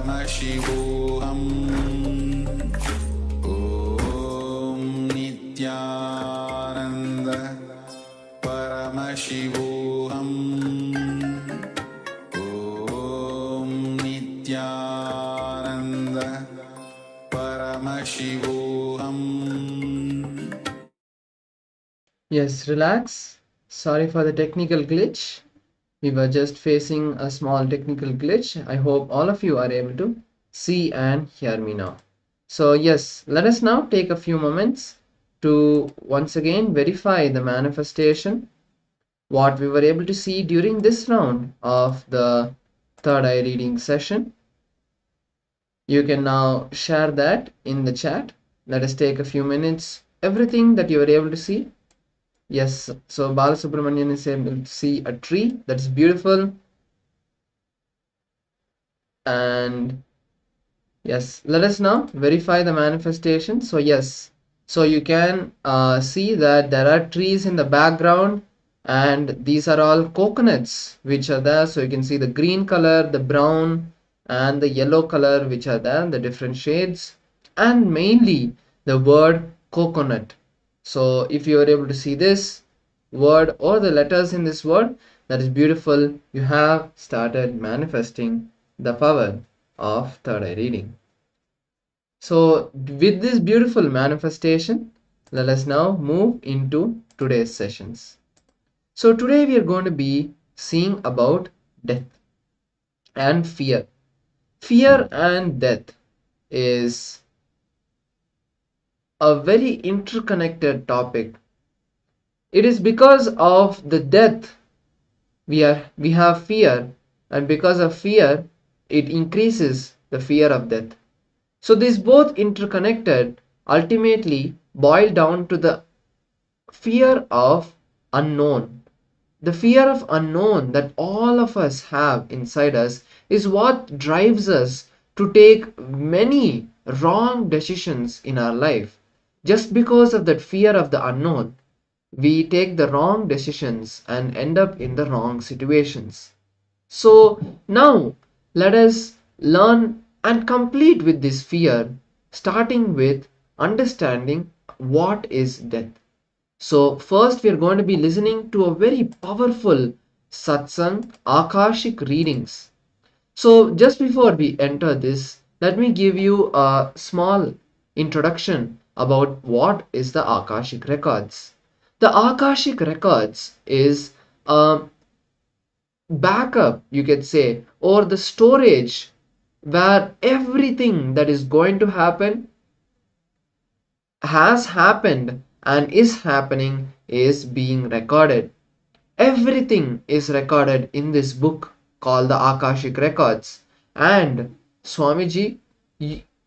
Paramashivoham Om Nityananda Paramashivoham Om Nityananda Paramashivoham. Yes, relax. Sorry for the technical glitch. We were just facing a small technical glitch. I hope all of you are able to see and hear me now. So yes, let us now take a few moments to once again verify the manifestation, what we were able to see during this round of the third eye reading session. You can now share that in the chat. Let us take a few minutes. Everything that you were able to see. Yes, so Balasubramanian is able to see a tree. That's beautiful. And yes, let us now verify the manifestation. So yes, so you can see that there are trees in the background, and these are all coconuts which are there. So you can see the green color, the brown, and the yellow color which are there, the different shades, and mainly the word coconut. So if you are able to see this word or the letters in this word, that is beautiful. You have started manifesting the power of third eye reading. So with this beautiful manifestation, let us now move into today's sessions. So today we are going to be seeing about death and fear. Fear and death is a very interconnected topic. It is because of the death we have fear, and because of fear it increases the fear of death. So these both interconnected ultimately boil down to the fear of unknown. The fear of unknown that all of us have inside us is what drives us to take many wrong decisions in our life. Just because of that fear of the unknown, we take the wrong decisions and end up in the wrong situations. So now let us learn and complete with this fear, starting with understanding what is death. So first we are going to be listening to a very powerful Satsang Akashic readings. So just before we enter this, let me give you a small introduction about what is the Akashic records. The Akashic records is a backup, you could say, or the storage where everything that is going to happen, has happened, and is happening is being recorded. Everything is recorded in this book called the Akashic Records, and Swamiji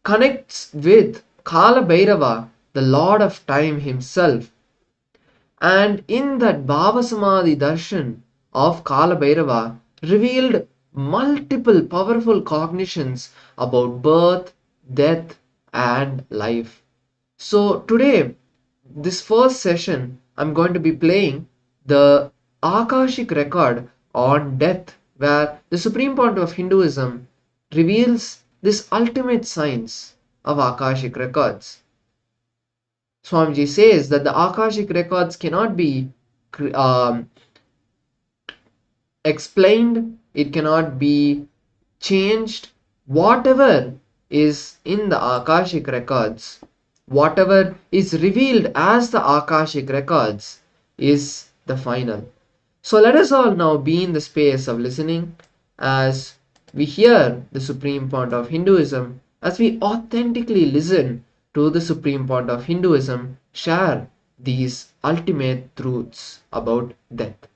connects with Kala Bhairava, the Lord of Time himself. And in that Bhava Samadhi darshan of Kala Bhairava revealed multiple powerful cognitions about birth, death, and life. So today, this first session, I'm going to be playing the Akashic record on death, where the supreme point of Hinduism reveals this ultimate science of Akashic records. Swamiji says that the Akashic records cannot be explained, it cannot be changed. Whatever is in the Akashic records, whatever is revealed as the Akashic records, is the final. So let us all now be in the space of listening as we hear the supreme point of Hinduism, as we authentically listen to the supreme point of Hinduism share these ultimate truths about death.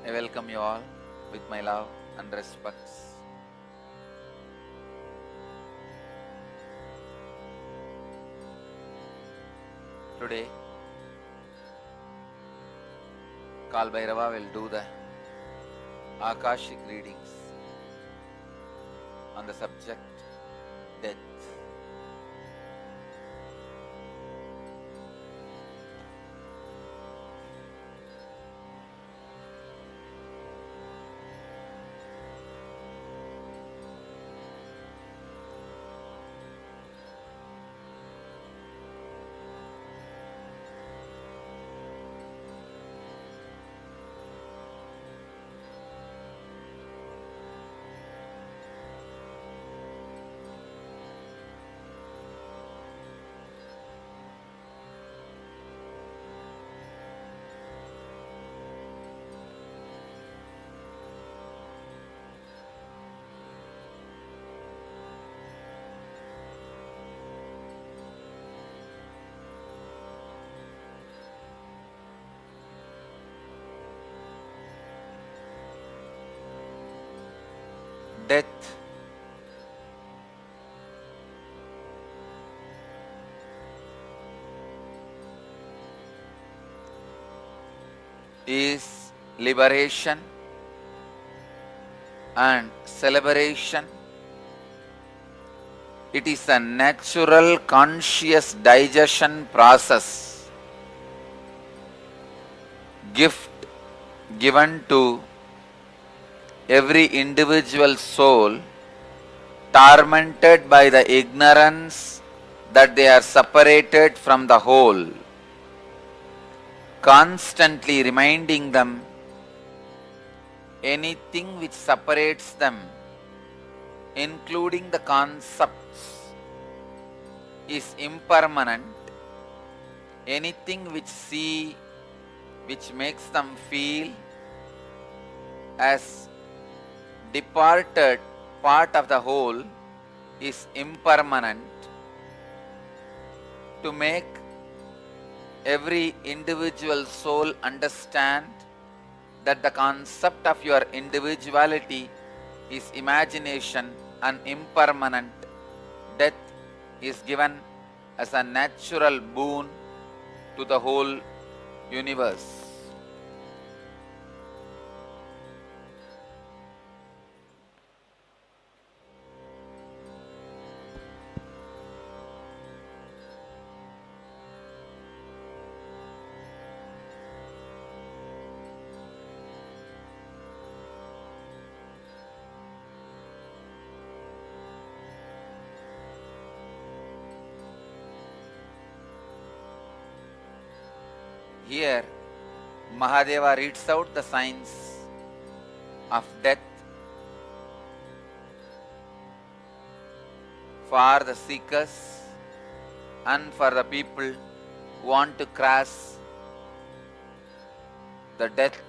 I welcome you all with my love and respects. Today, Kal Bhairava will do the Akashic readings on the subject death. Death is liberation and celebration. It is a natural conscious digestion process, gift given to every individual soul tormented by the ignorance that they are separated from the whole, constantly reminding them anything which separates them, including the concepts, is impermanent. Anything which makes them feel as departed part of the whole is impermanent. To make every individual soul understand that the concept of your individuality is imagination and impermanent, death is given as a natural boon to the whole universe. Here, Mahadeva reads out the signs of death for the seekers and for the people who want to cross the death.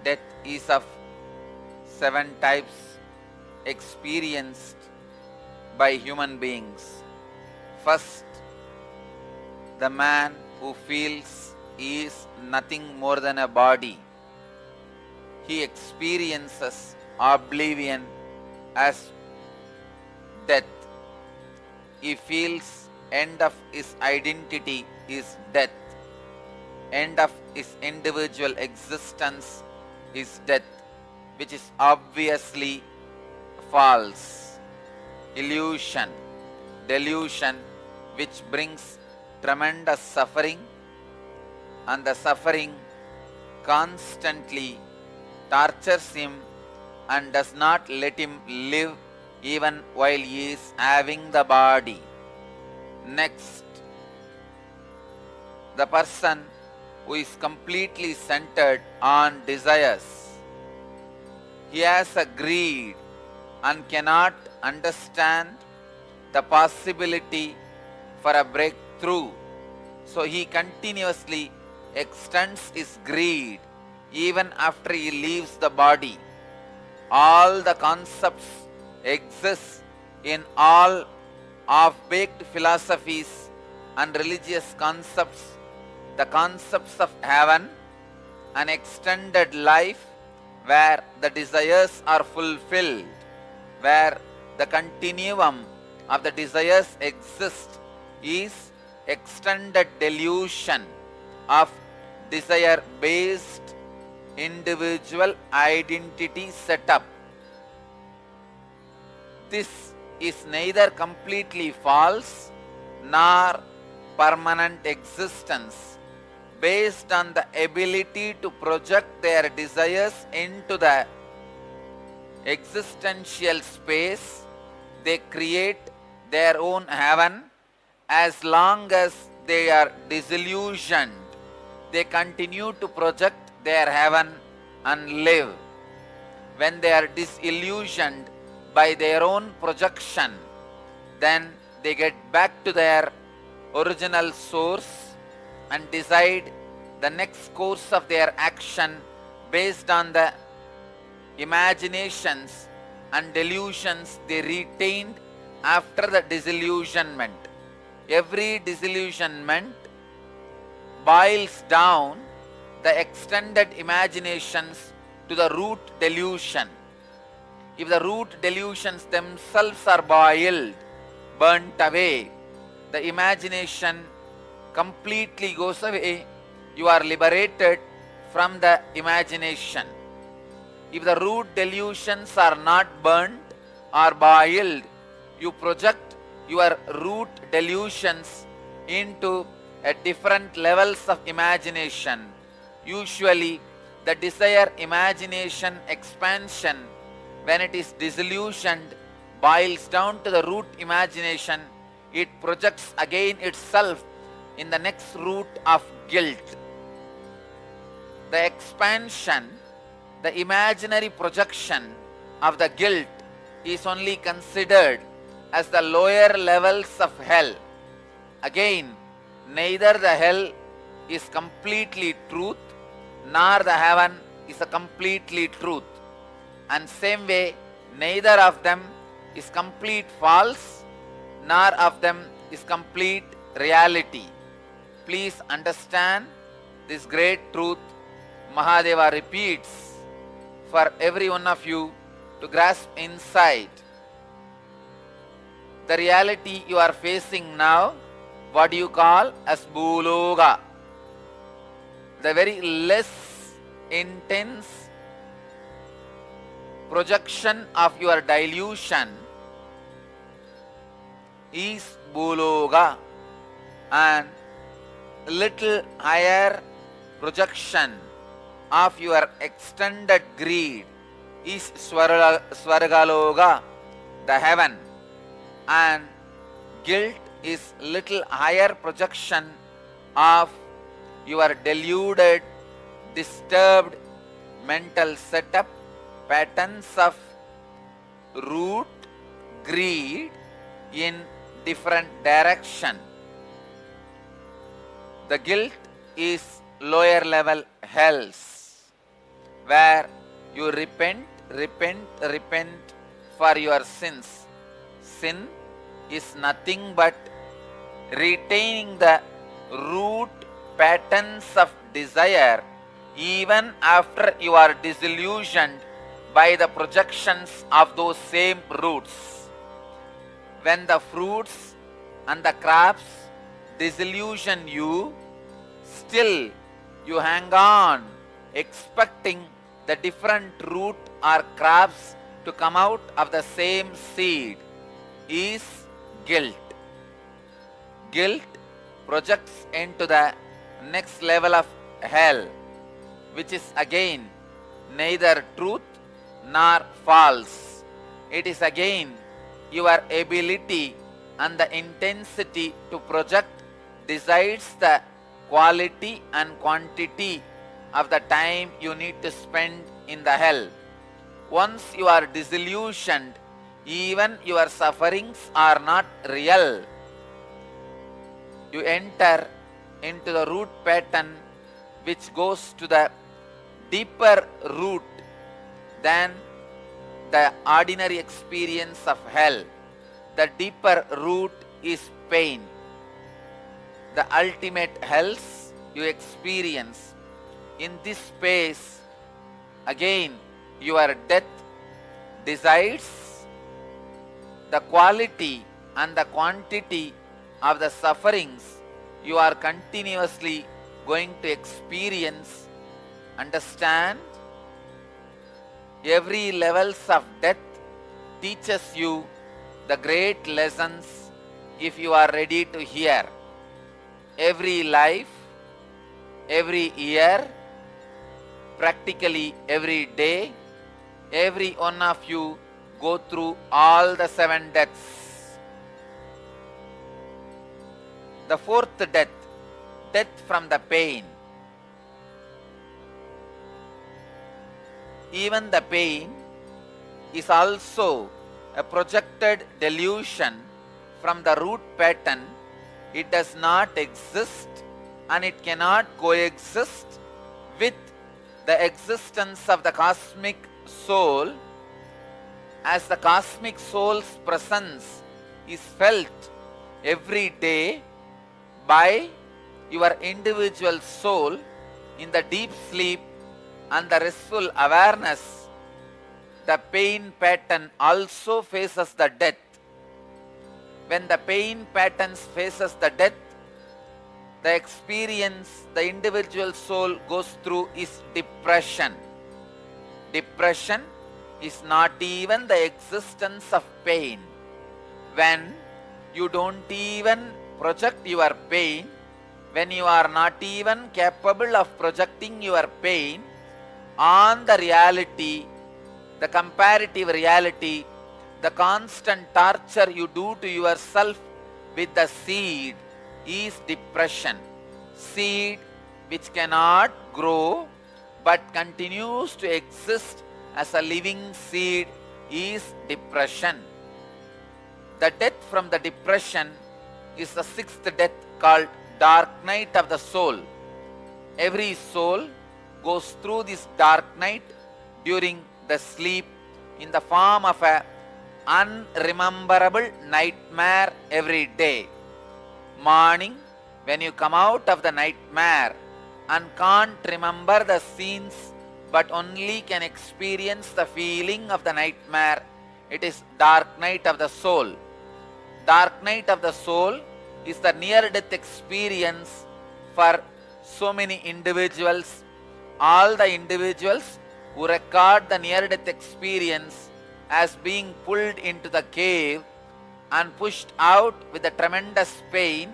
Death is of 7 types experienced by human beings. First, the man who feels he is nothing more than a body. He experiences oblivion as death. He feels end of his identity is death. End of his individual existence is death, which is obviously false. Illusion, delusion, which brings tremendous suffering, and the suffering constantly tortures him and does not let him live even while he is having the body. Next, the person who is completely centered on desires. He has a greed and cannot understand the possibility for a breakthrough. So he continuously extends his greed even after he leaves the body. All the concepts exist in all half-baked philosophies and religious concepts, the concepts of heaven an extended life where the desires are fulfilled, where the continuum of the desires exist, is extended delusion of desire-based individual identity setup. This is neither completely false nor permanent existence, based on the ability to project their desires into the existential space. They create their own heaven. As long as they are disillusioned, they continue to project their heaven and live. When they are disillusioned by their own projection, then they get back to their original source and decide the next course of their action based on the imaginations and delusions they retained after the disillusionment. Every disillusionment boils down the extended imaginations to the root delusion. If the root delusions themselves are boiled, burnt away, the imagination completely goes away. You are liberated from the imagination. If the root delusions are not burnt or boiled, you project your root delusions into different levels of imagination. Usually, the desire imagination expansion, when it is disillusioned, boils down to the root imagination. It projects again itself in the next root of guilt. The expansion, the imaginary projection of the guilt is only considered as the lower levels of hell. Again, neither the hell is completely truth, nor the heaven is a completely truth. And same way, neither of them is complete false, nor of them is complete reality. Please understand this great truth Mahadeva repeats for every one of you to grasp insight. The reality you are facing now, what you call as Bhuloga, the very less intense projection of your delusion is Bhuloga, and little higher projection of your extended greed is Swargaloga, the heaven, and guilt is little higher projection of your deluded, disturbed mental setup, patterns of root greed in different direction. The guilt is lower level hells, where you repent for your sins. Sin is nothing but retaining the root patterns of desire even after you are disillusioned by the projections of those same roots. When the fruits and the crops disillusion you, still you hang on, expecting the different root or crops to come out of the same seed, is guilt. Guilt projects into the next level of hell, which is again neither truth nor false. It is again your ability and the intensity to project decides the quality and quantity of the time you need to spend in the hell. Once you are disillusioned, even your sufferings are not real. You enter into the root pattern which goes to the deeper root than the ordinary experience of hell. The deeper root is pain. The ultimate hells you experience In this space, again, your death decides the quality and the quantity of the sufferings you are continuously going to experience. Understand? Every levels of death teaches you the great lessons if you are ready to hear. Every life, every year, practically every day, every one of you go through all the 7 deaths. The 4th death, death from the pain. Even the pain is also a projected delusion from the root pattern. It does not exist and it cannot coexist with the existence of the cosmic soul, as the cosmic soul's presence is felt every day by your individual soul in the deep sleep and the restful awareness. The pain pattern also faces the death. When the pain patterns faces the death, the experience the individual soul goes through is depression. Depression is not even the existence of pain. When you don't even project your pain, when you are not even capable of projecting your pain on the reality, the comparative reality, the constant torture you do to yourself with the seed is depression. Seed which cannot grow but continues to exist as a living seed is depression. The death from the depression is the 6th death, called dark night of the soul. Every soul goes through this dark night during the sleep in the form of a unrememberable nightmare every day. Morning, when you come out of the nightmare and can't remember the scenes but only can experience the feeling of the nightmare, it is dark night of the soul. Dark night of the soul is the near-death experience for so many individuals. All the individuals who record the near-death experience as being pulled into the cave and pushed out with a tremendous pain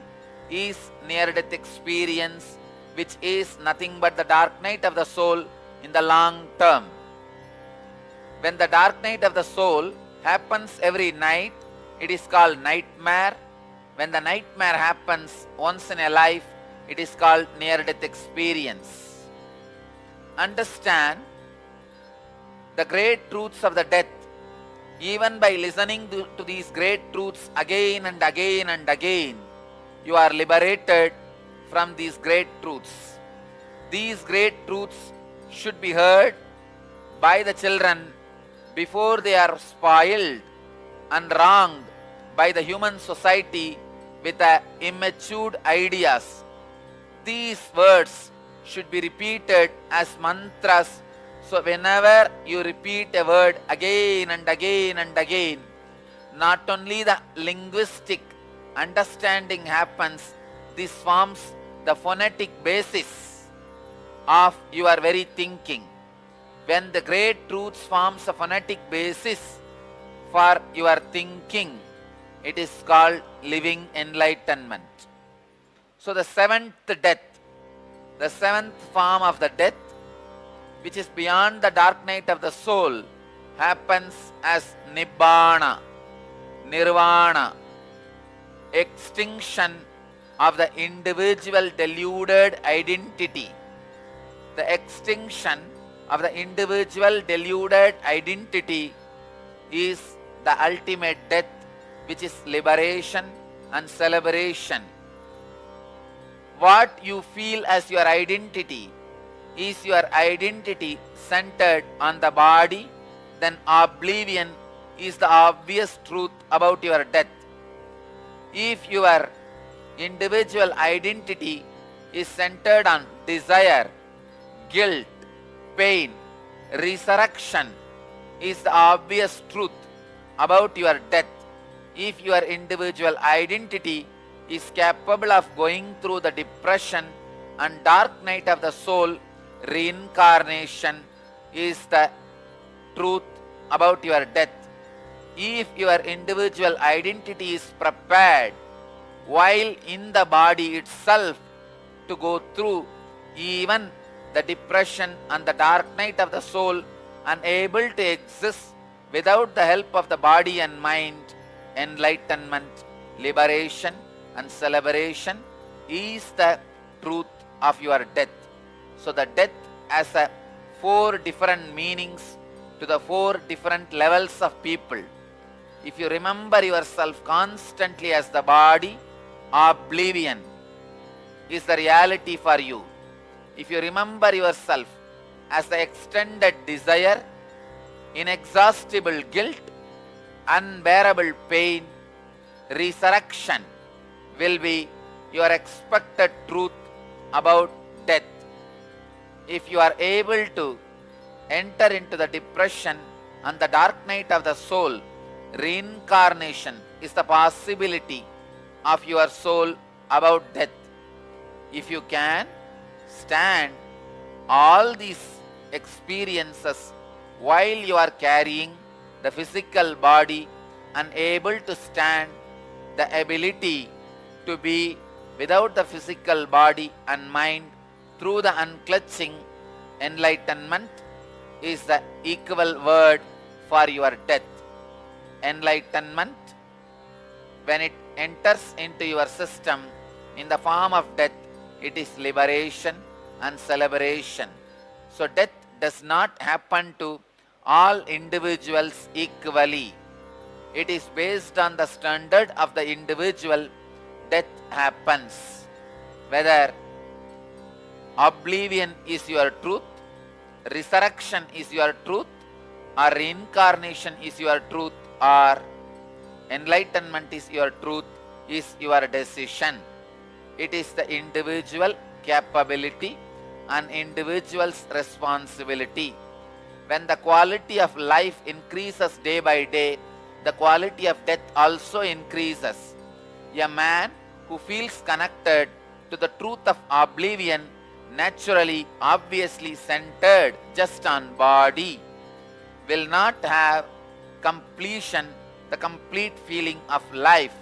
is near-death experience, which is nothing but the dark night of the soul in the long term. When the dark night of the soul happens every night, it is called nightmare. When the nightmare happens once in a life, it is called near-death experience. Understand the great truths of the death. Even by listening to these great truths again and again and again, you are liberated from these great truths. These great truths should be heard by the children before they are spoiled and wronged by the human society with immature ideas. These words should be repeated as mantras. So whenever you repeat a word again and again and again, not only the linguistic understanding happens, this forms the phonetic basis of your very thinking. When the great truths forms a phonetic basis for your thinking, it is called living enlightenment. So the 7th death, the 7th form of the death, which is beyond the dark night of the soul, happens as nibbana, nirvana, extinction of the individual deluded identity. The extinction of the individual deluded identity is the ultimate death, which is liberation and celebration. What you feel as your identity is your identity centered on the body, then oblivion is the obvious truth about your death. If your individual identity is centered on desire, guilt, pain, resurrection is the obvious truth about your death. If your individual identity is capable of going through the depression and dark night of the soul, reincarnation is the truth about your death. If your individual identity is prepared while in the body itself to go through even the depression and the dark night of the soul, unable to exist without the help of the body and mind, enlightenment, liberation and celebration is the truth of your death. So the death has a 4 different meanings to the 4 different levels of people. If you remember yourself constantly as the body, oblivion is the reality for you. If you remember yourself as the extended desire, inexhaustible guilt, unbearable pain, resurrection will be your expected truth about death. If you are able to enter into the depression and the dark night of the soul, reincarnation is the possibility of your soul about death. If you can stand all these experiences while you are carrying the physical body, unable to stand the ability to be without the physical body and mind through the unclutching, enlightenment is the equal word for your death. Enlightenment, when it enters into your system in the form of death, it is liberation and celebration. So death does not happen to all individuals equally. It is based on the standard of the individual. Death happens. Whether oblivion is your truth, resurrection is your truth, or reincarnation is your truth, or enlightenment is your truth, is your decision. It is the individual capability and individual's responsibility. When the quality of life increases day by day, the quality of death also increases. A man who feels connected to the truth of oblivion, naturally, obviously centered just on body, will not have completion, the complete feeling of life.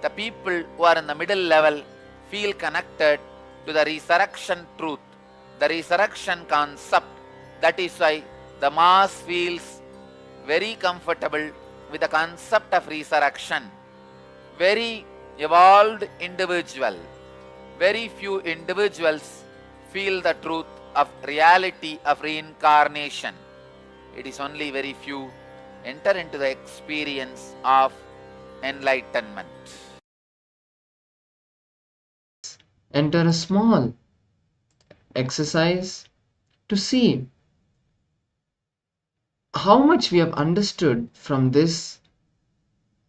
The people who are in the middle level feel connected to the resurrection truth, the resurrection concept. That is why the mass feels very comfortable with the concept of resurrection. Very evolved individual, very few individuals feel the truth of reality of reincarnation. It is only very few enter into the experience of enlightenment. Enter a small exercise to see how much we have understood from this,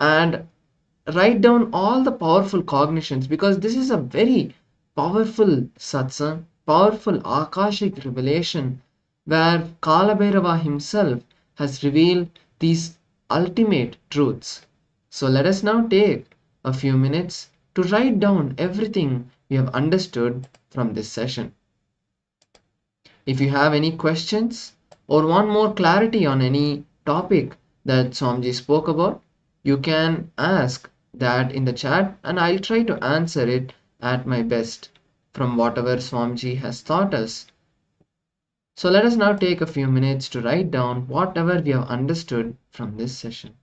and write down all the powerful cognitions, because this is a very powerful satsang, powerful Akashic revelation, where Kalabhairava himself has revealed these ultimate truths. So let us now take a few minutes to write down everything we have understood from this session. If you have any questions or want more clarity on any topic that Swamiji spoke about, you can ask that in the chat and I'll try to answer it at my best from whatever Swamiji has taught us. So let us now take a few minutes to write down whatever we have understood from this session.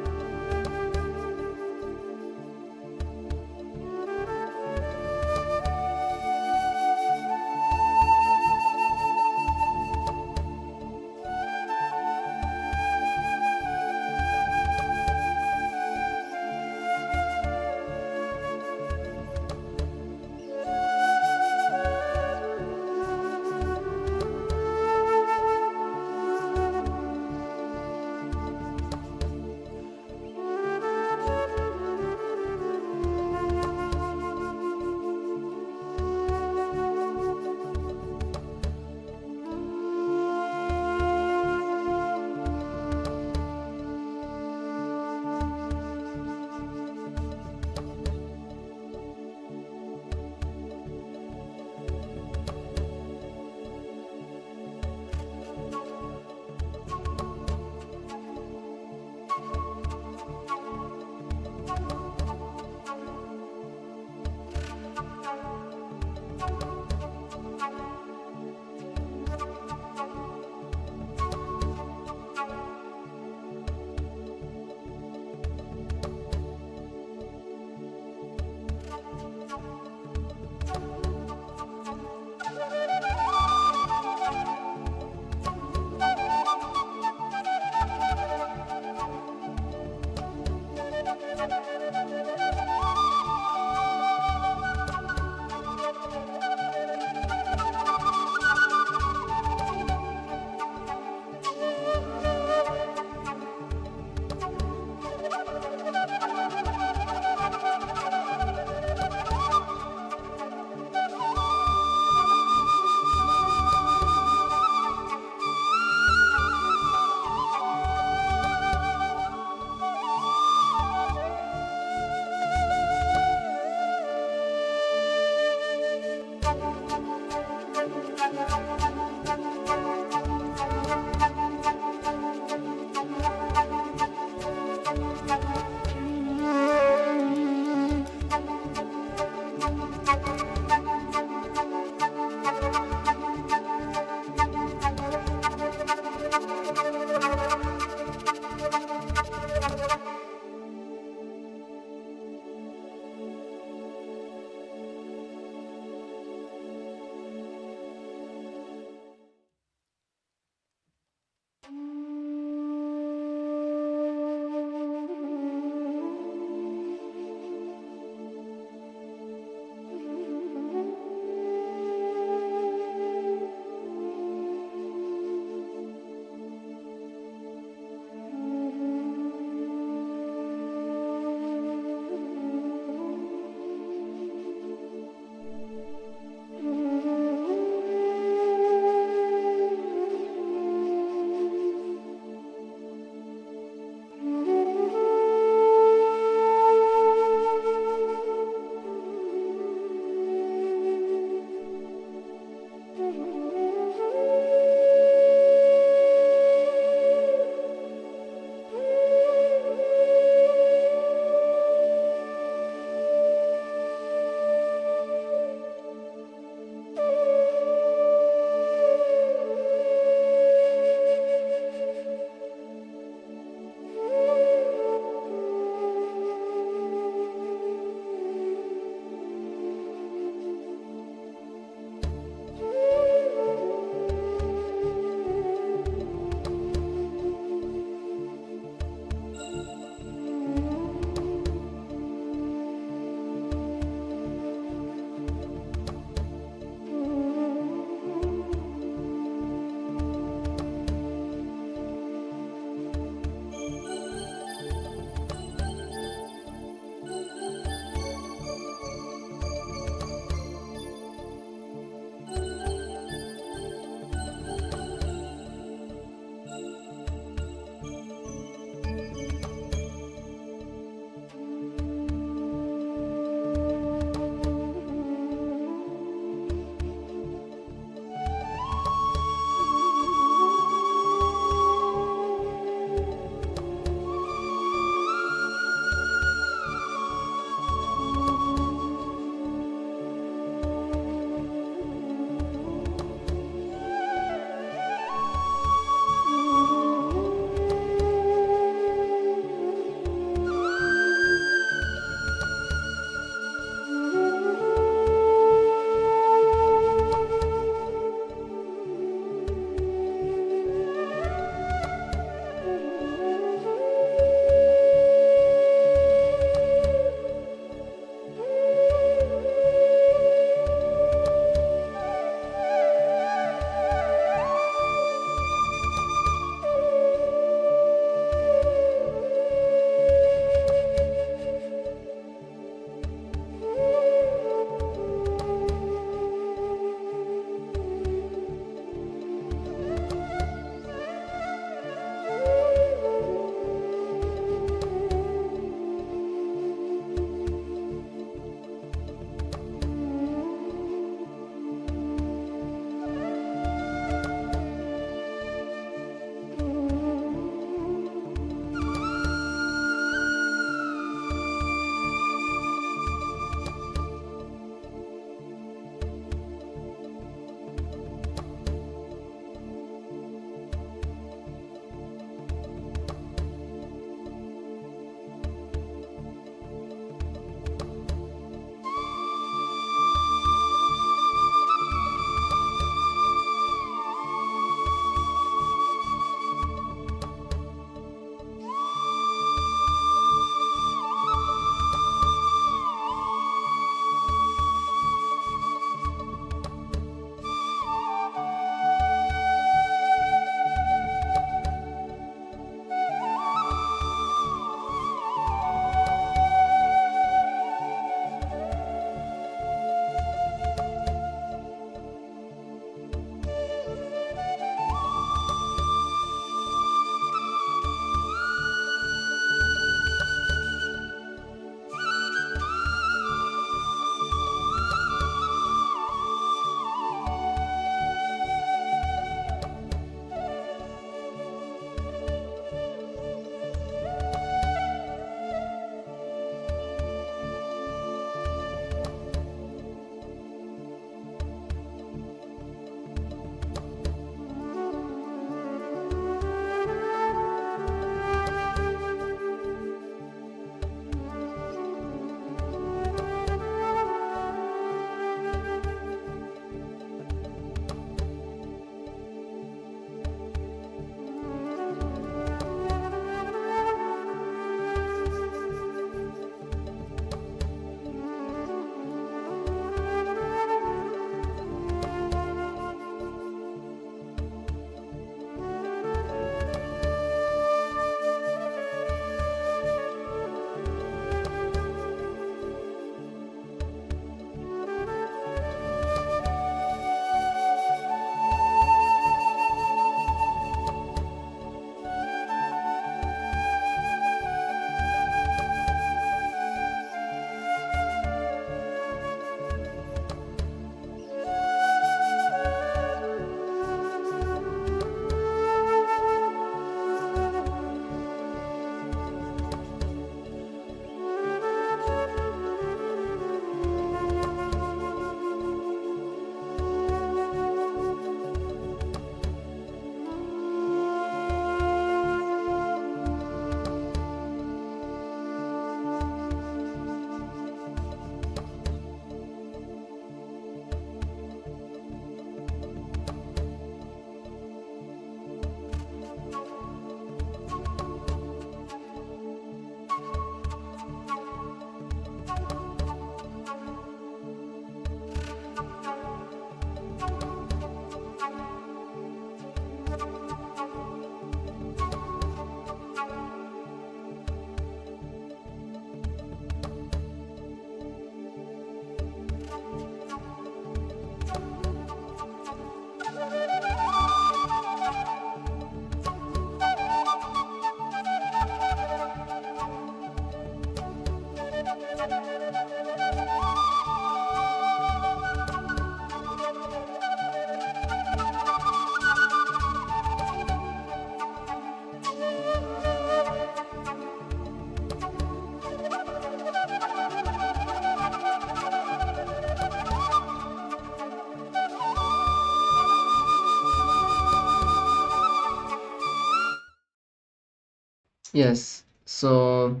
Yes. So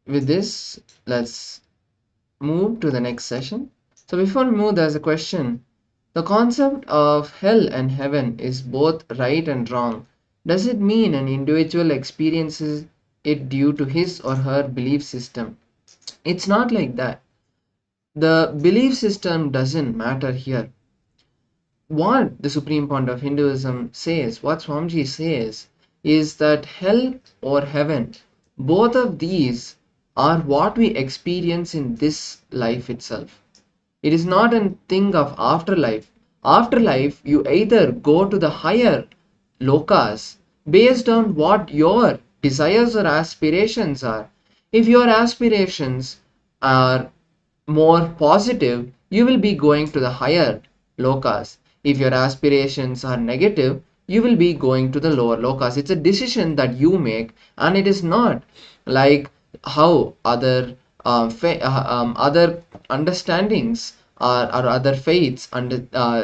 with this, let's move to the next session. So before we move, there's a question. The concept of hell and heaven is both right and wrong. Does it mean an individual experiences it due to his or her belief system? It's not like that. The belief system doesn't matter here. What the Supreme Point of Hinduism says, what Swamiji says, is that hell or heaven, both of these are what we experience in this life itself. It is not a thing of afterlife. Afterlife, you either go to the higher lokas based on what your desires or aspirations are. If your aspirations are more positive, you will be going to the higher lokas. If your aspirations are negative, you will be going to the lower lokas. It's a decision that you make, and it is not like how other understandings or other faiths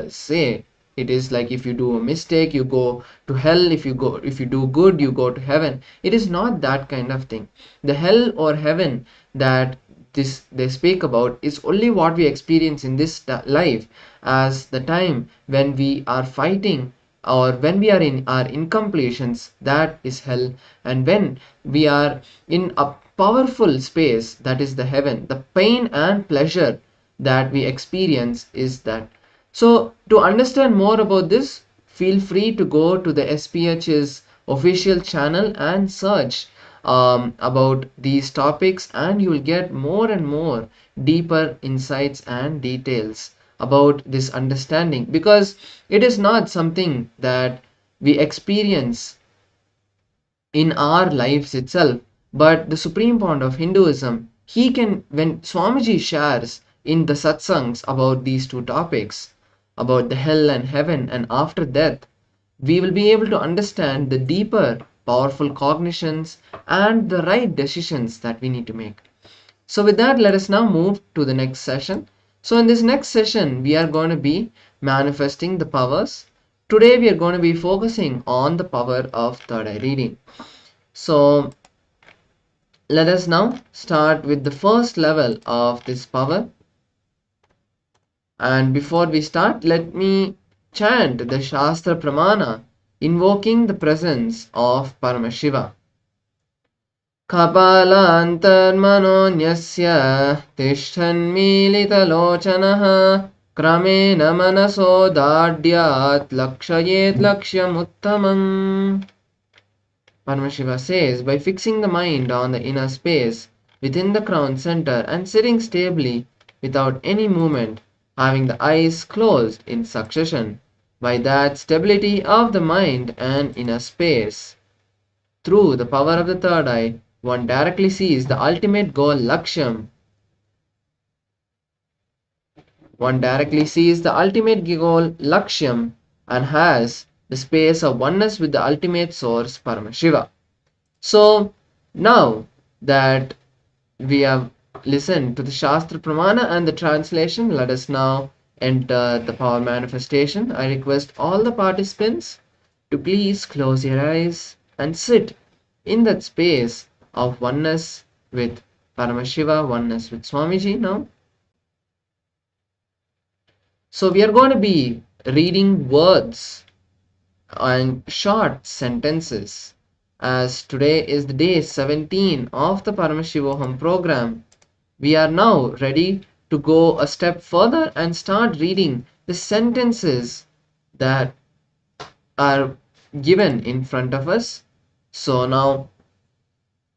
say. It is like if you do a mistake, you go to hell. If you do good, you go to heaven. It is not that kind of thing. The hell or heaven that this they speak about is only what we experience in this life, as the time when we are fighting or when we are in our incompletions, that is hell. And when we are in a powerful space, that is the heaven. The pain and pleasure that we experience is that. So to understand more about this, feel free to go to the SPH's official channel and search about these topics, and you will get more and more deeper insights and details about this understanding, because it is not something that we experience in our lives itself, but the Supreme Point of Hinduism, he can, when Swamiji shares in the satsangs about these two topics, about the hell and heaven and after death, we will be able to understand the deeper powerful cognitions and the right decisions that we need to make. So with that, let us now move to the next session. So in this next session, we are going to be manifesting the powers. Today we are going to be focusing on the power of third eye reading. So let us now start with the first level of this power. And before we start, let me chant the Shastra Pramana, invoking the presence of Paramashiva. कपालान्तर्मनोऽन्यस्य तिष्ठन्मीलितलोचनः क्रमेण मनसो दाढ्यात् लक्षयेत् लक्ष्यमुत्तमम्. Paramashiva says, by fixing the mind on the inner space within the crown center and sitting stably without any movement, having the eyes closed in succession, by that stability of the mind and inner space, through the power of the third eye, one directly sees the ultimate goal Lakshyam. One directly sees the ultimate goal Lakshyam and has the space of oneness with the ultimate source Paramashiva. So now that we have listened to the Shastra Pramana and the translation, let us now enter the power manifestation. I request all the participants to please close your eyes and sit in that space of oneness with Paramashiva, oneness with Swamiji now. So we are going to be reading words and short sentences, as today is the day 17 of the Paramashivoham program. We are now ready to go a step further and start reading the sentences that are given in front of us. So now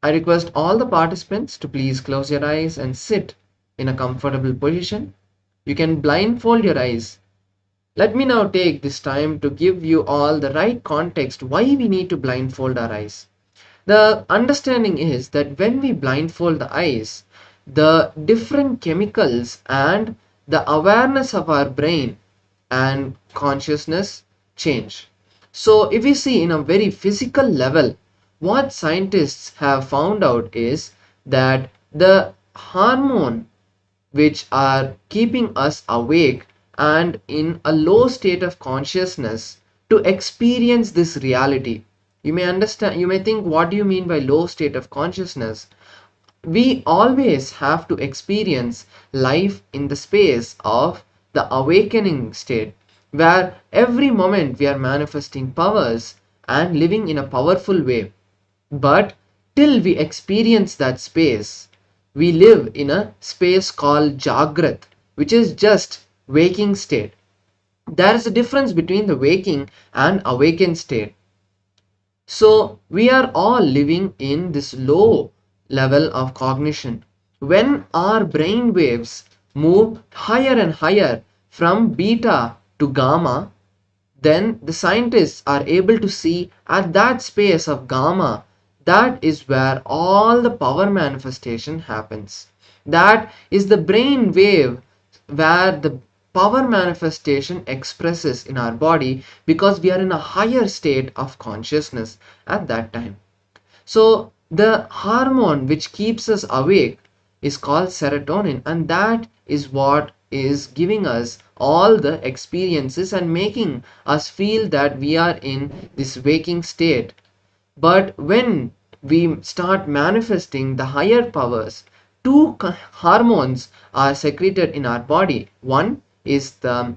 I request all the participants to please close your eyes and sit in a comfortable position. You can blindfold your eyes. Let me now take this time to give you all the right context why we need to blindfold our eyes. The understanding is that when we blindfold the eyes, the different chemicals and the awareness of our brain and consciousness change. So if we see in a very physical level, what scientists have found out is that the hormone which are keeping us awake and in a low state of consciousness to experience this reality, You may understand, you may think, what do you mean by low state of consciousness? We always have to experience life in the space of the awakening state, where every moment we are manifesting powers and living in a powerful way. But till we experience that space, we live in a space called Jagrat, which is just waking state. There is a difference between the waking and awakened state. So we are all living in this low level of cognition. When our brain waves move higher and higher from beta to gamma, then the scientists are able to see at that space of gamma, that is where all the power manifestation happens. That is the brain wave where the power manifestation expresses in our body, because we are in a higher state of consciousness at that time. So the hormone which keeps us awake is called serotonin, and that is what is giving us all the experiences and making us feel that we are in this waking state. But when we start manifesting the higher powers, two hormones are secreted in our body. One is the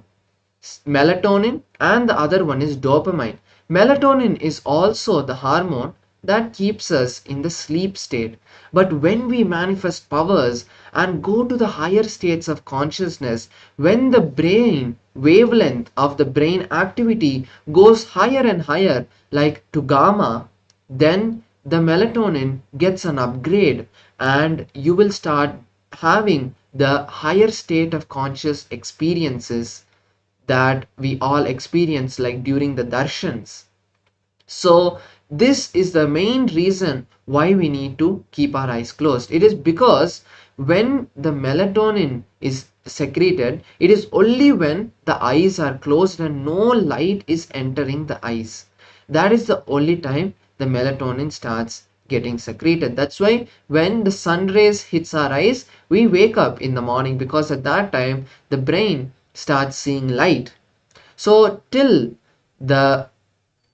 melatonin and the other one is dopamine. Melatonin is also the hormone that keeps us in the sleep state. But when we manifest powers and go to the higher states of consciousness, when the brain wavelength of the brain activity goes higher and higher, like to gamma, then the melatonin gets an upgrade and you will start having the higher state of conscious experiences that we all experience, like during the darshans. So this is the main reason why we need to keep our eyes closed. It is because when the melatonin is secreted, it is only when the eyes are closed and no light is entering the eyes. That is the only time the melatonin starts getting secreted. That's why when the sun rays hits our eyes, we wake up in the morning, because at that time the brain starts seeing light. So till the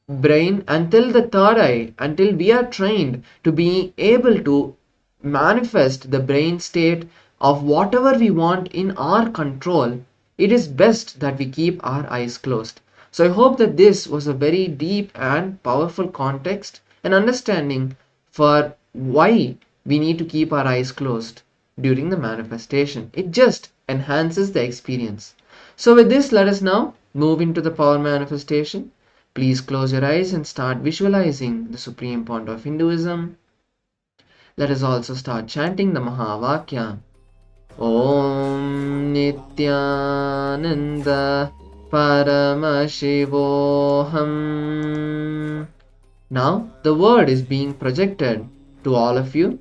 brain, until the third eye, until we are trained to be able to manifest the brain state of whatever we want in our control, it is best that we keep our eyes closed. So I hope that this was a very deep and powerful context and understanding for why we need to keep our eyes closed during the manifestation. It just enhances the experience. So with this, let us now move into the power manifestation. Please close your eyes and start visualizing the supreme point of Hinduism. Let us also start chanting the Mahavakya. Om Nityananda Paramashivoham. Now the word is being projected to all of you.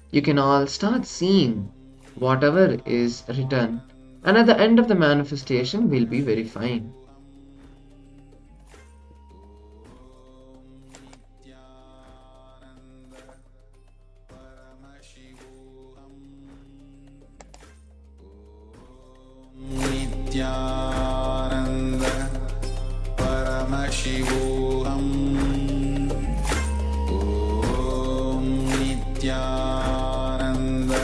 You can all start seeing whatever is written, and at the end of the manifestation we'll be very fine. Nityananda Paramashivoham. Om Nityananda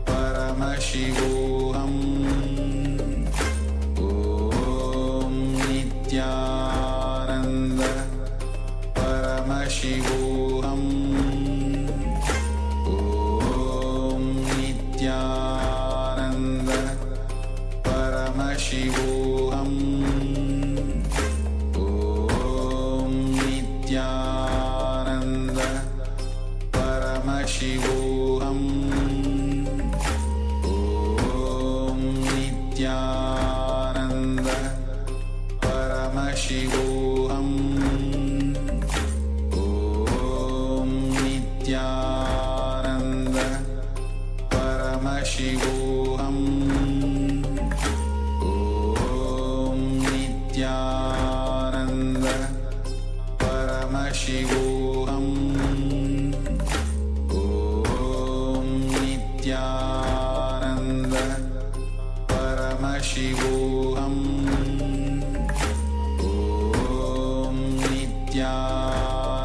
Paramashivoham. Om Nityananda Paramashivoham. Om Nityananda Paramashivoham. Om Nityananda Paramashivoham. Om Nityananda Paramashivoham. Om Nityananda Paramashivoham. Om Nityananda Paramashivoham. Om Nityananda Paramashivoham. Om Nityananda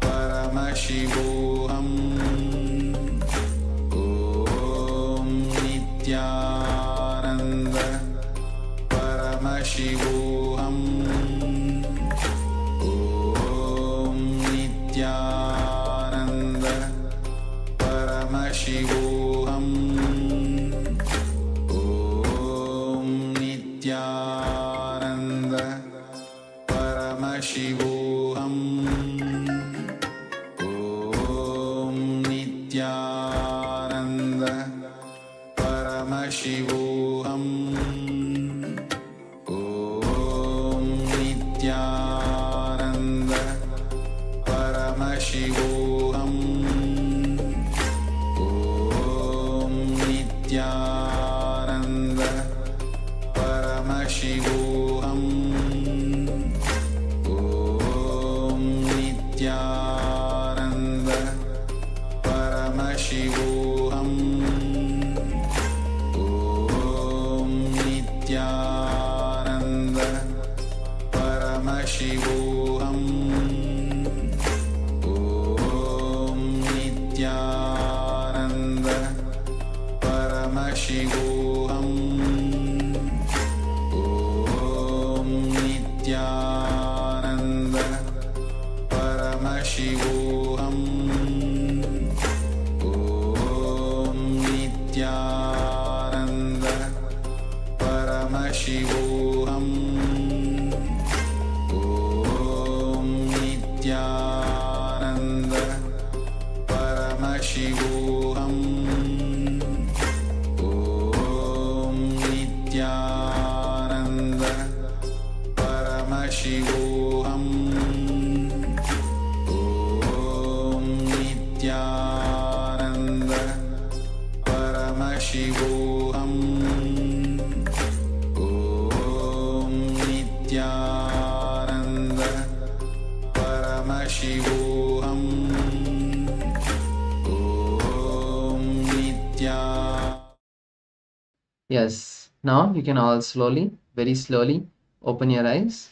Paramashivoham Om Nityananda Paramashivoham Om Nityananda Paramashivoham Om Nityananda Paramashivoham Om Nityananda Paramashivoham Om Nityananda Paramashivoham Om Nityananda Paramashivoham Om Nityananda Paramashivoham Om Nityananda Paramashivoham Om Nityananda Paramashivoham Om Nityananda Paramashivoham Om Nityananda Paramashivoham Om Nityananda Paramashivoham Om Nityananda Paramashivoham Om Nityananda Paramashivoham Om Nityananda Paramashivoham Om Nitya. Yes, now you can all slowly, very slowly, open your eyes.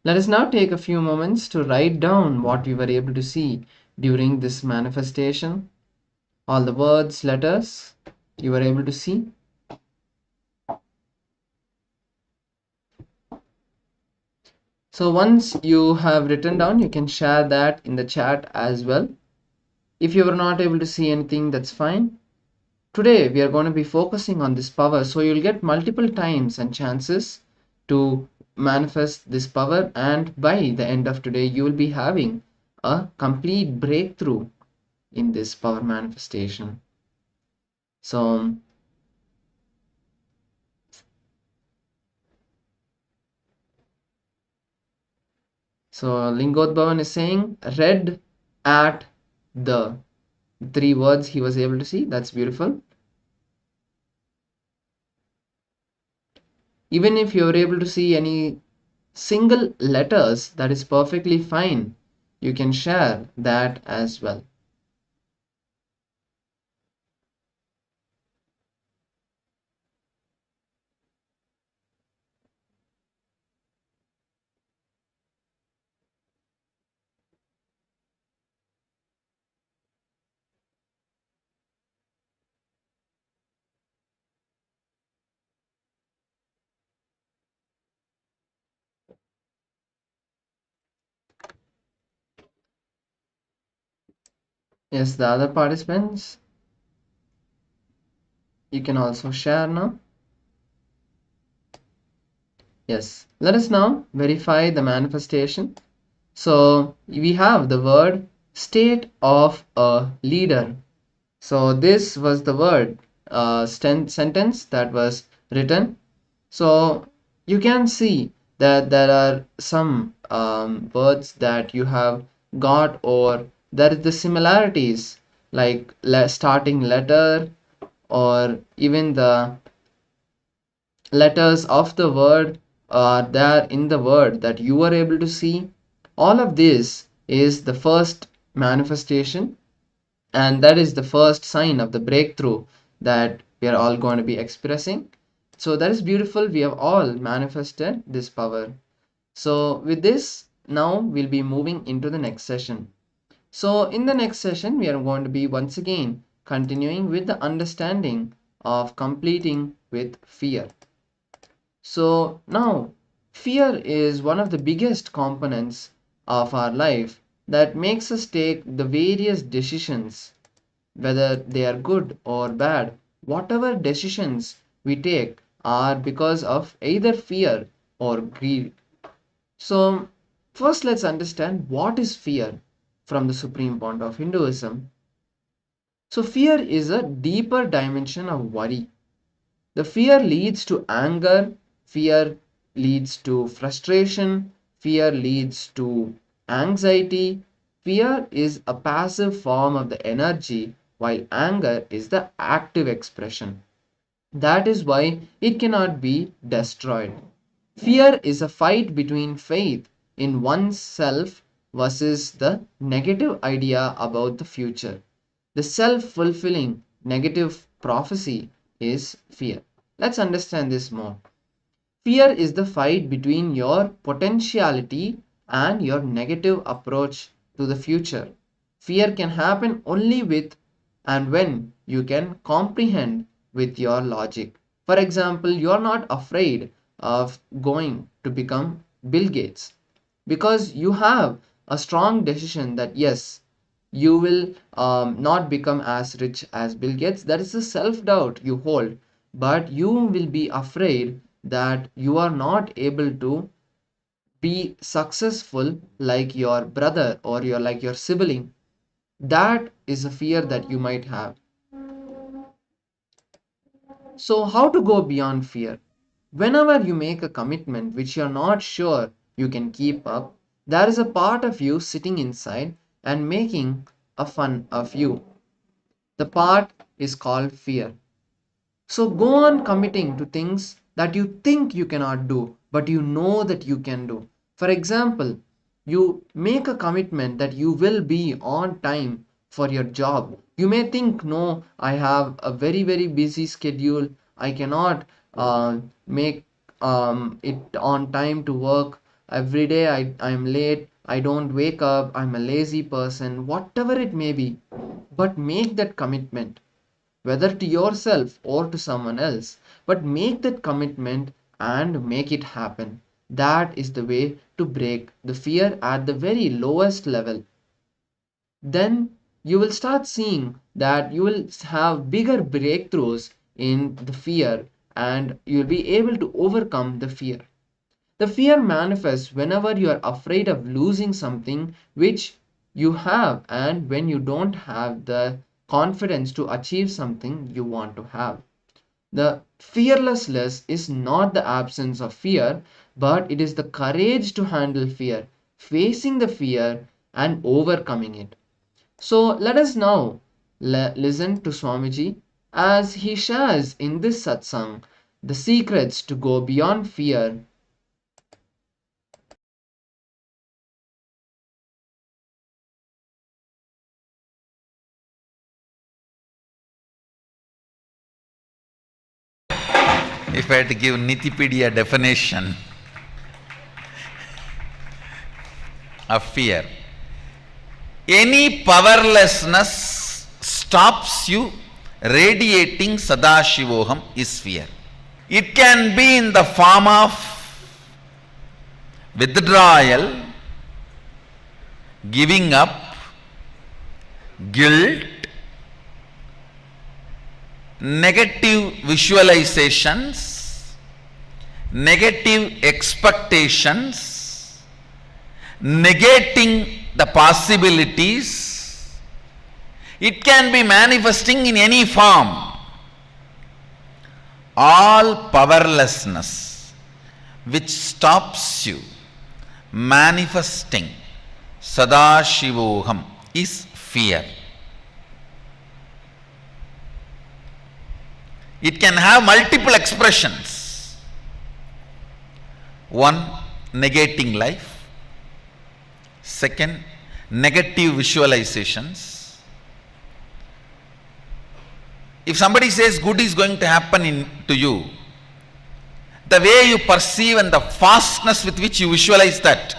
Let us now take a few moments to write down what we were able to see during this manifestation. All the words, letters you were able to see. So once you have written down, you can share that in the chat as well. If you were not able to see anything, that's fine. Today we are going to be focusing on this power, so you'll get multiple times and chances to manifest this power, and by the end of today you will be having a complete breakthrough in this power manifestation. So Lingodbhavan is saying read at the 3 words he was able to see. That's beautiful. Even if you're able to see any single letters, that is perfectly fine. You can share that as well. Yes, the other participants, you can also share now. Yes, let us now verify the manifestation. So we have the word state of a leader. So this was the word sentence that was written. So you can see that there are some words that you have got, or there is the similarities like starting letter, or even the letters of the word are there in the word that you are able to see. All of this is the first manifestation, and that is the first sign of the breakthrough that we are all going to be expressing. So that is beautiful. We have all manifested this power. So with this, now we'll be moving into the next session. So in the next session, we are going to be once again continuing with the understanding of completing with fear. So now, fear is one of the biggest components of our life that makes us take the various decisions, whether they are good or bad. Whatever decisions we take are because of either fear or greed. So, first let's understand what is fear from the supreme point of Hinduism. So, fear is a deeper dimension of worry. The fear leads to anger, fear leads to frustration, fear leads to anxiety. Fear is a passive form of the energy, while anger is the active expression. That is why it cannot be destroyed. Fear is a fight between faith in oneself versus the negative idea about the future. The self fulfilling negative prophecy is fear. Let's understand this more. Fear is the fight between your potentiality and your negative approach to the future. Fear can happen only with and when you can comprehend with your logic. For example, you are not afraid of going to become Bill Gates because you have a strong decision that yes, you will not become as rich as Bill Gates. That is a self doubt you hold, but you will be afraid that you are not able to be successful like your brother or your sibling. That is a fear that you might have. So, how to go beyond fear? Whenever you make a commitment which you're not sure you can keep up, there is a part of you sitting inside and making a fun of you. The part is called fear. So go on committing to things that you think you cannot do, but you know that you can do. For example, you make a commitment that you will be on time for your job. You may think, no, I have a very, very busy schedule. I cannot make it on time to work. Every day I'm late. I don't wake up. I'm a lazy person, whatever it may be. But make that commitment, whether to yourself or to someone else, but make that commitment and make it happen. That is the way to break the fear at the very lowest level. Then you will start seeing that you will have bigger breakthroughs in the fear and you'll be able to overcome the fear. The fear manifests whenever you are afraid of losing something which you have and when you don't have the confidence to achieve something you want to have. The fearlessness is not the absence of fear, but it is the courage to handle fear, facing the fear and overcoming it. So let us now listen to Swamiji as he shares in this satsang the secrets to go beyond fear. If I had to give Nitipedia definition of fear, any powerlessness stops you radiating Sadashivoham is fear. It can be in the form of withdrawal, giving up, guilt, negative visualizations, negative expectations, negating the possibilities. It can be manifesting in any form. All powerlessness which stops you manifesting Sadashivoham is fear. It can have multiple expressions. One, negating life. Second, negative visualizations. If somebody says good is going to happen to you, the way you perceive and the fastness with which you visualize that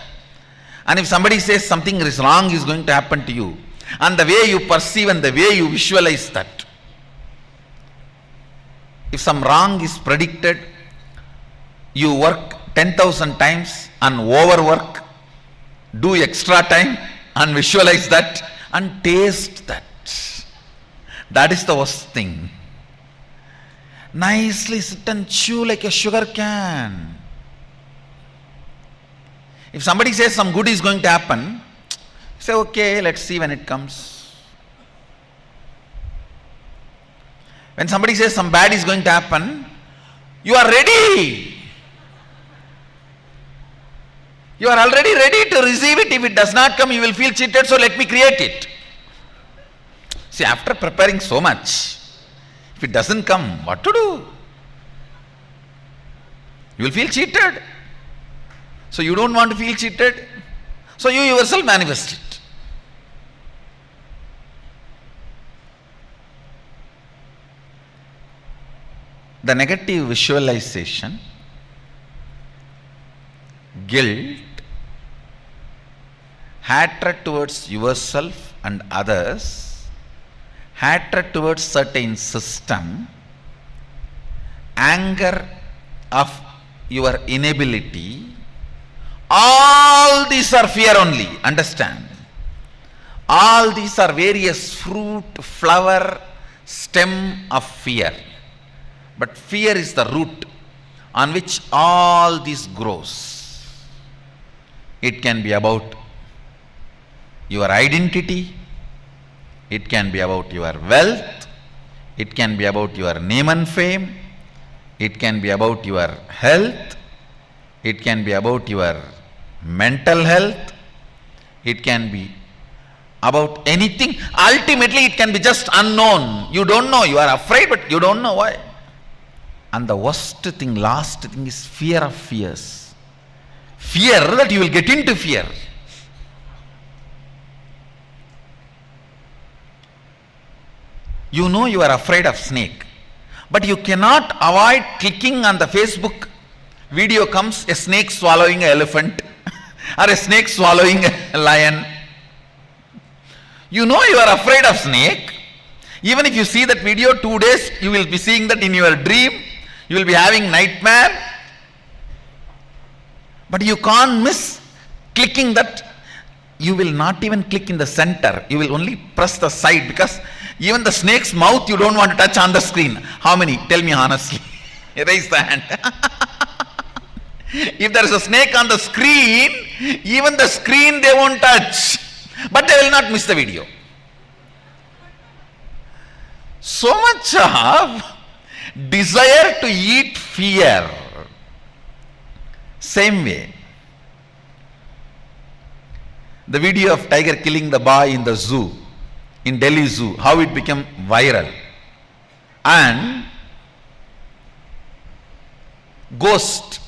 And if somebody says something is wrong is going to happen to you, and the way you perceive and the way you visualize that, if some wrong is predicted, you work 10,000 times and overwork, do extra time and visualize that and taste that. That is the worst thing. Nicely sit and chew like a sugar can. If somebody says some good is going to happen, say, okay, let's see when it comes. When somebody says some bad is going to happen, you are ready. You are already ready to receive it. If it does not come, you will feel cheated, so let me create it. See, after preparing so much, if it doesn't come, what to do? You will feel cheated. So you don't want to feel cheated. So you yourself manifest it. The negative visualization, guilt, hatred towards yourself and others, hatred towards certain system, anger of your inability, all these are fear only. Understand? All these are various fruit, flower, stem of fear. But fear is the root on which all this grows. It can be about your identity, it can be about your wealth, it can be about your name and fame, it can be about your health, it can be about your mental health, it can be about anything. Ultimately, it can be just unknown. You don't know, you are afraid, but you don't know why. And the worst thing, last thing is fear of fears. Fear that you will get into fear. You know you are afraid of snake, but you cannot avoid clicking on the Facebook video comes a snake swallowing an elephant or a snake swallowing a lion. You know you are afraid of snake. Even if you see that video 2 days, you will be seeing that in your dream. You will be having nightmare. But you can't miss clicking that. You will not even click in the center. You will only press the side, because even the snake's mouth you don't want to touch on the screen. How many? Tell me honestly. Raise the hand. If there is a snake on the screen, even the screen they won't touch. But they will not miss the video. So much of desire to eat fear. Same way, the video of tiger killing the boy in the zoo, in Delhi Zoo, how it became viral. And ghost,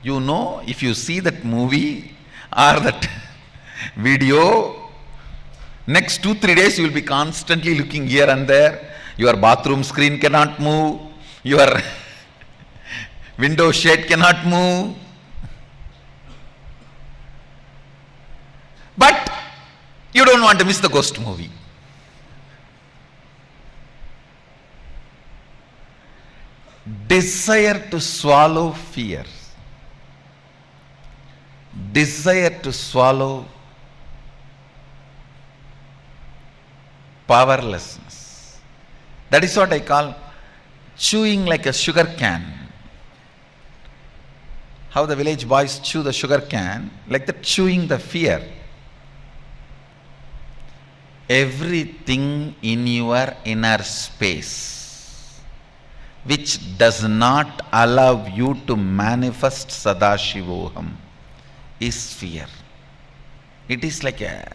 you know, if you see that movie or that video, next 2-3 days you will be constantly looking here and there. Your bathroom screen cannot move, your window shade cannot move. But you don't want to miss the ghost movie. Desire to swallow fear. Desire to swallow powerlessness. That is what I call chewing like a sugar can. How the village boys chew the sugar can, like that, chewing the fear. Everything in your inner space which does not allow you to manifest Sadashivoham is fear. It is like a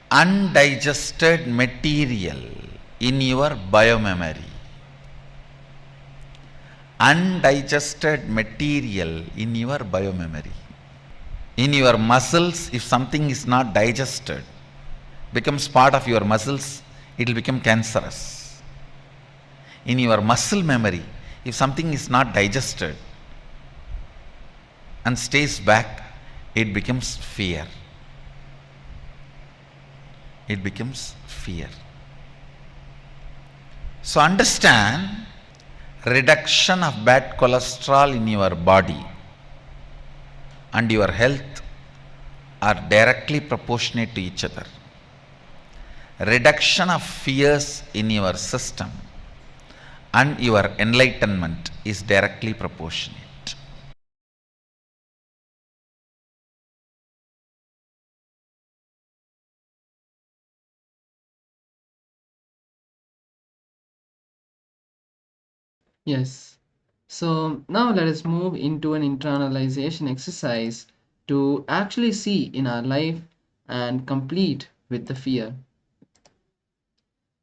undigested material in your biomemory. Undigested material in your biomemory. In your muscles, if something is not digested, becomes part of your muscles, it will become cancerous. In your muscle memory, If something is not digested and stays back, it becomes fear. It becomes fear. So understand, reduction of bad cholesterol in your body and your health are directly proportionate to each other. Reduction of fears in your system and your enlightenment is directly proportionate. Yes. So now let us move into an internalization exercise to actually see in our life and complete with the fear.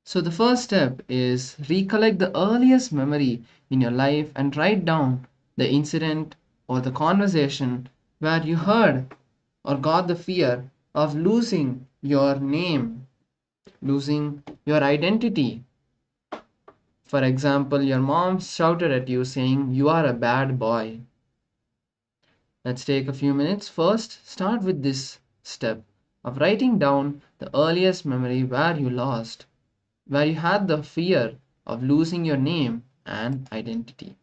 So the first step is recollect the earliest memory in your life and write down the incident or the conversation where you heard or got the fear of losing your name, losing your identity. For example, your mom shouted at you saying, "You are a bad boy." Let's take a few minutes. First, start with this step of writing down the earliest memory where you had the fear of losing your name and identity.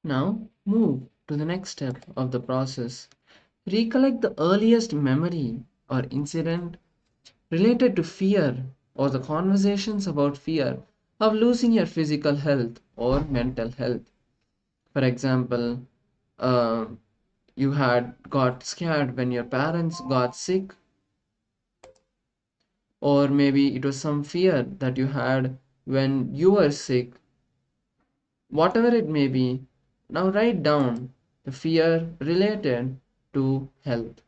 Now move to the next step of the process. Recollect the earliest memory or incident related to fear or the conversations about fear of losing your physical health or mental health. For example, uh, you had got scared when your parents got sick, or maybe it was some fear that you had when you were sick. Whatever it may be, now write down the fear related to health.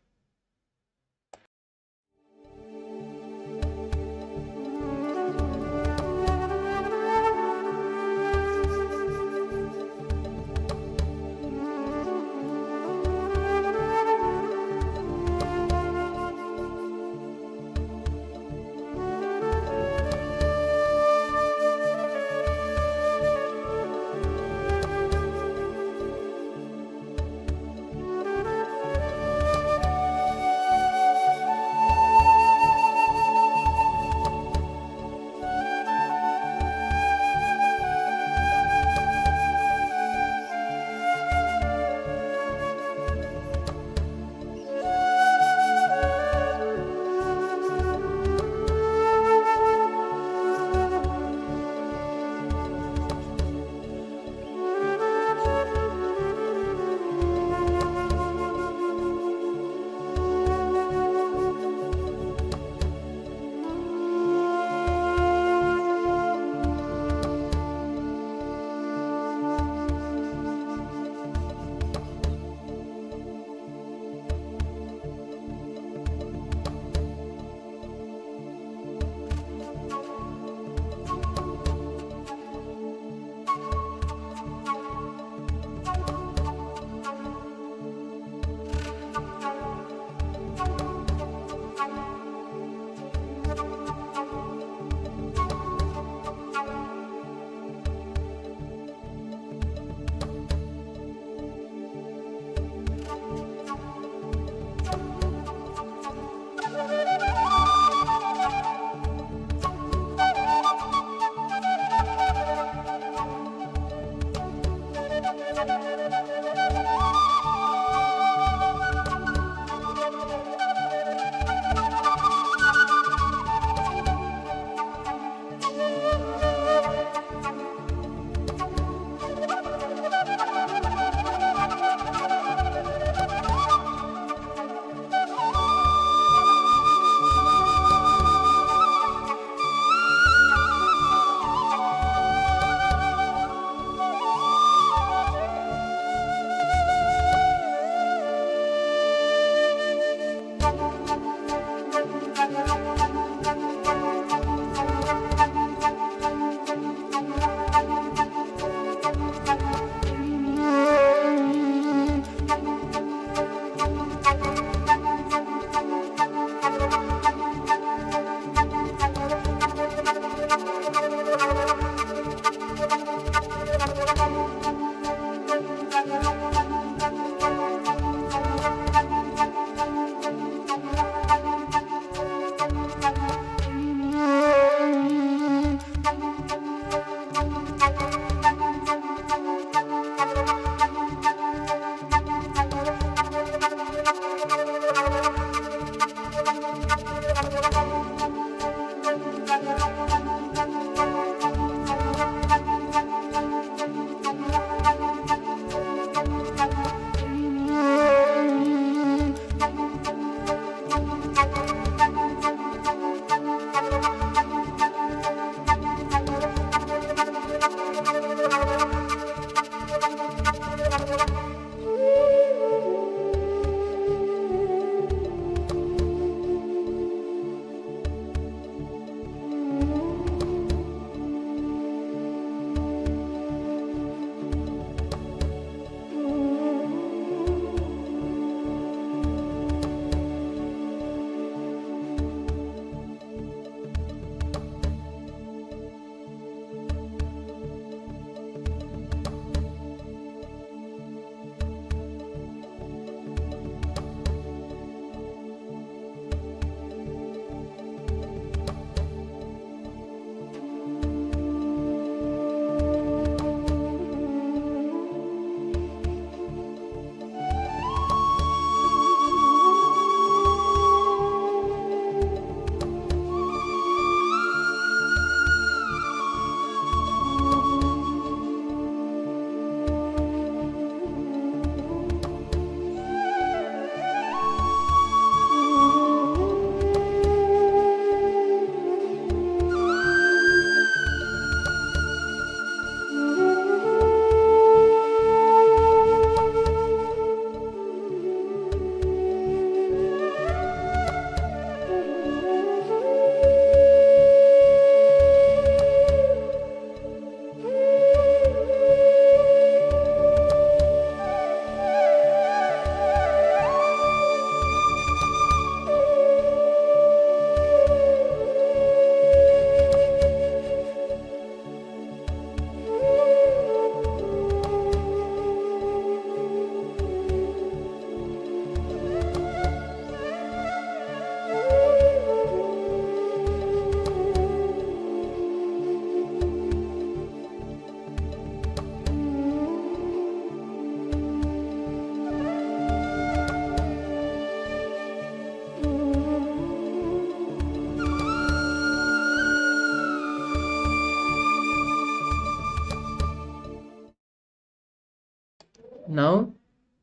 Now,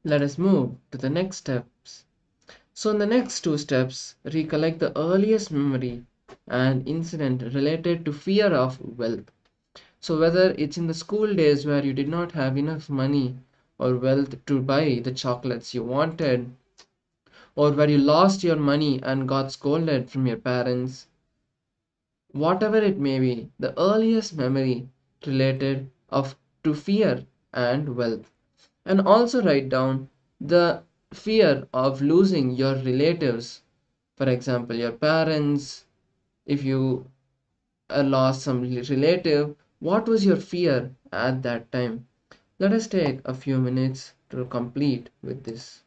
let us move to the next steps. So, in the next two steps, recollect the earliest memory and incident related to fear of wealth. So, whether it's in the school days where you did not have enough money or wealth to buy the chocolates you wanted, or where you lost your money and got scolded from your parents, whatever it may be, the earliest memory related of to fear and wealth. And also write down the fear of losing your relatives, for example your parents. If you lost some relative, what was your fear at that time? Let us take a few minutes to complete with this.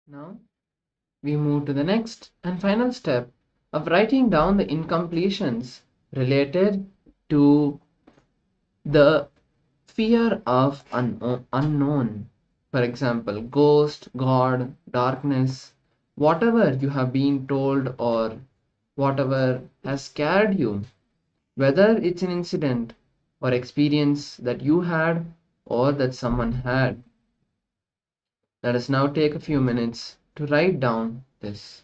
Now we move to the next and final step of writing down the incompletions related to the fear of unknown. For example, ghost, God, darkness, whatever you have been told or whatever has scared you, whether it's an incident or experience that you had or that someone had. Let us now take a few minutes to write down this.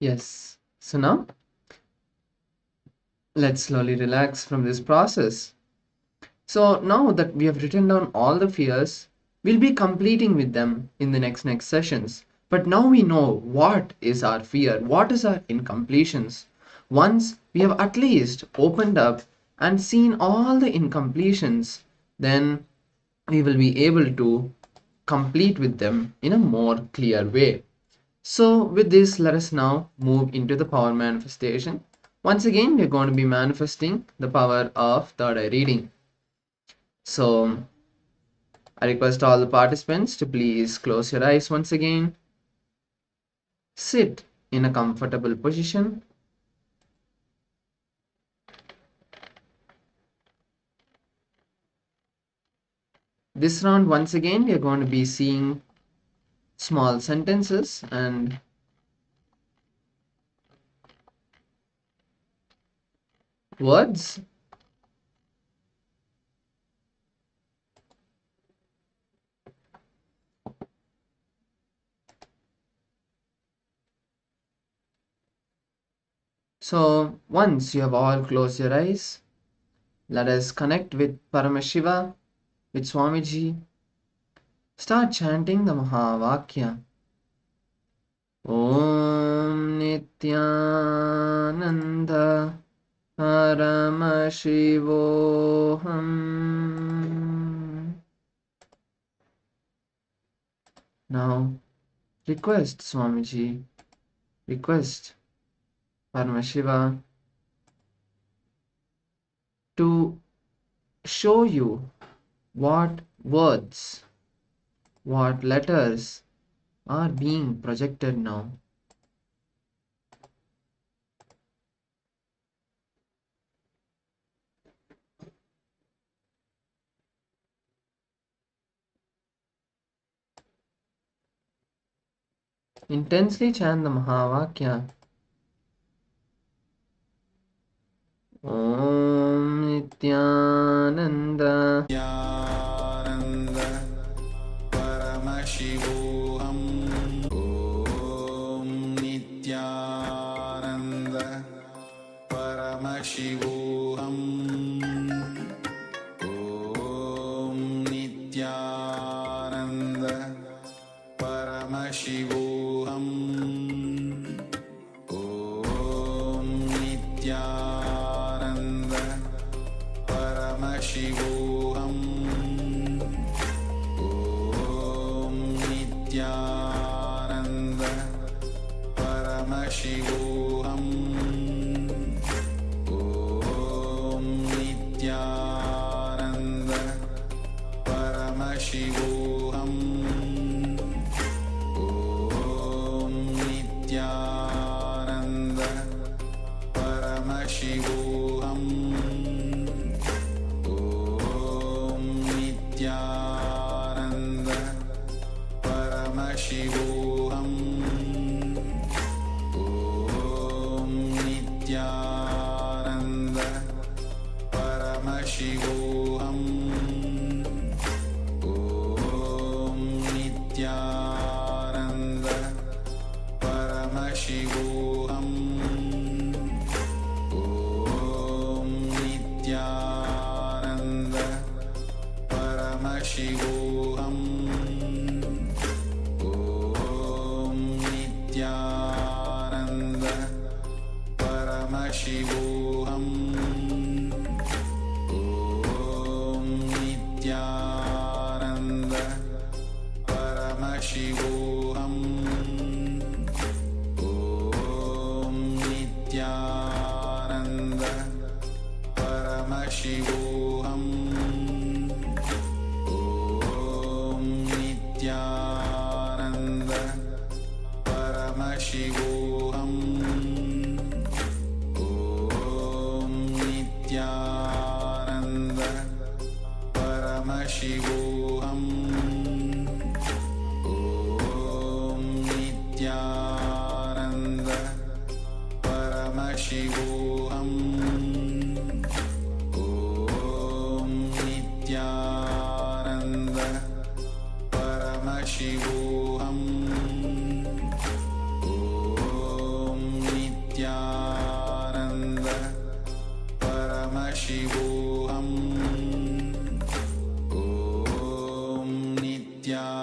Yes. So now let's slowly relax from this process. So now that we have written down all the fears, we'll be completing with them in the next sessions. But now we know what is our fear, what is our incompletions. Once we have at least opened up and seen all the incompletions, then we will be able to complete with them in a more clear way. So with this, let us now move into the power manifestation. Once again, we're going to be manifesting the power of third eye reading. So I request all the participants to please close your eyes once again. Sit in a comfortable position. This round, once again, we are going to be seeing small sentences and words. So once you have all closed your eyes, let us connect with Paramashiva, with Swamiji. Start chanting the Mahavakya. Om Nityananda Paramashivoham. Now request Swamiji, request Paramashiva to show you what words, what letters are being projected now. Intensely chant the Mahavakya. Om Nityananda Nityananda Paramashivoham. Om Nityananda Paramashivoham. Om Nityananda Paramashivoham. Om Nityananda Paramashivoham. Om Nityananda Paramashivoham. Om Nityananda Paramashivoham. Om Nityananda Paramashivoham. Om Nityananda Paramashivoham. Om Nityananda Paramashivoham. Om Nityananda Paramashivoham. Om Nityananda Paramashivoham. Om Nityananda Paramashivoham. Om Nityananda Paramashivoham. Om Nityananda Paramashivoham. Om Nityananda Paramashivoham. Om Nityananda Paramashivoham. Om Nityananda Paramashivoham. Om Nityananda Paramashivoham. Om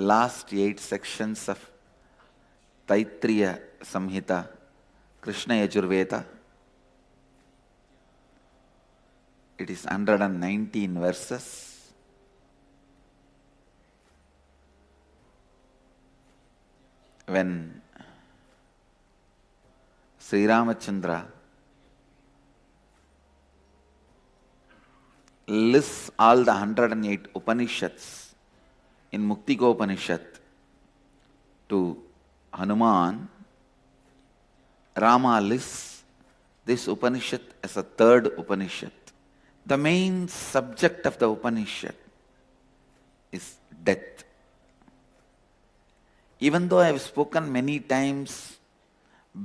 last 8 sections of Taittiriya Samhita, Krishna Yajurveda. It is 119 verses. When Sri Ramachandra lists all the 108 Upanishads in Muktikopanishad to Hanuman, Rama lists this Upanishad as a third Upanishad. The main subject of the Upanishad is death. Even though I have spoken many times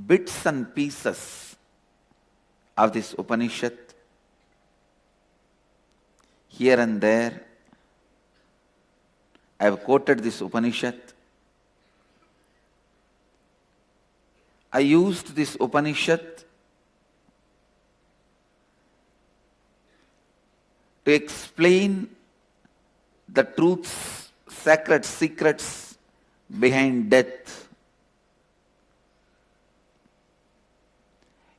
bits and pieces of this Upanishad, here and there, I have quoted this Upanishad. I used this Upanishad to explain the truths, sacred secrets behind death.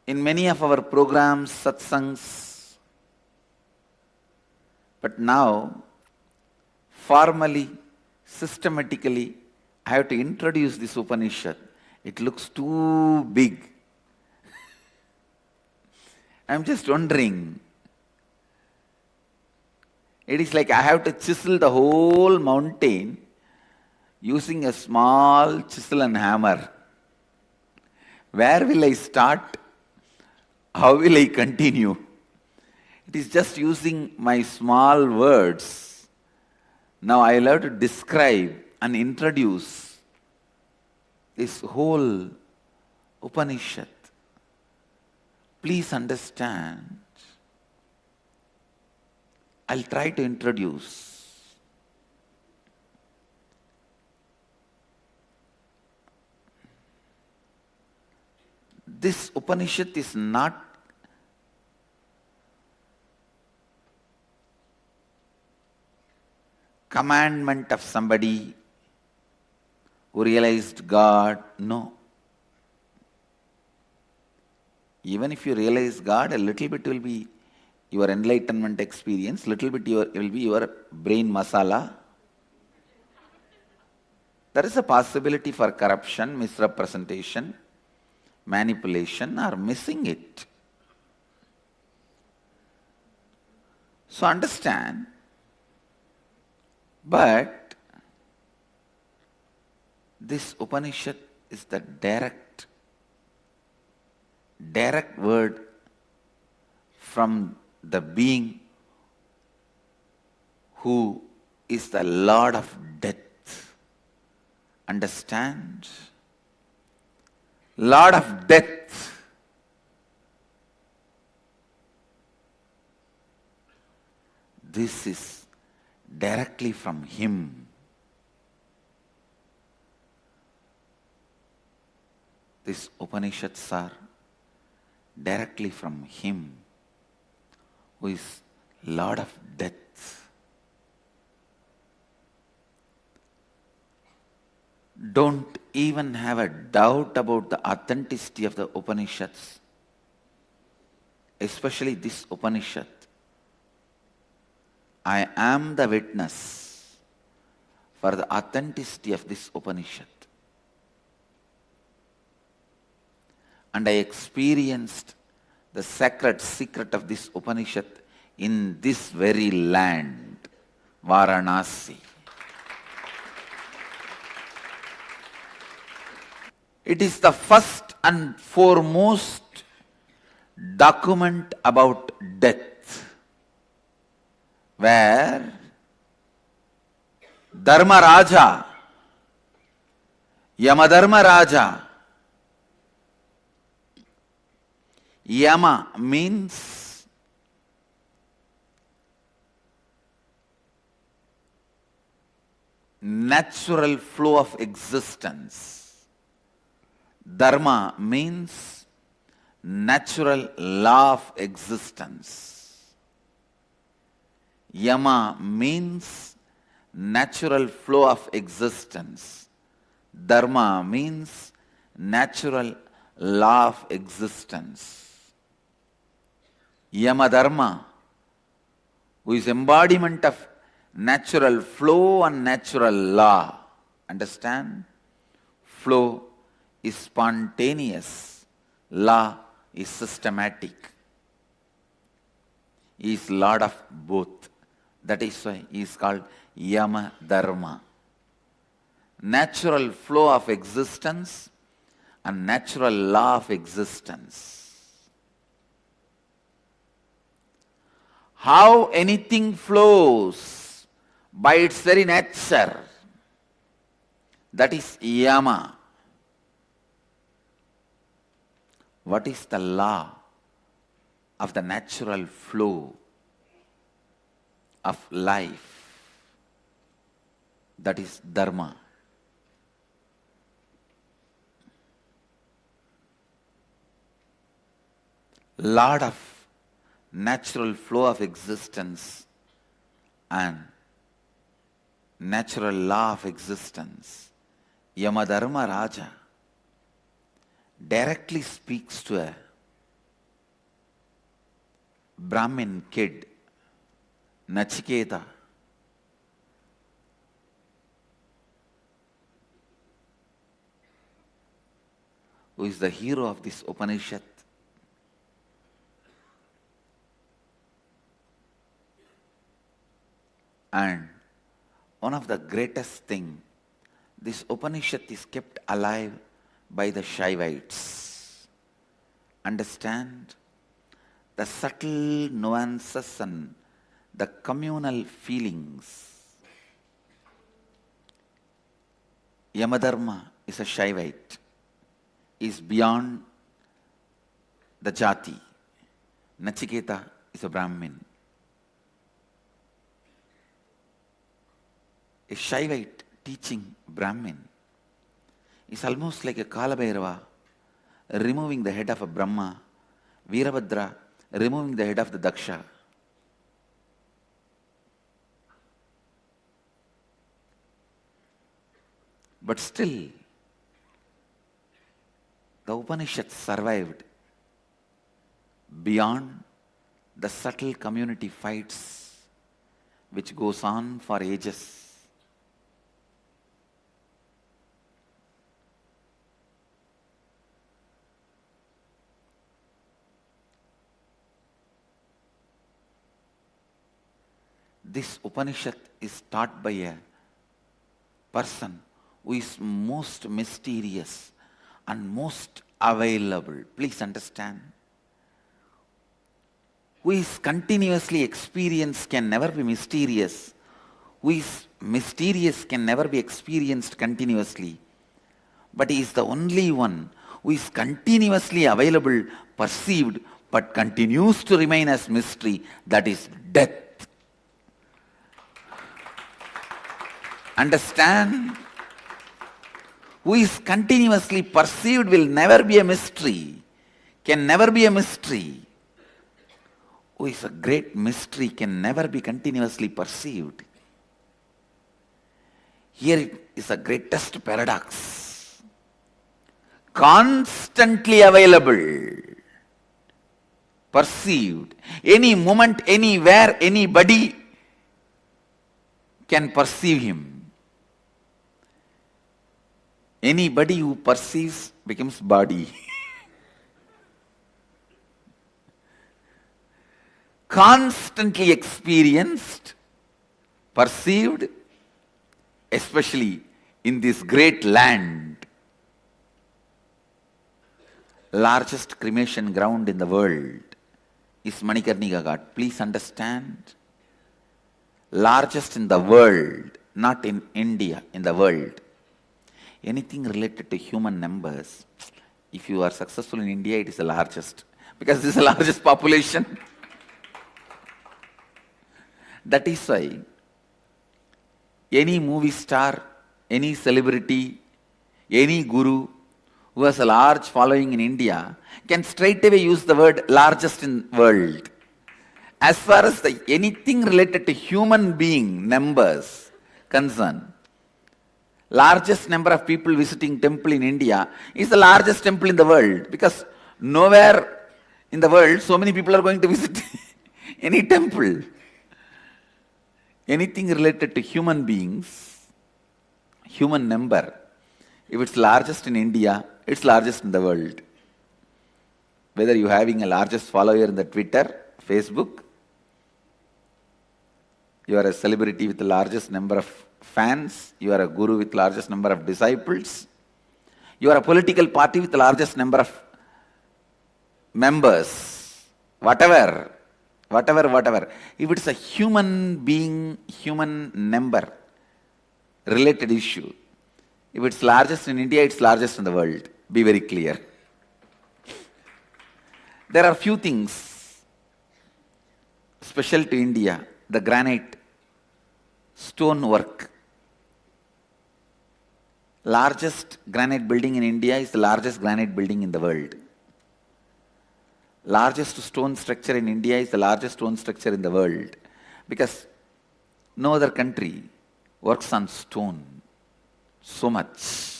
In many of our programs, satsangs, but now, formally, systematically, I have to introduce this Upanishad. It looks too big. I'm just wondering. It is like I have to chisel the whole mountain using a small chisel and hammer. Where will I start? How will I continue? It is just using my small words. Now I will have to describe and introduce this whole Upanishad. Please understand. I'll try to introduce. This Upanishad is not commandment of somebody who realized God. No. Even if you realize God, a little bit will be your enlightenment experience, little bit will be your brain masala. There is a possibility for corruption, misrepresentation, manipulation, or missing it. So understand. But this Upanishad is the direct word from the being who is the Lord of death. Understand? Lord of death. This is directly from Him. These Upanishads are directly from Him, who is Lord of death. Don't even have a doubt about the authenticity of the Upanishads, especially this Upanishad. I am the witness for the authenticity of this Upanishad. And I experienced the sacred secret of this Upanishad in this very land, Varanasi. It is the first and foremost document about death, where Dharma Raja, Yamadharma Raja, Yama means natural flow of existence. Dharma means natural law of existence. Yama means natural flow of existence. Dharma means natural law of existence. Yama Dharma, who is embodiment of natural flow and natural law. Understand? Flow is spontaneous, law is systematic. He is Lord of both. That is why he is called Yama Dharma. Natural flow of existence and natural law of existence. How anything flows by its very nature, that is Yama. What is the law of the natural flow of life? That is Dharma. Lord of natural flow of existence and natural law of existence, Yamadharma Raja directly speaks to a Brahmin kid, Nachiketa, who is the hero of this Upanishad. And one of the greatest thing, this Upanishad is kept alive by the Shaivites. Understand? The subtle nuances and the communal feelings. Yamadharma is a Shaivite, is beyond the jati. Nachiketa is a Brahmin. A Shaivite teaching Brahmin is almost like a Kalabhairava removing the head of a Brahma, Virabhadra removing the head of the Daksha. But still, the Upanishad survived beyond the subtle community fights which goes on for ages. This Upanishad is taught by a person who is most mysterious and most available. Please understand. Who is continuously experienced can never be mysterious. Who is mysterious can never be experienced continuously. But he is the only one who is continuously available, perceived, but continues to remain as mystery. That is death. Understand? Who is continuously perceived will never be a mystery, can never be a mystery. Who is a great mystery can never be continuously perceived. Here is the greatest paradox. Constantly available, perceived. Any moment, anywhere, anybody can perceive him. Anybody who perceives becomes body. Constantly experienced, perceived, especially in this great land. Largest cremation ground in the world is Manikarnika Ghat. Please understand. Largest in the world, not in India, in the world. Anything related to human numbers, if you are successful in India, it is the largest. Because this is the largest population. That is why any movie star, any celebrity, any guru who has a large following in India can straight away use the word largest in world. As far as anything related to human being numbers, concern. Largest number of people visiting temple in India is the largest temple in the world, because nowhere in the world so many people are going to visit any temple. Anything related to human beings, human number, if it's largest in India, it's largest in the world. Whether you're having a largest follower in the Twitter, Facebook, you are a celebrity with the largest number of fans, you are a guru with largest number of disciples, you are a political party with the largest number of members, whatever. If it's a human being, human number related issue, if it's largest in India, it's largest in the world. Be very clear. There are few things special to India. The granite, stone work. Largest granite building in India is the largest granite building in the world. Largest stone structure in India is the largest stone structure in the world, because no other country works on stone so much.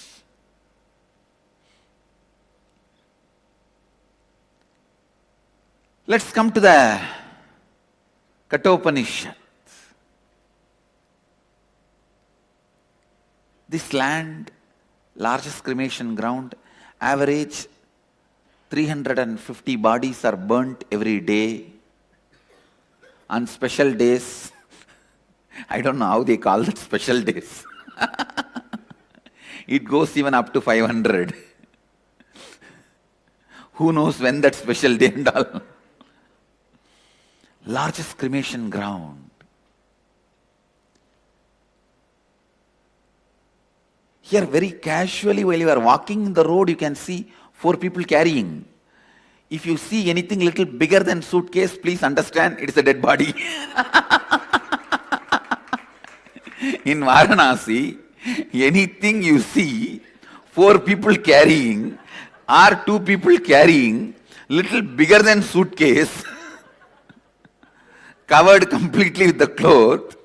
Let's come to the Kathopanishad. This land, largest cremation ground, average 350 bodies are burnt every day. On special days, I don't know how they call that special days. It goes even up to 500. Who knows when that special day and all. Largest cremation ground. Here very casually while you are walking in the road, you can see 4 people carrying. If you see anything little bigger than suitcase, please understand it is a dead body. In Varanasi, anything you see 4 people carrying or 2 people carrying, little bigger than suitcase, covered completely with the cloth,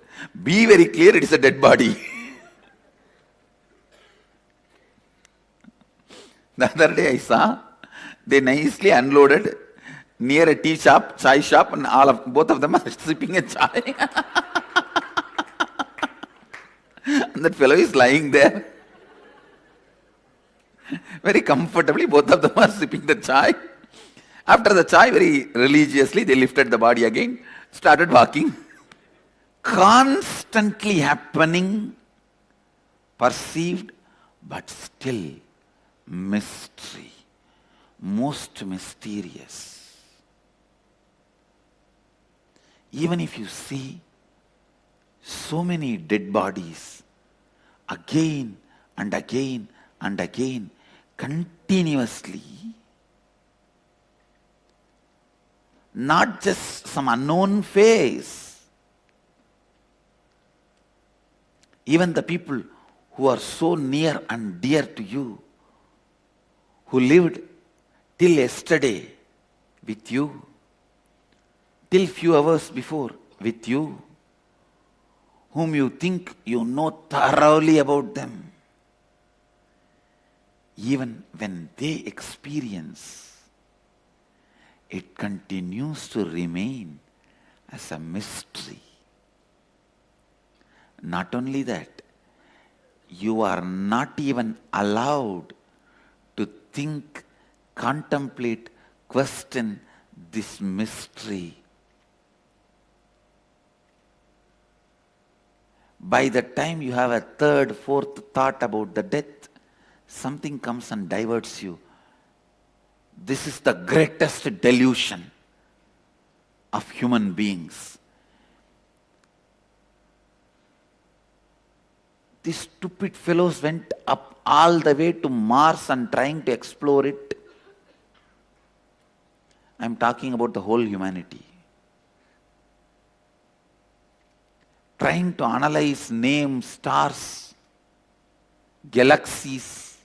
be very clear, it is a dead body. The other day I saw, they nicely unloaded near a tea shop, chai shop, and both of them are sipping a chai. And that fellow is lying there. Very comfortably, both of them are sipping the chai. After the chai, very religiously, they lifted the body again, started walking. Constantly happening, perceived, but still mystery. Most mysterious. Even if you see so many dead bodies again and again and again, continuously, not just some unknown face, even the people who are so near and dear to you, who lived till yesterday with you, till few hours before with you, whom you think you know thoroughly about them, even when they experience, it continues to remain as a mystery. Not only that, you are not even allowed to think, contemplate, question this mystery. By the time you have a third, fourth thought about the death, something comes and diverts you. This is the greatest delusion of human beings. These stupid fellows went up all the way to Mars and trying to explore it. I'm talking about the whole humanity. Trying to analyze names, stars, galaxies,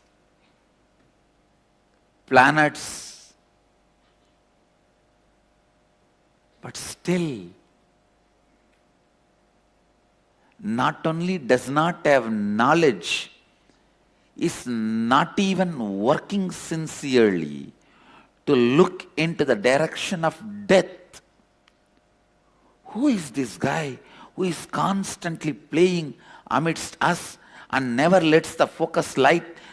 planets. But still, not only does not have knowledge, is not even working sincerely to look into the direction of death. Who is this guy who is constantly playing amidst us and never lets the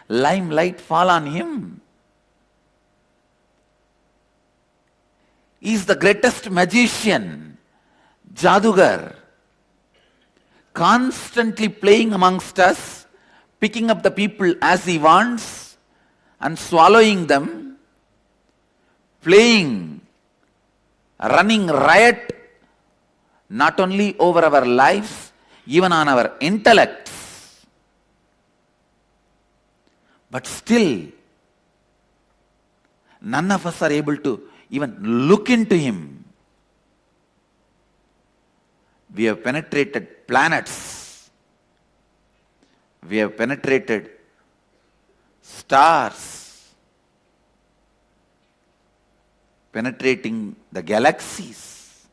limelight fall on him? He is the greatest magician, Jadugar, constantly playing amongst us, picking up the people as he wants and swallowing them, playing, running riot not only over our lives, even on our intellects. But still, none of us are able to even look into him. We have penetrated planets. We have penetrated stars, penetrating the galaxies.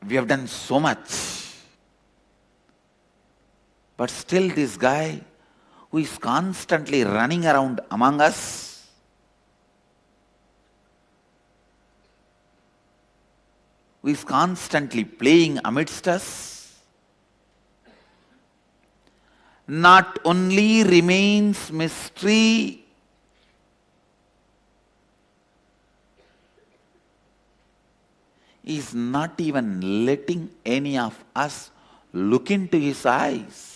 We have done so much. But still this guy who is constantly running around among us, who is constantly playing amidst us, not only remains mystery, is not even letting any of us look into his eyes.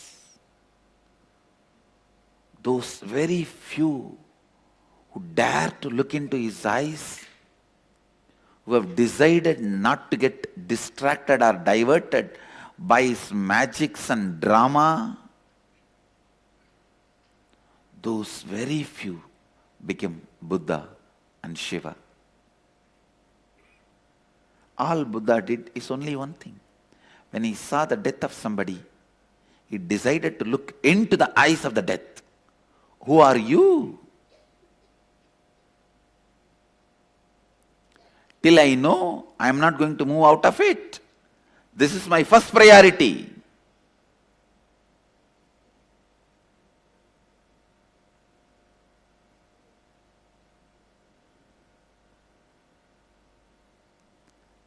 Those very few who dare to look into his eyes, who have decided not to get distracted or diverted by his magics and drama, those very few became Buddha and Shiva. All Buddha did is only one thing. When he saw the death of somebody, he decided to look into the eyes of the death. Who are you? Till I know, I am not going to move out of it. This is my first priority.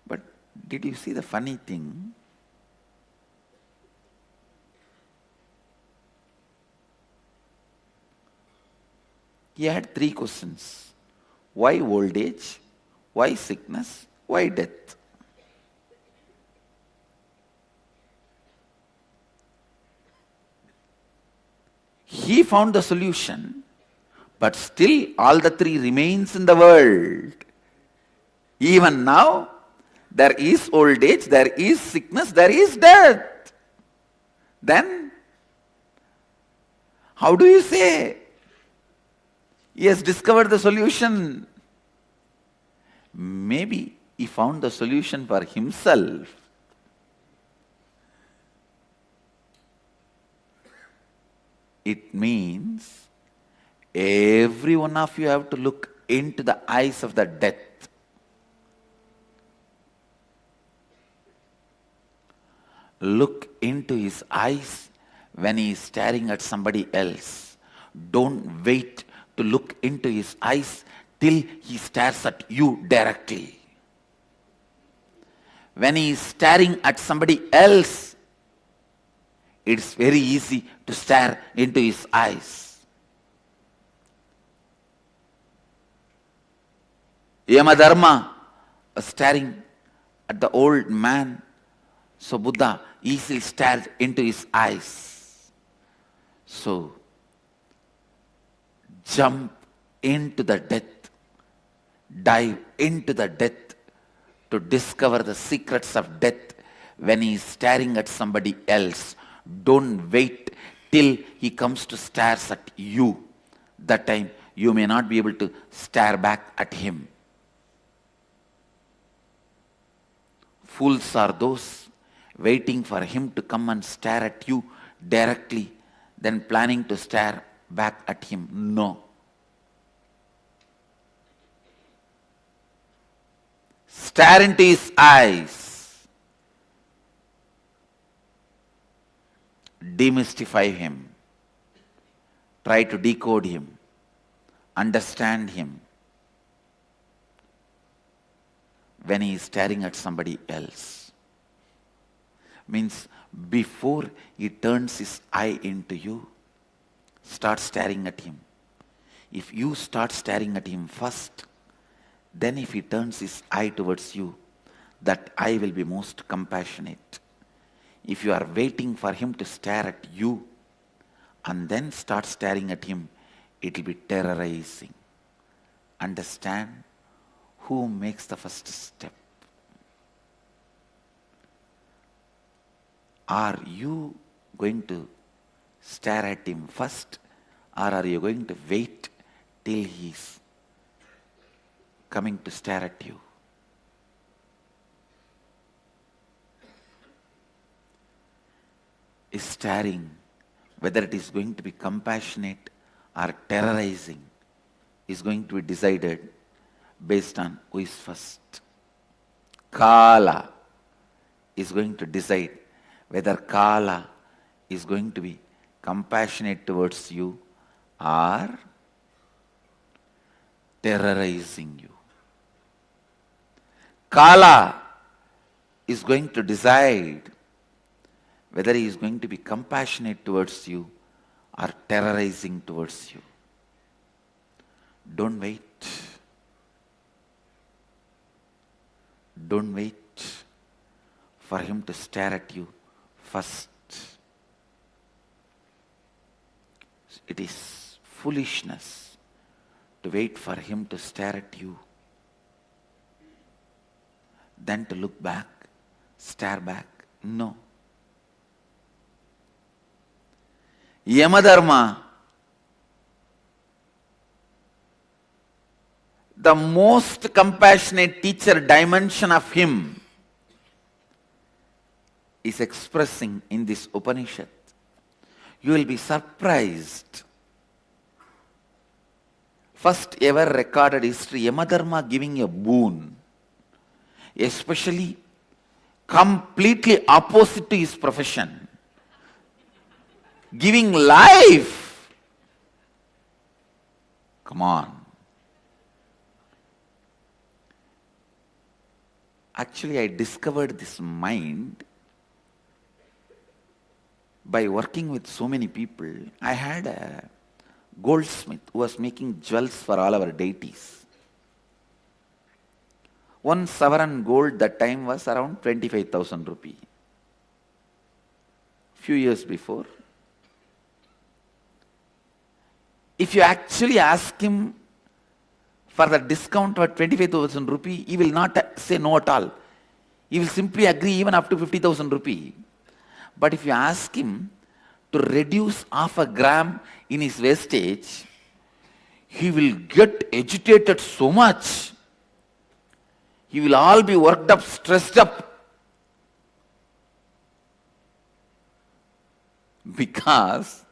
But did you see the funny thing? He had 3 questions. Why old age? Why sickness? Why death? He found the solution, but still all the 3 remains in the world. Even now, there is old age, there is sickness, there is death. Then, how do you say he has discovered the solution? Maybe he found the solution for himself. It means every one of you have to look into the eyes of the death. Look into his eyes when he is staring at somebody else. Don't wait to look into his eyes till he stares at you directly. When he is staring at somebody else, it's very easy to stare into his eyes. Yamadharma was staring at the old man, so Buddha easily stared into his eyes. So, jump into the death, dive into the death to discover the secrets of death when he is staring at somebody else. Don't wait till he comes to stare at you. That time you may not be able to stare back at him. Fools are those waiting for him to come and stare at you directly, then planning to stare back at him. No. stare into his eyes, demystify him, try to decode him, understand him when he is staring at somebody else. Means before he turns his eye into you, start staring at him. If you start staring at him first, then if he turns his eye towards you, that eye will be most compassionate. If you are waiting for him to stare at you and then start staring at him, it will be terrorizing. Understand who makes the first step. Are you going to stare at him first, or are you going to wait till he's coming to stare at you? Is staring, whether it is going to be compassionate or terrorizing, is going to be decided based on who is first. Kala is going to decide whether Kala is going to be compassionate towards you or terrorizing you. Kala is going to decide whether he is going to be compassionate towards you or terrorizing towards you. Don't wait. Don't wait for him to stare at you first. It is foolishness to wait for him to stare at you, then to look back, stare back. No. Yamadharma, the most compassionate teacher dimension of him, is expressing in this Upanishad. You will be surprised. First ever recorded history, Yamadharma giving a boon, especially completely opposite to his profession. Giving life. Come on. Actually, I discovered this mind by working with so many people. I had a goldsmith who was making jewels for all our deities. 1 sovereign gold that time was around 25,000 rupee. Few years before. If you actually ask him for the discount of 25,000 rupee, he will not say no at all. He will simply agree even up to 50,000 rupee. But if you ask him to reduce half a gram in his wastage, he will get agitated so much. He will all be worked up, stressed up. Because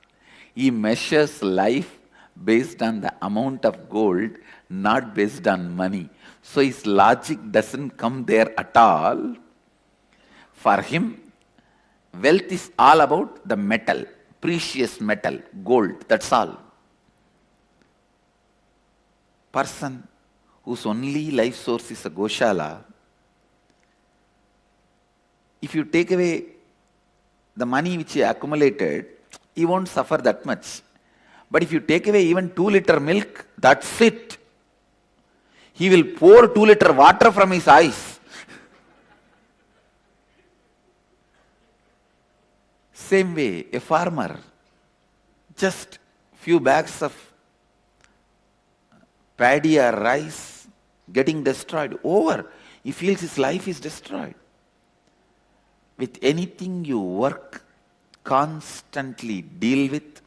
he measures life based on the amount of gold, not based on money. So his logic doesn't come there at all. For him, wealth is all about the metal, precious metal, gold, that's all. Person whose only life source is a Goshala, if you take away the money which he accumulated, he won't suffer that much. But if you take away even 2-liter milk, that's it. He will pour 2-liter water from his eyes. Same way, a farmer, just few bags of paddy or rice getting destroyed, over. He feels his life is destroyed. With anything you work, constantly deal with,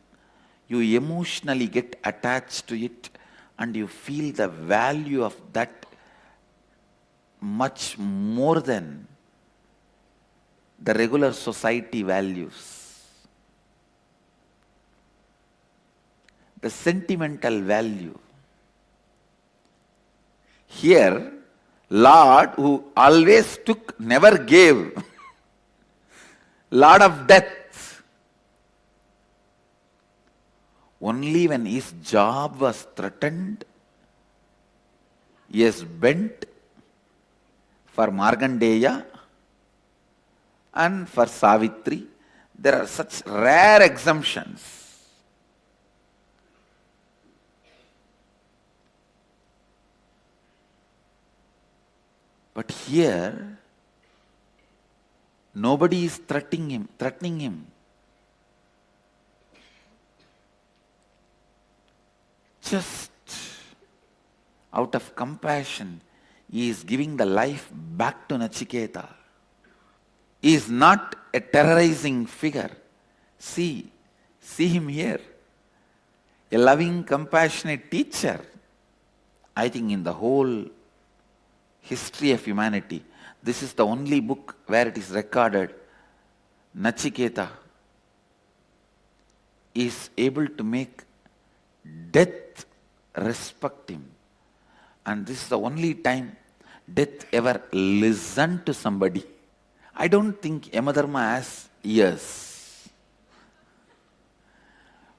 you emotionally get attached to it and you feel the value of that much more than the regular society values. The sentimental value. Here, Lord who always took, never gave. Lord of death. Only when his job was threatened, he is bent for Markandeya and for Savitri. There are such rare exemptions. But here, nobody is threatening him. Just out of compassion, he is giving the life back to Nachiketa. He is not a terrorizing figure. See him here. A loving, compassionate teacher. I think in the whole history of humanity, this is the only book where it is recorded Nachiketa is able to make death respect him. And this is the only time death ever listened to somebody. I don't think Yamadharma has ears.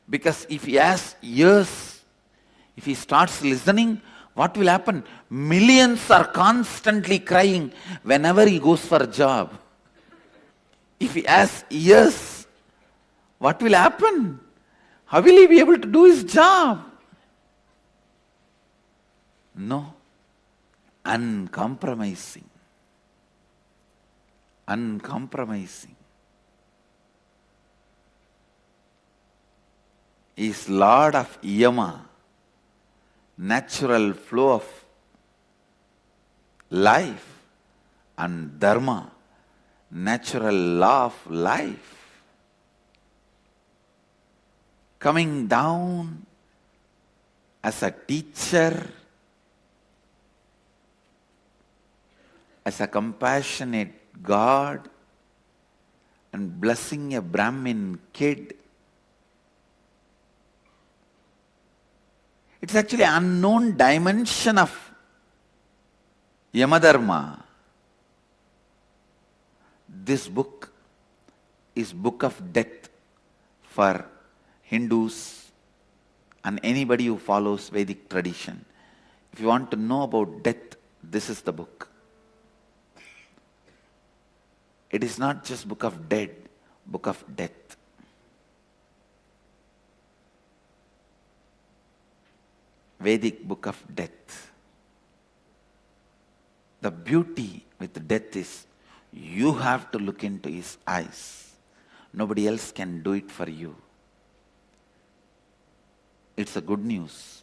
Because if he has ears, if he starts listening, what will happen? Millions are constantly crying whenever he goes for a job. If he has ears, what will happen? How will he be able to do his job? No. Uncompromising. Uncompromising. He is Lord of Yama, natural flow of life, and Dharma, natural law of life. Coming down as a teacher, as a compassionate God, and blessing a Brahmin kid. It's actually an unknown dimension of Yamadharma. This book is book of death for Hindus and anybody who follows Vedic tradition. If you want to know about death, this is the book. It is not just book of dead, book of death. Vedic book of death. The beauty with death is you have to look into his eyes. Nobody else can do it for you. It's a good news.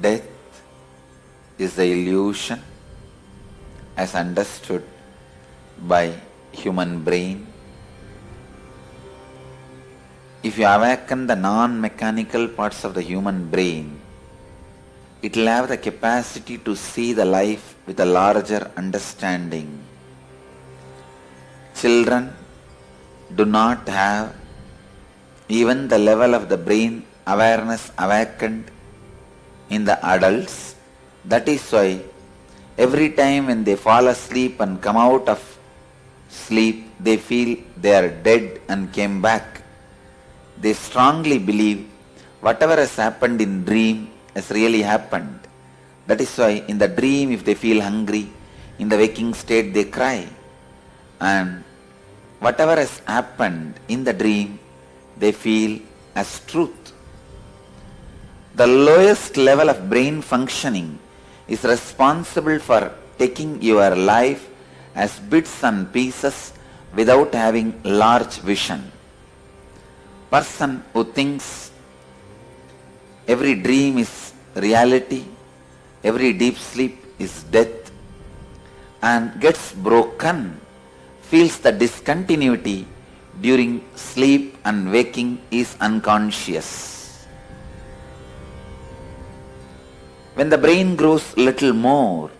death is the illusion as understood by human brain. If you awaken the non-mechanical parts of the human brain, it will have the capacity to see the life with a larger understanding. Children do not have even the level of the brain awareness awakened in the adults. That is why every time when they fall asleep and come out of sleep, they feel they are dead and came back. They strongly believe whatever has happened in dream has really happened. That is why in the dream, if they feel hungry, in the waking state they cry. And whatever has happened in the dream, they feel as truth. The lowest level of brain functioning is responsible for taking your life as bits and pieces without having large vision. Person who thinks every dream is reality, every deep sleep is death, and gets broken, feels the discontinuity during sleep and waking is unconscious. When the brain grows little more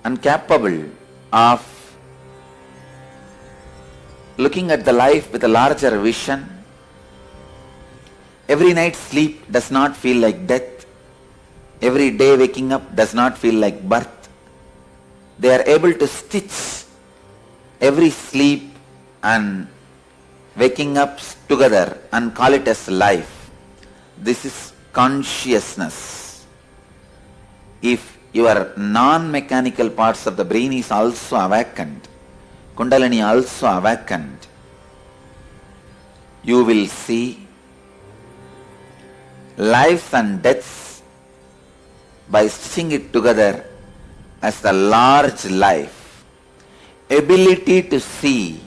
and capable of looking at the life with a larger vision, every night sleep does not feel like death. Every day waking up does not feel like birth. They are able to stitch every sleep and waking up together and call it as life. This is consciousness. If your non-mechanical parts of the brain is also awakened, Kundalini also awakened, you will see lives and deaths by stitching it together as the large life. Ability to see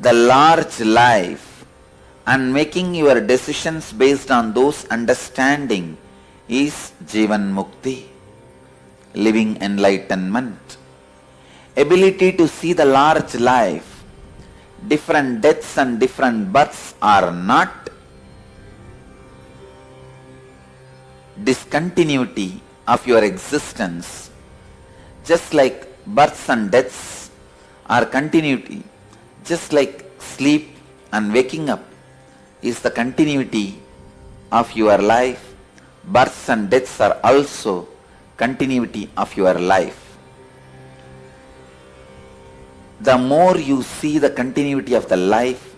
the large life and making your decisions based on those understanding is Jivan Mukti, living enlightenment. Ability to see the large life, different deaths and different births are not discontinuity of your existence, just like births and deaths are continuity, just like sleep and waking up is the continuity of your life, births and deaths are also continuity of your life. The more you see the continuity of the life,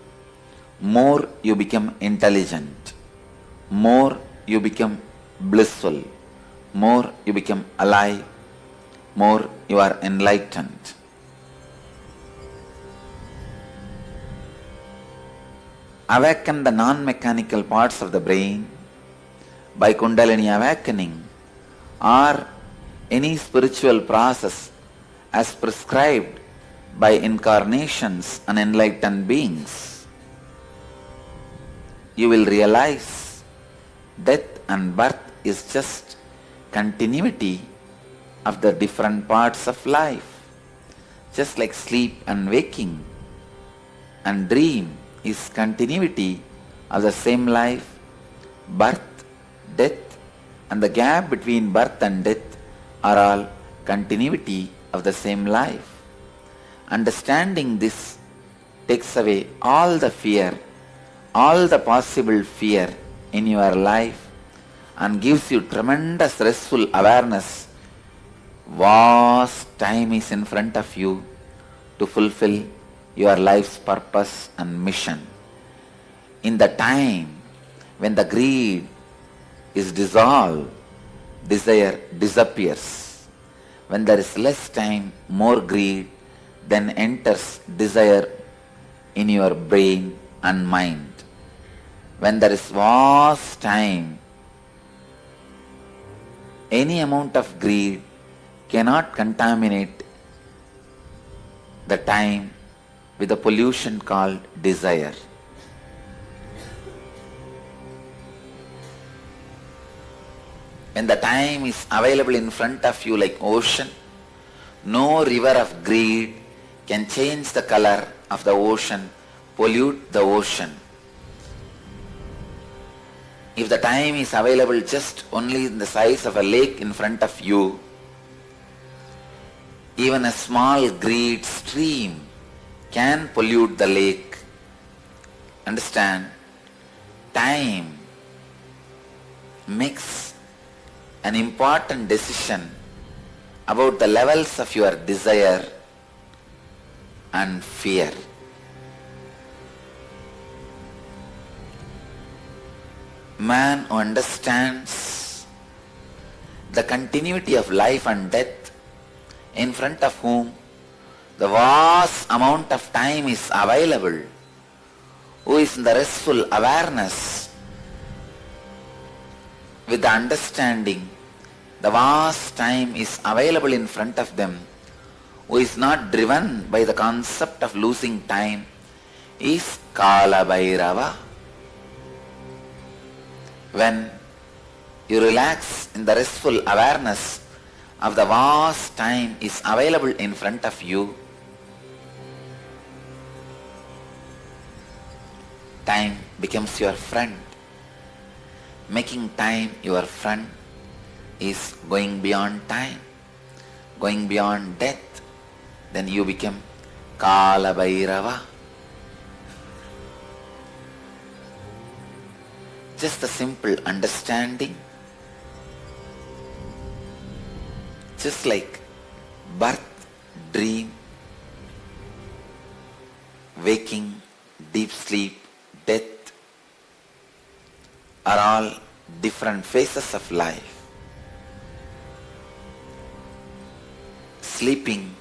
more you become intelligent, more you become blissful, more you become alive, more you are enlightened. Awaken the non-mechanical parts of the brain by Kundalini awakening or any spiritual process as prescribed by incarnations and enlightened beings. You will realize death and birth is just continuity of the different parts of life. Just like sleep and waking and dream is continuity of the same life, birth, death, and the gap between birth and death are all continuity of the same life. Understanding this takes away all the fear, all the possible fear in your life and gives you tremendous restful awareness. Vast time is in front of you to fulfill your life's purpose and mission. In the time when the greed is dissolved, desire disappears. When there is less time, more greed, then enters desire in your brain and mind. When there is vast time, any amount of greed cannot contaminate the time with a pollution called desire. when the time is available in front of you like ocean, no river of greed can change the color of the ocean, pollute the ocean. If the time is available just only in the size of a lake in front of you, even a small greed stream can pollute the lake. Understand? Time makes an important decision about the levels of your desire and fear. Man who understands the continuity of life and death, in front of whom the vast amount of time is available, who is in the restful awareness with the understanding the vast time is available in front of them, who is not driven by the concept of losing time, is Kala Bhairava. When you relax in the restful awareness of the vast time is available in front of you, time becomes your friend. Making time your friend is going beyond time, going beyond death. Then you become Kala Bhairava. Just a simple understanding, just like birth, dream, waking, deep sleep, death are all different phases of life. Sleeping,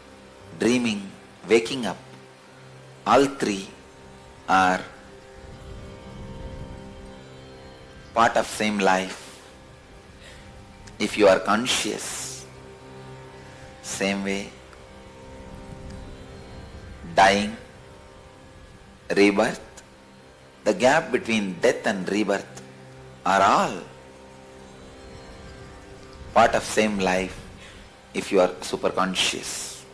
dreaming, waking up, all three are part of same life. If you are conscious, same way, dying, rebirth, the gap between death and rebirth are all part of same life if you are super conscious.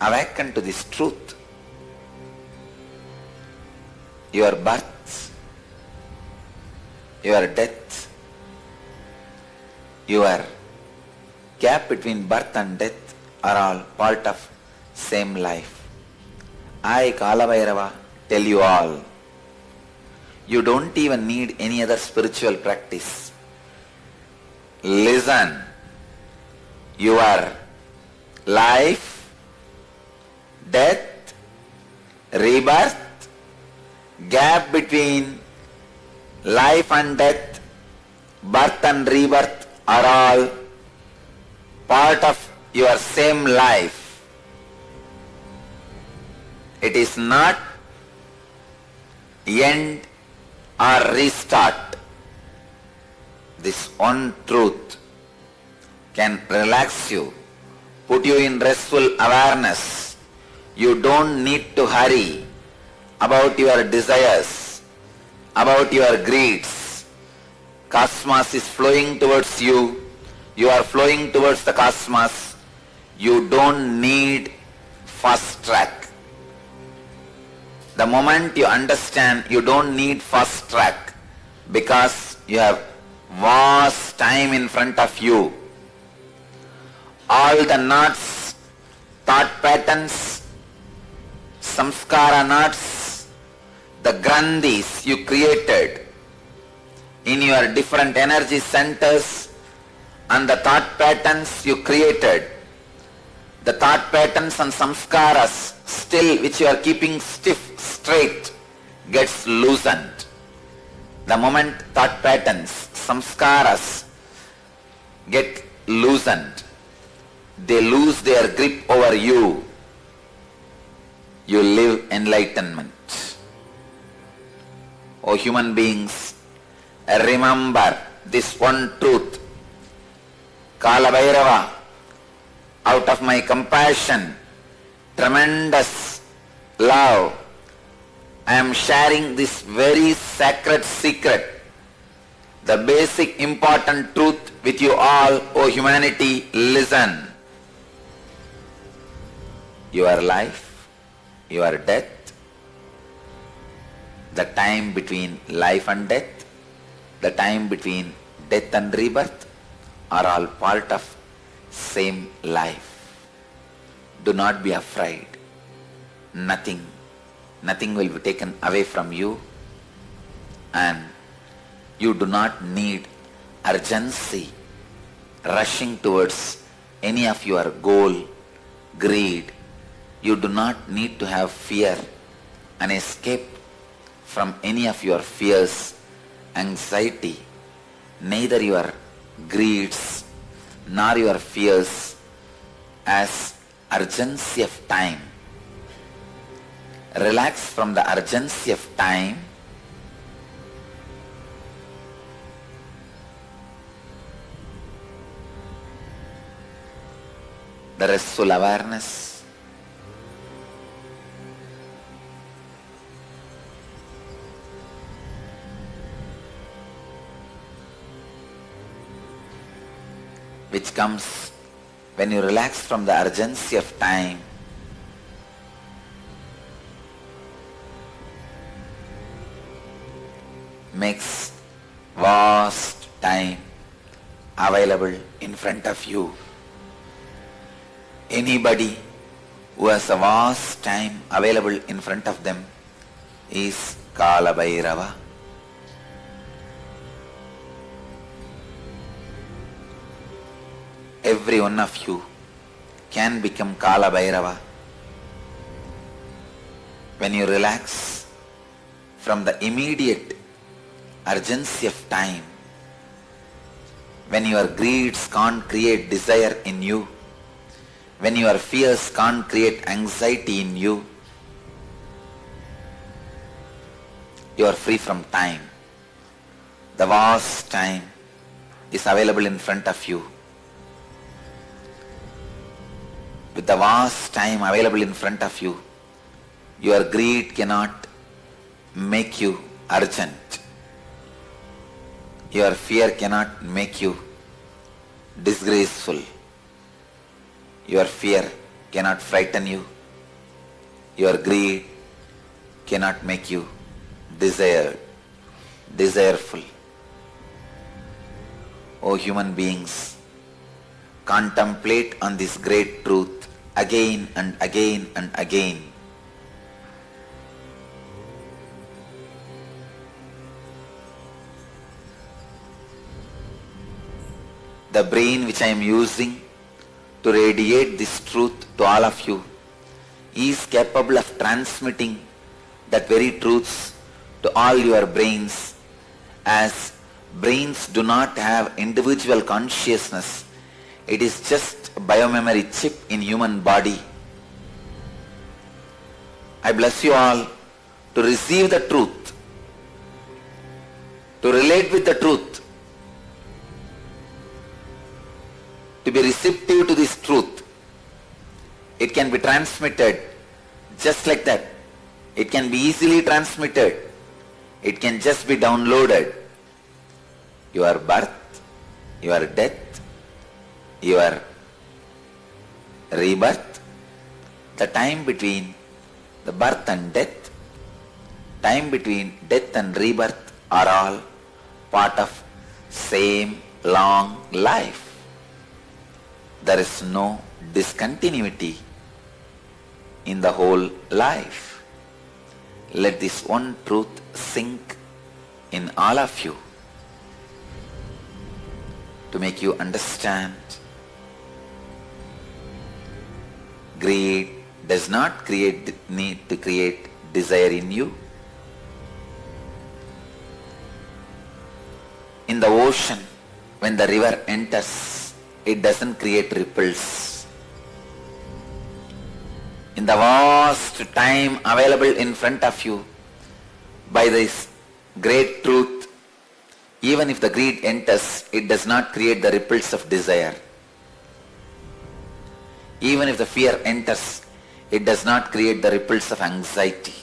Awaken to this truth. Your birth, your death, your gap between birth and death are all part of same life. I, Kala Bhairava, tell you all, you don't even need any other spiritual practice. Listen, your life, death, rebirth, gap between life and death, birth and rebirth are all part of your same life. It is not end or restart. This one truth can relax you, put you in restful awareness. You don't need to hurry about your desires, about your greeds. Cosmos is flowing towards you. You are flowing towards the cosmos. You don't need fast track. The moment you understand you don't need fast track because you have vast time in front of you. All the knots, thought patterns, samskara knots, the grandhis you created in your different energy centers and the thought patterns you created, the thought patterns and samskaras still which you are keeping stiff, straight, gets loosened. The moment thought patterns, samskaras get loosened, they lose their grip over you. You live enlightenment. O human beings, remember this one truth. Kala Bhairava, out of my compassion, tremendous love, I am sharing this very sacred secret The basic important truth with you all, O humanity, listen. Your life, your death, the time between life and death, the time between death and rebirth are all part of same life. Do not be afraid. Nothing will be taken away from you, and you do not need urgency rushing towards any of your goal, greed. You do not need to have fear and escape from any of your fears, anxiety. Neither your greeds nor your fears as urgency of time. Relax from the urgency of time. The restful awareness. Which comes when you relax from the urgency of time. Makes vast time available in front of you. Anybody who has a vast time available in front of them is Kala Bhairava. Every one of you can become Kala Bhairava when you relax from the immediate urgency of time, when your greeds can't create desire in you, when your fears can't create anxiety in you. You are free from time. The vast time is available in front of you. With the vast time available in front of you, your greed cannot make you urgent. Your fear cannot make you disgraceful. Your fear cannot frighten you. Your greed cannot make you desireful. O human beings, contemplate on this great truth again and again and again. The brain which I am using to radiate this truth to all of you is capable of transmitting that very truths to all your brains, as brains do not have individual consciousness. It is just a biomemory chip in human body. I bless you all to receive the truth, to relate with the truth, to be receptive to this truth. It can be transmitted just like that. It can be easily transmitted. It can just be downloaded. Your birth, your death, your rebirth, the time between the birth and death, time between death and rebirth are all part of same long life. There is no discontinuity in the whole life. Let this one truth sink in all of you to make you understand. Greed does not need to create desire in you. In the ocean, when the river enters, it doesn't create ripples. In the vast time available in front of you, by this great truth, even if the greed enters, it does not create the ripples of desire. Even if the fear enters, it does not create the ripples of anxiety.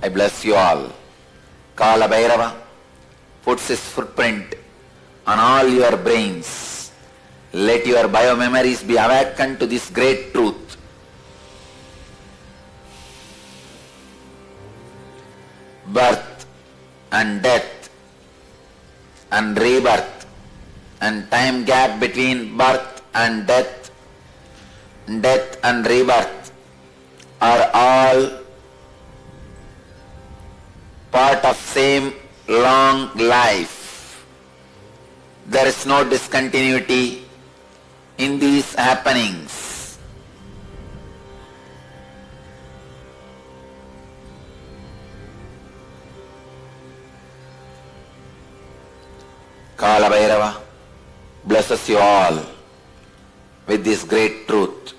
I bless you all. Kala Bhairava puts his footprint on all your brains. Let your biomemories be awakened to this great truth. Birth and death and rebirth and time gap between birth and death and rebirth are all part of same long life. There is no discontinuity in these happenings. Kala Bhairava blesses you all with this great truth.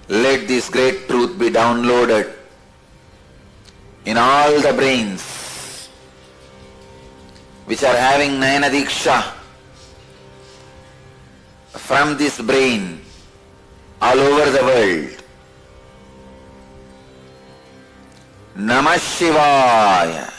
Let this great truth be downloaded in all the brains which are having Nayana diksha from this brain all over the world. Namah Shivaya.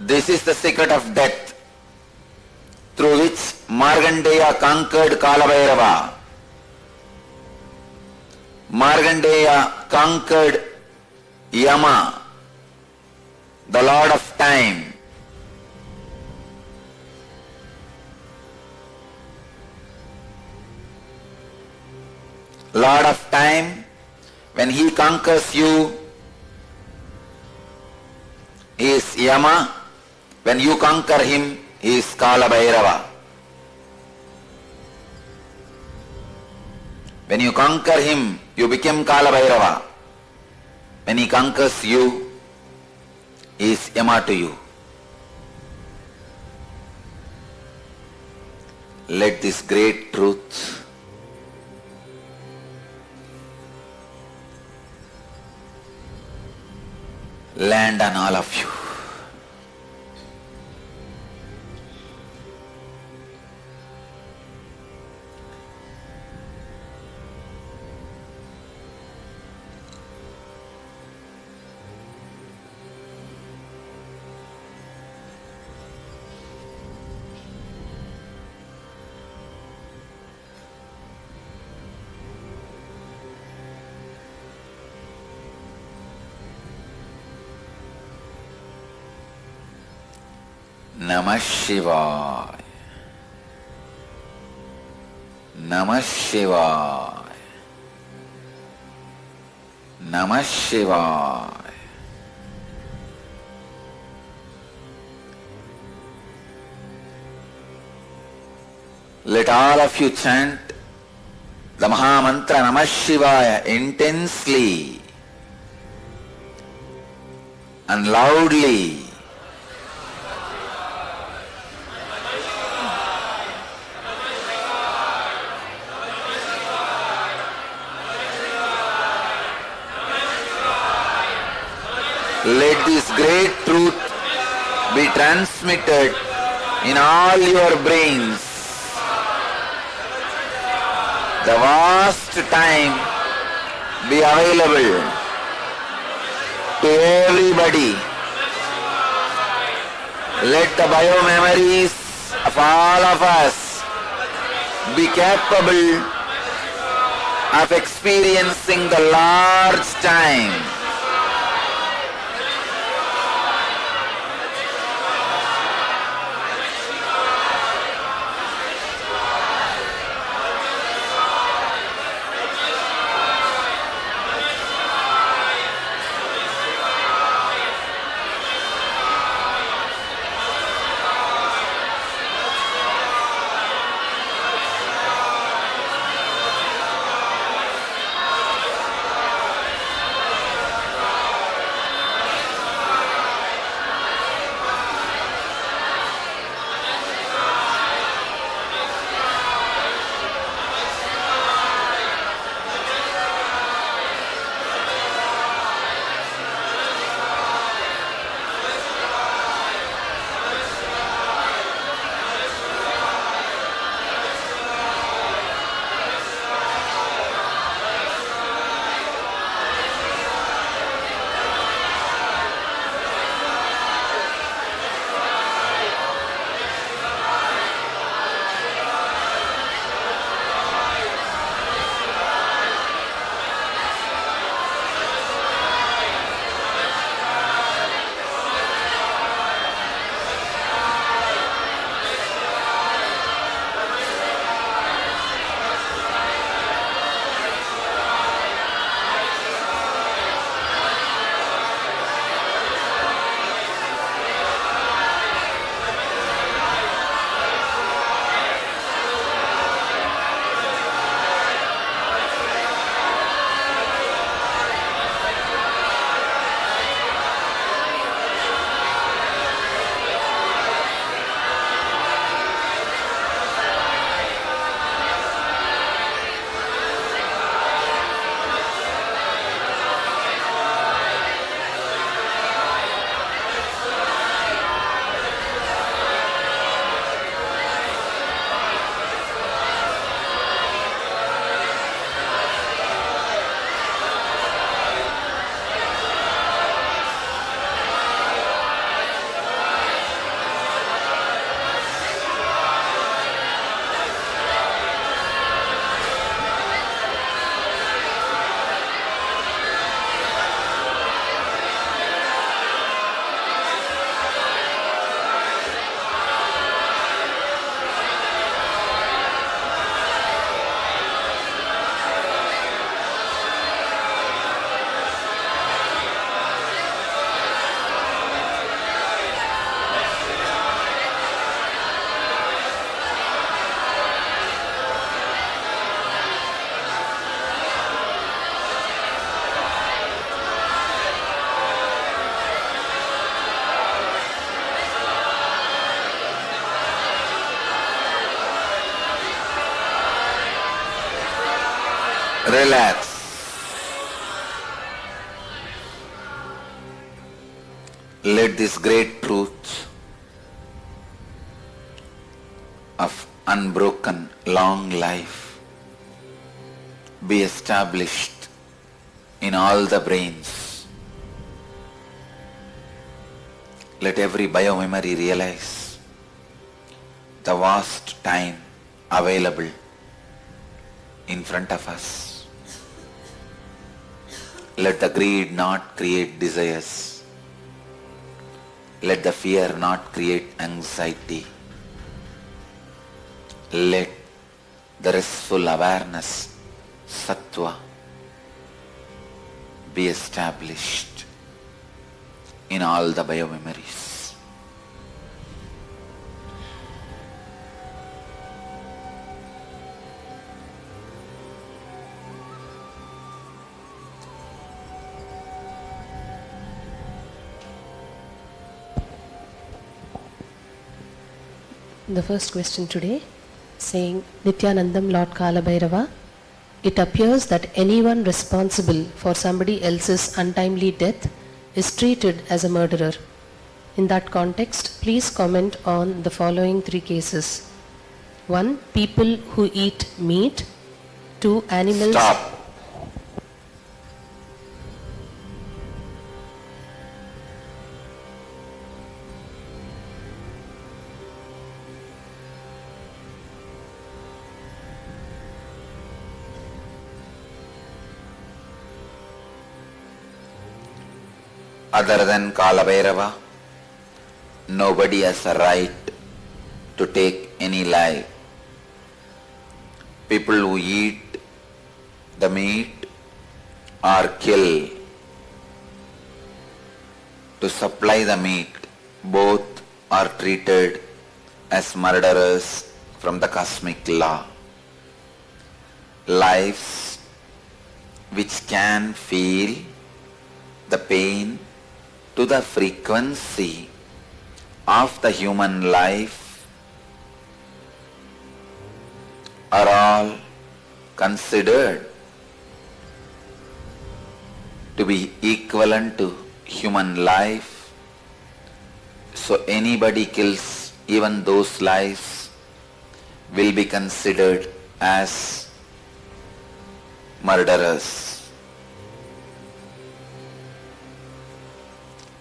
This is the secret of death through which Markandeya conquered Kalabhairava. Markandeya conquered Yama, the Lord of Time. Lord of Time, when he conquers you, he is Yama. When you conquer him, he is Kala Bhairava. When you conquer him, you become Kala Bhairava. When he conquers you, he is Yama to you. Let this great truth land on all of you. Namah Shivaya. Namah Shivaya. Namah Shivaya. Let all of you chant the Maha Mantra Namah Shivaya intensely and loudly. Let this great truth be transmitted in all your brains. The vast time be available to everybody. Let the biomemories of all of us be capable of experiencing the large time Relax. Let this great truth of unbroken long life be established in all the brains. Let every biomemory realize the vast time available in front of us. Let the greed not create desires. Let the fear not create anxiety. Let the restful awareness, sattva, be established in all the biomemories. The first question today, saying, Nityanandam Lord Kalabhairava, it appears that anyone responsible for somebody else's untimely death is treated as a murderer. In that context, please comment on the following three cases. 1. People who eat meat. 2. Animals. Stop. Other than Kalabhairava, nobody has a right to take any life. People who eat the meat or kill to supply the meat, both are treated as murderers from the cosmic law. Lives which can feel the pain to the frequency of the human life are all considered to be equivalent to human life. So anybody kills even those lives will be considered as murderers.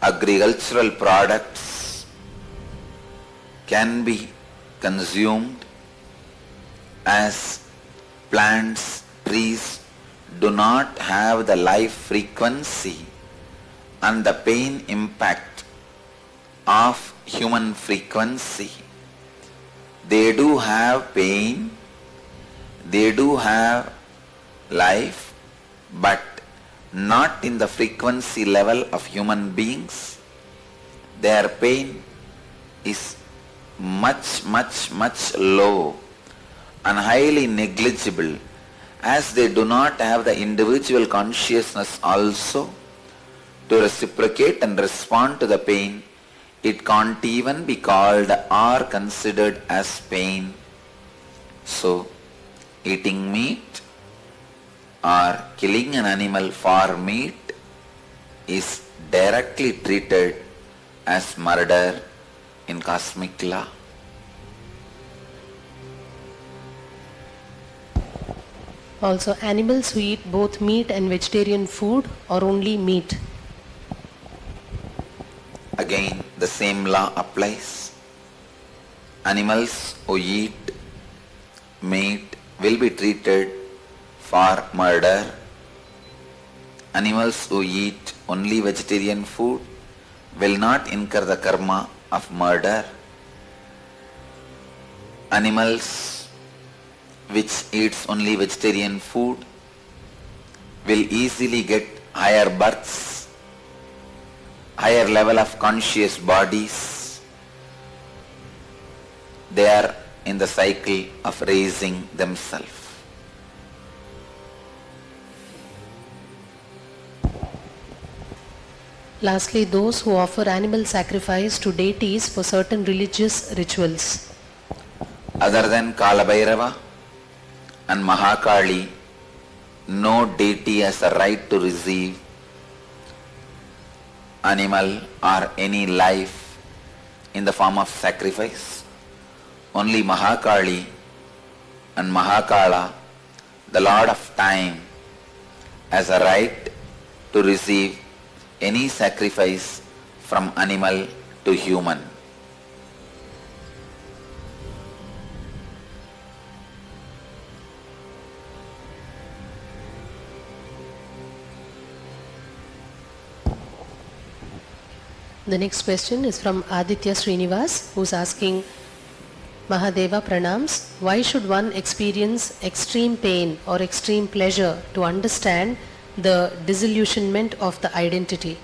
Agricultural products can be consumed as plants, trees do not have the life frequency and the pain impact of human frequency. They do have pain, they do have life, but not in the frequency level of human beings. Their pain is much low and highly negligible, as they do not have the individual consciousness also to reciprocate and respond to the pain. It can't even be called or considered as pain. So, eating meat or killing an animal for meat is directly treated as murder in cosmic law. Also, animals who eat both meat and vegetarian food or only meat. Again, the same law applies. Animals who eat meat will be treated for murder. Animals who eat only vegetarian food will not incur the karma of murder. Animals which eats only vegetarian food will easily get higher births, higher level of conscious bodies. They are in the cycle of raising themselves. Lastly, those who offer animal sacrifice to deities for certain religious rituals. Other than Kalabhairava and Mahakali, no deity has a right to receive animal or any life in the form of sacrifice. Only Mahakali and Mahakala, the Lord of Time, has a right to receive any sacrifice from animal to human. The next question is from Aditya Srinivas, who's asking, Mahadeva Pranams, why should one experience extreme pain or extreme pleasure to understand the disillusionment of the identity?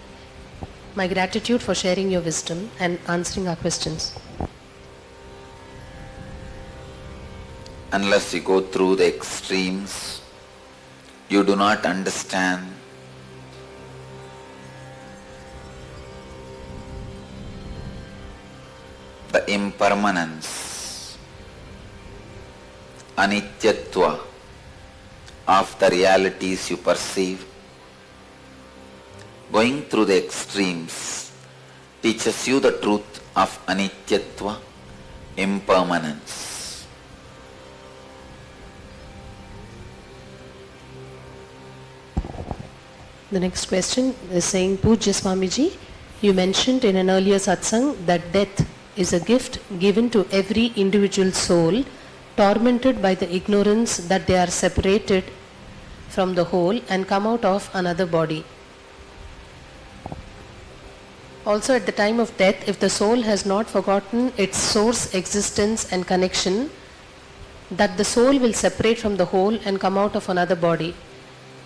My gratitude for sharing your wisdom and answering our questions. Unless you go through the extremes, you do not understand the impermanence, anityatva of the realities you perceive. Going through the extremes teaches you the truth of anityatva, impermanence. The next question is saying, Pujya Swamiji, you mentioned in an earlier satsang that death is a gift given to every individual soul tormented by the ignorance that they are separated from the whole and come out of another body. Also, at the time of death, if the soul has not forgotten its source existence and connection, that the soul will separate from the whole and come out of another body.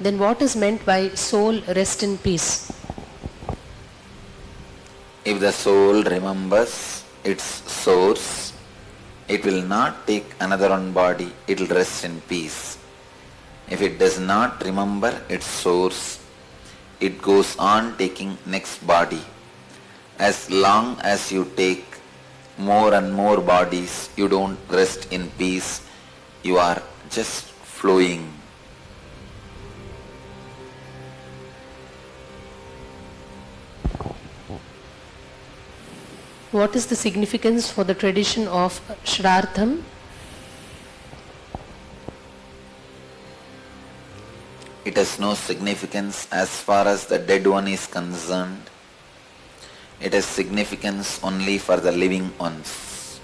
Then what is meant by soul rest in peace? If the soul remembers its source, it will not take another one body, it will rest in peace. If it does not remember its source, it goes on taking next body. As long as you take more and more bodies, you don't rest in peace, you are just flowing. What is the significance for the tradition of Shraddham? It has no significance as far as the dead one is concerned. It has significance only for the living ones.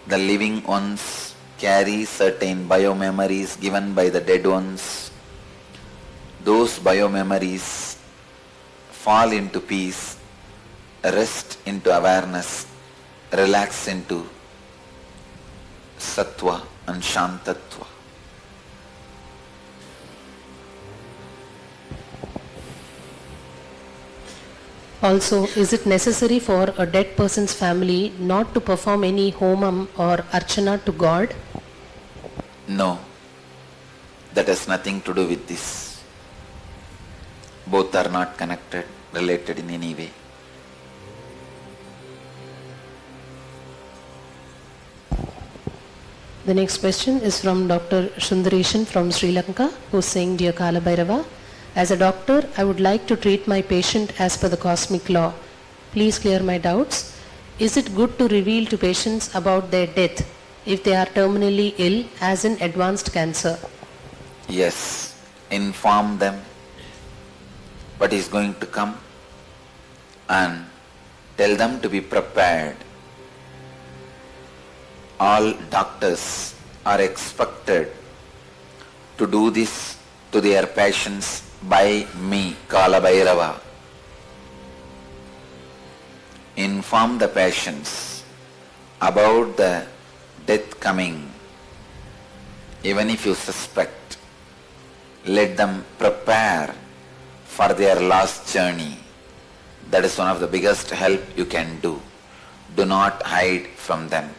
The living ones carry certain biomemories given by the dead ones. Those biomemories fall into peace, rest into awareness, relax into sattva and shantatva. Also, is it necessary for a dead person's family not to perform any homam or archana to God? No, that has nothing to do with this. Both are not connected, related in any way. The next question is from Dr. Sundareshan from Sri Lanka, who is saying, Dear Kala Bhairava, as a doctor, I would like to treat my patient as per the cosmic law. Please clear my doubts. Is it good to reveal to patients about their death if they are terminally ill, as in advanced cancer? Yes, inform them what is going to come and tell them to be prepared. All doctors are expected to do this to their patients by me, Kala Bhairava. Inform the patients about the death coming. Even if you suspect, let them prepare for their last journey. That is one of the biggest help you can do. Do not hide from them.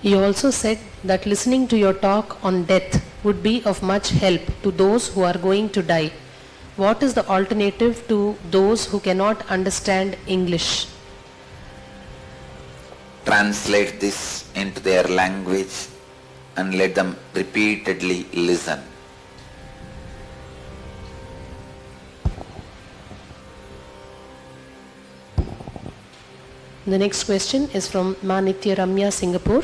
You also said that listening to your talk on death would be of much help to those who are going to die. What is the alternative to those who cannot understand English? translate this into their language and let them repeatedly listen. The next question is from Manitya Ramya, Singapore,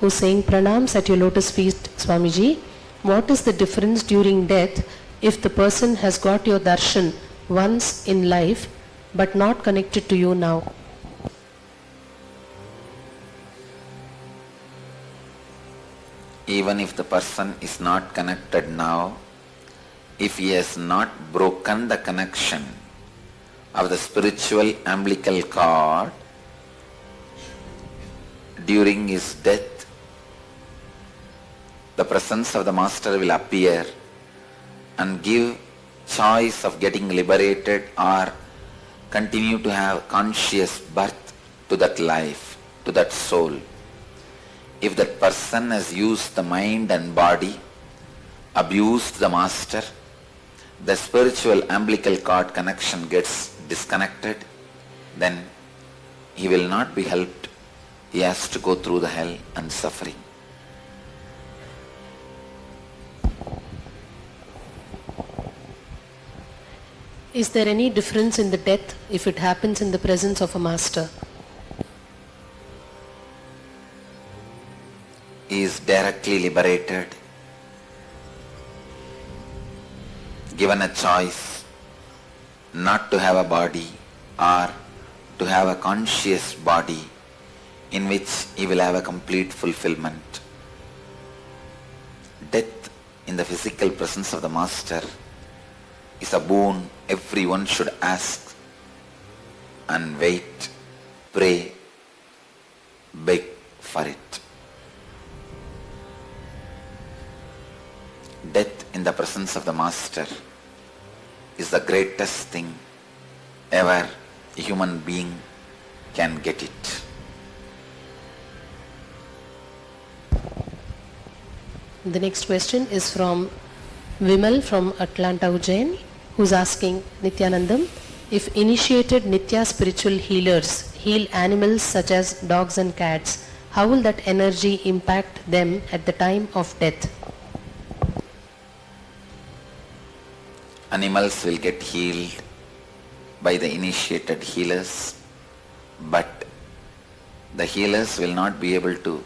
who's saying, Pranams at your lotus feet, Swamiji. What is the difference during death if the person has got your darshan once in life but not connected to you now? Even if the person is not connected now, if he has not broken the connection of the spiritual umbilical cord during his death, the presence of the Master will appear and give choice of getting liberated or continue to have conscious birth to that life, to that soul. If that person has used the mind and body, abused the Master, the spiritual umbilical cord connection gets disconnected, then he will not be helped. He has to go through the hell and suffering. Is there any difference in the death if it happens in the presence of a Master? He is directly liberated, given a choice not to have a body or to have a conscious body in which he will have a complete fulfillment. Death in the physical presence of the Master is a boon everyone should ask and wait, pray, beg for it. Death in the presence of the Master is the greatest thing ever a human being can get it. The next question is from Vimal from Atlanta, Ujjain, who's asking Nityanandam, if initiated Nitya spiritual healers heal animals such as dogs and cats, how will that energy impact them at the time of death? Animals will get healed by the initiated healers, but the healers will not be able to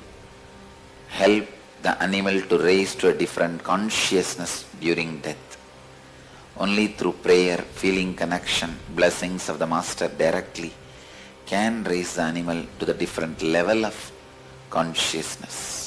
help the animal to raise to a different consciousness during death. Only through prayer, feeling connection, blessings of the Master directly can raise the animal to the different level of consciousness.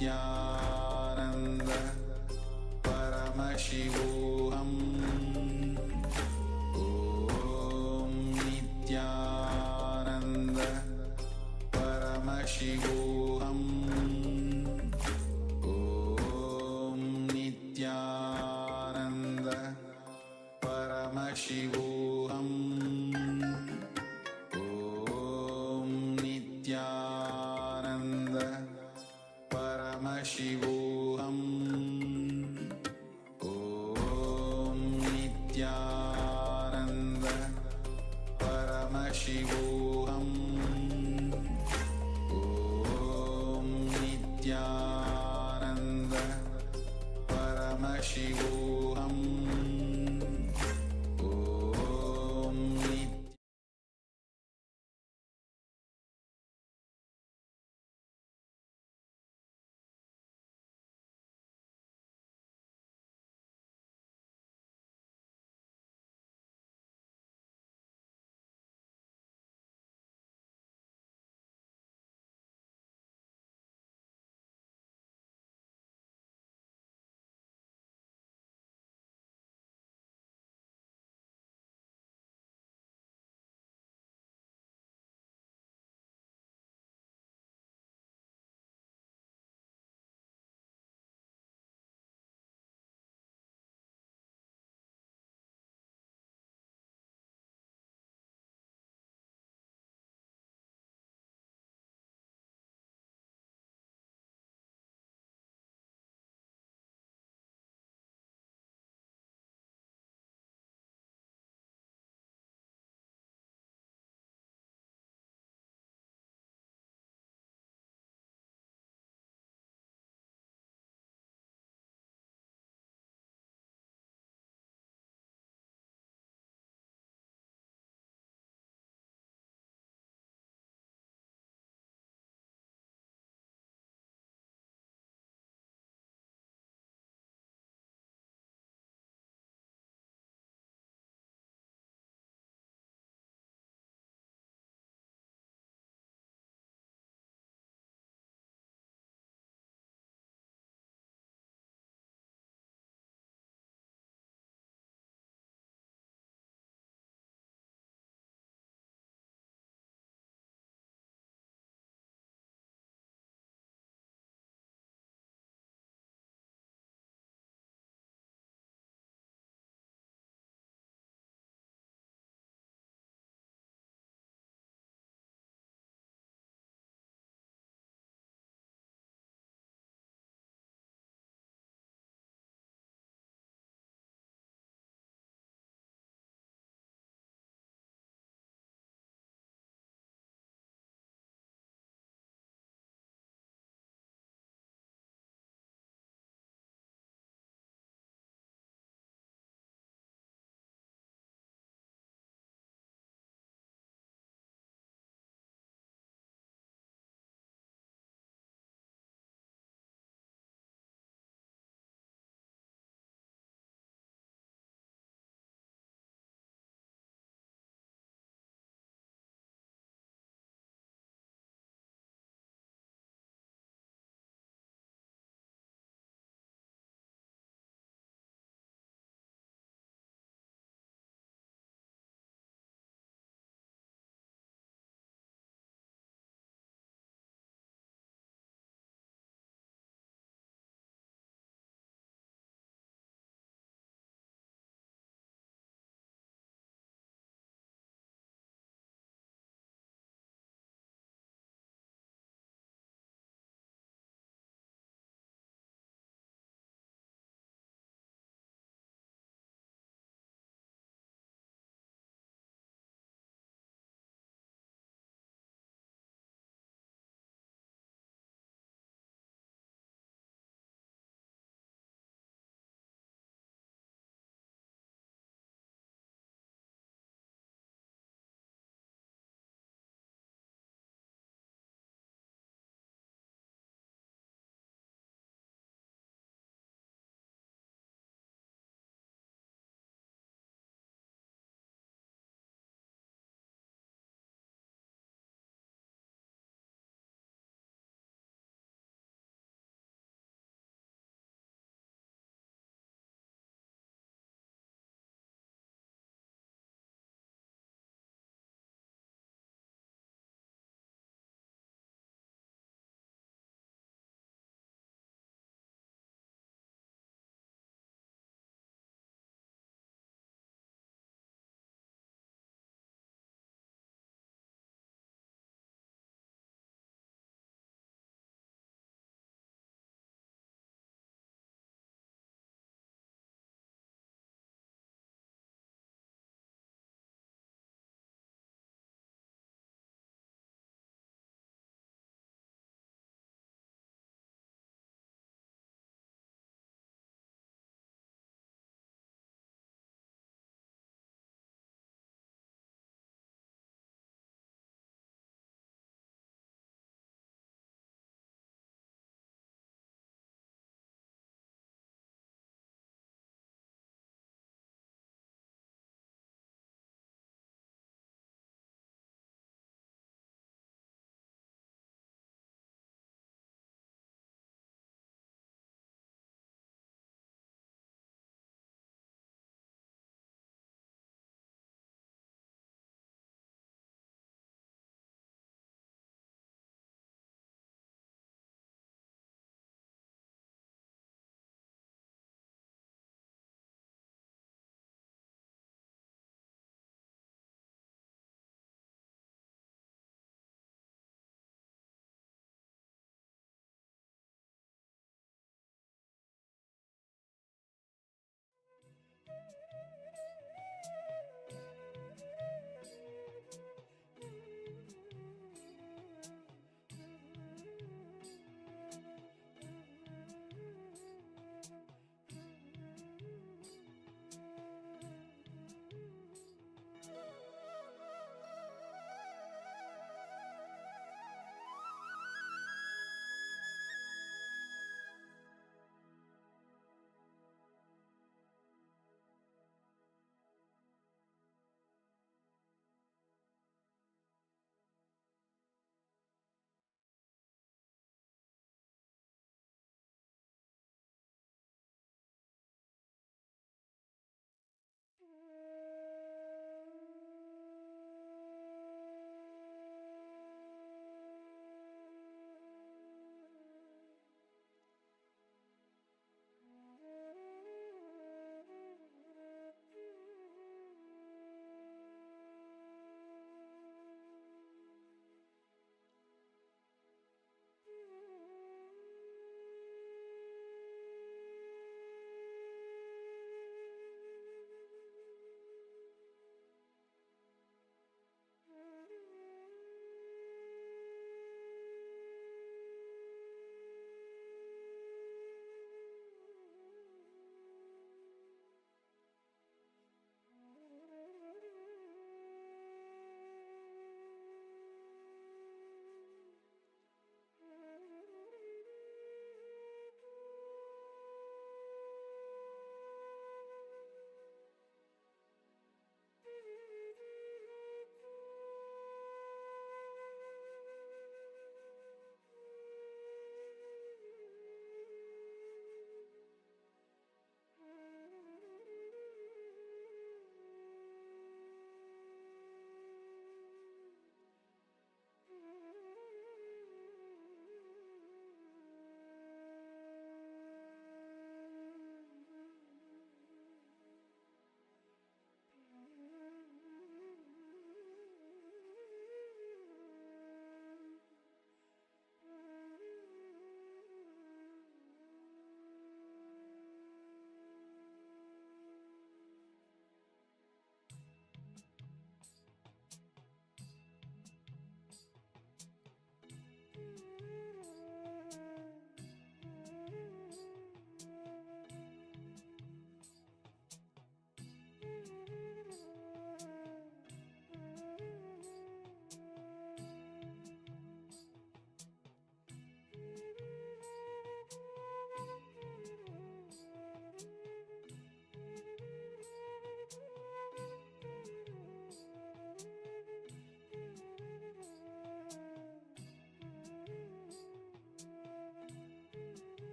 Nityanand परमशिवोऽहम् ॐ नित्यानन्द परमशिवोऽहम् ॐ Nityanand Paramashivoham Om Nityananda Paramashivoham Om Nityananda Paramashivoham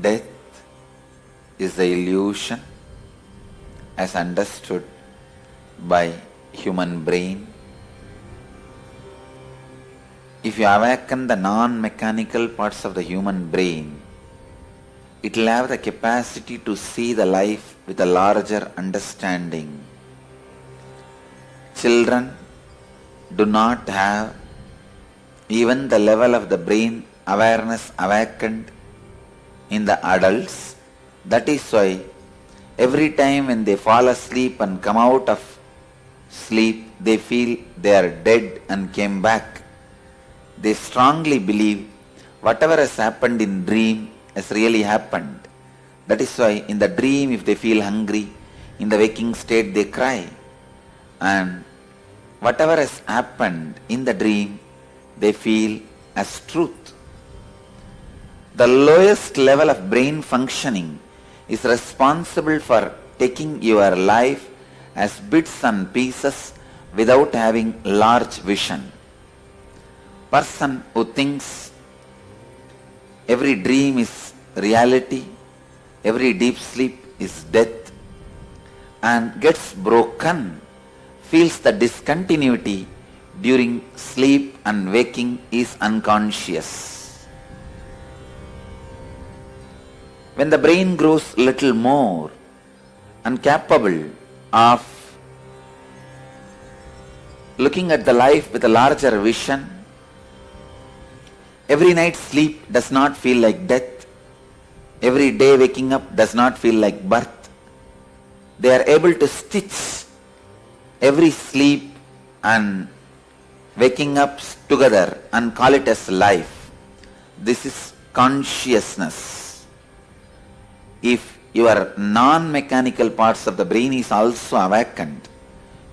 death is the illusion as understood by human brain. If you awaken the non-mechanical parts of the human brain, it will have the capacity to see the life with a larger understanding. Children do not have even the level of the brain awareness awakened in the adults. That is why every time when they fall asleep and come out of sleep, they feel they are dead and came back. They strongly believe whatever has happened in dream has really happened. That is why in the dream, if they feel hungry, in the waking state they cry. And whatever has happened in the dream, they feel as truth. The lowest level of brain functioning is responsible for taking your life as bits and pieces without having large vision. Person who thinks every dream is reality, every deep sleep is death, and gets broken, feels the discontinuity during sleep and waking is unconscious. When the brain grows little more and capable of looking at the life with a larger vision, every night sleep does not feel like death. Every day waking up does not feel like birth. They are able to stitch every sleep and waking up together and call it as life. This is consciousness. If your non-mechanical parts of the brain is also awakened,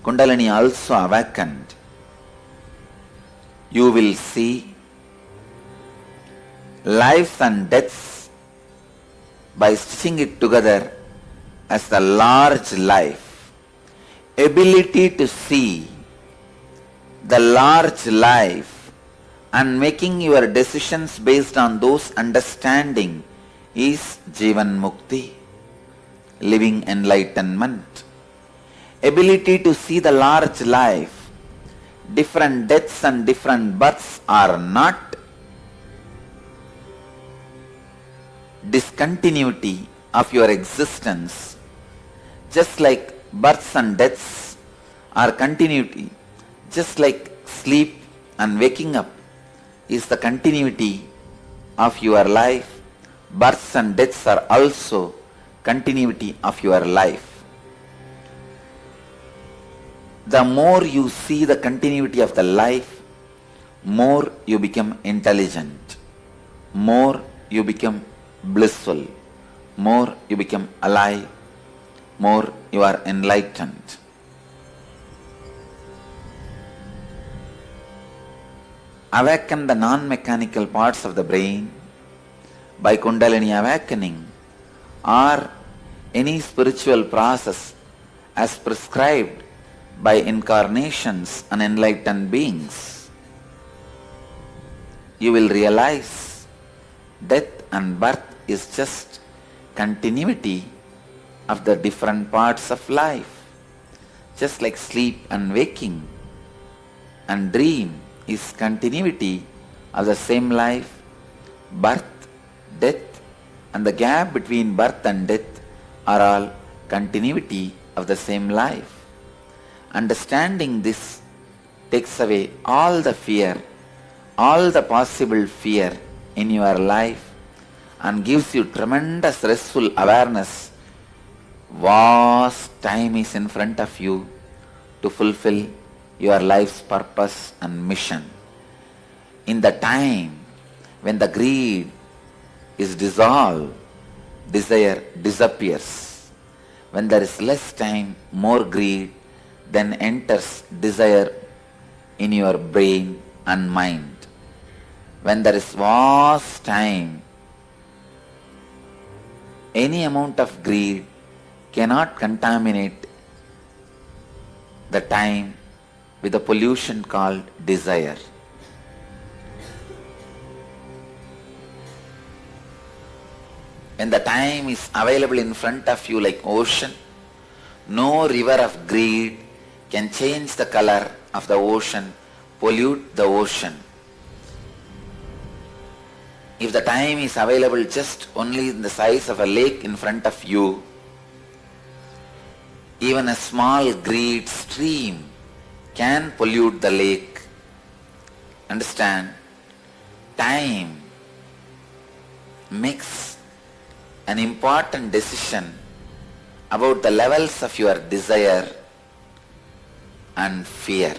Kundalini also awakened, you will see lives and deaths by stitching it together as the large life. Ability to see the large life and making your decisions based on those understanding is Jivan Mukti, living enlightenment. Ability to see the large life, different deaths and different births are not discontinuity of your existence, just like births and deaths are continuity, just like sleep and waking up is the continuity of your life, births and deaths are also continuity of your life. The more you see the continuity of the life, more you become intelligent, more you become blissful, more you become alive, more you are enlightened. Awaken the non-mechanical parts of the brain by Kundalini awakening or any spiritual process as prescribed by incarnations and enlightened beings. You will realize death and birth is just continuity of the different parts of life. Just like sleep and waking and dream is continuity of the same life, birth, death, and the gap between birth and death are all continuity of the same life. Understanding this takes away all the fear, all the possible fear in your life and gives you tremendous restful awareness. Vast time is in front of you to fulfill your life's purpose and mission. In the time when the greed is dissolved, desire disappears. When there is less time, more greed then enters desire in your brain and mind. When there is vast time, any amount of greed cannot contaminate the time with a pollution called desire. When the time is available in front of you like ocean, no river of greed can change the color of the ocean, pollute the ocean. If the time is available just only in the size of a lake in front of you, even a small greed stream can pollute the lake. Understand? Time makes an important decision about the levels of your desire and fear.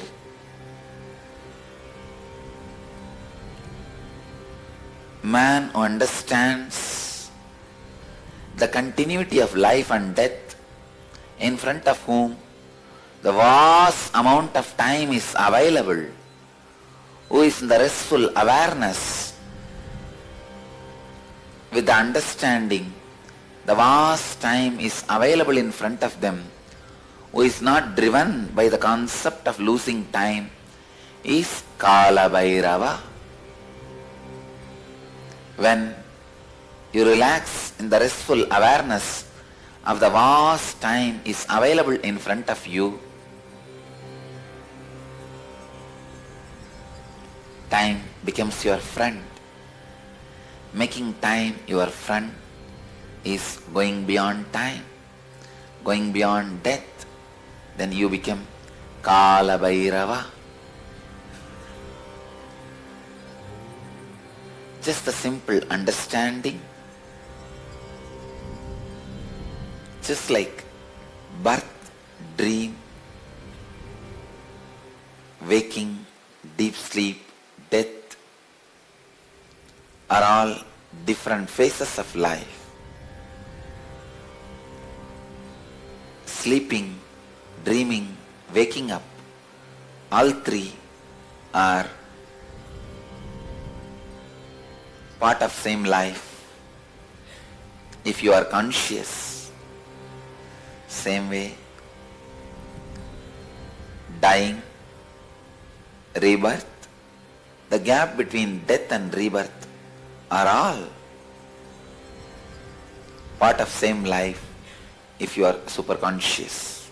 Man who understands the continuity of life and death, in front of whom the vast amount of time is available, who is in the restful awareness with the understanding the vast time is available in front of them, who is not driven by the concept of losing time, is Kala Bhairava. When you relax in the restful awareness of the vast time is available in front of you, time becomes your friend. Making time your friend is going beyond time, going beyond death. Then you become Kala Bhairava. Just a simple understanding, just like birth, dream, waking, deep sleep, death are all different phases of life. Sleeping, dreaming, waking up, all three are part of same life. If you are conscious, same way, dying, rebirth, the gap between death and rebirth are all part of same life if you are super conscious.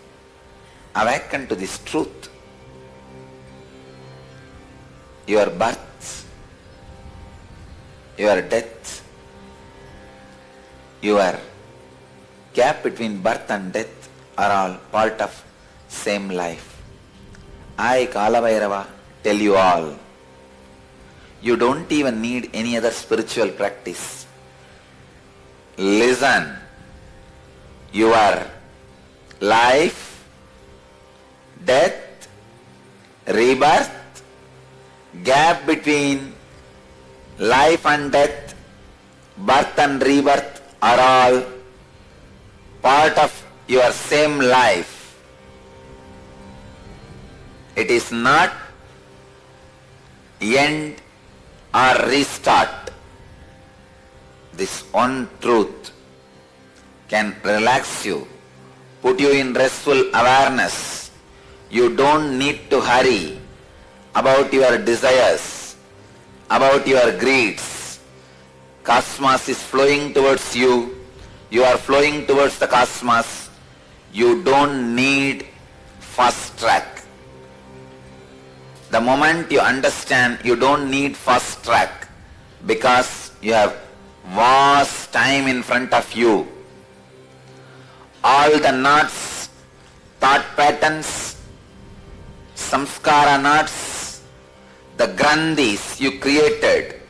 Awaken to this truth. Your birth, your death, your gap between birth and death are all part of same life. I, Kala Bhairava, tell you all, you don't even need any other spiritual practice. Listen, your life, death, rebirth, gap between life and death, birth and rebirth are all part of your same life. It is not end or restart. This one truth can relax you, put you in restful awareness. You don't need to hurry about your desires, about your greeds. Cosmos is flowing towards you. You are flowing towards the cosmos. You don't need fast track. The moment you understand you don't need fast track because you have vast time in front of you. All the knots, thought patterns, samskara knots, the grandhis you created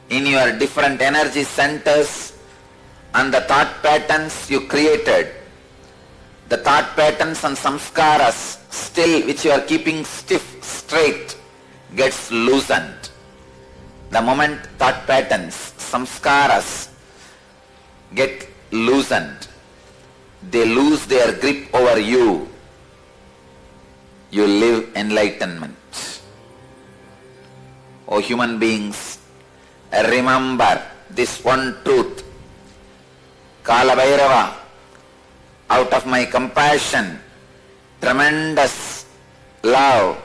in your different energy centers and the thought patterns you created, the thought patterns and samskaras still which you are keeping stiff, straight, gets loosened. The moment thought patterns, samskaras get loosened, they lose their grip over you. You live enlightenment. O human beings, remember this one truth. Kala Bhairava, out of my compassion, tremendous love,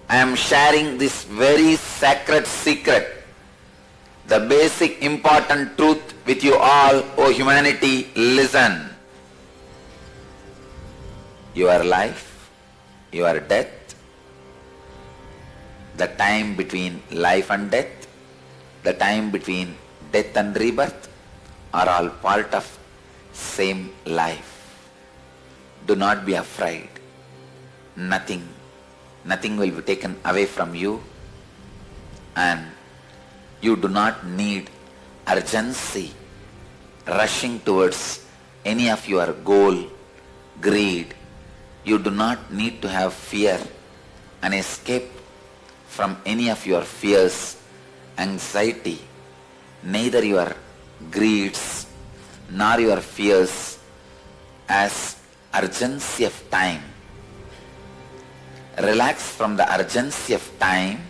I am sharing this very sacred secret, the basic important truth with you all, O humanity, listen. Your life, your death, the time between life and death, the time between death and rebirth are all part of same life. Do not be afraid. Nothing will be taken away from you, and you do not need urgency rushing towards any of your goal, greed. You do not need to have fear and escape from any of your fears, anxiety. Neither your greeds nor your fears as urgency of time. Relax from the urgency of time.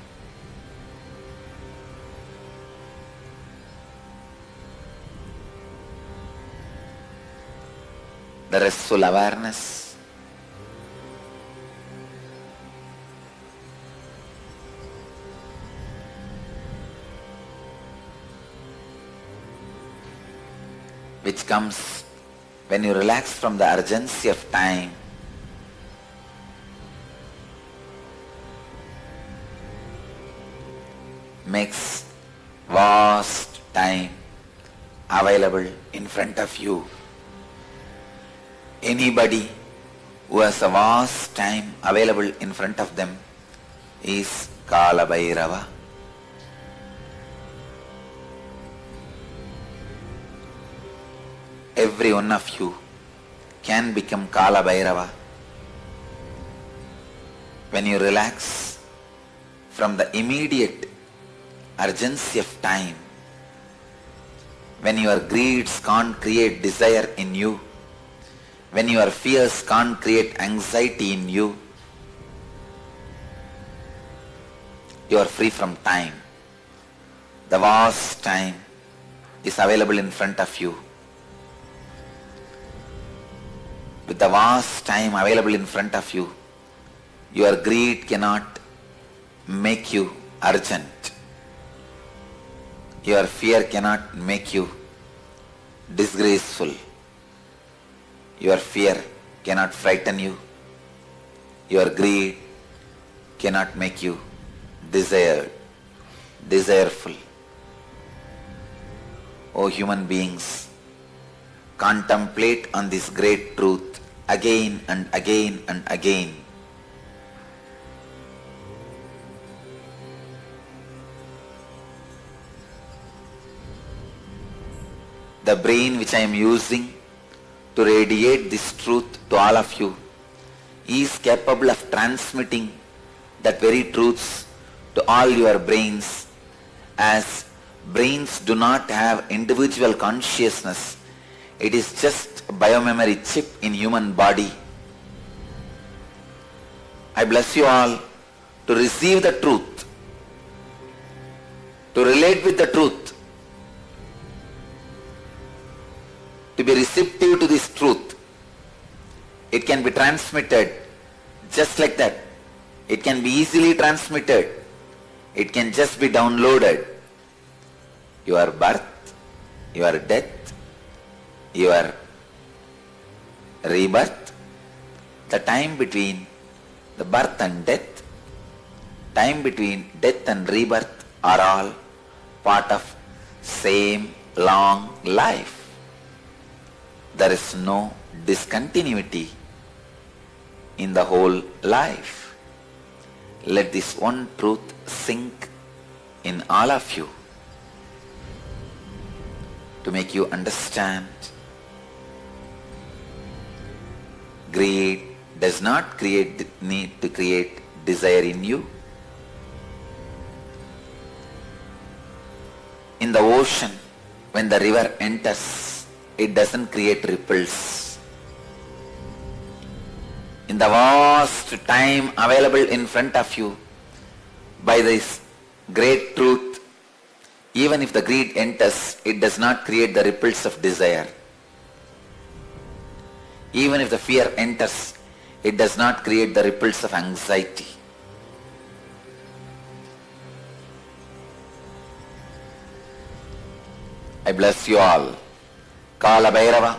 The restful awareness. Which comes when you relax from the urgency of time. Makes vast time available in front of you. Anybody who has a vast time available in front of them is Kala Bhairava. Every one of you can become Kala Bhairava when you relax from the immediate urgency of time, when your greeds can't create desire in you, when your fears can't create anxiety in you, you are free from time. The vast time is available in front of you. With the vast time available in front of you, your greed cannot make you urgent. Your fear cannot make you disgraceful. Your fear cannot frighten you. Your greed cannot make you desireful. O human beings, contemplate on this great truth again and again and again. The brain which I am using to radiate this truth to all of you is capable of transmitting that very truths to all your brains, as brains do not have individual consciousness. It is just a biomemory chip in human body. I bless you all to receive the truth, to relate with the truth, to be receptive to this truth. It can be transmitted just like that. It can be easily transmitted. It can just be downloaded. Your birth, your death, your rebirth, the time between the birth and death, time between death and rebirth are all part of same long life. There is no discontinuity in the whole life. Let this one truth sink in all of you to make you understand. Greed does not need to create desire in you. In the ocean, when the river enters, it doesn't create ripples. In the vast time available in front of you, by this great truth, even if the greed enters, it does not create the ripples of desire. Even if the fear enters, it does not create the ripples of anxiety. I bless you all. Kala Bhairava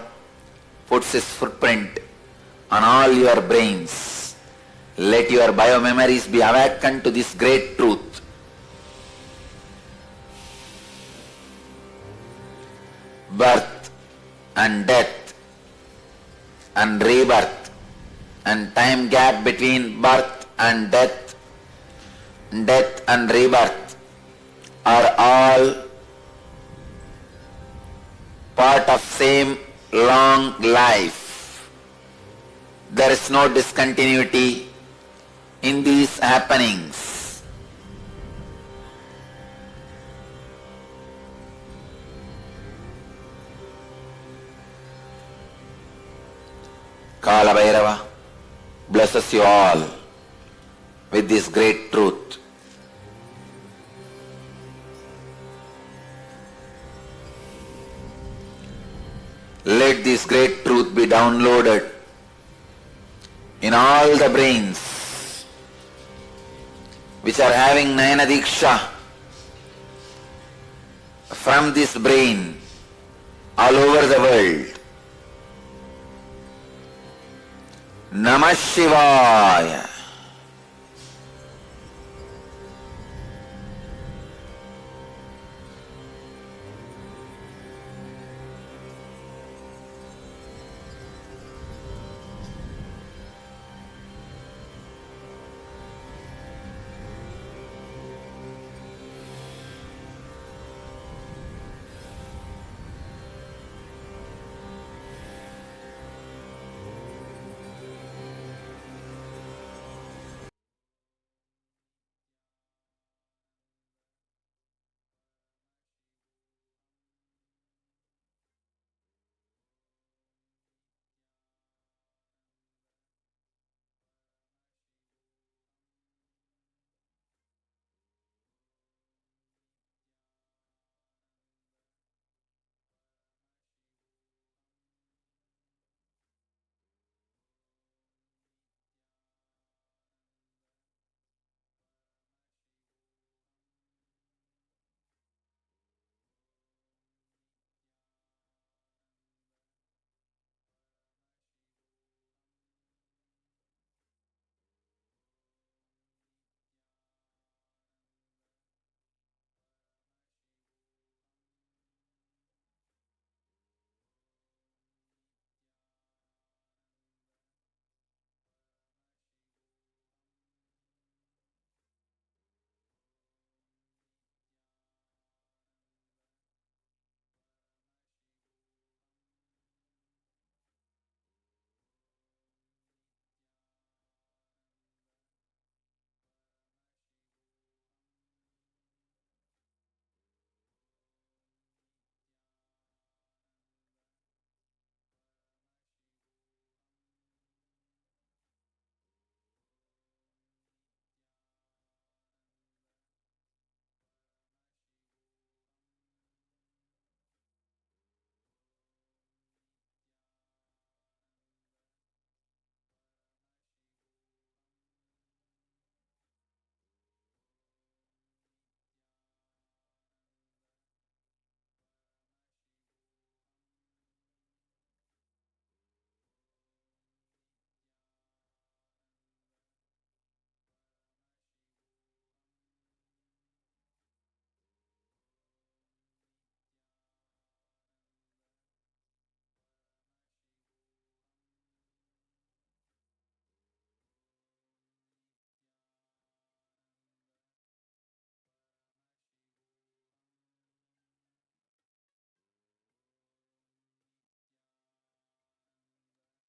puts his footprint on all your brains. Let your biomemories be awakened to this great truth. Birth and death and rebirth and time gap between birth and death and rebirth are all part of same long life. There is no discontinuity in these happenings. Kala Bhairava blesses you all with this great truth. Let this great truth be downloaded in all the brains which are having Nayana diksha from this brain all over the world. Namah Shivaya.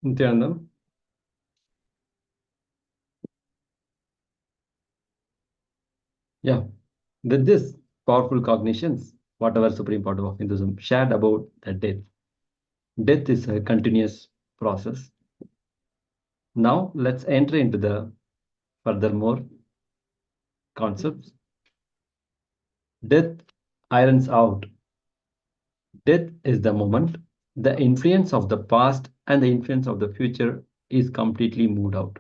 Nityananda. Yeah, with this powerful cognitions, whatever Supreme Part of Hinduism shared about the death. Death is a continuous process. Now let's enter into the furthermore concepts. Death irons out. Death is the moment the influence of the past and the influence of the future is completely moved out.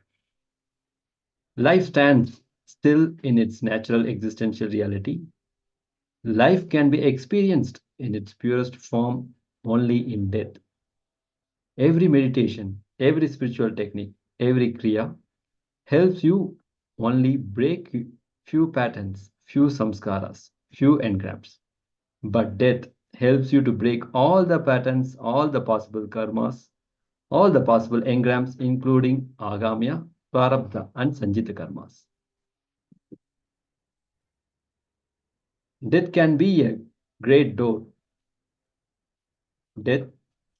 Life stands still in its natural existential reality. Life can be experienced in its purest form only in death. Every meditation, every spiritual technique, every kriya helps you only break few patterns, few samskaras, few engrams. But death helps you to break all the patterns, all the possible karmas, all the possible engrams, including agamya, prarabdha, and sanjita karmas. Death can be a great door. Death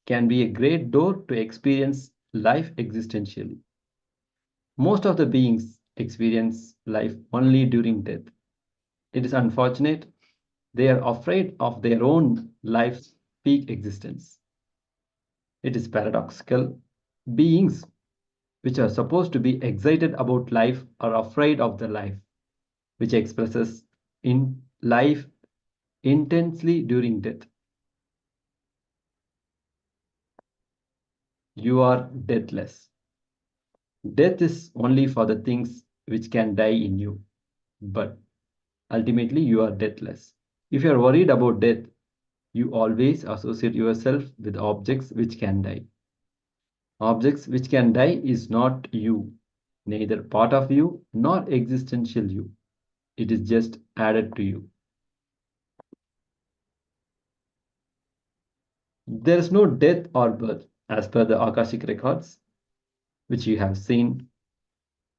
can be a great door to experience life existentially. Most of the beings experience life only during death. It is unfortunate they are afraid of their own life's peak existence. It is paradoxical. Beings which are supposed to be excited about life are afraid of the life, which expresses in life intensely during death. You are deathless. Death is only for the things which can die in you, but ultimately you are deathless. If you are worried about death, you always associate yourself with objects which can die. Objects which can die is not you, neither part of you nor existential you. It is just added to you. There is no death or birth as per the Akashic records, which you have seen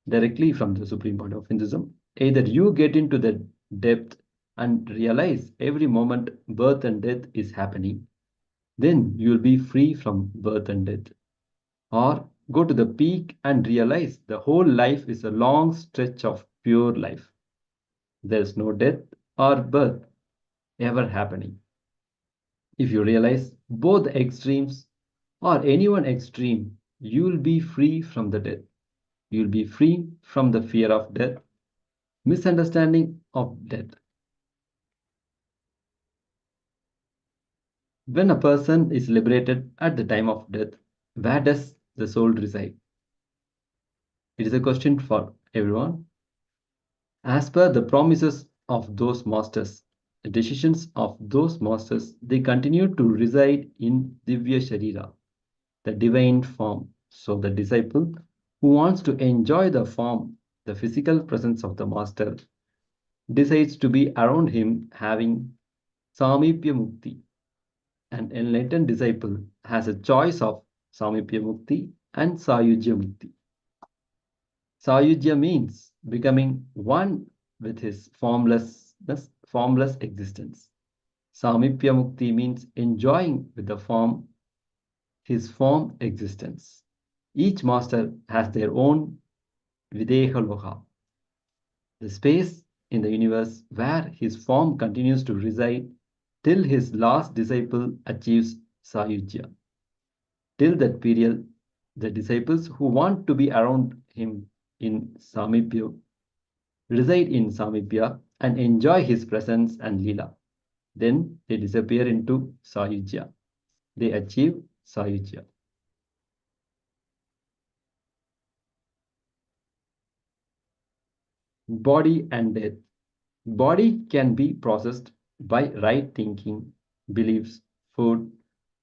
directly from the Supreme Body of Hinduism. Either you get into the depth and realize every moment birth and death is happening, then you will be free from birth and death. Or go to the peak and realize the whole life is a long stretch of pure life. There is no death or birth ever happening. If you realize both the extremes or any one extreme, you will be free from the death. You will be free from the fear of death, misunderstanding of death. When a person is liberated at the time of death, where does the soul reside? It is a question for everyone. As per the promises of those masters, the decisions of those masters, they continue to reside in Divya Sharira, the divine form. So the disciple who wants to enjoy the form, the physical presence of the master, decides to be around him having Samipya Mukti. An enlightened disciple has a choice of Samipya Mukti and Sayujya Mukti. Sayujya means becoming one with his formlessness, formless existence. Samipya Mukti means enjoying with the form, his form existence. Each master has their own Videha Loha, the space in the universe where his form continues to reside till his last disciple achieves Sayujya. Till that period, the disciples who want to be around him in Samipya reside in Samipya and enjoy his presence and Leela. Then they disappear into Sayujya. They achieve Sayujya. Body and death. Body can be processed by right thinking, beliefs, food,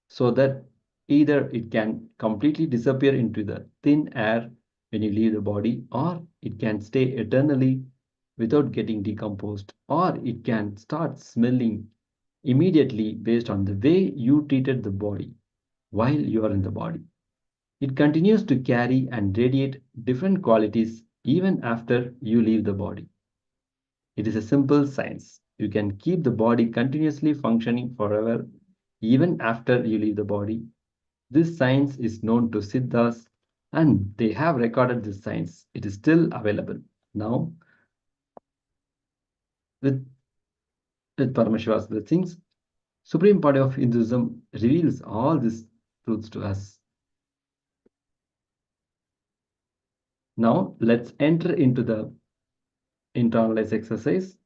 so that either it can completely disappear into the thin air when you leave the body, or it can stay eternally without getting decomposed, or it can start smelling immediately based on the way you treated the body while you are in the body. It continues to carry and radiate different qualities even after you leave the body. It is a simple science. You can keep the body continuously functioning forever even after you leave the body. This science is known to Siddhas and they have recorded this science. It is still available. Now, with, with Paramashiva's blessings, Supreme Body of Hinduism reveals all these truths to us. Now, let's enter into the internalize exercise.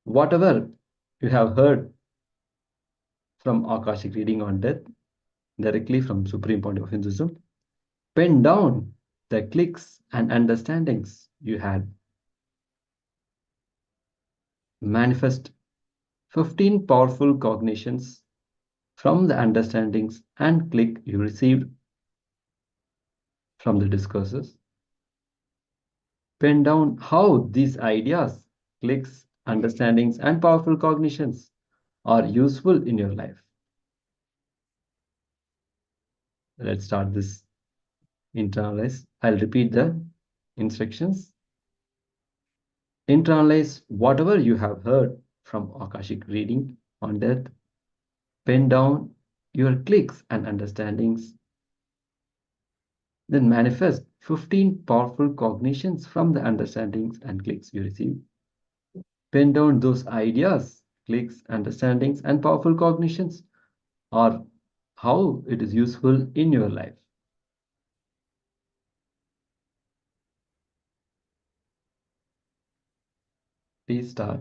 Whatever you have heard from Akashic reading on death, directly from Supreme Body of Hinduism, pen down the clicks and understandings you had. manifest 15 powerful cognitions from the understandings and click you received from the discourses. Pen down how these ideas, clicks, understandings, and powerful cognitions are useful in your life. Let's start this internalize. I'll repeat the instructions. Internalize whatever you have heard from Akashic reading on death. Pen down your clicks and understandings. Then manifest 15 powerful cognitions from the understandings and clicks you receive. Pen down those ideas, clicks, understandings, and powerful cognitions, or how it is useful in your life. Please start.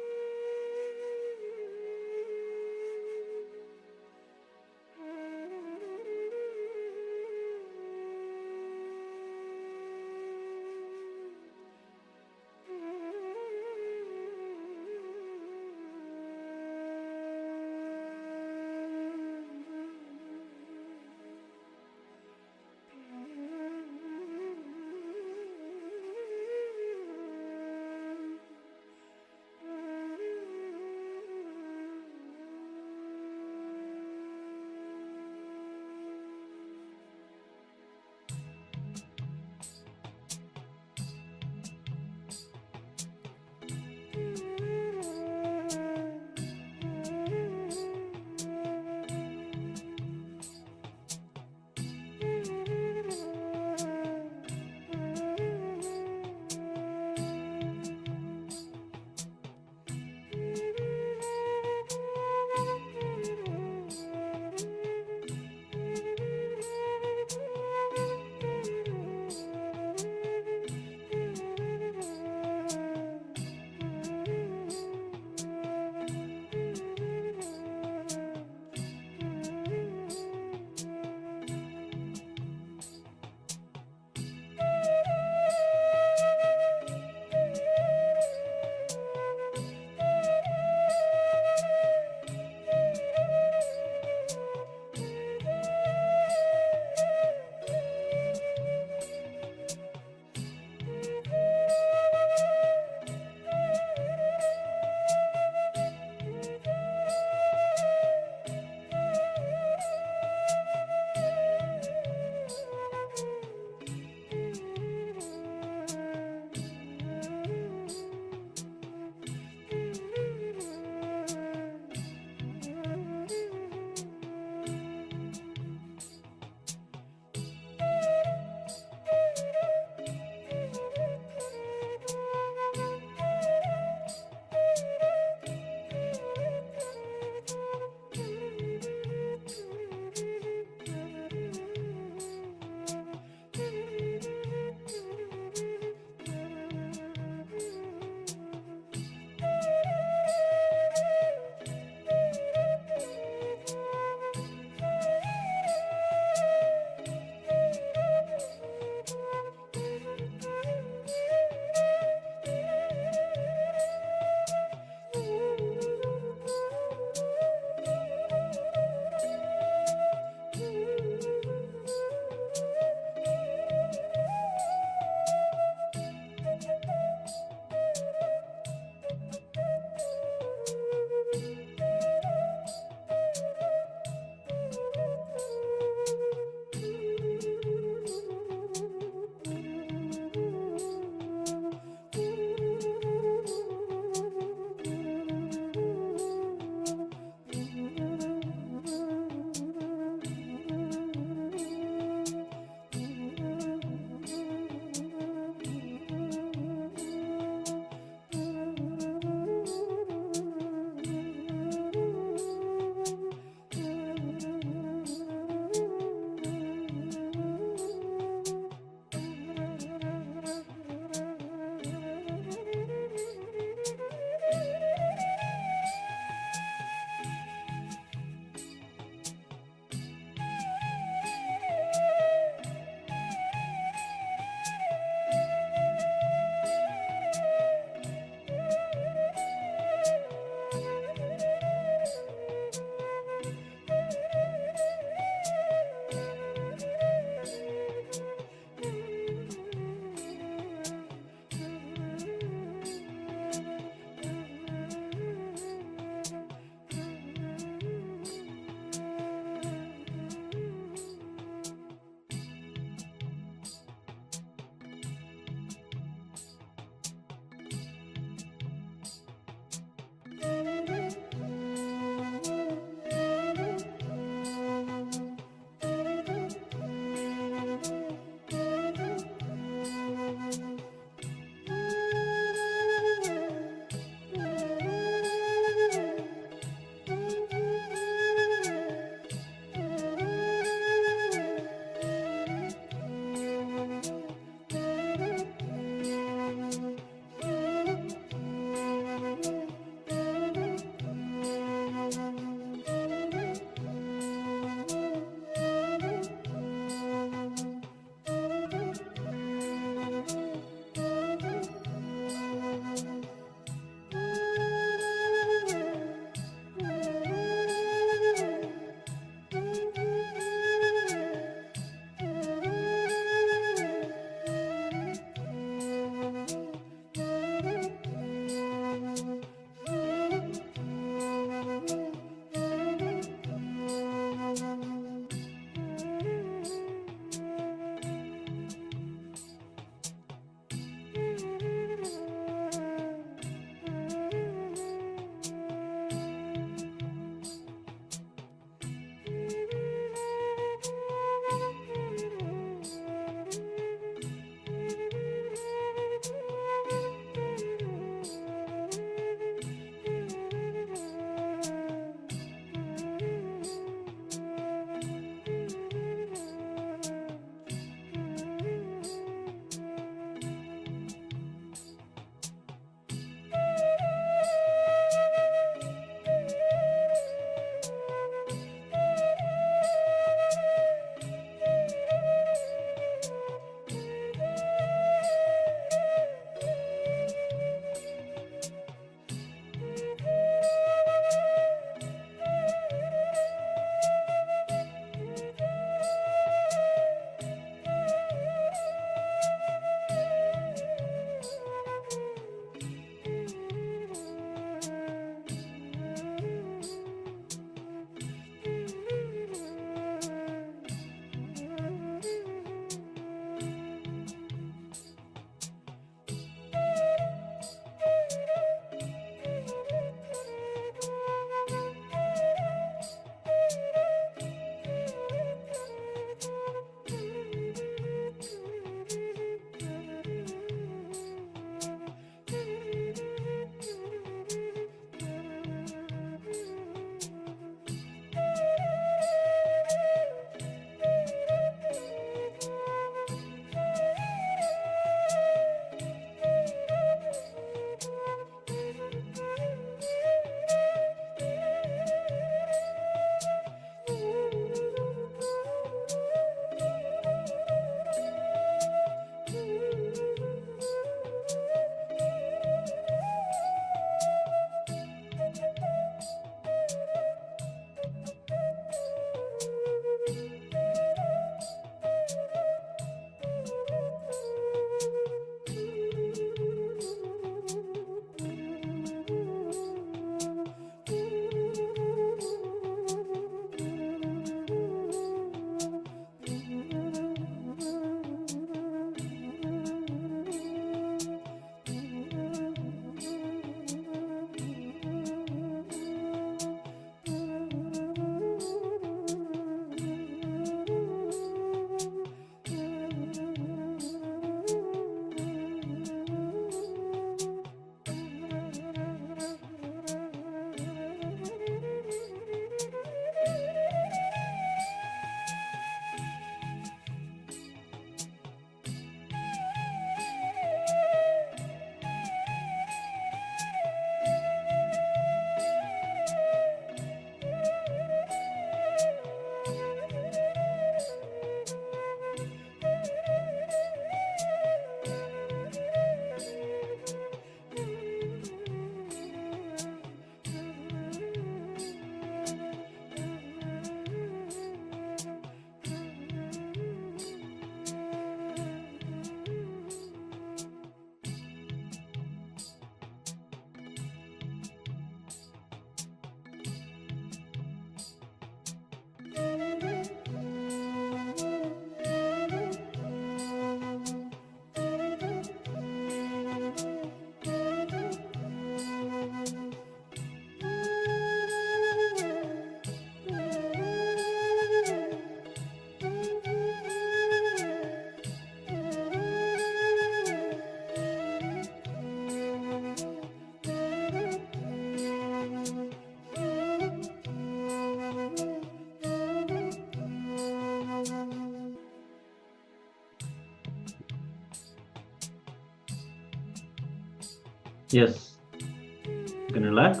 Yes, you can relax.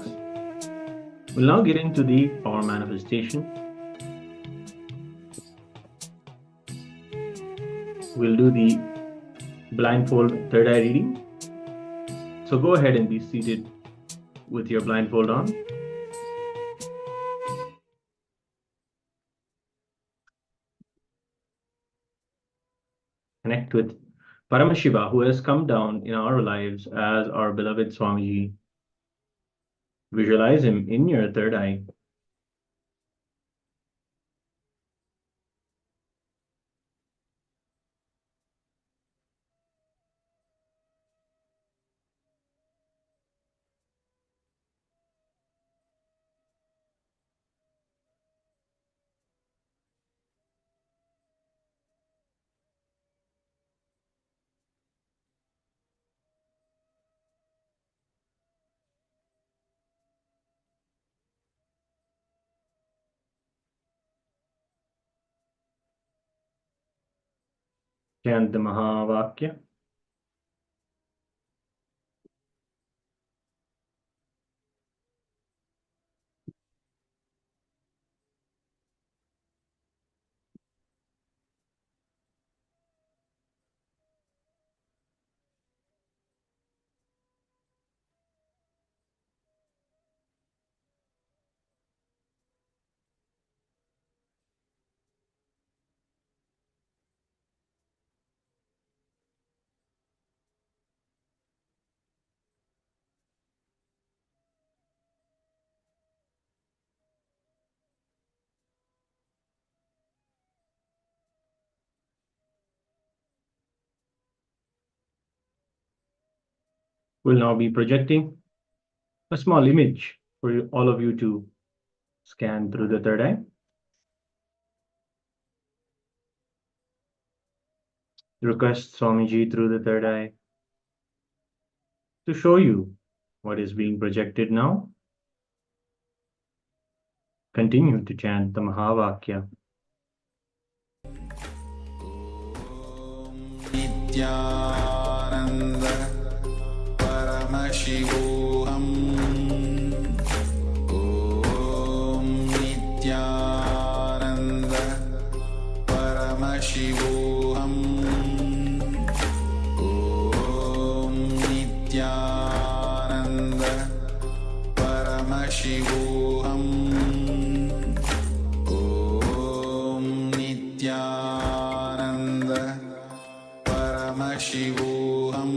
We'll now get into the power manifestation. We'll do the blindfold third eye reading. So go ahead and be seated with your blindfold on. Connect with Paramashiva, who has come down in our lives as our beloved Swamiji. Visualize him in your third eye. Chant the Mahavakya. We'll now be projecting a small image for all of you to scan through the third eye. Request Swamiji through the third eye to show you what is being projected now. Continue to chant the Mahavakya. Nityananda Paramashivoham Om Nityananda Paramashivoham Om Nityananda Paramashivoham Om Nityananda Paramashivoham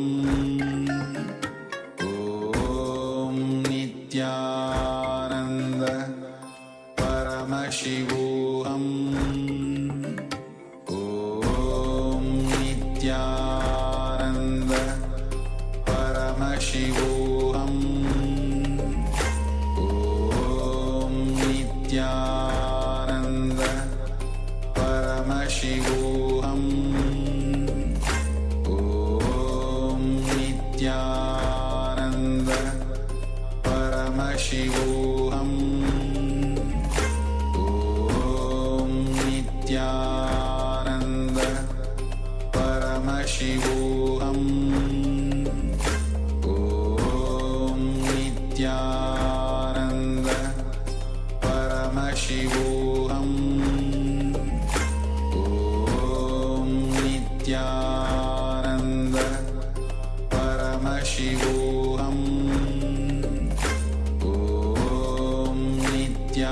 Om Nityananda Paramashivoham Om Nityananda Paramashivoham Om Nityananda Paramashivoham Om Nityananda Paramashivoham Om Nityananda Paramashivoham Om Nityananda Paramashivoham Om Nityananda Paramashivoham Om Nityananda Paramashivoham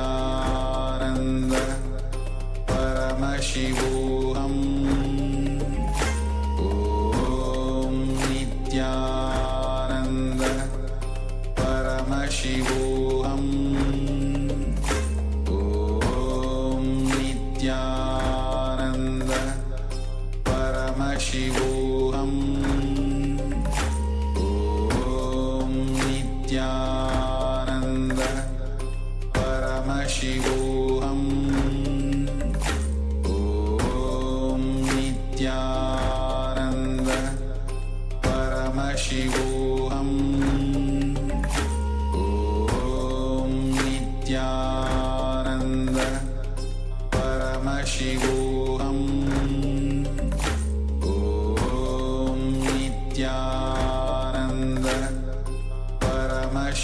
Om Nityananda Paramashivoham Om Nityananda Paramashivoham Om Nityananda Paramashivoham Om Nityananda Paramashivoham Om Nityananda Paramashivoham Om Nityananda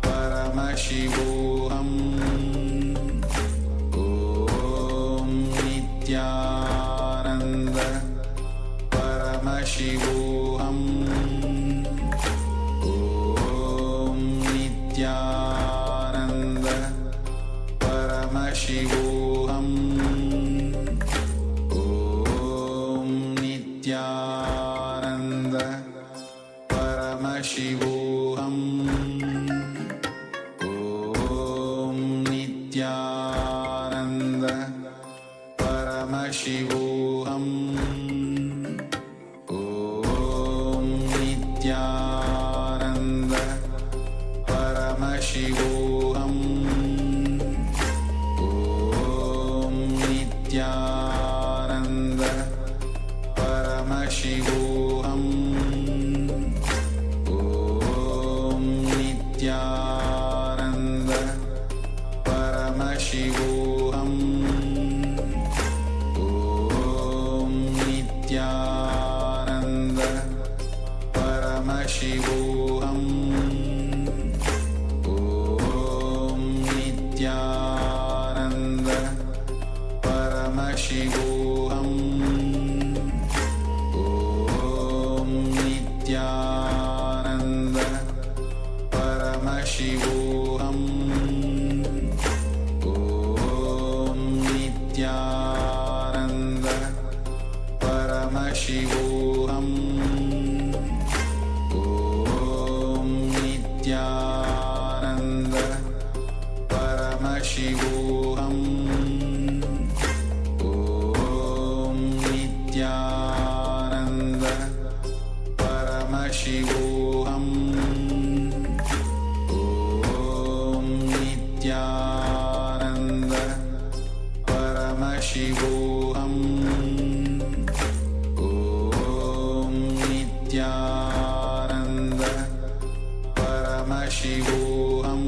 Paramashivoham Om Nityananda Paramashivoham Om Nityananda Paramashivoham Om Nityananda Paramashivoham Om Nityananda Paramashivoham Om Nityananda Paramashivoham Om Nityananda Paramashivoham Om Nityananda Paramashivoham Om Nityananda Paramashivoham Om Nityananda Paramashivoham Om Nityananda Paramashivoham Om Nityananda Paramashivoham Om Nityananda Paramashivoham Om Nityananda Paramashivoham Om Nityananda Paramashivoham Om Nityananda Paramashivoham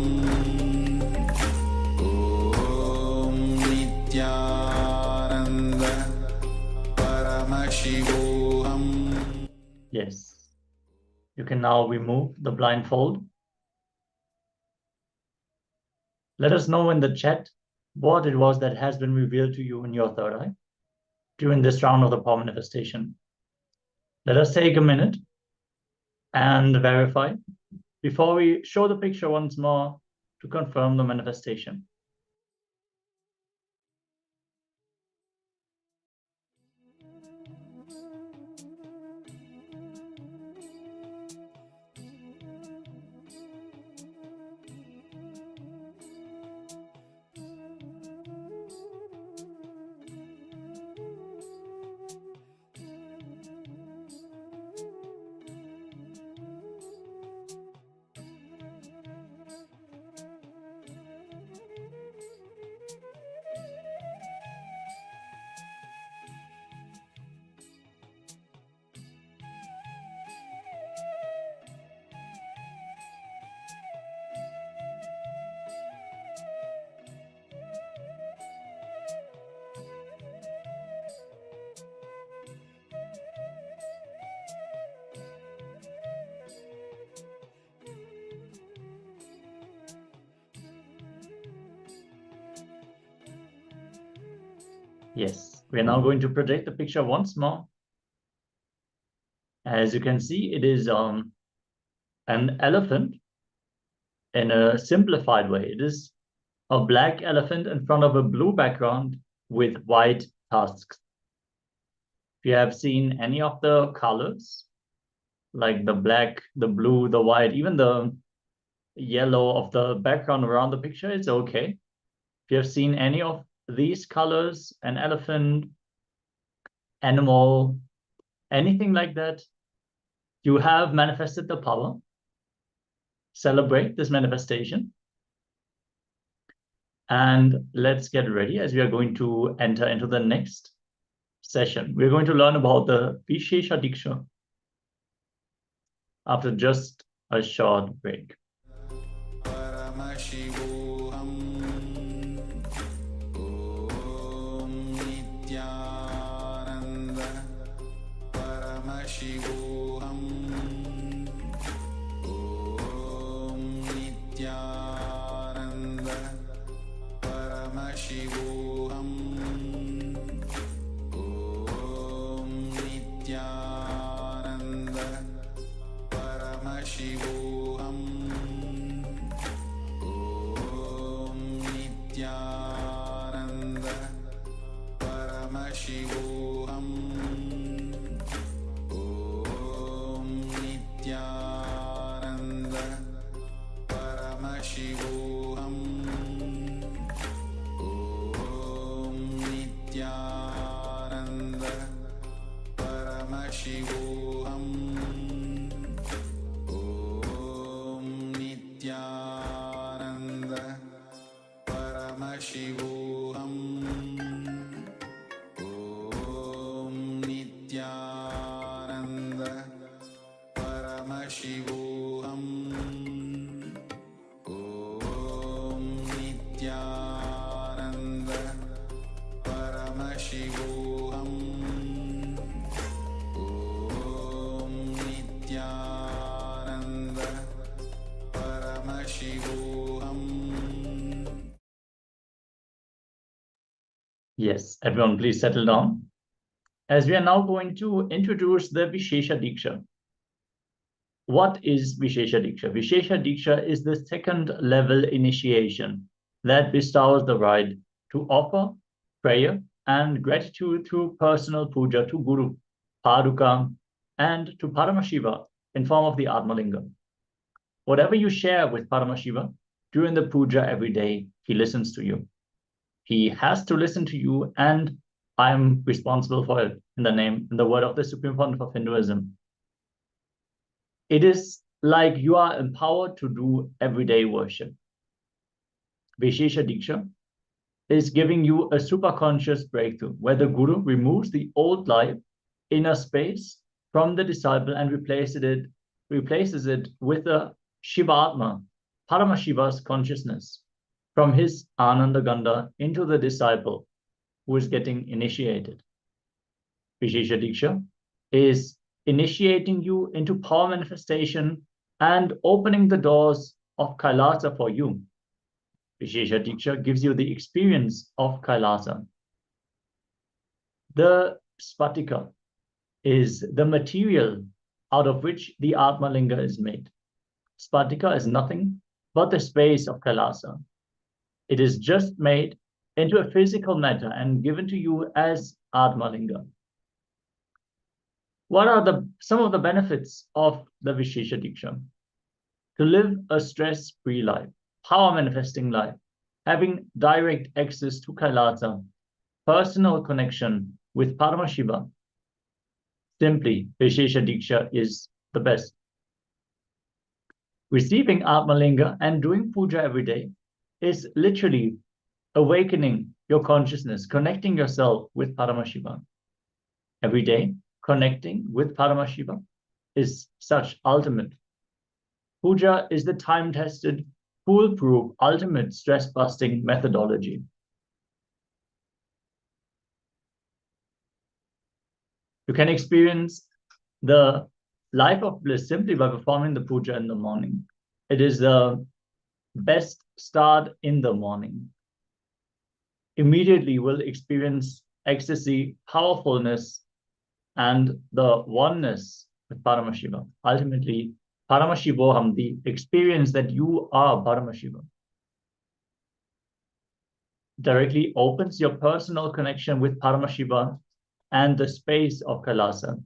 Om Nityananda Paramashivoham. Yes. You can now remove the blindfold. Let us know in the chat what it was that has been revealed to you in your third eye during this round of the power manifestation. Let us take a minute and verify before we show the picture once more to confirm the manifestation. Yes, we are now going to project the picture once more. As you can see, it is an elephant in a simplified way. It is a black elephant in front of a blue background with white tusks. If you have seen any of the colors, like the black, the blue, the white, even the yellow of the background around the picture, it's okay. If you have seen any of these colors, an elephant, animal, anything like that, you have manifested the power. Celebrate this manifestation. And let's get ready as we are going to enter into the next session. We're going to learn about the vishesha diksha after just a short break. Paramashivoham Om Nityananda Paramashivoham Om Paramashivoham Om Nityananda Paramashivoham Om Nityananda Paramashivoham Om Nityananda Paramashivoham Om Nityananda Paramashivoham Om Nityananda Paramashivoham. Yes, everyone, please settle down. As we are now going to introduce the Vishesha Diksha. What is Vishesha Diksha? Vishesha Diksha is the second level initiation that bestows the right to offer prayer and gratitude through personal puja to Guru, Paduka, and to Paramashiva in form of the Atmalinga. Whatever you share with Paramashiva during the puja every day, he listens to you. He has to listen to you, and I am responsible for it in the word of the Supreme Pontiff of Hinduism. It is like you are empowered to do everyday worship. Vishesha Diksha is giving you a superconscious breakthrough where the Guru removes the old life, inner space from the disciple and replaces it with a Shivatma, Paramashiva's consciousness, from his Ananda Ganda into the disciple who is getting initiated. Vishesha Diksha is initiating you into power manifestation and opening the doors of Kailasa for you. Vishesha Diksha gives you the experience of Kailasa. The Spatika is the material out of which the Atmalinga is made. Spatika is nothing but the space of Kailasa. It is just made into a physical matter and given to you as Atmalinga. What are some of the benefits of the Vishesha Diksha? To live a stress-free life, power manifesting life, having direct access to Kailasa, personal connection with Paramashiva. Simply, Vishesha Diksha is the best. Receiving Atmalinga and doing puja every day is literally awakening your consciousness, connecting yourself with Paramashiva. Every day, connecting with Paramashiva is such ultimate. Puja is the time-tested, foolproof, ultimate stress-busting methodology. You can experience the life of bliss simply by performing the puja in the morning. It is the best start in the morning. Immediately will experience ecstasy, powerfulness, and the oneness with Paramashiva. Ultimately, Paramashivoham, the experience that you are Paramashiva, directly opens your personal connection with Paramashiva and the space of Kailasa.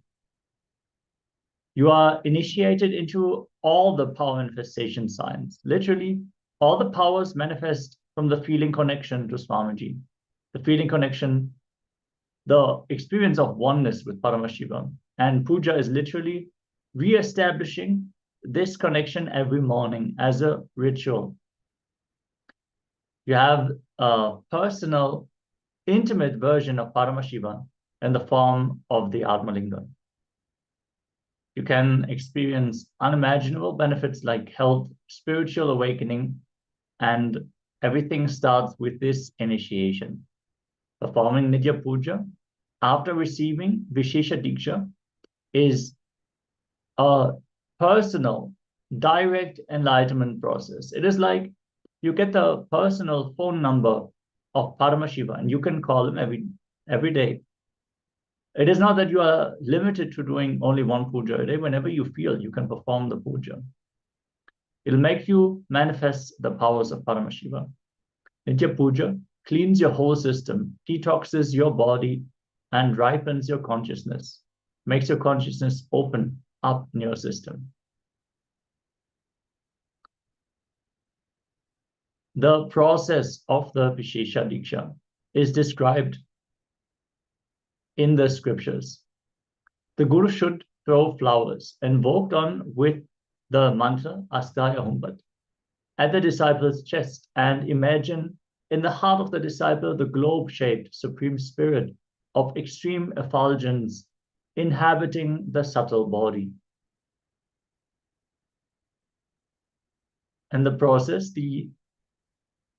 You are initiated into all the power manifestation signs. Literally, all the powers manifest from the feeling connection to Swamiji. The feeling connection, the experience of oneness with Paramashiva. And puja is literally re-establishing this connection every morning as a ritual. You have a personal, intimate version of Paramashiva in the form of the Atmalinga. You can experience unimaginable benefits like health, spiritual awakening, and everything starts with this initiation. Performing Nitya Puja after receiving Vishesha Diksha is a personal, direct enlightenment process. It is like you get the personal phone number of Paramashiva and you can call him every day. It is not that you are limited to doing only one puja a day. Whenever you feel, you can perform the puja. It'll make you manifest the powers of Paramashiva. Nitya Puja cleans your whole system, detoxes your body, and ripens your consciousness, makes your consciousness open up in your system. the process of the vishesha diksha is described in the scriptures. The Guru should throw flowers and walk on with the mantra Astaya Humbat at the disciple's chest and imagine in the heart of the disciple the globe-shaped Supreme Spirit of extreme effulgence inhabiting the subtle body. And the process, the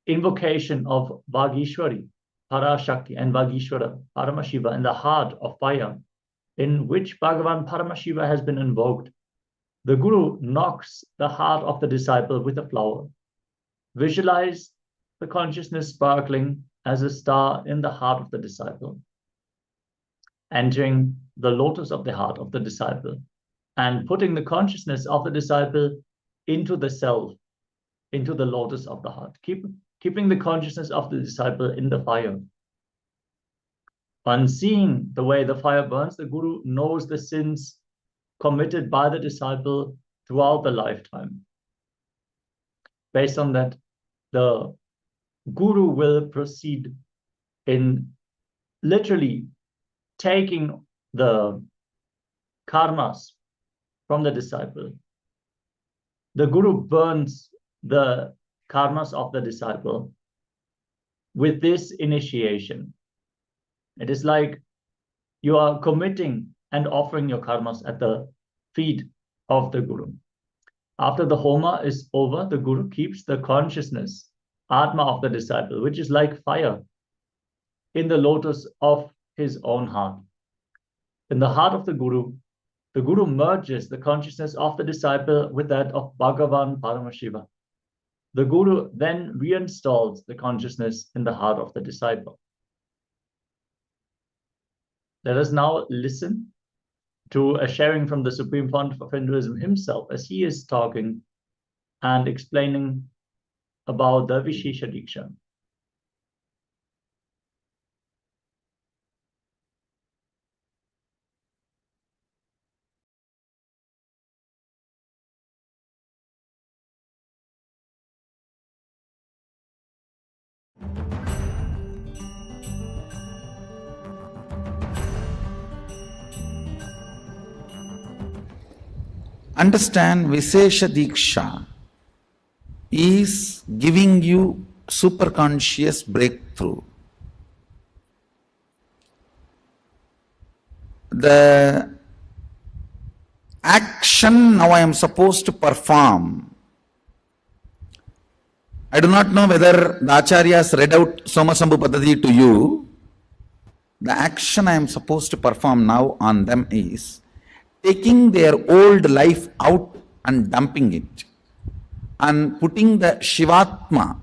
invocation of Vagishwari, Parashakti, and Vagishwara, Paramashiva, in the heart of fire, in which Bhagavan Paramashiva has been invoked, the Guru knocks the heart of the disciple with a flower. Visualize the consciousness sparkling as a star in the heart of the disciple, entering the lotus of the heart of the disciple, and putting the consciousness of the disciple into the self, into the lotus of the heart, keeping the consciousness of the disciple in the fire. On seeing the way the fire burns, the Guru knows the sins committed by the disciple throughout the lifetime. Based on that, the Guru will proceed in literally taking the karmas from the disciple. The Guru burns the karmas of the disciple with this initiation. It is like you are committing and offering your karmas at the feet of the Guru. After the homa is over, the Guru keeps the consciousness, Atma of the disciple, which is like fire, in the lotus of his own heart. In the heart of the Guru merges the consciousness of the disciple with that of Bhagavan Paramashiva. The Guru then reinstalls the consciousness in the heart of the disciple. Let us now listen to a sharing from the Supreme Founder of Hinduism himself as he is talking and explaining about the Vishesha Diksha. Understand, vishesha diksha is giving you superconscious breakthrough. The action now I am supposed to perform. I do not know whether the Acharyas read out Somasambhu Paddhati to you. The action I am supposed to perform now on them is taking their old life out and dumping it and putting the Shivatma,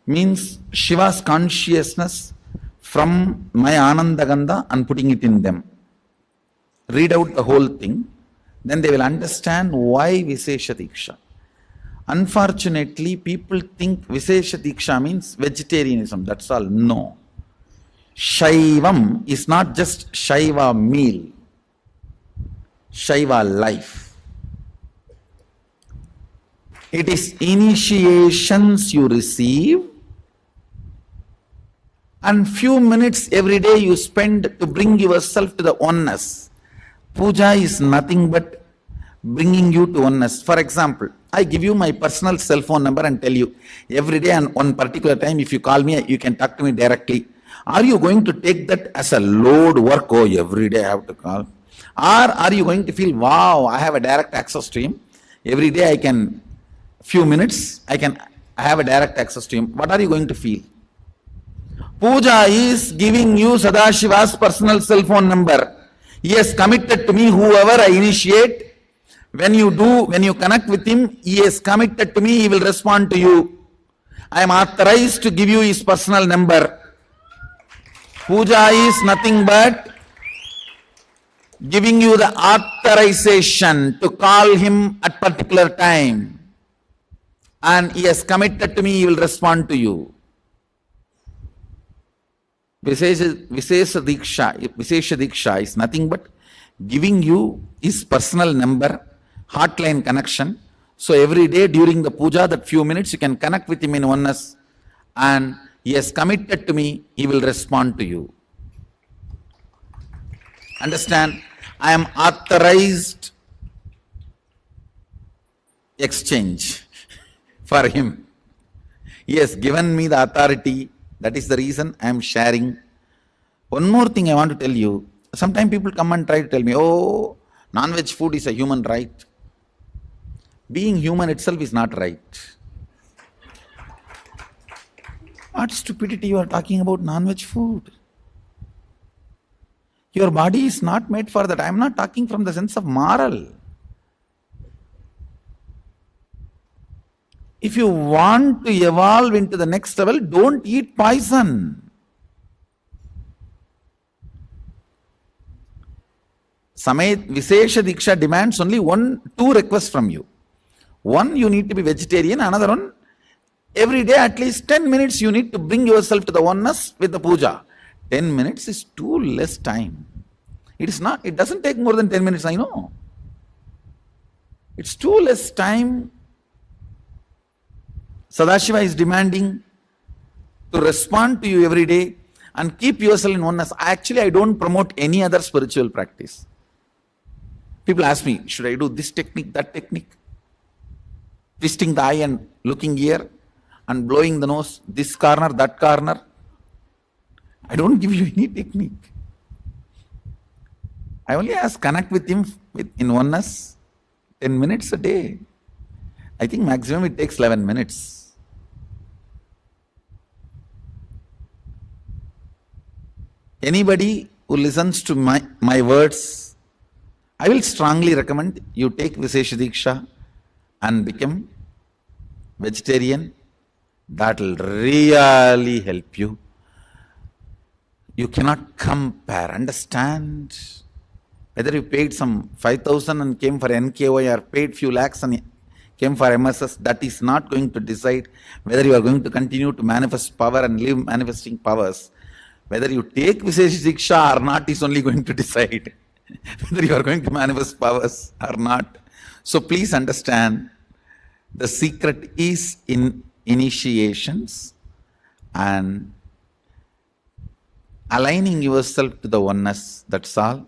means Shiva's consciousness, from my Anandagandha and putting it in them. Read out the whole thing, then they will understand why Vishesha Diksha. Unfortunately, people think Vishesha Diksha means vegetarianism, that's all. No. Shaivam is not just Shaiva meal, Shaiva life. It is initiations you receive and few minutes every day you spend to bring yourself to the oneness. Puja is nothing but bringing you to oneness. For example, I give you my personal cell phone number and tell you every day and one particular time if you call me, you can talk to me directly. Are you going to take that as a load work? Oh, every day I have to call. Or are you going to feel, wow, I have a direct access to him. Every day I can, few minutes, I have a direct access to him. What are you going to feel? Puja is giving you Sadashiva's personal cell phone number. He has committed to me, whoever I initiate. When you connect with him, he is committed to me, he will respond to you. I am authorized to give you his personal number. Puja is nothing but giving you the authorization to call him at particular time. And he has committed to me, he will respond to you. Vishesha Diksha is nothing but giving you his personal number, hotline connection. So every day during the puja, that few minutes you can connect with him in oneness. and he has committed to me, he will respond to you. Understand? I am authorized exchange for him. He has given me the authority. That is the reason I am sharing. One more thing I want to tell you. Sometimes people come and try to tell me, oh, non-veg food is a human right. Being human itself is not right. What stupidity you are talking about non-veg food? Your body is not made for that. I am not talking from the sense of moral. If you want to evolve into the next level, don't eat poison. Vishesha diksha demands only two requests from you. One, you need to be vegetarian. Another one, every day at least 10 minutes you need to bring yourself to the oneness with the puja. 10 minutes is too less time. It doesn't take more than 10 minutes, I know. It's too less time. Sadashiva is demanding to respond to you every day and keep yourself in oneness. Actually, I don't promote any other spiritual practice. People ask me, should I do this technique, that technique? Twisting the eye and looking here and blowing the nose, this corner, that corner. I don't give you any technique. I only ask, connect with him in oneness 10 minutes a day. I think maximum it takes 11 minutes. Anybody who listens to my words, I will strongly recommend you take Vishesha Diksha and become vegetarian. That will really help you. You cannot compare, understand? Whether you paid some 5,000 and came for NKO or paid few lakhs and came for MSS, that is not going to decide whether you are going to continue to manifest power and live manifesting powers. Whether you take Vishesha Diksha or not is only going to decide whether you are going to manifest powers or not. So please understand, the secret is in initiations and aligning yourself to the oneness, that's all.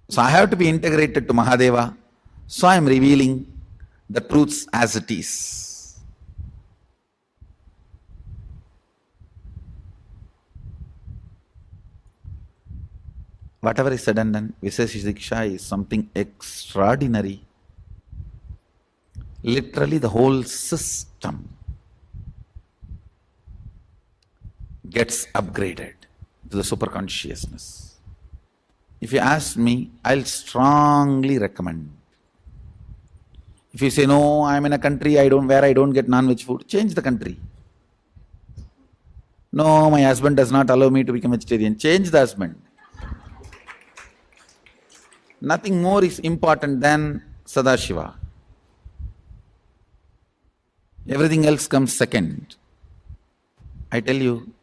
So I have to be integrated to Mahadeva, so I am revealing the truths as it is. Whatever is said and done, Vishesha Diksha is something extraordinary. Literally the whole system gets upgraded to the superconsciousness. If you ask me, I'll strongly recommend. If you say, no, I'm in a country where I don't get non-veg food, change the country. No, my husband does not allow me to become vegetarian, change the husband. Nothing more is important than Sadashiva. Everything else comes second. I tell you,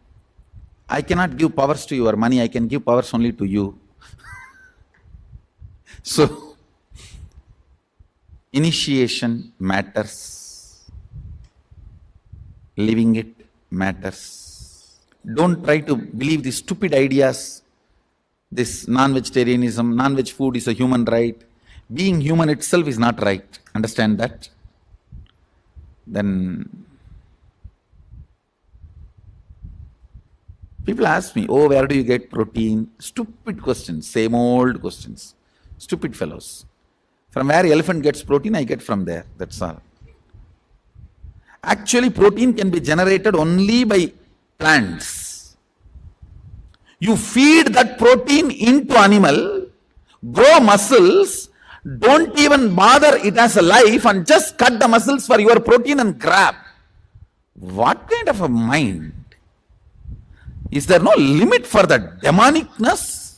I cannot give powers to your money, I can give powers only to you. So, initiation matters. Living it matters. Don't try to believe these stupid ideas. This non-vegetarianism, non-veg food is a human right. Being human itself is not right. Understand that? Then people ask me, oh, where do you get protein? Stupid questions, same old questions. Stupid fellows. From where elephant gets protein, I get from there. That's all. Actually, protein can be generated only by plants. You feed that protein into animal, grow muscles, don't even bother it as a life and just cut the muscles for your protein and grab. What kind of a mind? Is there no limit for the demonicness?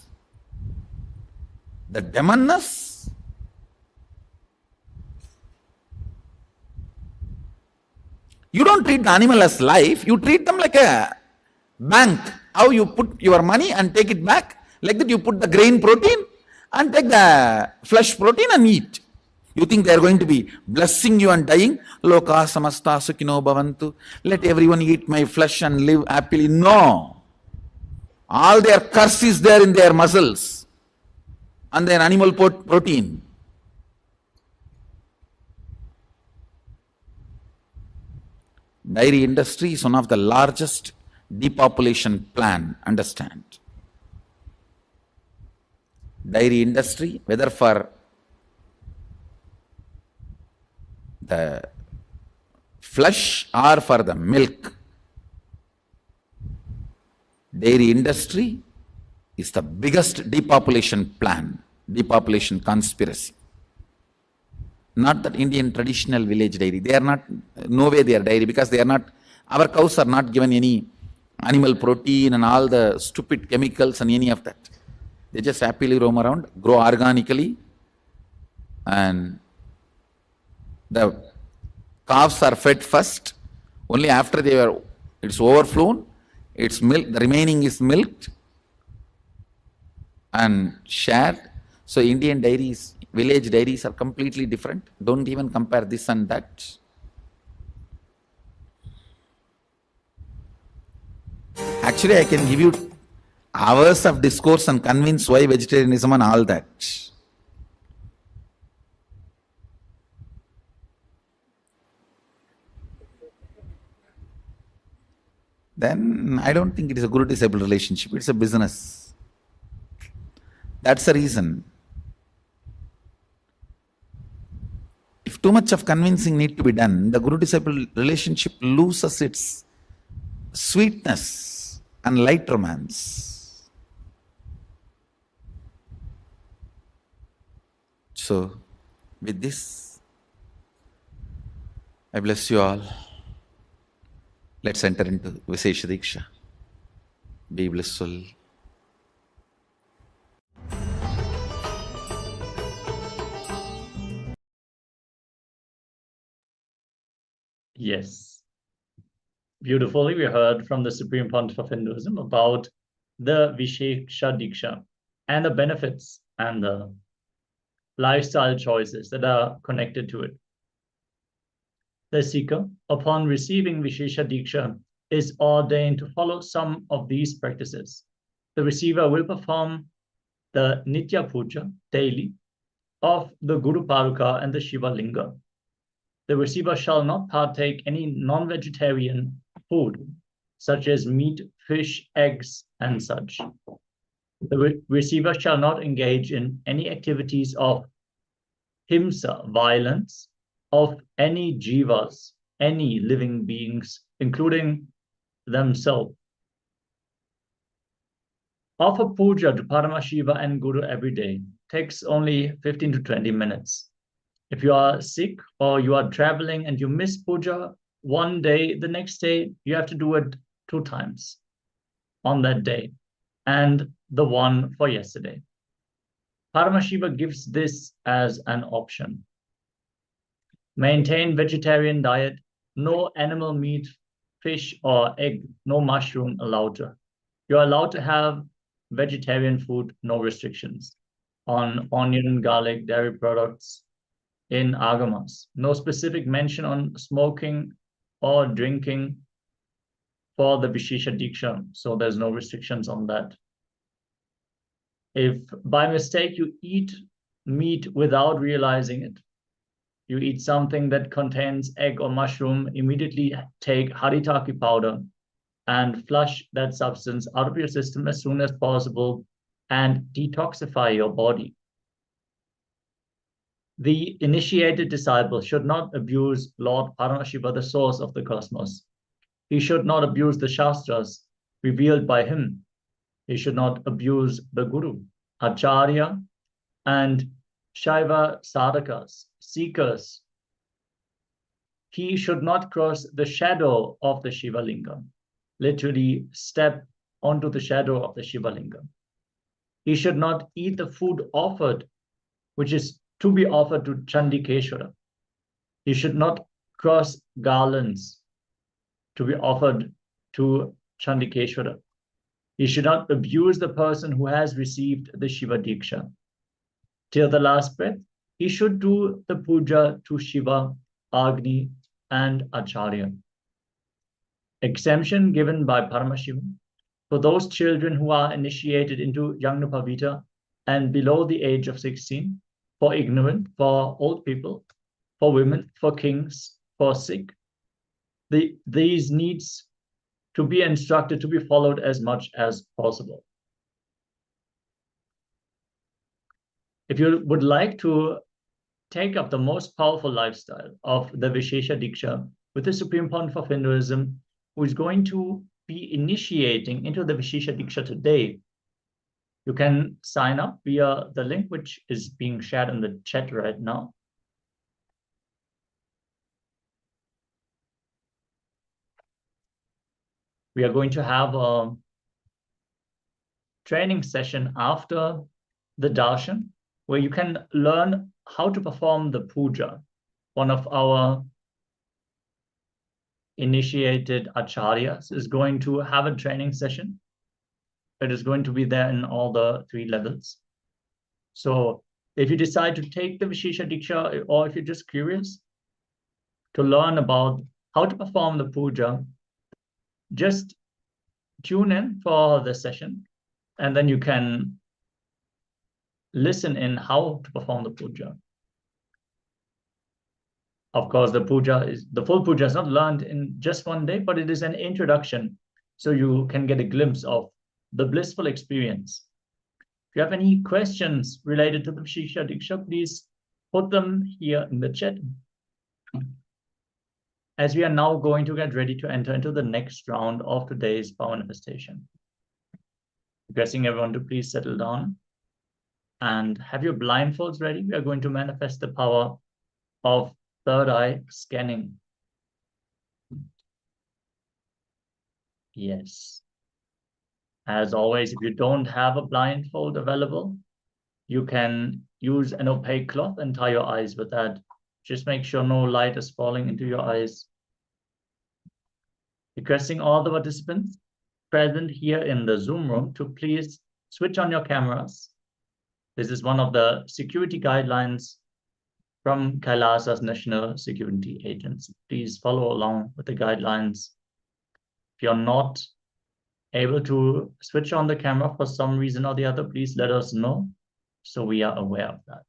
The demonness? You don't treat the animal as life, you treat them like a bank. How you put your money and take it back, like that you put the grain protein and take the flesh protein and eat. You think they are going to be blessing you and dying? Loka samasta sukhino bhavantu. Let everyone eat my flesh and live happily. No. All their curse is there in their muscles and their animal protein. Dairy industry is one of the largest depopulation plan, understand. Dairy industry, whether for the flesh or for the milk, dairy industry is the biggest depopulation plan, depopulation conspiracy. Not that Indian traditional village dairy. They are not, no way they are dairy, because they are not, our cows are not given any animal protein and all the stupid chemicals and any of that. They just happily roam around, grow organically, and the calves are fed first. Only after it's overflown, it's milk, the remaining is milked and shared. So Indian dairies, village dairies are completely different. Don't even compare this and that. Actually, I can give you hours of discourse and convince why vegetarianism and all that. Then I don't think it is a guru-disciple relationship. It's a business. That's the reason. If too much of convincing need to be done, the guru-disciple relationship loses its sweetness and light romance. So, with this, I bless you all. Let's enter into vishesha diksha. Be blissful. Yes. Beautifully, we heard from the Supreme Pontiff of Hinduism about the vishesha diksha and the benefits and the lifestyle choices that are connected to it. The seeker, upon receiving vishesha diksha, is ordained to follow some of these practices. The receiver will perform the nitya puja daily of the Guru Paruka and the Shiva Linga. The receiver shall not partake any non-vegetarian food, such as meat, fish, eggs, and such. The receiver shall not engage in any activities of himsa, violence, of any jivas, any living beings, including themselves. Offer puja to Paramashiva and Guru every day. Takes only 15 to 20 minutes. If you are sick or you are traveling and you miss puja one day, the next day you have to do it 2 times on that day, and the one for yesterday. Paramashiva gives this as an option. Maintain vegetarian diet, no animal meat, fish or egg, no mushroom allowed. You're allowed to have vegetarian food, no restrictions on onion, garlic, dairy products in agamas. No specific mention on smoking or drinking for the vishesha diksha, so there's no restrictions on that. If by mistake you eat meat without realizing it, you eat something that contains egg or mushroom, immediately take haritaki powder and flush that substance out of your system as soon as possible and detoxify your body. The initiated disciple should not abuse Lord Paramashiva, the source of the cosmos. He should not abuse the Shastras revealed by him. He should not abuse the Guru, Acharya, and Shaiva sadhakas, seekers. He should not cross the shadow of the Shiva Linga, literally step onto the shadow of the Shiva Linga. He should not eat the food offered, which is to be offered to Chandikeshwara. He should not cross garlands to be offered to Chandikeshwara. He should not abuse the person who has received the Shiva Diksha. Till the last breath, he should do the puja to Shiva, Agni, and Acharya. Exemption given by Paramashivoham for those children who are initiated into Yagnapavita and below the age of 16, for ignorant, for old people, for women, for kings, for sick. These needs to be instructed to be followed as much as possible. If you would like to take up the most powerful lifestyle of the Vishesha Diksha with the Supreme Pontiff of Hinduism, who is going to be initiating into the Vishesha Diksha today, you can sign up via the link which is being shared in the chat right now. We are going to have a training session after the darshan, where you can learn how to perform the puja. One of our initiated acharyas is going to have a training session. It is going to be there in all the 3 levels. So if you decide to take the Vishesha Diksha, or if you're just curious to learn about how to perform the puja, just tune in for the session, and then you can listen in how to perform the puja. Of course, the full puja is not learned in just one day, but it is an introduction, so you can get a glimpse of the blissful experience. If you have any questions related to the Vishesha Diksha, please put them here in the chat. As we are now going to get ready to enter into the next round of today's power manifestation. Requesting everyone to please settle down and have your blindfolds ready. We are going to manifest the power of third eye scanning. Yes. As always, if you don't have a blindfold available, you can use an opaque cloth and tie your eyes with that. Just make sure no light is falling into your eyes. Requesting all the participants present here in the Zoom room to please switch on your cameras. This is one of the security guidelines from Kailasa's National Security Agency. Please follow along with the guidelines. If you're not able to switch on the camera for some reason or the other, please let us know so we are aware of that.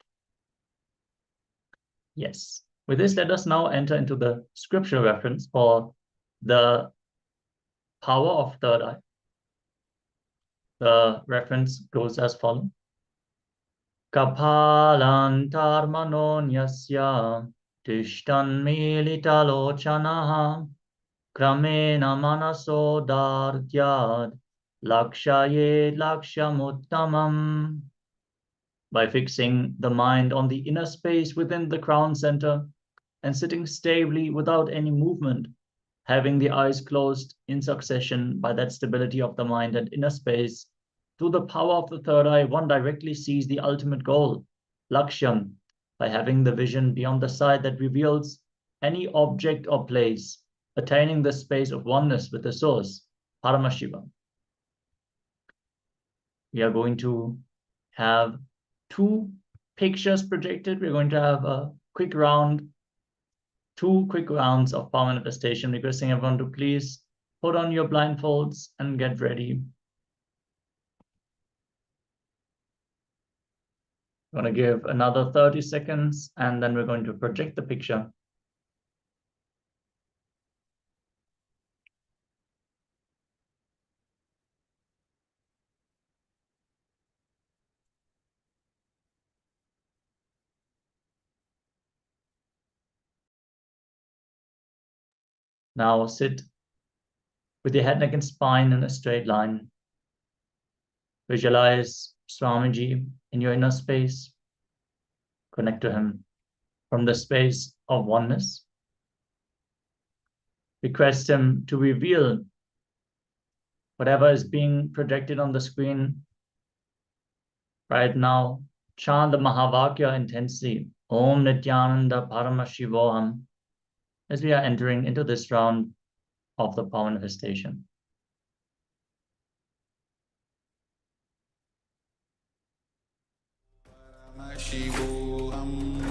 Yes. With this, let us now enter into the scripture reference for the power of third eye. The reference goes as follows. Kapalantarmanonyasya tishtan militalochanaha kramena manaso dartyad lakshayed lakshamuttamam. By fixing the mind on the inner space within the crown center and sitting stably without any movement, having the eyes closed in succession, by that stability of the mind and inner space, through the power of the third eye, one directly sees the ultimate goal, Lakshyam, by having the vision beyond the sight that reveals any object or place, attaining the space of oneness with the source, Paramashivoham. We are going to have 2 pictures projected. We're going to have a quick round, 2 quick rounds of power manifestation, requesting everyone to please put on your blindfolds and get ready. I'm going to give another 30 seconds, and then we're going to project the picture. Now sit with your head, neck, and spine in a straight line. Visualize Swamiji in your inner space. Connect to him from the space of oneness. Request him to reveal whatever is being projected on the screen right now. Chant the Mahavakya intensely. Om Nityananda Paramashivoham. As we are entering into this round of the power manifestation. Paramashivoham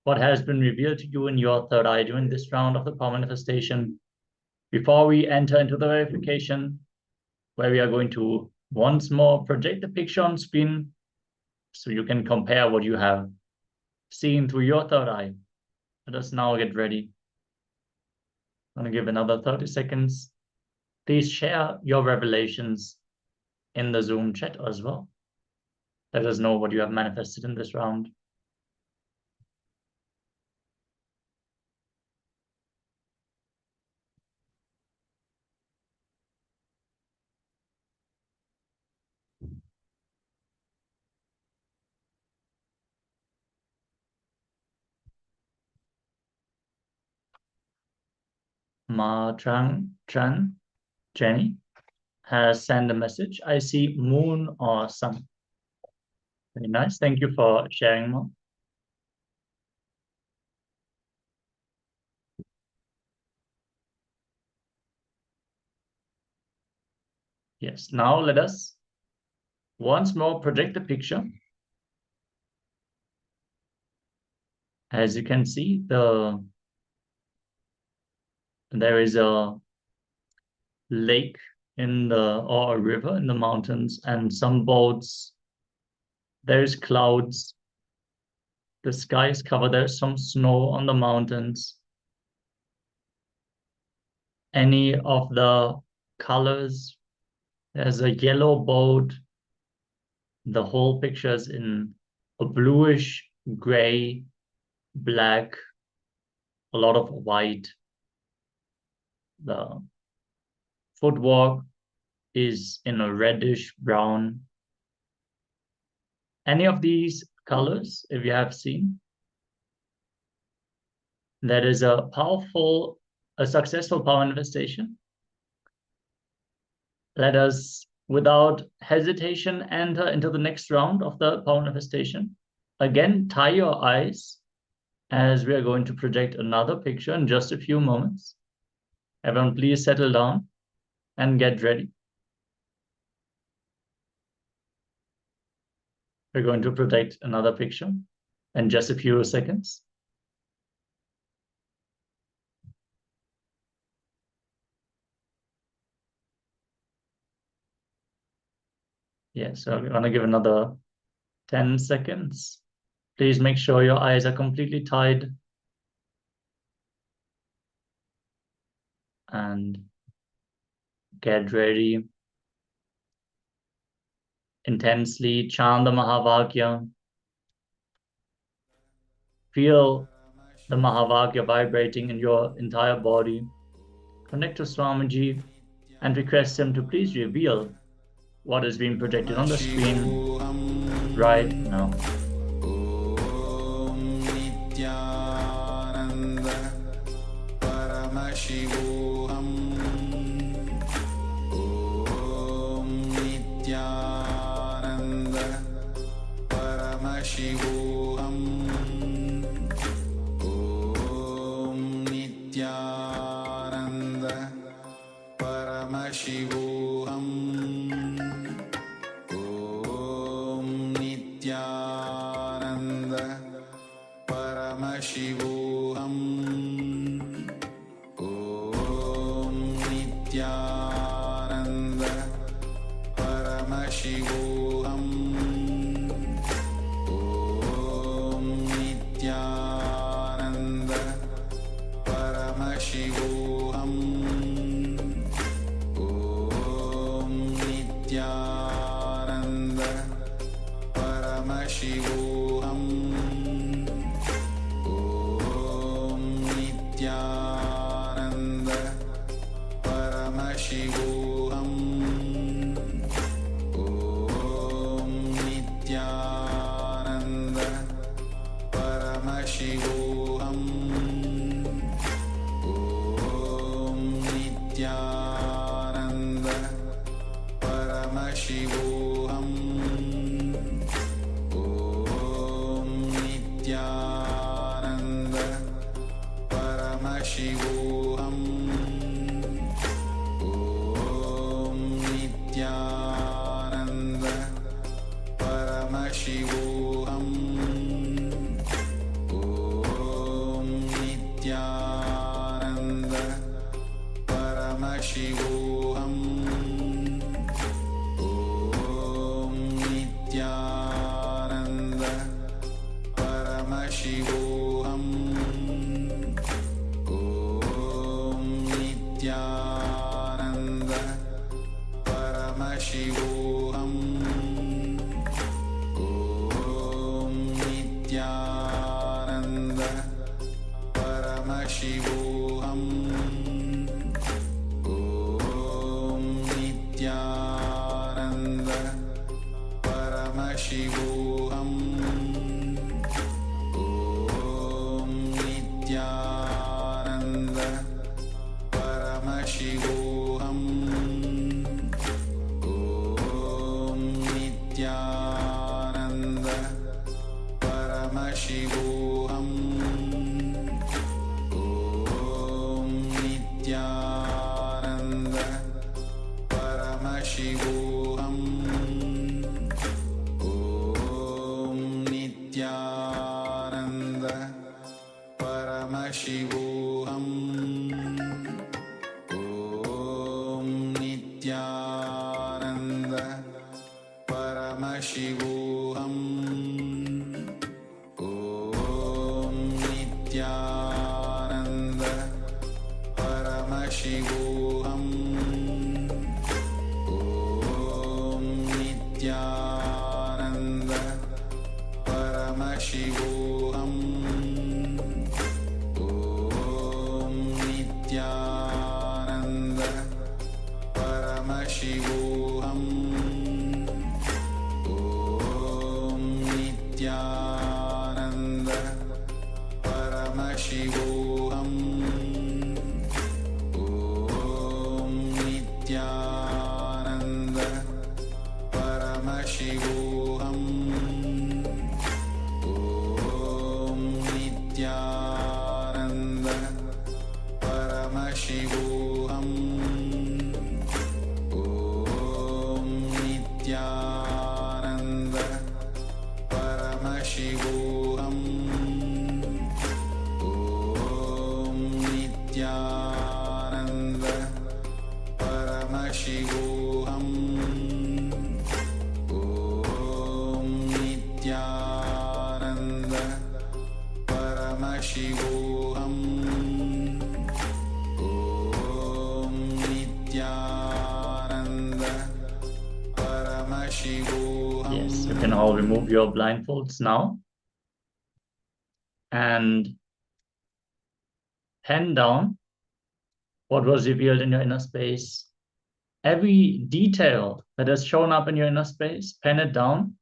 what has been revealed to you in your third eye during this round of the power manifestation. Before we enter into the verification, where we are going to once more project the picture on screen so you can compare what you have seen through your third eye. Let us now get ready. I'm going to give another 30 seconds. Please share your revelations in the Zoom chat as well. Let us know what you have manifested in this round. Ma Tran Jenny has sent a message. I see moon or sun. Very nice. Thank you for sharing, Ma. Yes, now let us once more project the picture. As you can see, there is a lake or a river in the mountains and some boats. There's clouds. The sky is covered. There's some snow on the mountains. Any of the colors. There's a yellow boat. The whole picture is in a bluish, gray, black, a lot of white. The footwork is in a reddish brown. Any of these colors, if you have seen, that is a successful power manifestation. Let us, without hesitation, enter into the next round of the power manifestation. Again, tie your eyes as we are going to project another picture in just a few moments. Everyone, please settle down and get ready. We're going to project another picture in just a few seconds. Yeah, so we're going to give another 10 seconds. Please make sure your eyes are completely tied. And get ready. Intensely chant the Mahavakya. Feel the Mahavakya vibrating in your entire body. Connect to Swamiji and request him to please reveal what is being projected on the screen right now. Paramashivoham Paramashivoham Om Nityananda Paramashivoham Om Nityananda Paramashivoham Om Nityananda Paramashivoham Paramashivoham Om Nityananda Paramashivoham Om Nityananda Paramashivoham Om Nityananda Paramashivoham Nityananda Paramashivoham Om Nityananda Paramashivoham Om Nityananda Paramashivoham Om Paramashivoham Om Nityananda Paramashivoham Om Nityananda Paramashivoham Om Nityananda Paramashivoham Om Nityananda Paramashivoham Om Nityananda Paramashivoham Om Nityananda Paramashivoham Om Nityananda Paramashivoham Om Nityananda Paramashivoham Om Nityananda Paramashivoham Om Nityananda Paramashivoham Om Nityananda Paramashivoham Om Nityananda Paramashivoham Om Nityananda Paramashivoham Om Nityananda Paramashivoham Om Nityananda Paramashivoham Om Nityananda Paramashivoham Om Nityananda Paramashivoham Om Nityananda Paramashivoham. Yes, you can all remove your blindfolds now and pen down what was revealed in your inner space. Every detail that has shown up in your inner space, pen it down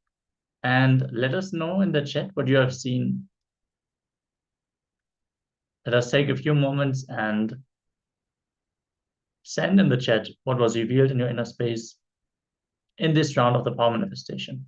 and let us know in the chat what you have seen. Let us take a few moments and send in the chat what was revealed in your inner space in this round of the power manifestation.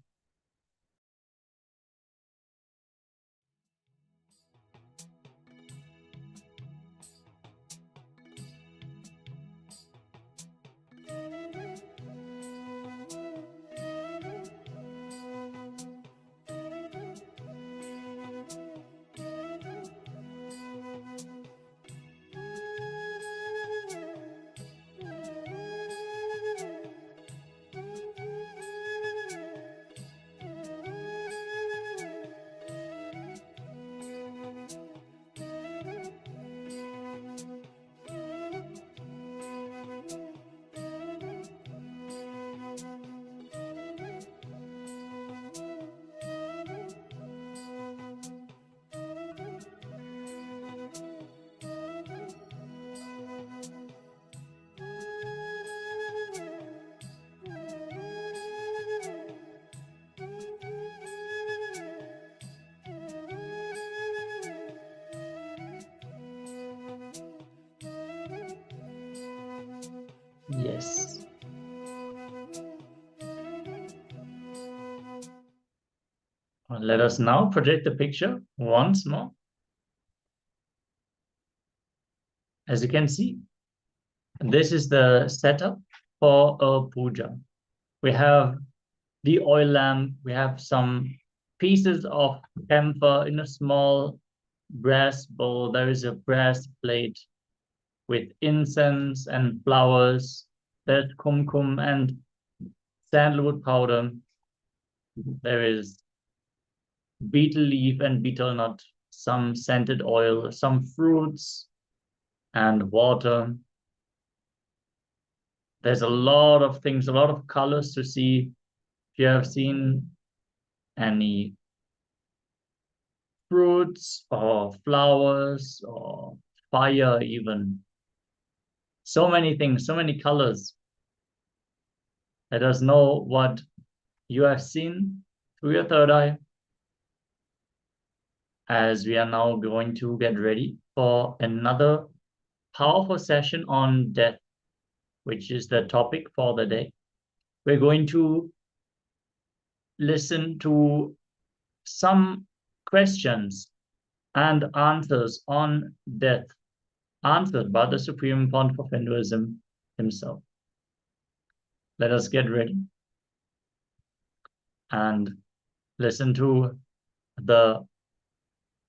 Yes. Let us now project the picture once more. As you can see, this is the setup for a puja. We have the oil lamp, we have some pieces of camphor in a small brass bowl. There is a brass plate with incense and flowers. There's kumkum and sandalwood powder. There is betel leaf and betel nut some scented oil, some fruits, and water. There's a lot of things, a lot of colors to see. If you have seen any fruits or flowers or fire even, so many things, so many colors. Let us know what you have seen through your third eye, as we are now going to get ready for another powerful session on death, which is the topic for the day. We're going to listen to some questions and answers on death, answered by the Supreme Fount of Hinduism himself. Let us get ready and listen to the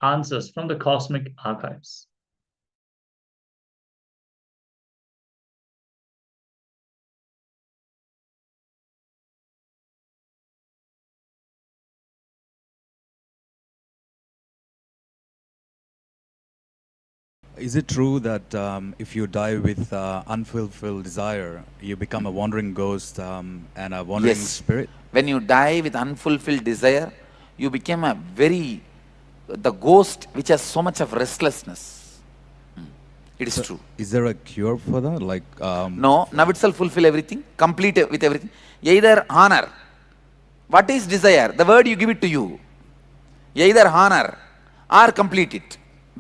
answers from the cosmic archives. Is it true that if you die with unfulfilled desire, you become a wandering ghost and a wandering Yes. spirit? When you die with unfulfilled desire, you become the ghost which has so much of restlessness. It is true. Is there a cure for that? Like No, now itself fulfill everything, complete with everything. Either honor. What is desire? The word you give it to you. Either honor or complete it.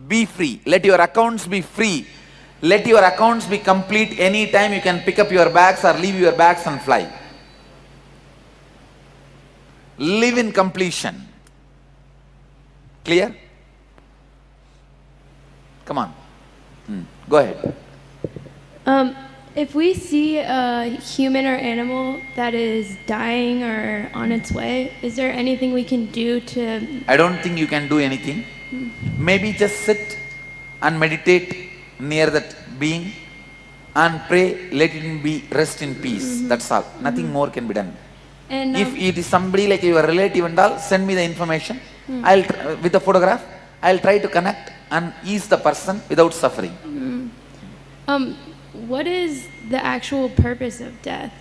Be free. Let your accounts be free. Let your accounts be complete. Anytime you can pick up your bags or leave your bags and fly. Live in completion. Clear? Come on. Go ahead. If we see a human or animal that is dying or on its way, is there anything we can do to... I don't think you can do anything. Maybe just sit and meditate near that being and pray, let it be rest in peace. That's all. Nothing more can be done. And If it is somebody like your relative and all, send me the information. I'll with the photograph, I'll try to connect and ease the person without suffering. what is the actual purpose of death?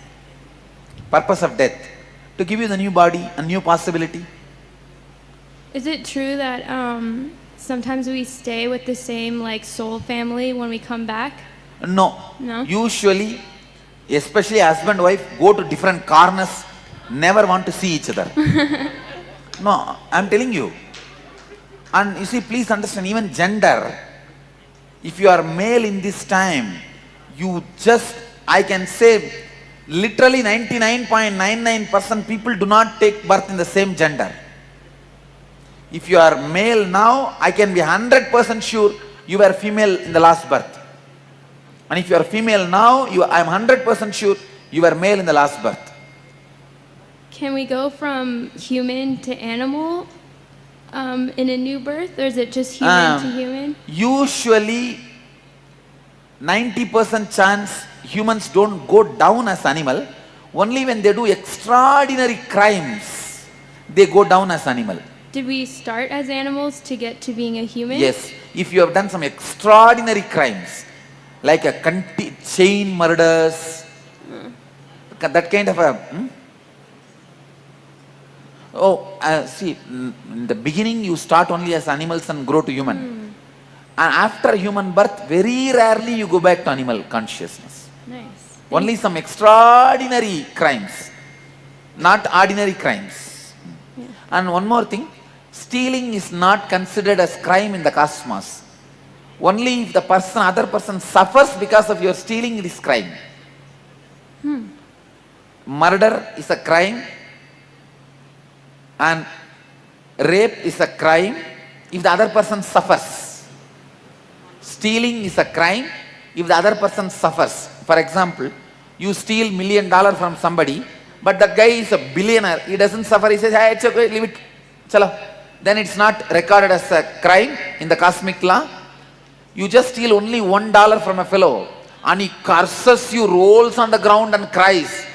Purpose of death, to give you the new body, a new possibility. Is it true that sometimes we stay with the same like soul family when we come back? No. No? Usually, especially husband wife, go to different corners, never want to see each other. No, I'm telling you. And you see, please understand, even gender, if you are male in this time, you just, I can say, literally 99.99% people do not take birth in the same gender. If you are male now, I can be 100% sure you were female in the last birth. And if you are female now, I am 100% sure you were male in the last birth. Can we go from human to animal in a new birth, or is it just human to human? Usually, 90% chance humans don't go down as animal. Only when they do extraordinary crimes, they go down as animal. Did we start as animals to get to being a human? Yes, if you have done some extraordinary crimes, like a chain murders, that kind of a... see, in the beginning you start only as animals and grow to human. And after human birth, very rarely you go back to animal consciousness. Nice. Only some extraordinary crimes, not ordinary crimes. Yeah. And one more thing, stealing is not considered as crime in the cosmos. Only if the other person suffers because of your stealing, it is crime. Murder is a crime and rape is a crime if the other person suffers. Stealing is a crime if the other person suffers. For example, you steal $1 million from somebody, but the guy is a billionaire, he doesn't suffer, he says, hey, it's okay, leave it, chalo. Then it's not recorded as a crime in the cosmic law. You just steal only $1 from a fellow and he curses you, rolls on the ground and cries.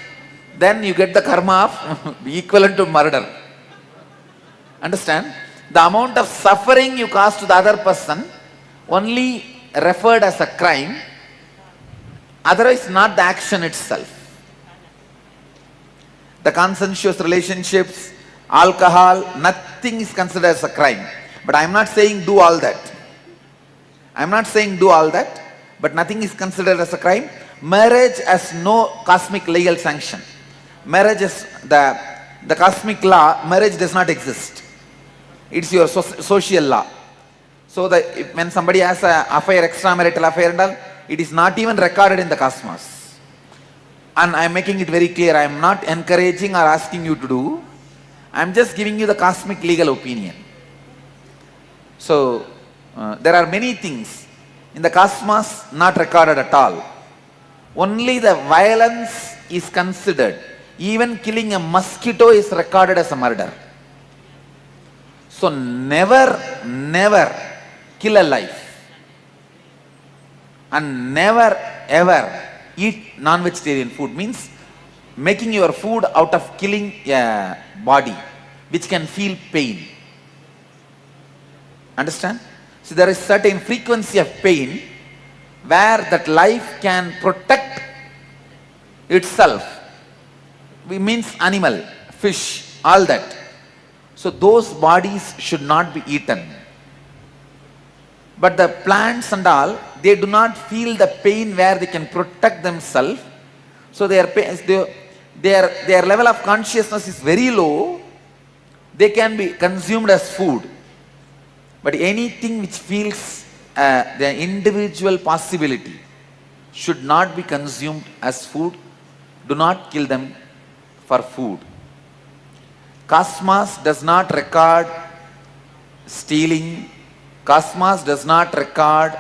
Then you get the karma of equivalent to murder. Understand? The amount of suffering you cause to the other person only referred as a crime, otherwise not the action itself. The consensuous relationships, alcohol, nothing is considered as a crime. But I am not saying do all that. I am not saying do all that, but nothing is considered as a crime. Marriage has no cosmic legal sanction. Marriage is the cosmic law, marriage does not exist. It's your social law. So when somebody has an affair, extramarital affair and all, it is not even recorded in the cosmos. And I am making it very clear, I am not encouraging or asking you to do. I am just giving you the cosmic legal opinion. So, there are many things in the cosmos not recorded at all. Only the violence is considered. Even killing a mosquito is recorded as a murder. So never kill a life. And never ever eat non-vegetarian food. Means making your food out of killing a body which can feel pain. Understand? So there is certain frequency of pain where that life can protect itself. We means animal, fish, all that. So those bodies should not be eaten. But the plants and all, they do not feel the pain where they can protect themselves. So their level of consciousness is very low. They can be consumed as food. But anything which feels the individual possibility should not be consumed as food. Do not kill them for food. Cosmos does not record stealing. Cosmos does not record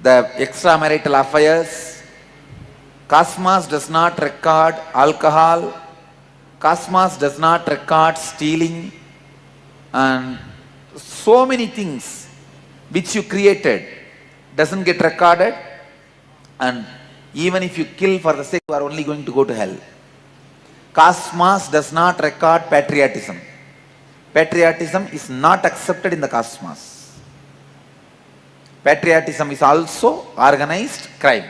the extramarital affairs. Cosmos does not record alcohol. Cosmos does not record stealing. And so many things which you created doesn't get recorded. And even if you kill for the sake, you are only going to go to hell. Cosmos does not record patriotism. Patriotism is not accepted in the cosmos. Patriotism is also organized crime.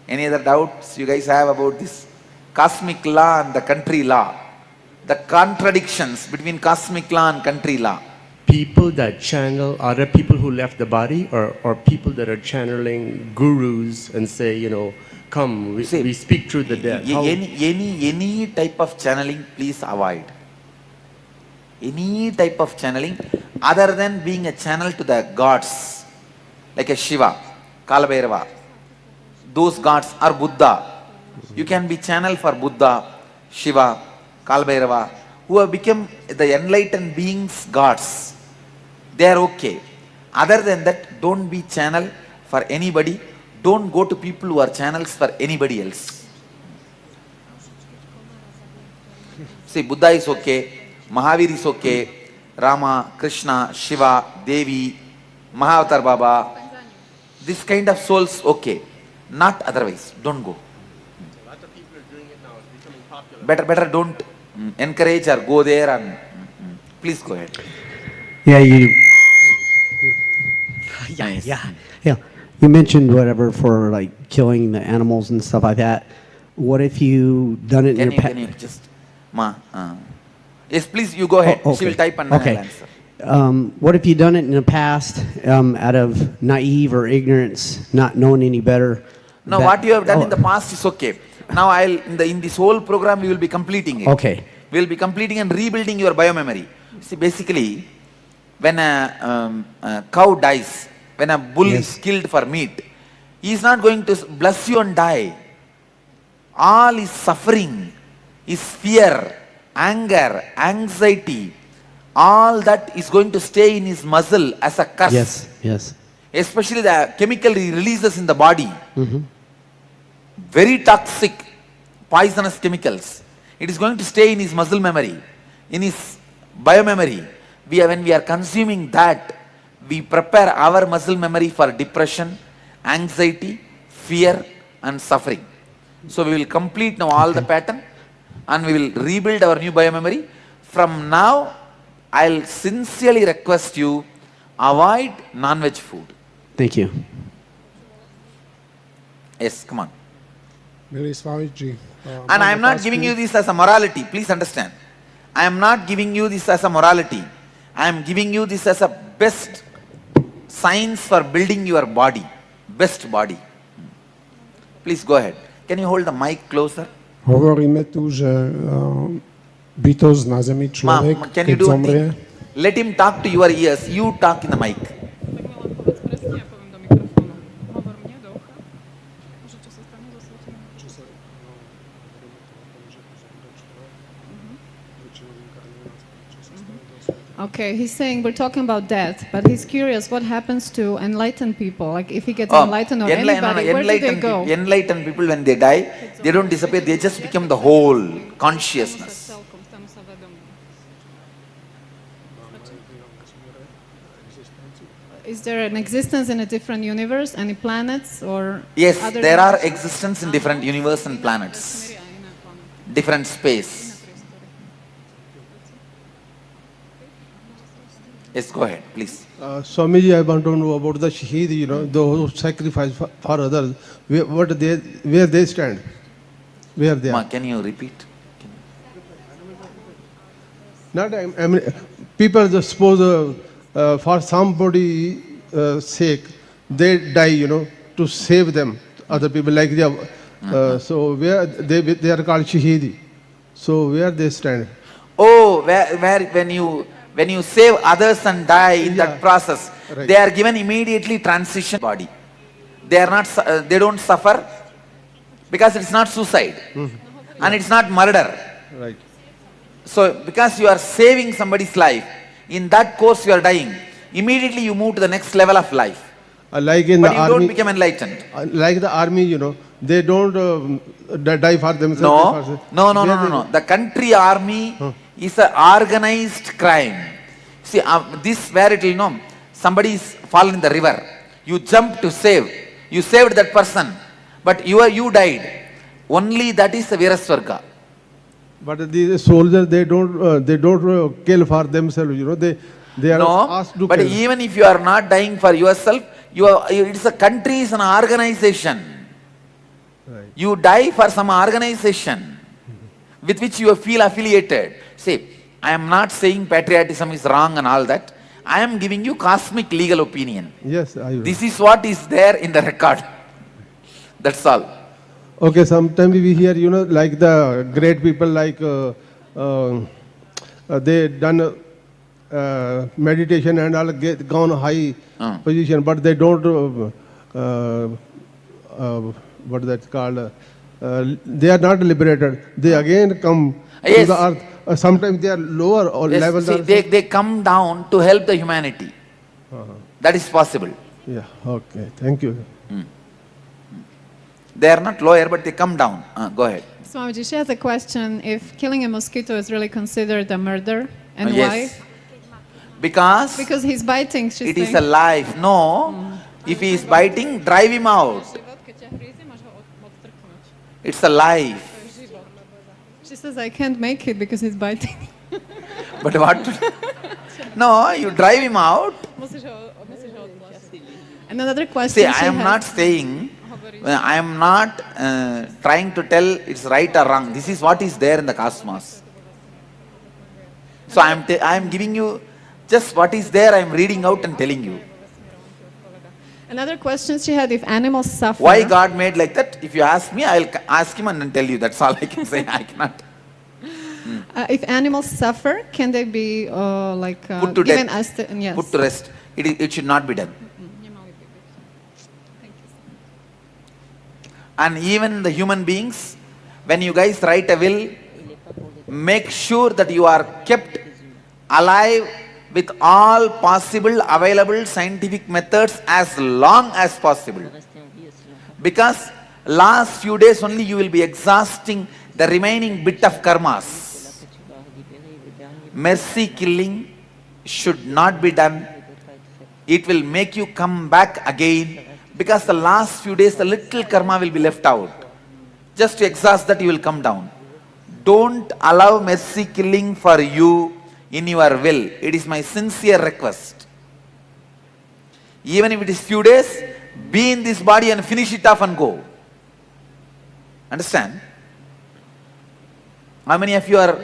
Any other doubts you guys have about this cosmic law and the country law? The contradictions between cosmic law and country law. People that channel, are there people who left the body, or people that are channeling gurus and say, you know, come, we speak through the dead? Any type of channeling, please avoid. Any type of channeling other than being a channel to the gods, like a Shiva, Kalabhairava. Those gods are Buddha. You can be channel for Buddha, Shiva, Kalabhairava, who have become the enlightened beings, gods. They are okay. Other than that, don't be channel for anybody. Don't go to people who are channels for anybody else. See, Buddha is okay, Mahavir is okay, Rama, Krishna, Shiva, Devi, Mahavatar Baba. This kind of souls okay. Not otherwise. Don't go. A lot of people are doing it now. It's becoming popular. Better don't encourage or go there and please go ahead. Yeah. You mentioned whatever for like killing the animals and stuff like that. What if you done it in your past? Can you just, yes, please, you go ahead. Okay. She will type and I'll answer. What if you done it in the past out of naive or ignorance, not knowing any better? No, what you have done in the past is okay. Now in this whole program we will be completing it. Okay. We will be completing and rebuilding your biomemory. See, basically, when a cow dies, when a bull is killed for meat, he is not going to bless you and die. All his suffering, his fear, anger, anxiety, all that is going to stay in his muscle as a curse. Yes. Especially the chemical he releases in the body. Mm-hmm. Very toxic, poisonous chemicals. It is going to stay in his muscle memory, in his biomemory. When we are consuming that, we prepare our muscle memory for depression, anxiety, fear and suffering. So we will complete now all the pattern and we will rebuild our new biomemory. From now, I'll sincerely request you, avoid non-veg food. Thank you. Yes, come on. Really, Swamiji. And I am not giving you this as a morality, please understand. I am not giving you this as a morality. I am giving you this as a best science for building your body, best body. Please go ahead. Can you hold the mic closer? Hovoríme tu, že bytosť na zemi, človek, Can you keď do one zomrie, thing? Let him talk to your ears. You talk in the mic. Okay, he's saying we're talking about death, but he's curious what happens to enlightened people. Like if he gets enlightened or anybody, where do they go? Enlightened people, when they die, they don't disappear. They just become the whole consciousness. Is there an existence in a different universe, any planets or Yes, other there are existence in different universe and planets, different space. Yes, go ahead, please. Swamiji, I want to know about the Shaheed, you know, those who sacrifice for others. Where they stand? Where they are? Can you repeat? Not, I mean, people just suppose for somebody sake, they die, you know, to save them. Other people like they are, so where they are called Shaheed. So where they stand? Oh, where when you save others and die in that process, right. They are given immediately transition body. They are not, they don't suffer because it's not suicide and it's not murder. Right. So because you are saving somebody's life, in that course you are dying, immediately you move to the next level of life. Like in But the you army, don't become enlightened. like the army, you know, they don't die for themselves. No. The country army is an organized crime. See, this where it will know, somebody is fallen in the river. You jump to save. You saved that person, but you died. Only that is the Viraswarga. But the soldiers, they don't kill for themselves. You know, they are asked to but kill. even if you are not dying for yourself, it's a country, is an organization. Right. You die for some organization with which you feel affiliated. See, I am not saying patriotism is wrong and all that. I am giving you cosmic legal opinion. Yes, This is what is there in the record. That's all. Okay, sometimes we hear, you know, like the great people, like they done meditation and all, gone high position, but they don't. What that's called? They are not liberated. They again come to the earth. Sometimes they are lower or level. See, they come down to help the humanity. That is possible. Yeah. Okay. Thank you. They are not lower, but they come down. Go ahead. Swamiji, she has a question. If killing a mosquito is really considered a murder, and Yes. why? Because he's biting. She's it is saying. a life. No. If he is biting, drive him out. It's a life. She says, I can't make it because he's biting. But what? No, you drive him out. And another question. See, I am not saying, I am not trying to tell it's right or wrong. This is what is there in the cosmos. So I am giving you just what is there. I am reading out and telling you. Another question she had: if animals suffer. Why God made like that? If you ask me, I'll ask him and then tell you. That's all I can say. I cannot. If animals suffer, can they be Put to given death. yes. Put to rest. It should not be done. And even the human beings, when you guys write a will, make sure that you are kept alive with all possible available scientific methods as long as possible. Because last few days only you will be exhausting the remaining bit of karmas. Mercy killing should not be done. It will make you come back again, because the last few days the little karma will be left out. Just to exhaust that you will come down. Don't allow mercy killing for you in your will. It is my sincere request. Even if it is few days, be in this body and finish it off and go. Understand? How many of you are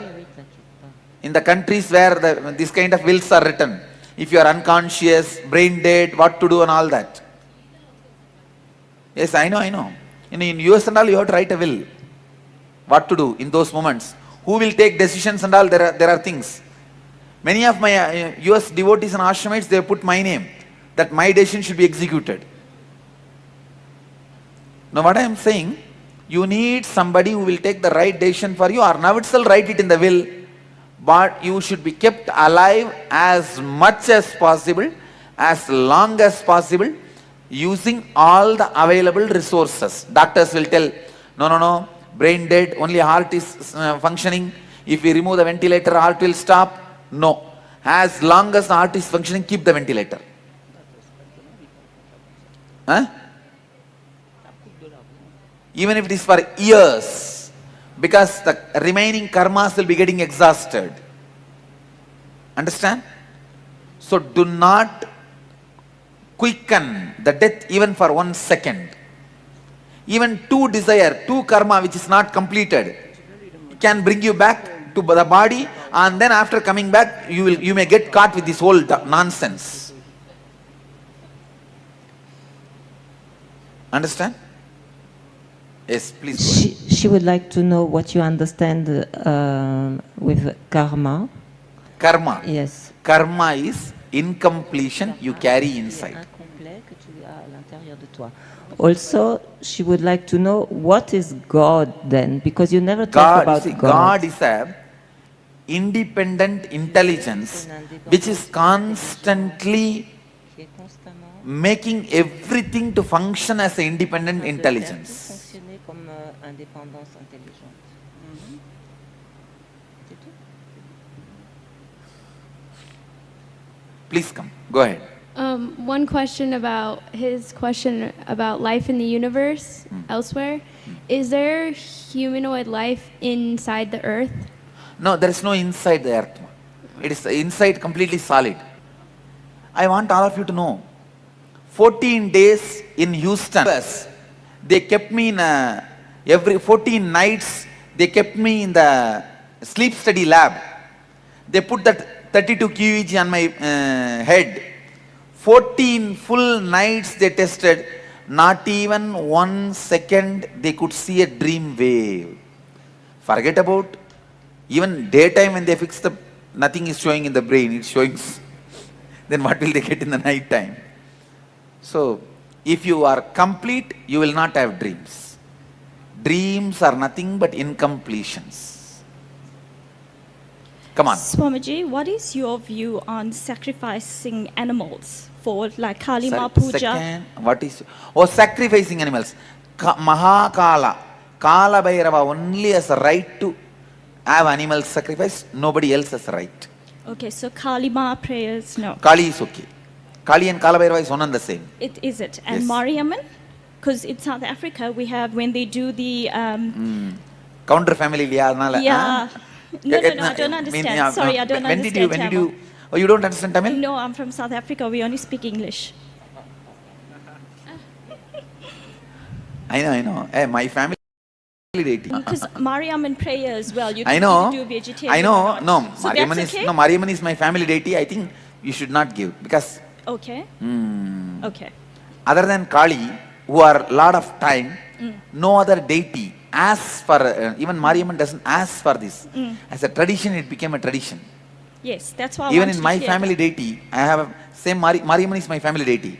in the countries where this kind of wills are written? If you are unconscious, brain dead, what to do and all that. Yes, I know. In US and all, you have to write a will. What to do in those moments. Who will take decisions and all, there are things. Many of my US devotees and ashramites, they put my name, that my decision should be executed. Now what I am saying, you need somebody who will take the right decision for you, or now itself write it in the will, but you should be kept alive as much as possible, as long as possible, using all the available resources. Doctors will tell, no, brain dead, only heart is functioning. If we remove the ventilator, heart will stop. No. As long as the heart is functioning, keep the ventilator. Even if it is for years, because the remaining karmas will be getting exhausted. Understand? So do not quicken the death even for 1 second. Even two karma which is not completed can bring you back to the body, and then after coming back you may get caught with this whole nonsense. Understand? Yes, please go ahead. She would like to know what you understand with karma. Karma? Yes. Karma is incompletion you carry inside. Also, she would like to know what is God then, because you never talk about God. God is a independent intelligence which is constantly making everything to function as an independent intelligence. Please come, go ahead. One question about his question about life in the universe elsewhere. Is there humanoid life inside the earth? No, there is no inside the earth. It is inside completely solid. I want all of you to know, 14 days in Houston, they kept me in every 14 nights, they kept me in the sleep study lab. They put that 32 QEG on my head. 14 full nights they tested, not even 1 second they could see a dream wave. Forget about, even daytime when they fix the, nothing is showing in the brain, it's showing, then what will they get in the night time? So, if you are complete, you will not have dreams. Dreams are nothing but incompletions. Come on. Swamiji, what is your view on sacrificing animals for like Kali Ma Puja? Second, what is, sacrificing animals. Mahakala, Kala Bhairava only has a right to have animal sacrifice, nobody else has a right. Okay, so Kali Ma prayers, no. Kali is okay. Kali and Kala Bhairava is one and the same. It is it. And Yes. Mariamman? Because in South Africa we have when they do the Counter family, yeah. No, I don't understand. Sorry, I don't understand Tamil. You don't understand Tamil? No, I'm from South Africa. We only speak English. I know. Hey, my family deity. Because Mariamman prayer as well. You I don't know. need to do vegetarian. I know. or No, not. So Mariamman that's is okay? Mariamman is my family deity. I think you should not give, because Okay. Okay. other than Kali, who are lot of time, no other deity asks for, even Mariamman doesn't ask for this. As a tradition, it became a tradition. Yes, that's why I Even wanted in to my clear family that. deity, I have a same Mariamman is my family deity,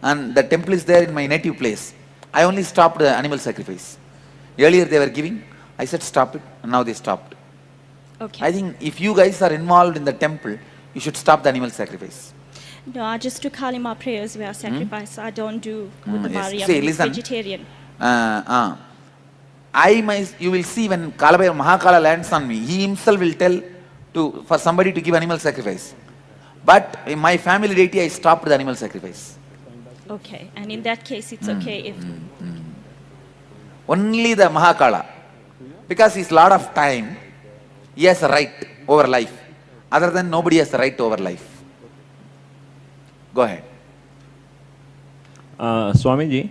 and the temple is there in my native place. I only stopped the animal sacrifice. Earlier they were giving, I said stop it, and now they stopped. Okay. I think if you guys are involved in the temple, you should stop the animal sacrifice. No, I just do Kali Ma prayers where I sacrifice. I don't do with the Yes. Mariamman. See, It's listen. vegetarian. You will see when Mahakala lands on me, he himself will tell for somebody to give animal sacrifice. But in my family deity, I stopped the animal sacrifice. Okay, and in that case, it's okay if Only the Mahakala. Because he's Lord of time, he has a right over life. Other than nobody has a right over life. Go ahead. Swamiji,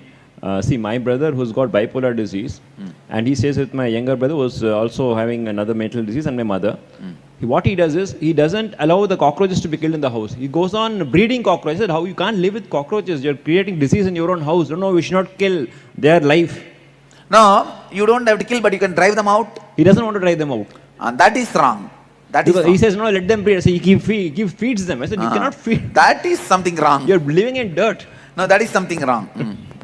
see, my brother who's got bipolar disease, and he says that my younger brother was also having another mental disease, and my mother. What he does is, he doesn't allow the cockroaches to be killed in the house. He goes on breeding cockroaches. How you can't live with cockroaches? You're creating disease in your own house. No, we should not kill their life. No, you don't have to kill, but you can drive them out. He doesn't want to drive them out. And that is wrong. That is wrong. He says, no, let them breed. So he feeds them. I said, you cannot feed. That is something wrong. You're living in dirt. No, that is something wrong.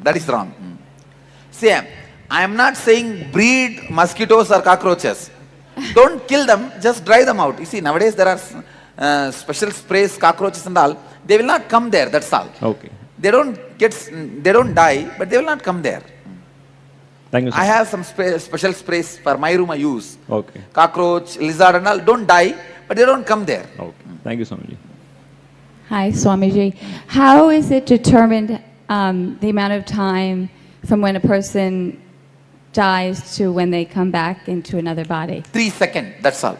That is wrong. See, I am not saying breed mosquitoes or cockroaches. Don't kill them, just drive them out. You see, nowadays there are special sprays, cockroaches and all. They will not come there, that's all. Okay. They don't die, but they will not come there. Thank you, sir. I have some special sprays for my room I use. Okay. Cockroach, lizard and all don't die, but they don't come there. Okay. Thank you, Swamiji. Hi, Swamiji. How is it determined the amount of time from when a person dies to when they come back into another body? 3 seconds, that's all.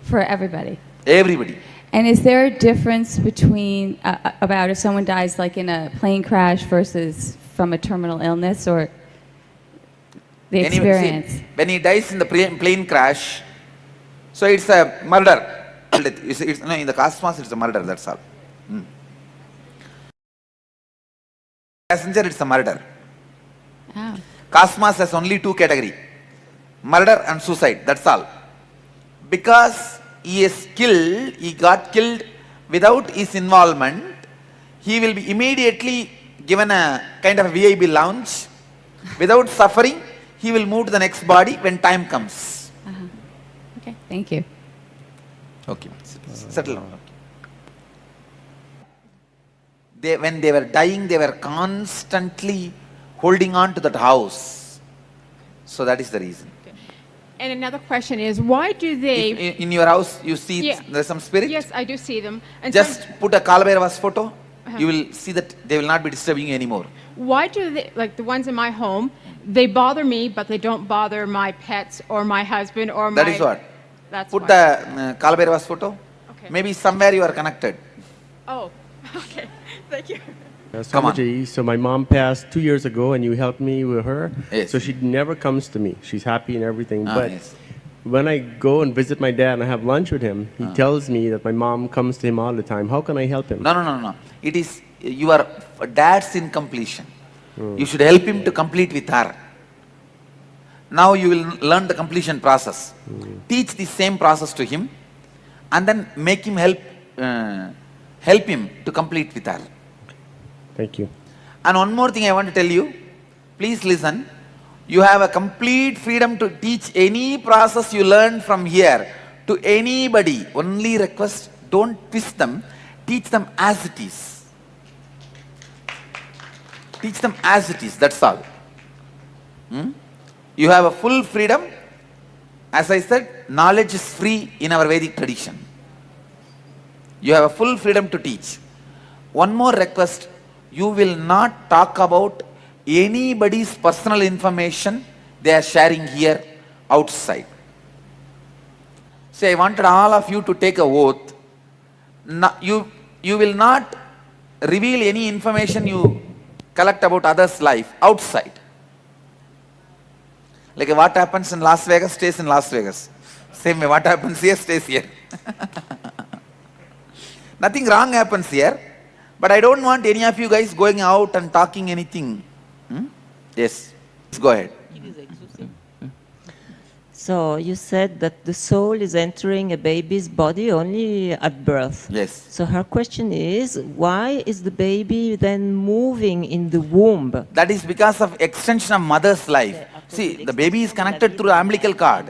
For everybody? Everybody. And is there a difference between, about if someone dies like in a plane crash versus from a terminal illness, or the experience? See, when he dies in the plane crash, so it's a murder. No, in the cosmos it's a murder, that's all. Passenger, it's a murder. Oh. Cosmos has only 2 categories, murder and suicide, that's all. Because he got killed without his involvement, he will be immediately given a kind of VIP lounge. Without suffering, he will move to the next body when time comes. Okay, thank you. Okay, settle down. When they were dying, they were constantly holding on to that house. So that is the reason. And another question is, why do they... If in your house, you see there's some spirit? Yes, I do see them. And just put a Kalabhairava's photo, you will see that they will not be disturbing you anymore. Why do they, like the ones in my home, they bother me, but they don't bother my pets or my husband or my... That is what. That's put why. The Kalabhairava's photo. Okay. Maybe somewhere you are connected. Oh, okay. Thank you. Come on. So my mom passed 2 years ago, and you helped me with her. Yes. So she never comes to me. She's happy and everything. But yes. when I go and visit my dad and I have lunch with him, he tells me that my mom comes to him all the time. How can I help him? No. It is your dad's incompletion. You should help him to complete with her. Now you will learn the completion process. Teach the same process to him, and then make him help him to complete with her. Thank you. And one more thing I want to tell you, please listen. You have a complete freedom to teach any process you learn from here to anybody. Only request, don't twist them, teach them as it is. Teach them as it is, that's all. You have a full freedom. As I said, knowledge is free in our Vedic tradition. You have a full freedom to teach. One more request, you will not talk about anybody's personal information they are sharing here outside. So I wanted all of you to take a oath. You will not reveal any information you collect about others' life outside. Like what happens in Las Vegas stays in Las Vegas. Same way, what happens here stays here. Nothing wrong happens here. But I don't want any of you guys going out and talking anything. Yes, let's go ahead. So you said that the soul is entering a baby's body only at birth. Yes. So her question is, why is the baby then moving in the womb? That is because of extension of mother's life. See, the baby is connected through the umbilical cord.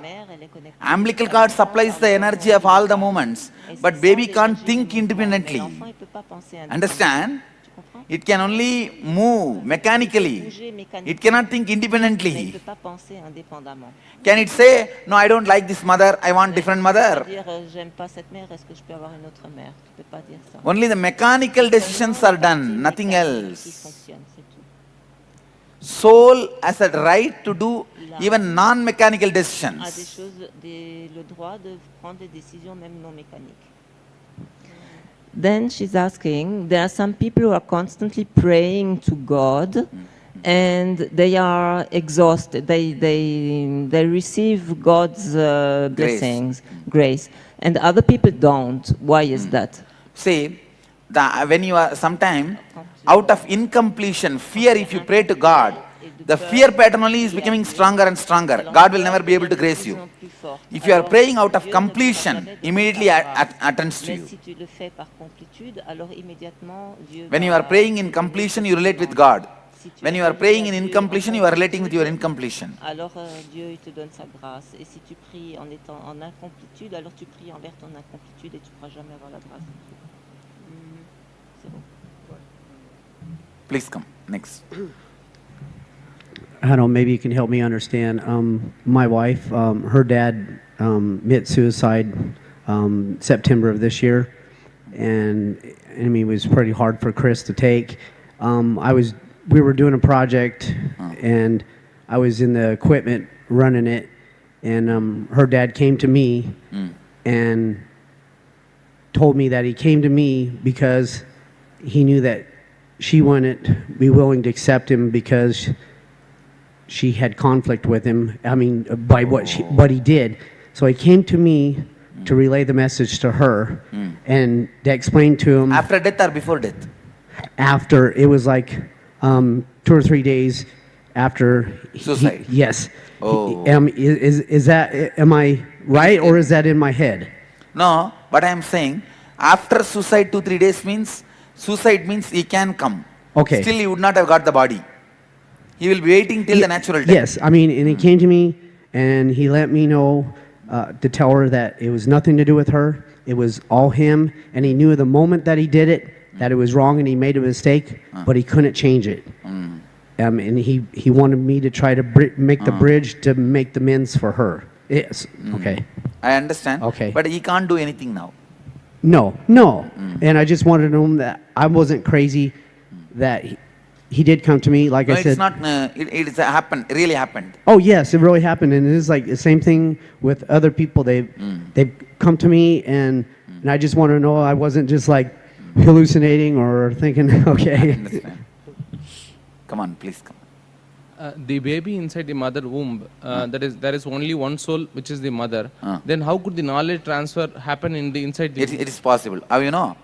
Umbilical cord supplies the energy of all the movements, but baby can't think independently. Understand? It can only move mechanically. It cannot think independently. Can it say, no, I don't like this mother, I want different mother? Only the mechanical decisions are done, nothing else. soul has a right to do even non-mechanical a des decisions. choses, le droit de prendre des décisions même non mécaniques. Then she's asking, there are some people who are constantly praying to God and they are exhausted. They receive God's blessings, grace, and other people don't. Why is that? See, when you are sometime out of incompletion, fear, if you pray to God, the fear pattern only is becoming stronger and stronger. God will never be able to grace you. If you are praying out of completion, immediately attends to you. When you are praying in completion, you relate with God. When you are praying in incompletion, you are relating with your incompletion. Alors Dieu il te donne sa grâce. Et si tu pries en étant en incomplétude, alors tu pries envers ton incomplétude et tu ne pourras jamais avoir la grâce. C'est bon. Please come. Next. I don't know, maybe you can help me understand. My wife, her dad committed suicide September of this year, and I mean, it was pretty hard for Chris to take. We were doing a project, and I was in the equipment running it, and her dad came to me and told me that he came to me because he knew that she wouldn't be willing to accept him because she had conflict with him, I mean, by what he did. So he came to me to relay the message to her and to explain to him. After death or before death? After, it was like 2 or 3 days after. Suicide? Yes. Oh. Is that, am I right, or is that in my head? No, but I am saying, after suicide 2-3 days means, suicide means he can come. Okay. Still he would not have got the body. He will be waiting till the natural death. Yes, I mean, and he came to me and he let me know to tell her that it was nothing to do with her. It was all him, and he knew the moment that he did it that it was wrong and he made a mistake, but he couldn't change it. And he wanted me to try to make the bridge to make the amends for her. Yes. Okay. I understand. Okay. But he can't do anything now. No. And I just wanted to know that I wasn't crazy, that he did come to me, like I said. It's not, it's happened, really happened. Oh yes, it really happened, and it is like the same thing with other people. They've come to me, and I just want to know I wasn't just like hallucinating or thinking, okay. I understand. Come on, please come. The baby inside the mother womb, there is only one soul, which is the mother. Then how could the knowledge transfer happen in the inside the It is possible. You know,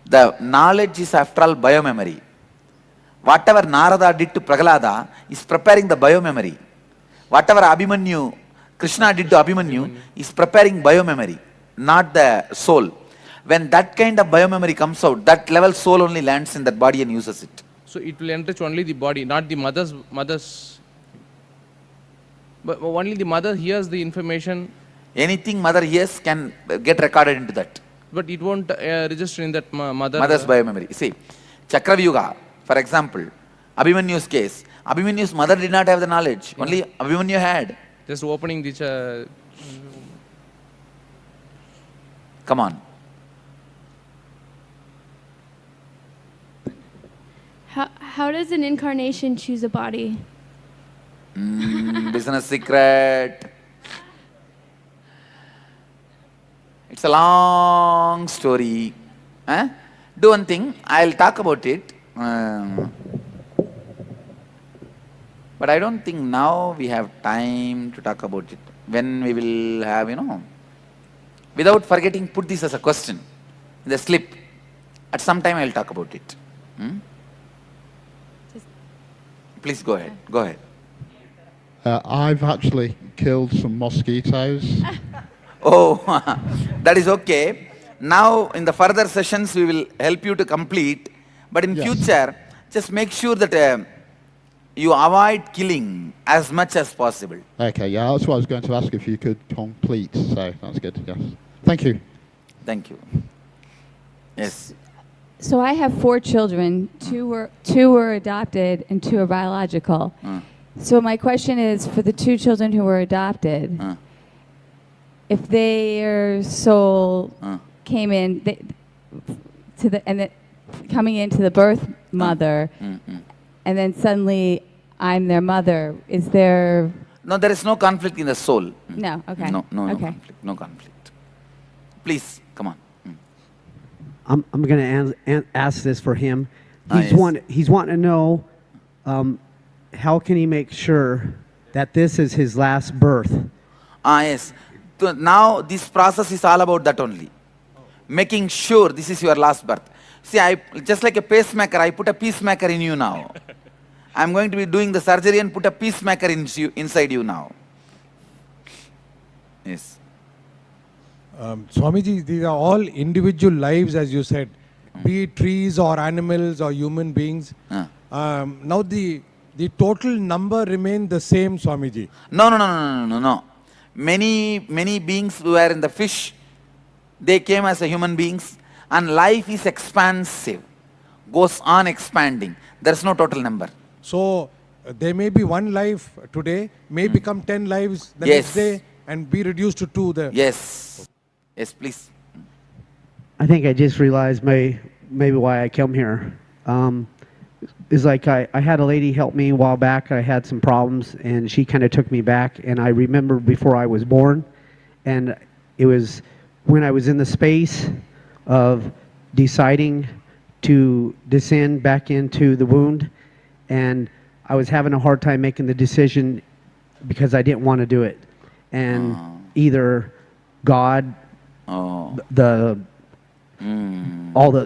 the knowledge is after all biomemory. Whatever Narada did to Prahlada is preparing the biomemory. Whatever Abhimanyu, Krishna did to Abhimanyu is preparing biomemory, not the soul. When that kind of biomemory comes out, that level soul only lands in that body and uses it. So it will enrich only the body, not the mother's. But only the mother hears the information. Anything mother hears can get recorded into that. But it won't register in that mother's biomemory. See, Chakravyuga, for example, Abhimanyu's case, Abhimanyu's mother did not have the knowledge, only Abhimanyu had. Just opening the... Come on. How does an incarnation choose a body? Business secret. It's a long story. Do one thing, I'll talk about it. But I don't think now we have time to talk about it. When we will have, without forgetting, put this as a question in the slip. At some time I'll talk about it. Please go ahead. Go ahead. I've actually killed some mosquitoes. Oh, that is okay. Now, in the further sessions, we will help you to complete. But in future, just make sure that you avoid killing as much as possible. Okay, yeah, that's what I was going to ask, if you could complete. So that's good. Yes. Thank you. Thank you. Yes. So I have 4 children. Two were adopted and 2 are biological. So my question is, for the 2 children who were adopted, if their soul came in coming into the birth mother, and then suddenly I'm their mother. Is there... No, there is no conflict in the soul. No, okay. No Okay. conflict, no conflict. Please, come on. I'm going to ask this for him. Yes. He's wanting to know how can he make sure that this is his last birth? Yes. So now this process is all about that only. Making sure this is your last birth. See, just like a pacemaker, I put a peacemaker in you now. I'm going to be doing the surgery and put a peacemaker inside you now. Yes. Swamiji, these are all individual lives, as you said, be it trees or animals or human beings. Now the total number remain the same, Swamiji. No. Many beings who were in the fish, they came as a human beings, and life is expansive, goes on expanding. There is no total number. So there may be one life today, may become 10 lives the next day, and be reduced to 2 there. Yes. Yes, please. I think I just realized maybe why I come here. Is like I had a lady help me a while back. I had some problems, and she kind of took me back. And I remember before I was born, and it was when I was in the space of deciding to descend back into the wound, and I was having a hard time making the decision because I didn't want to do it. And either God, all the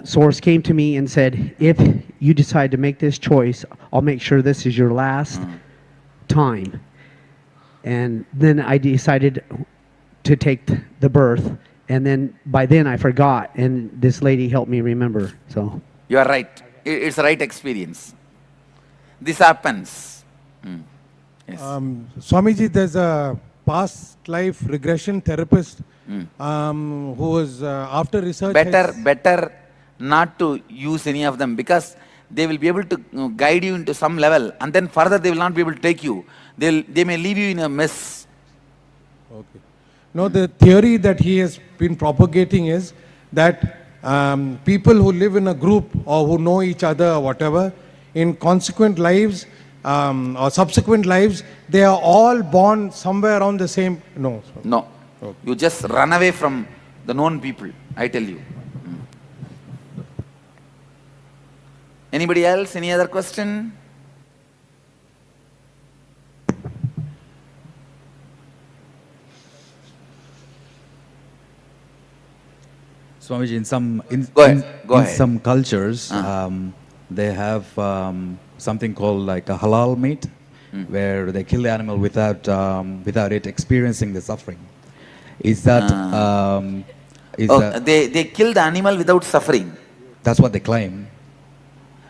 source came to me and said, if you decide to make this choice, I'll make sure this is your last time. And then I decided to take the birth, and then by then I forgot, and this lady helped me remember. So you are right. It's the right experience. This happens. Yes. Swamiji, there's a past life regression therapist who was after research. Better not to use any of them, because they will be able to guide you into some level, and then further they will not be able to take you. They may leave you in a mess. Okay. No, the theory that he has been propagating is that people who live in a group or who know each other or whatever, in consequent lives or subsequent lives, they are all born somewhere around the same. No. No. Okay. You just run away from the known people, I tell you. Anybody else? Any other question? Swamiji, in some cultures, they have something called like a halal meat, where they kill the animal without it experiencing the suffering. Is that? They kill the animal without suffering. That's what they claim.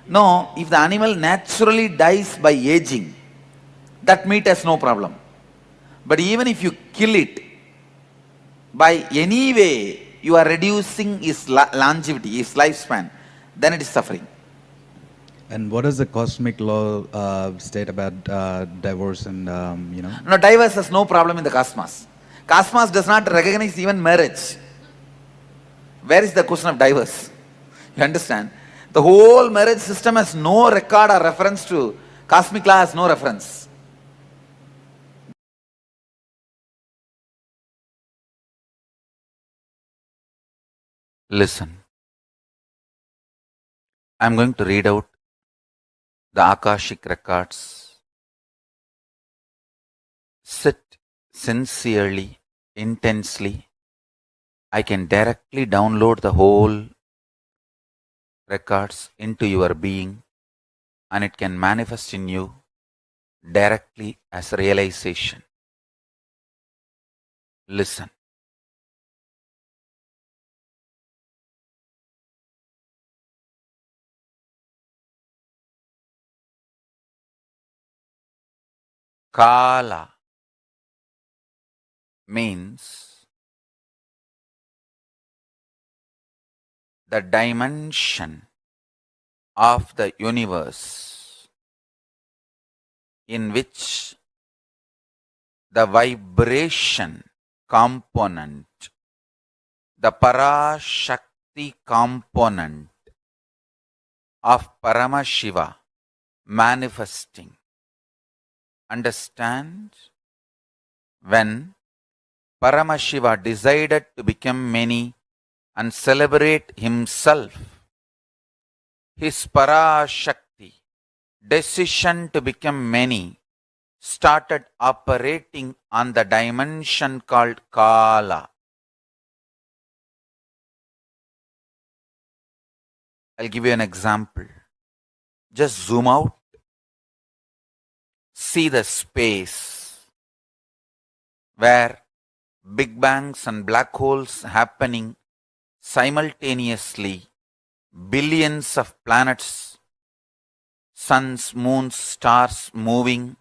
No, if the animal naturally dies by aging, that meat has no problem. But even if you kill it, by any way you are reducing his longevity, his lifespan, then it is suffering. And what does the cosmic law state about divorce and, No, divorce has no problem in the cosmos. Cosmos does not recognize even marriage. Where is the question of divorce? You understand? The whole marriage system has no record or reference to, cosmic law has no reference. Listen. I am going to read out the Akashic records. Sit sincerely, intensely. I can directly download the whole records into your being, and it can manifest in you directly as realization. Listen. Kala means the dimension of the universe in which the vibration component, the Parashakti component of Paramashiva manifesting Understand? When Paramashiva decided to become many and celebrate himself, his Parashakti, decision to become many, started operating on the dimension called Kala. I'll give you an example. Just zoom out. See the space where big bangs and black holes happening simultaneously, billions of planets, suns, moons, stars moving,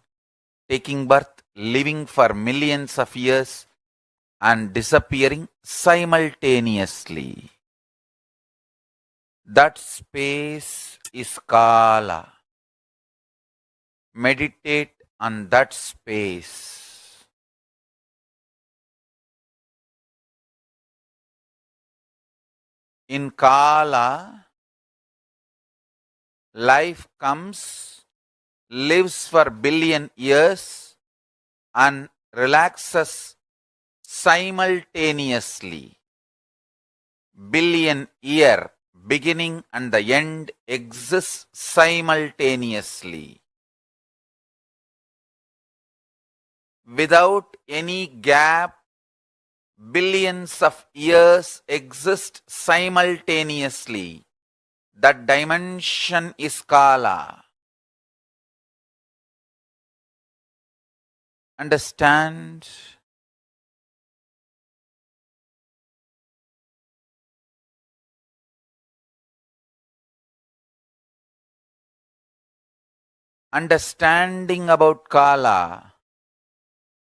taking birth, living for millions of years and disappearing simultaneously. That space is Kala. Meditate on that space. In Kala, life comes, lives for billion years and relaxes simultaneously. Billion year, beginning and the end exists simultaneously. Without any gap, billions of years exist simultaneously. That dimension is Kala. Understand? Understanding about Kala,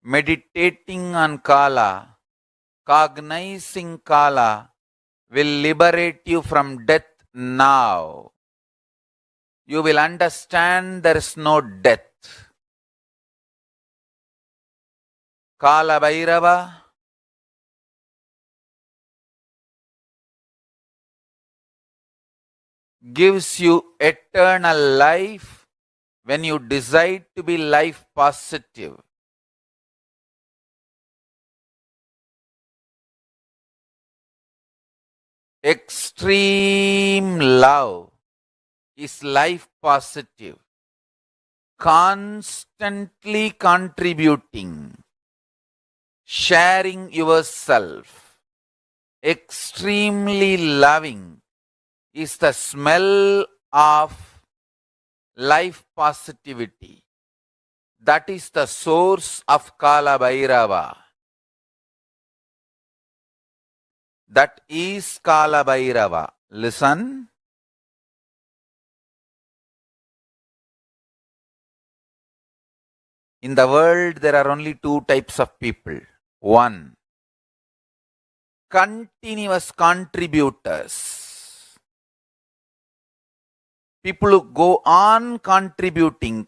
meditating on Kala, cognizing Kala will liberate you from death now. You will understand there is no death. Kala Bhairava gives you eternal life when you decide to be life positive. Extreme love is life positive, constantly contributing, sharing yourself. Extremely loving is the smell of life positivity. That is the source of Kala Bhairava. That is Kala Bhairava. Listen. In the world, there are only two types of people. One, continuous contributors. People who go on contributing,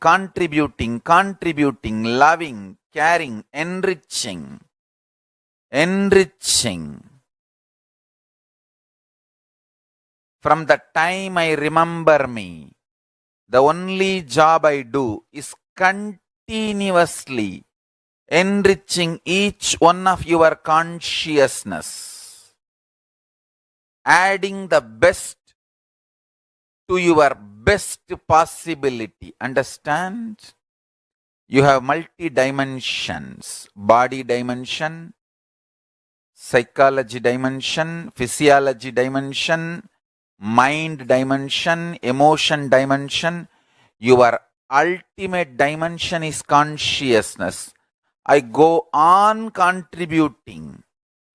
loving, caring, enriching. From the time I remember me, the only job I do is continuously enriching each one of your consciousness, adding the best to your best possibility. Understand? You have multi-dimensions: body dimension, psychology dimension, physiology dimension, mind dimension, emotion dimension. Your ultimate dimension is consciousness. I go on contributing,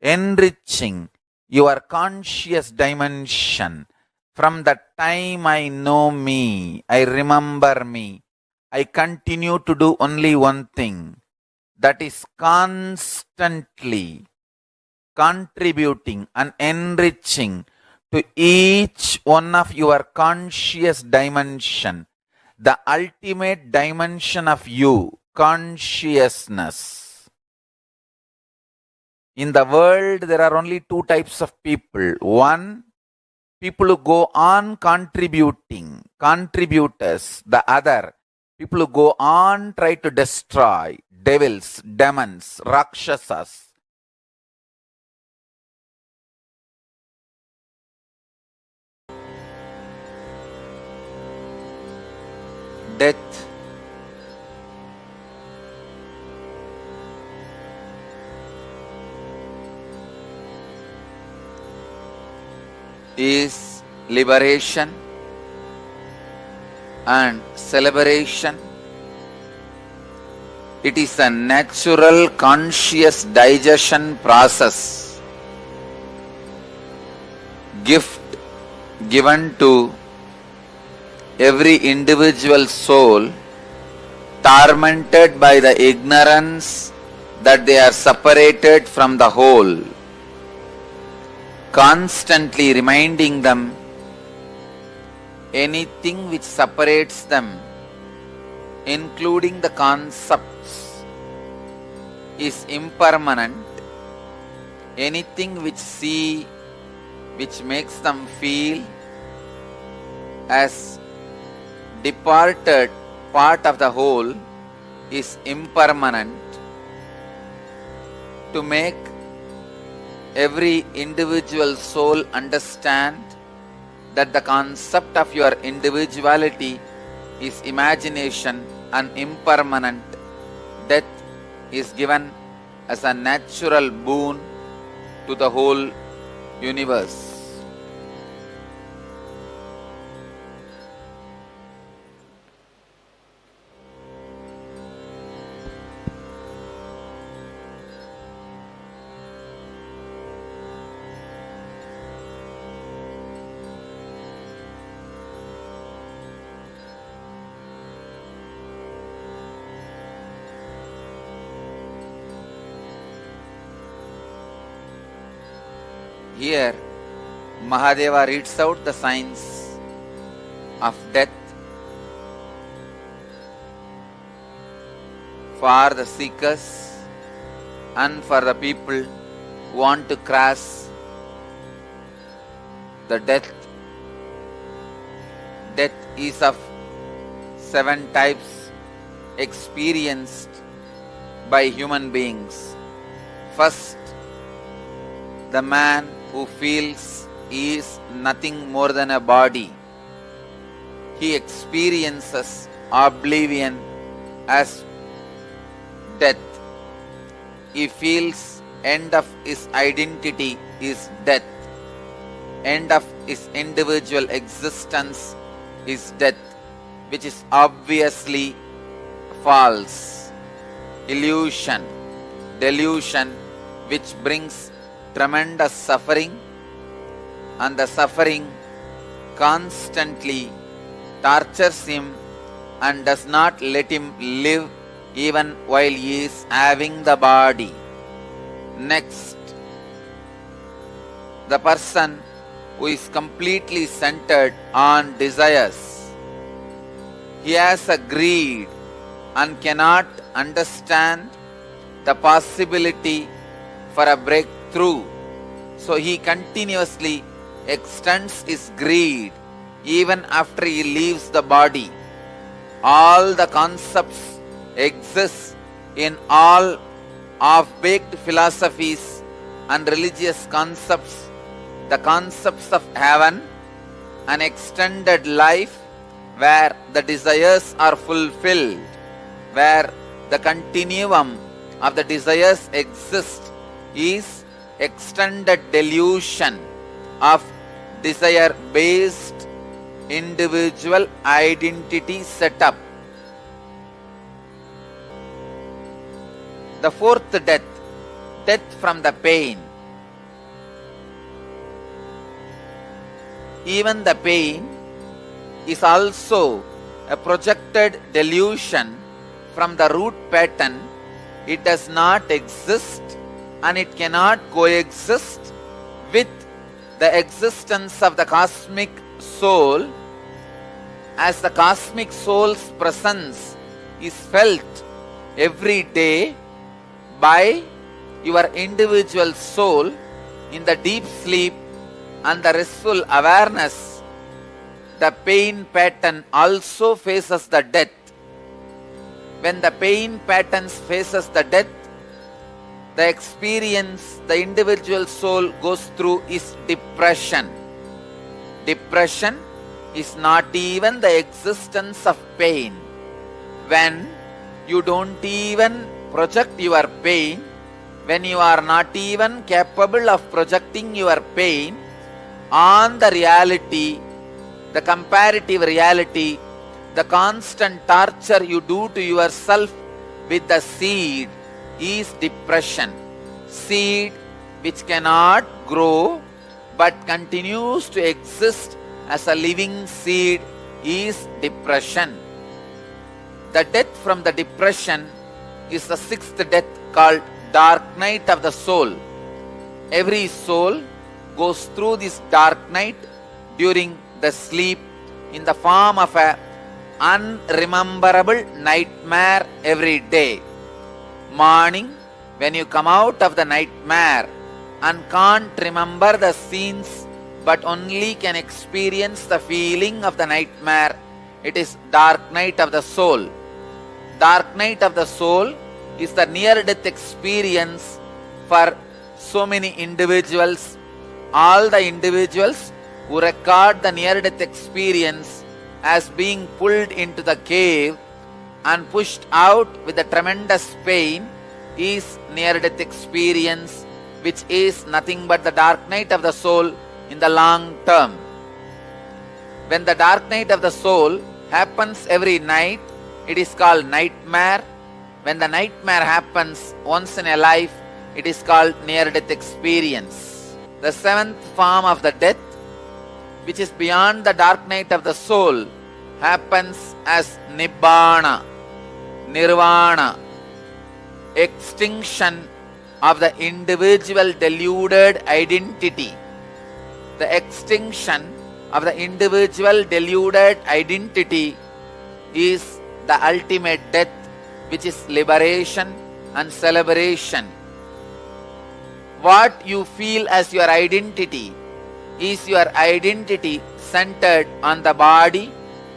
enriching your conscious dimension. From the time I know me, I remember me, I continue to do only one thing, that is constantly contributing and enriching to each one of your conscious dimension, the ultimate dimension of you, consciousness. In the world, there are only two types of people. One, people who go on contributing, contributors. The other, People who go on try to destroy devils, demons, rakshasas. Death is liberation and celebration. It is a natural conscious digestion process, gift given to every individual soul tormented by the ignorance that they are separated from the whole, constantly reminding them anything which separates them, including the concepts, is impermanent. Anything which makes them feel as departed part of the whole is impermanent. To make every individual soul understand that the concept of your individuality is imagination and impermanent, death is given as a natural boon to the whole universe. Here, Mahadeva reads out the signs of death for the seekers and for the people who want to cross the death. Death is of 7 types experienced by human beings. First, the man who feels he is nothing more than a body. He experiences oblivion as death. He feels end of his identity is death. End of his individual existence is death, which is obviously false. Illusion, delusion, which brings tremendous suffering, and the suffering constantly tortures him and does not let him live even while he is having the body. Next, the person who is completely centered on desires. He has a greed and cannot understand the possibility for a breakthrough. So he continuously extends his greed even after he leaves the body. All the concepts exist in all half-baked philosophies and religious concepts, the concepts of heaven, an extended life where the desires are fulfilled, where the continuum of the desires exist, is extended delusion of desire-based individual identity setup. The fourth death, death from the pain. Even the pain is also a projected delusion from the root pattern. It does not exist and it cannot coexist with the existence of the cosmic soul, as the cosmic soul's presence is felt every day by your individual soul in the deep sleep and the restful awareness. The pain pattern also faces the death When the pain patterns faces the death, the experience the individual soul goes through is depression. Depression is not even the existence of pain. When you don't even project your pain, when you are not even capable of projecting your pain on the reality, the comparative reality, the constant torture you do to yourself with the seed is depression. Seed which cannot grow but continues to exist as a living seed is depression. The death from the depression is the sixth death called dark night of the soul. Every soul goes through this dark night during the sleep in the form of a unrememberable nightmare every day. Morning, when you come out of the nightmare and can't remember the scenes but only can experience the feeling of the nightmare, it is dark night of the soul. Dark night of the soul is the near-death experience for so many individuals. All the individuals who record the near-death experience as being pulled into the cave and pushed out with a tremendous pain is near-death experience, which is nothing but the dark night of the soul in the long term. When the dark night of the soul happens every night, it is called nightmare. When the nightmare happens once in a life, it is called near-death experience. The seventh form of the death, which is beyond the dark night of the soul, happens as nibbana, nirvana, extinction of the individual deluded identity. The extinction of the individual deluded identity is the ultimate death, which is liberation and celebration. What you feel as your identity is your identity centered on the body,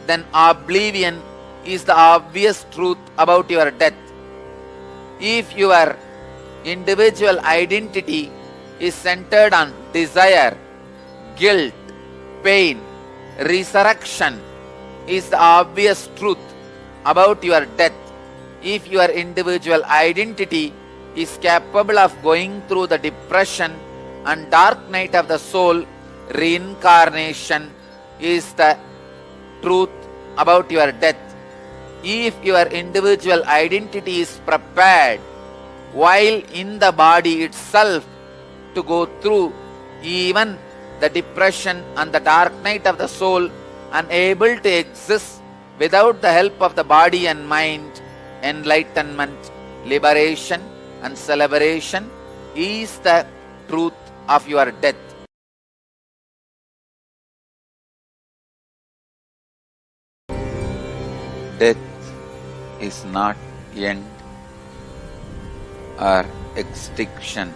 then oblivion is the obvious truth about your death. If your individual identity is centered on desire, guilt, pain, resurrection is the obvious truth about your death. If your individual identity is capable of going through the depression and dark night of the soul, reincarnation is the truth about your death. If your individual identity is prepared while in the body itself to go through even the depression and the dark night of the soul, unable to exist without the help of the body and mind, enlightenment, liberation and celebration is the truth of your death. Death is not end or extinction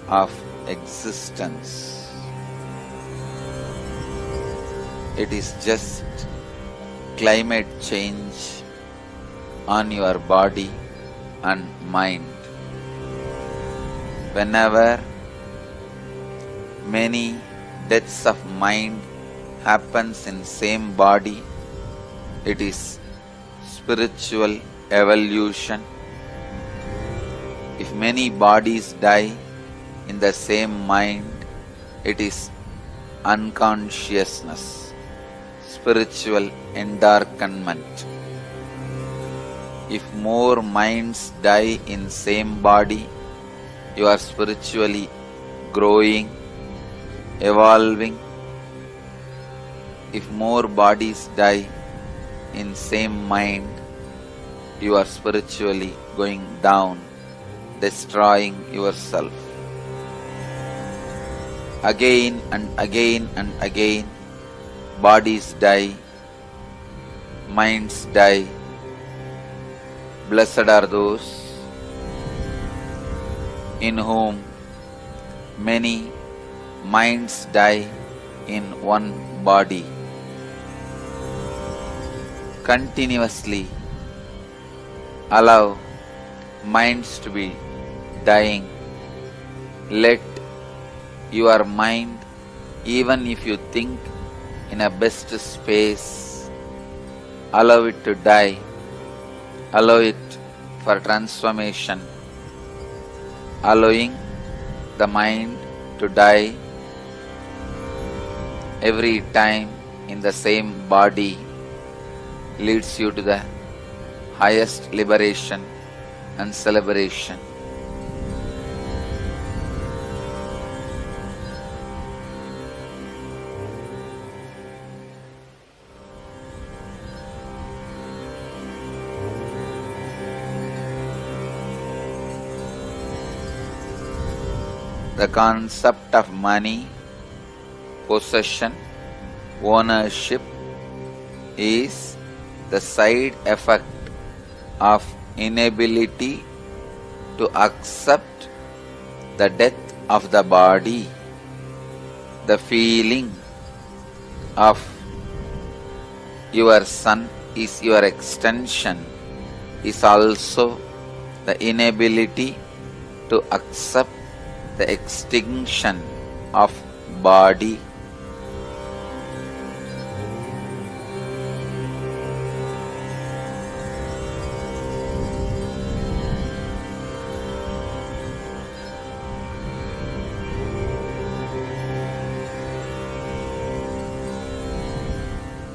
of existence. It is just climate change on your body and mind. Whenever many deaths of mind happens in same body, it is spiritual evolution. If many bodies die in the same mind, it is unconsciousness, spiritual endarkenment. If more minds die in same body, you are spiritually growing, evolving. If more bodies die in same mind, you are spiritually going down, destroying yourself. Again and again and again, bodies die, minds die. Blessed are those in whom many minds die in one body. continuously allow minds to be dying. Let your mind, even if you think in a best space, allow it to die. Allow it for transformation. Allowing the mind to die every time in the same body leads you to the highest liberation and celebration. The concept of money, possession, ownership is the side effect of inability to accept the death of the body. The feeling of your son is your extension is also the inability to accept the extinction of body.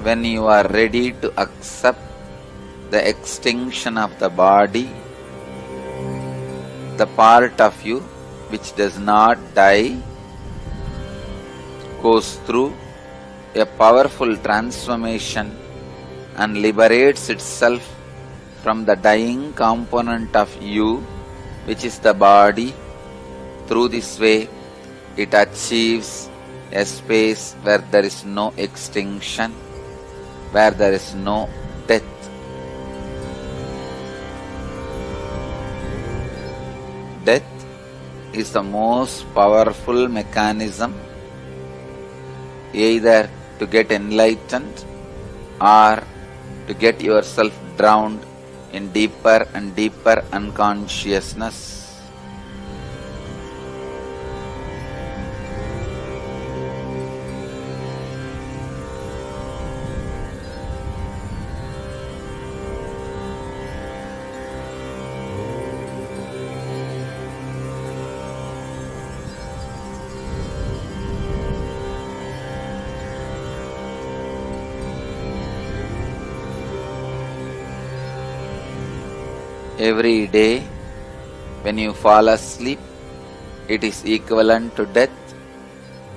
When you are ready to accept the extinction of the body, the part of you which does not die goes through a powerful transformation and liberates itself from the dying component of you, which is the body. Through this way, it achieves a space where there is no extinction, where there is no death. Death is the most powerful mechanism either to get enlightened or to get yourself drowned in deeper and deeper unconsciousness. Every day, when you fall asleep, it is equivalent to death.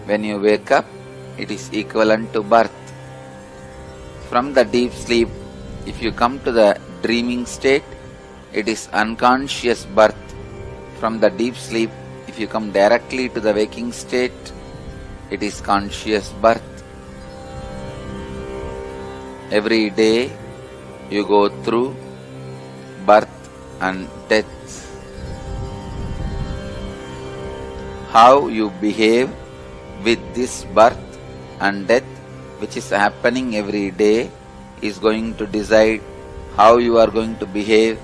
When you wake up, it is equivalent to birth. From the deep sleep, if you come to the dreaming state, it is unconscious birth. From the deep sleep, if you come directly to the waking state, it is conscious birth. Every day, you go through birth and death. How you behave with this birth and death which is happening every day is going to decide how you are going to behave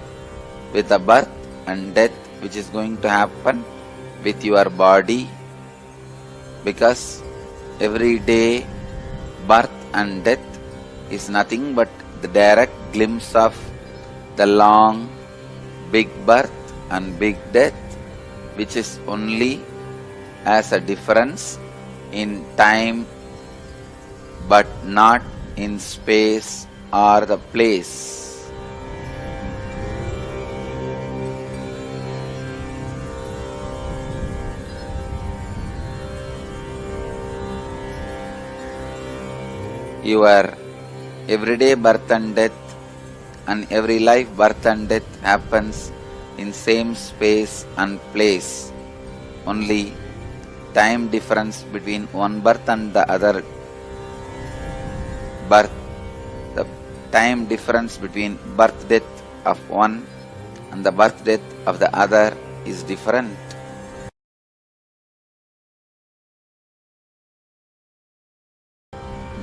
with the birth and death which is going to happen with your body, because every day birth and death is nothing but the direct glimpse of the long big birth and big death, which is only as a difference in time but not in space or the place. Your everyday birth and death and every life birth and death happens in same space and place. Only time difference between one birth and the other birth. The time difference between birth death of one and the birth death of the other is different.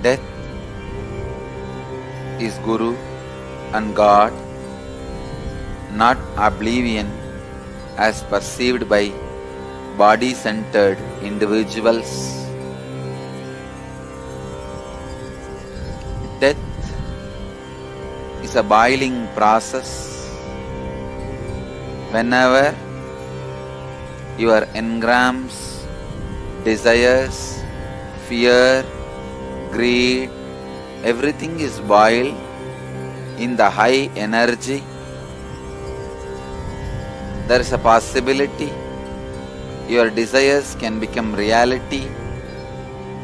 Death is Guru and God, not oblivion as perceived by body-centered individuals. Death is a boiling process. Whenever your engrams, desires, fear, greed, everything is boiled in the high energy, there is a possibility your desires can become reality,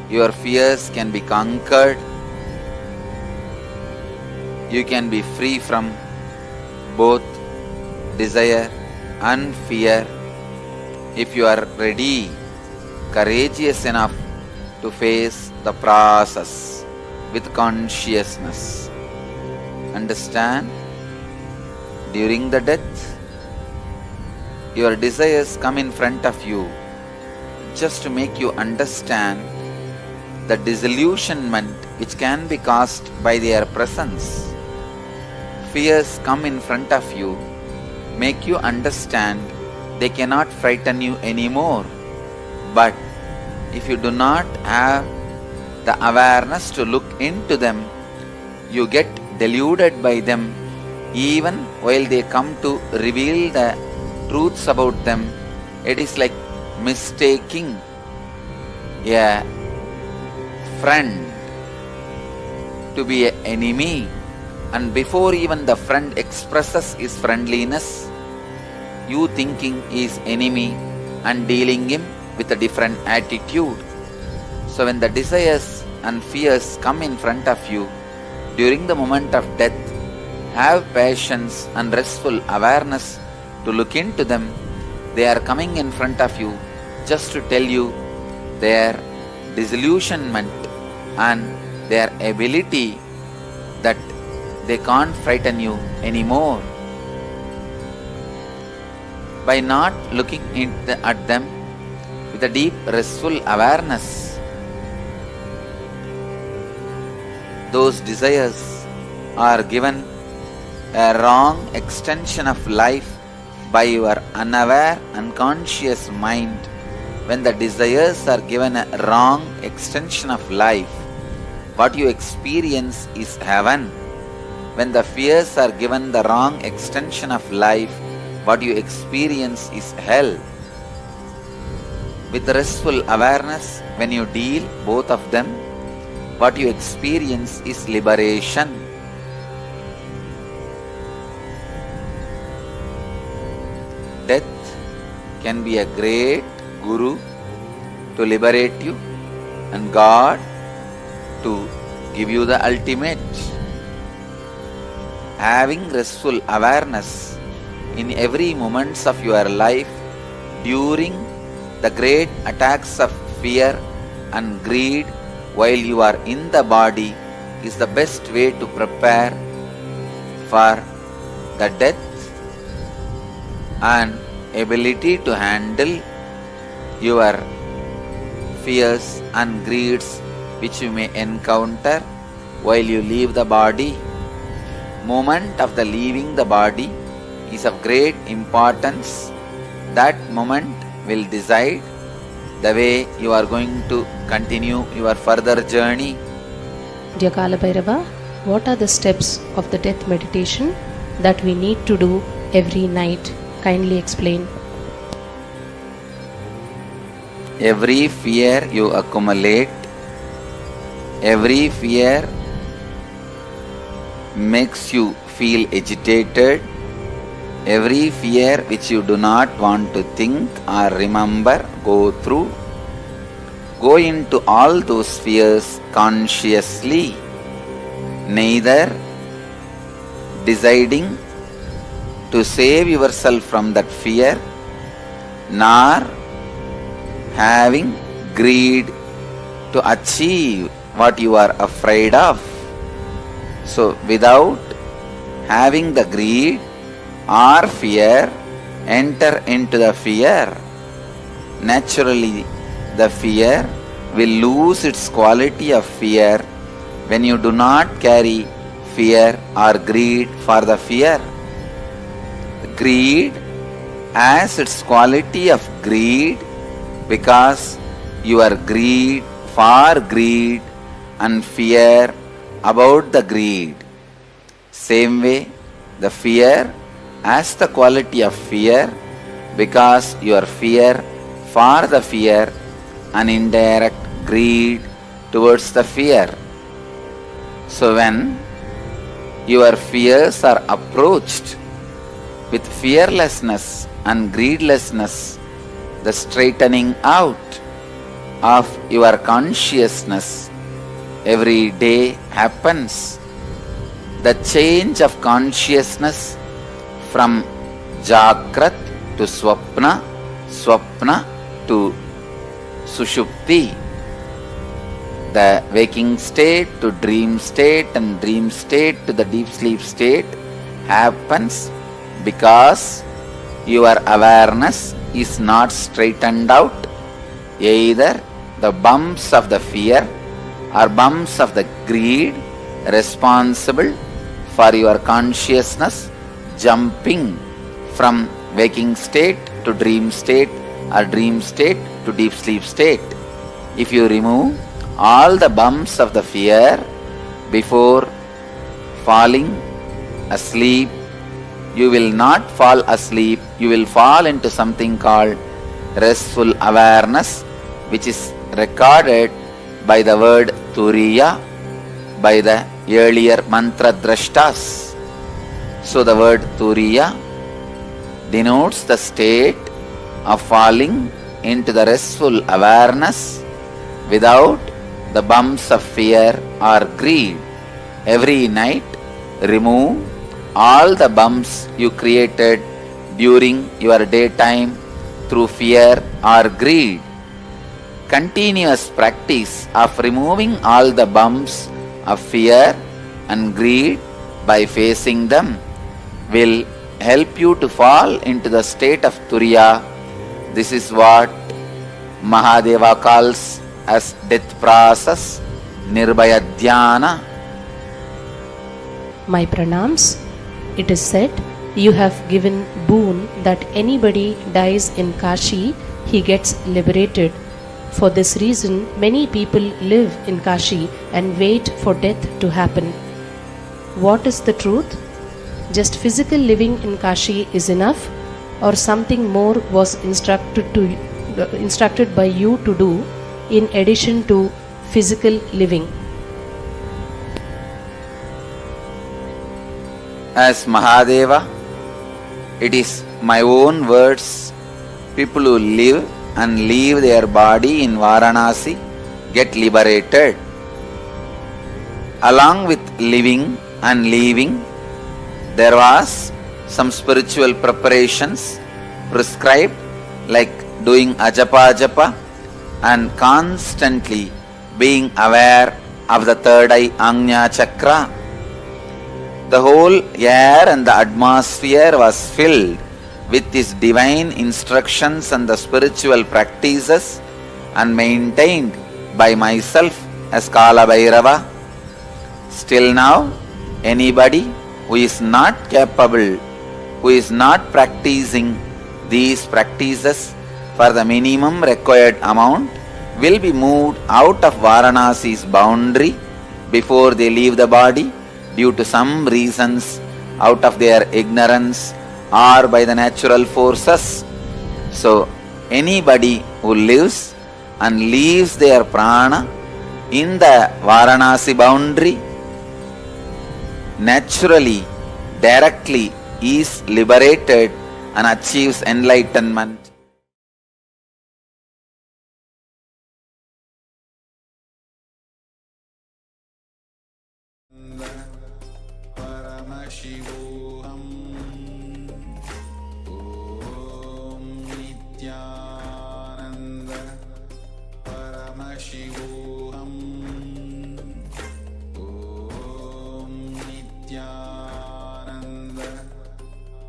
your fears can be conquered, you can be free from both desire and fear if you are ready, courageous enough to face the process with consciousness. Understand? During the death, your desires come in front of you just to make you understand the disillusionment which can be caused by their presence. Fears come in front of you, make you understand they cannot frighten you anymore. But if you do not have the awareness to look into them, you get deluded by them even while they come to reveal the truths about them. It is like mistaking a friend to be an enemy, and before even the friend expresses his friendliness, you thinking he is enemy and dealing him with a different attitude. So when the desires and fears come in front of you during the moment of death, have patience and restful awareness to look into them. They are coming in front of you just to tell you their disillusionment and their ability that they can't frighten you anymore. By not looking at them with a deep restful awareness, those desires are given a wrong extension of life by your unaware unconscious mind. When the desires are given a wrong extension of life, what you experience is heaven. When the fears are given the wrong extension of life, what you experience is hell. With restful awareness, when you deal both of them, what you experience is liberation. Death can be a great guru to liberate you, and God to give you the ultimate. Having restful awareness in every moments of your life during the great attacks of fear and greed while you are in the body is the best way to prepare for the death and ability to handle your fears and greeds which you may encounter while you leave the body. Moment of the leaving the body is of great importance. That moment will decide the way you are going to continue your further journey. Dear Kala Bhairava, what are the steps of the death meditation that we need to do every night? Kindly explain. Every fear you accumulate, every fear makes you feel agitated, every fear which you do not want to think or remember, go through. Go into all those fears consciously, neither deciding to save yourself from that fear, nor having greed to achieve what you are afraid of. So without having the greed or fear, enter into the fear. Naturally, the fear will lose its quality of fear when you do not carry fear or greed for the fear. Greed has its quality of greed because you are greed for greed and fear about the greed. Same way, the fear has the quality of fear because you are fear for the fear and indirect greed towards the fear. So when your fears are approached with fearlessness and greedlessness, the straightening out of your consciousness every day happens. The change of consciousness from Jagrat to Swapna, Swapna to Sushupti, the waking state to dream state and dream state to the deep sleep state happens because your awareness is not straightened out. Either the bumps of the fear or bumps of the greed responsible for your consciousness jumping from waking state to dream state or dream state to deep sleep state. If you remove all the bumps of the fear before falling asleep, you will not fall asleep, you will fall into something called restful awareness, which is recorded by the word Turiya by the earlier mantra drashtas. So the word Turiya denotes the state of falling into the restful awareness without the bumps of fear or greed. Every night, remove all the bumps you created during your daytime through fear or greed. Continuous practice of removing all the bumps of fear and greed by facing them will help you to fall into the state of Turiya. This is what Mahadeva calls as death process, Nirbhaya Dhyana. My pranams. It is said, you have given boon that anybody dies in Kashi, he gets liberated. For this reason, many people live in Kashi and wait for death to happen. What is the truth? Just physical living in Kashi is enough, or something more was instructed by you to do in addition to physical living? As Mahadeva, it is my own words. People who live and leave their body in Varanasi get liberated. Along with living and leaving, there was some spiritual preparations prescribed, like doing ajapa and constantly being aware of the third eye Agnya Chakra. The whole air and the atmosphere was filled with these divine instructions and the spiritual practices and maintained by myself as Kala Bhairava. Still now, anybody who is not capable, who is not practicing these practices for the minimum required amount will be moved out of Varanasi's boundary before they leave the body due to some reasons out of their ignorance or by the natural forces. So, anybody who lives and leaves their prana in the Varanasi boundary naturally, directly is liberated and achieves enlightenment. Paramashivoham Om Nityananda Paramashivoham Om Nityananda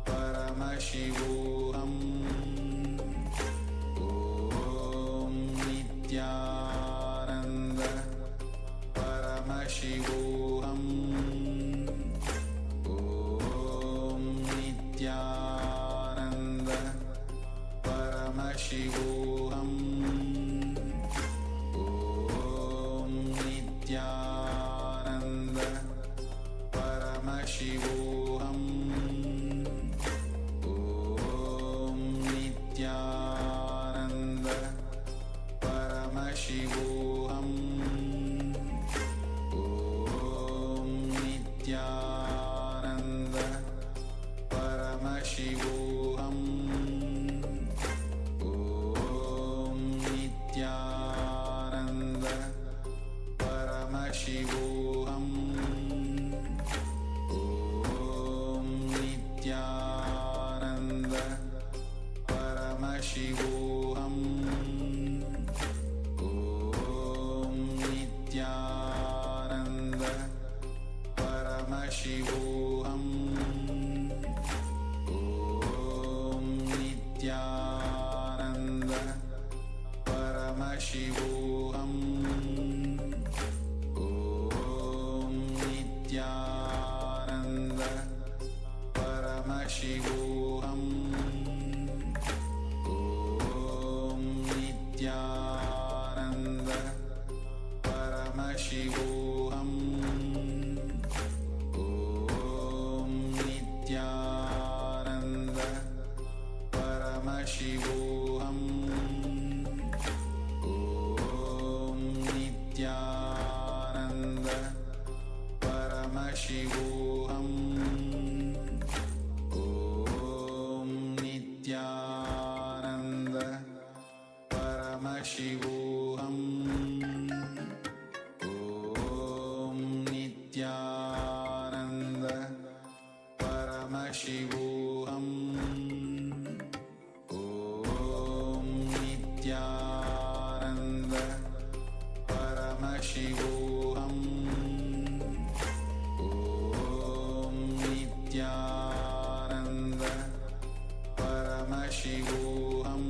Paramashivoham Om Nityananda Paramashivoham Paramashivoham Om Nityananda Paramashivoham Om Nityananda Paramashivoham Om Nityananda Paramashivoham Om Nityananda Paramashivoham Om Nityananda Paramashivoham Om Nityananda Paramashivoham Om Nityananda Paramashivoham Om Nityananda Paramashivoham Om Nityananda Paramashivoham Om Nityananda Paramashivoham Om Nityananda Paramashivoham Om Nityananda Paramashivoham Om Nityananda Paramashivoham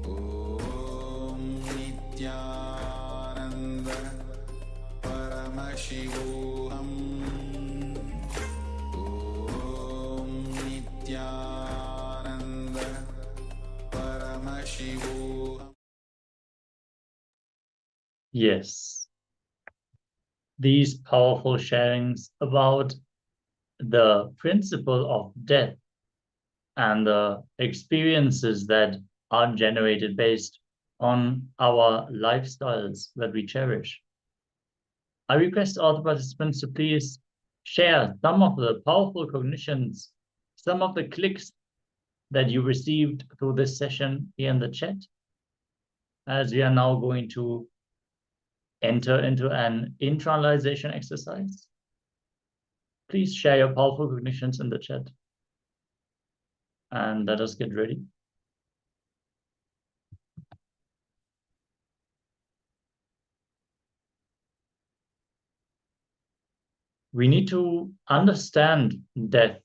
Om Nityananda Paramashivoham Om Nityananda Paramashivoham. Yes, these powerful sharings about the principle of death and the experiences that are generated based on our lifestyles that we cherish. I request all the participants to please share some of the powerful cognitions, some of the clicks that you received through this session here in the chat, as we are now going to enter into an internalization exercise. Please share your powerful cognitions in the chat. And let us get ready. We need to understand death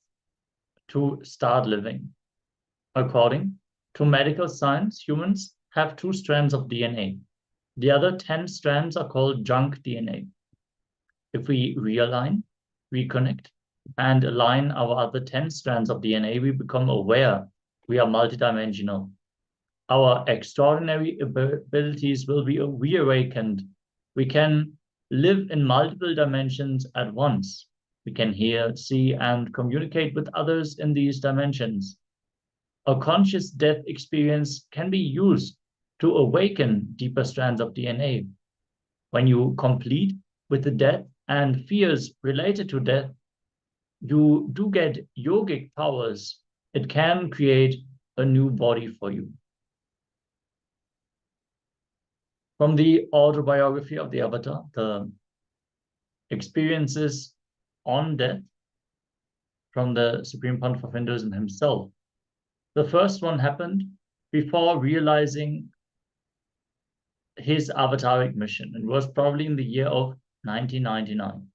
to start living. According to medical science, humans have 2 strands of DNA. The other 10 strands are called junk DNA. If we realign, reconnect, and align our other 10 strands of DNA, we become aware we are multidimensional. Our extraordinary abilities will be reawakened. We can live in multiple dimensions at once. We can hear, see, and communicate with others in these dimensions. A conscious death experience can be used to awaken deeper strands of DNA. When you complete with the death and fears related to death, you do get yogic powers. It can create a new body for you. From the autobiography of the Avatar, the experiences on death from the Supreme Pontiff of Hinduism himself. The first one happened before realizing his avataric mission. It was probably in the year of 1999.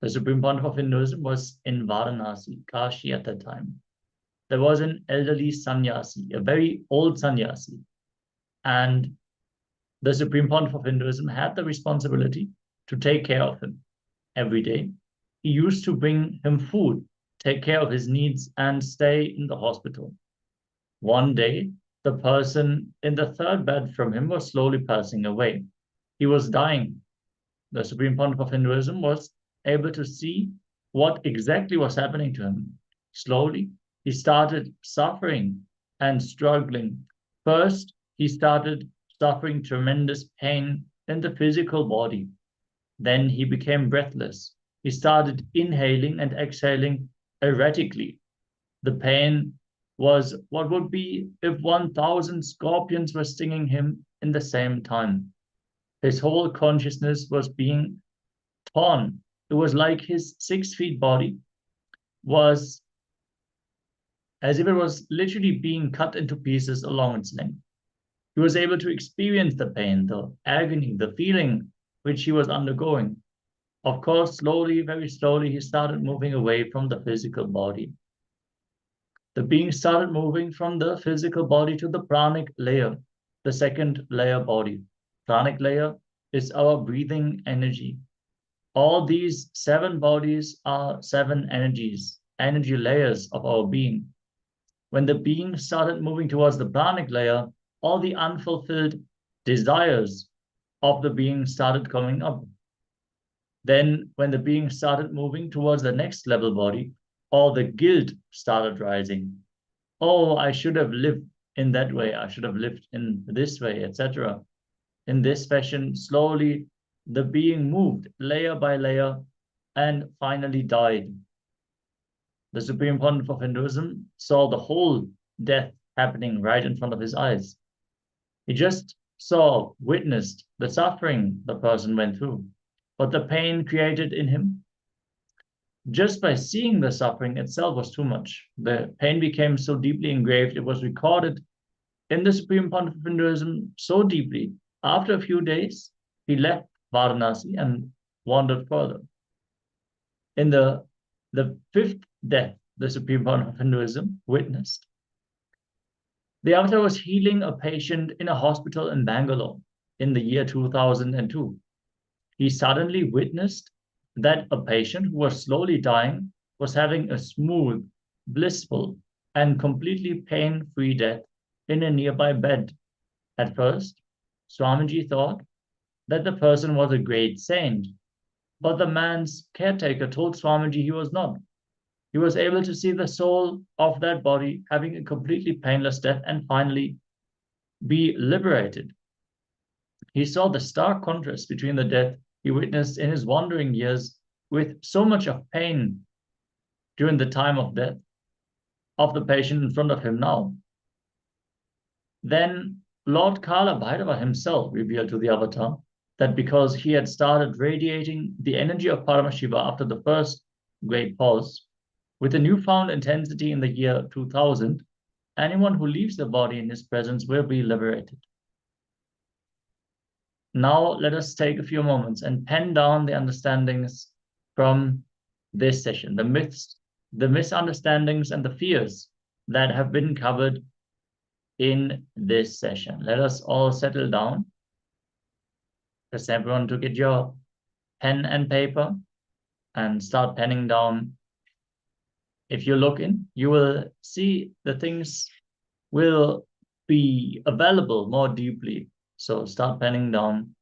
The Supreme Pontiff of Hinduism was in Varanasi, Kashi at that time. There was an elderly sannyasi, a very old sannyasi, and the Supreme Pontiff of Hinduism had the responsibility to take care of him every day. He used to bring him food, take care of his needs, and stay in the hospital. One day, the person in the third bed from him was slowly passing away. He was dying. The Supreme Pontiff of Hinduism was able to see what exactly was happening to him. Slowly, he started suffering and struggling. First, he started suffering tremendous pain in the physical body. Then he became breathless. He started inhaling and exhaling erratically. The pain was what would be if 1,000 scorpions were stinging him in the same time. His whole consciousness was being torn. It was like his 6 feet body was as if it was literally being cut into pieces along its length. He was able to experience the pain, the agony, the feeling which he was undergoing. Of course, slowly, very slowly, he started moving away from the physical body. The being started moving from the physical body to the pranic layer, the second layer body. Pranic layer is our breathing energy. All these 7 bodies are 7 energies, energy layers of our being. When the being started moving towards the pranic layer, all the unfulfilled desires of the being started coming up. Then when the being started moving towards the next level body, all the guilt started rising. Oh, I should have lived in that way. I should have lived in this way, etc. In this fashion, slowly the being moved layer by layer and finally died. The Supreme Pontiff of Hinduism saw the whole death happening right in front of his eyes. He just saw, witnessed the suffering the person went through, but the pain created in him, just by seeing the suffering itself was too much. The pain became so deeply engraved, it was recorded in the Supreme Pontiff of Hinduism so deeply. After a few days, he left Varanasi and wandered further. In the 5th death, the Supreme Pontiff of Hinduism witnessed. The avatar was healing a patient in a hospital in Bangalore in the year 2002. He suddenly witnessed that a patient who was slowly dying was having a smooth, blissful, and completely pain-free death in a nearby bed. At first, Swamiji thought that the person was a great saint, but the man's caretaker told Swamiji he was not. He was able to see the soul of that body having a completely painless death and finally be liberated. He saw the stark contrast between the death he witnessed in his wandering years with so much of pain during the time of death of the patient in front of him now. Then Lord Kala Bhairava himself revealed to the avatar that because he had started radiating the energy of Paramashiva after the first great pause, with a newfound intensity in the year 2000, anyone who leaves the body in his presence will be liberated. Now let us take a few moments and pen down the understandings from this session, the myths, the misunderstandings, and the fears that have been covered in this session. Let us all settle down. Just everyone to get your pen and paper and start penning down. If you look in, you will see the things will be available more deeply. So start penning down.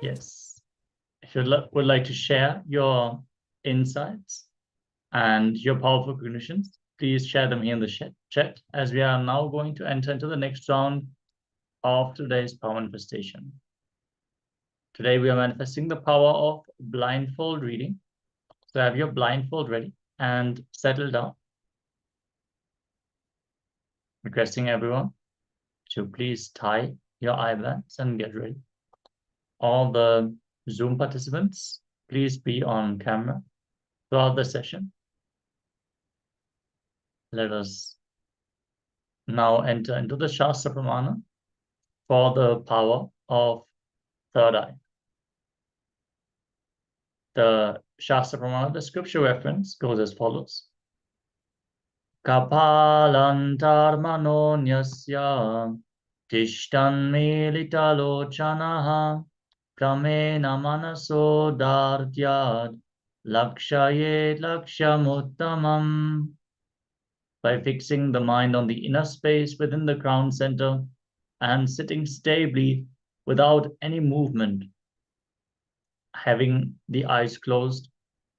Yes. If you would like to share your insights and your powerful cognitions, please share them here in the chat, as we are now going to enter into the next round of today's power manifestation. Today we are manifesting the power of blindfold reading. So have your blindfold ready and settle down. Requesting everyone to please tie your eye bands and get ready. All the Zoom participants, please be on camera throughout the session. Let us now enter into the Shastra Pramana for the power of third eye. The Shastra Pramana, the scripture reference, goes as follows. Kapalantar manonyasya tishtan militalochanaha pramena manaso dartyad lakshayet lakshamuttamam. By fixing the mind on the inner space within the crown center and sitting stably without any movement, having the eyes closed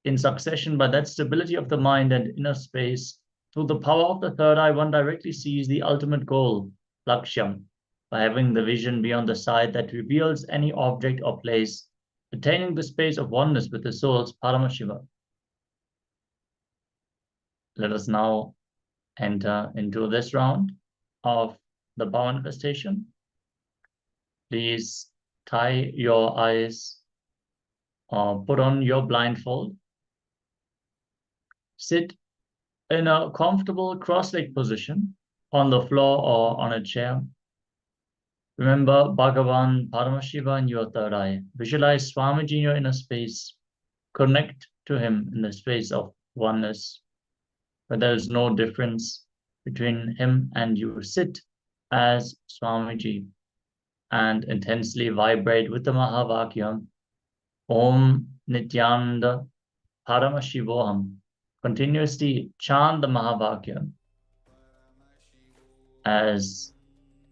in succession, by that stability of the mind and inner space, through the power of the third eye, one directly sees the ultimate goal, Lakshyam, by having the vision beyond the sight that reveals any object or place, attaining the space of oneness with the soul's Paramashiva. Let us now enter into this round of the power manifestation. Please tie your eyes or put on your blindfold. Sit in a comfortable cross-legged position on the floor or on a chair. Remember Bhagavan, Paramashiva in your third eye. Visualize Swamiji in your inner space. Connect to him in the space of oneness, where there is no difference between him and you. Sit as Swamiji and intensely vibrate with the Mahavakya Om Nityanda Paramashivoham. Continuously chant the Mahavakya as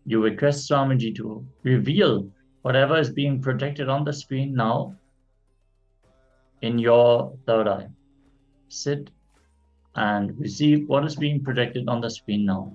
you request Swamiji to reveal whatever is being projected on the screen now in your third eye. Sit and receive what is being projected on the screen now.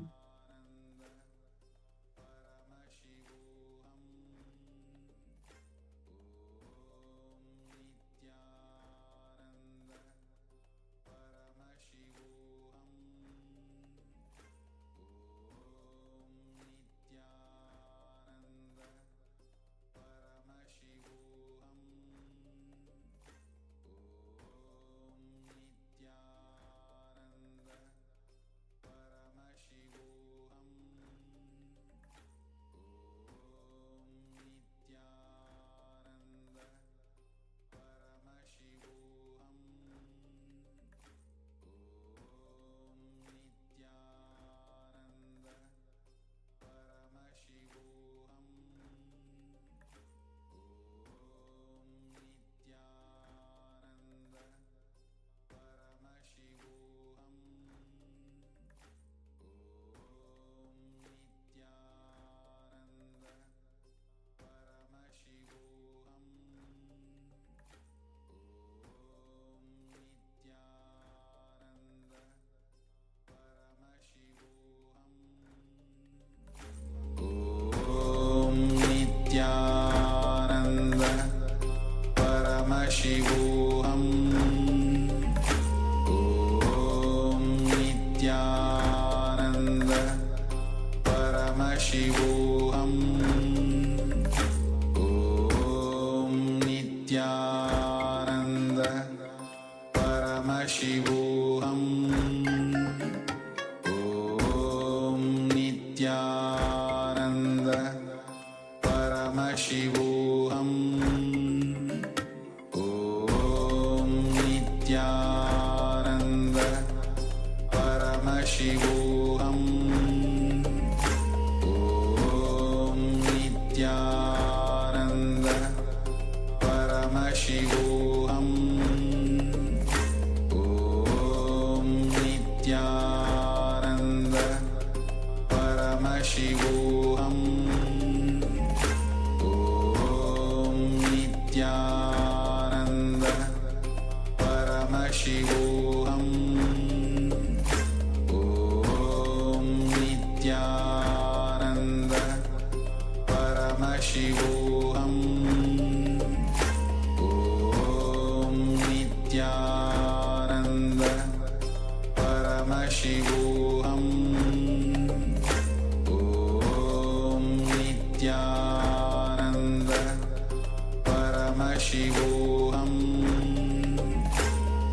Paramashivoham Om Nityananda Paramashivoham Om Nityananda Paramashivoham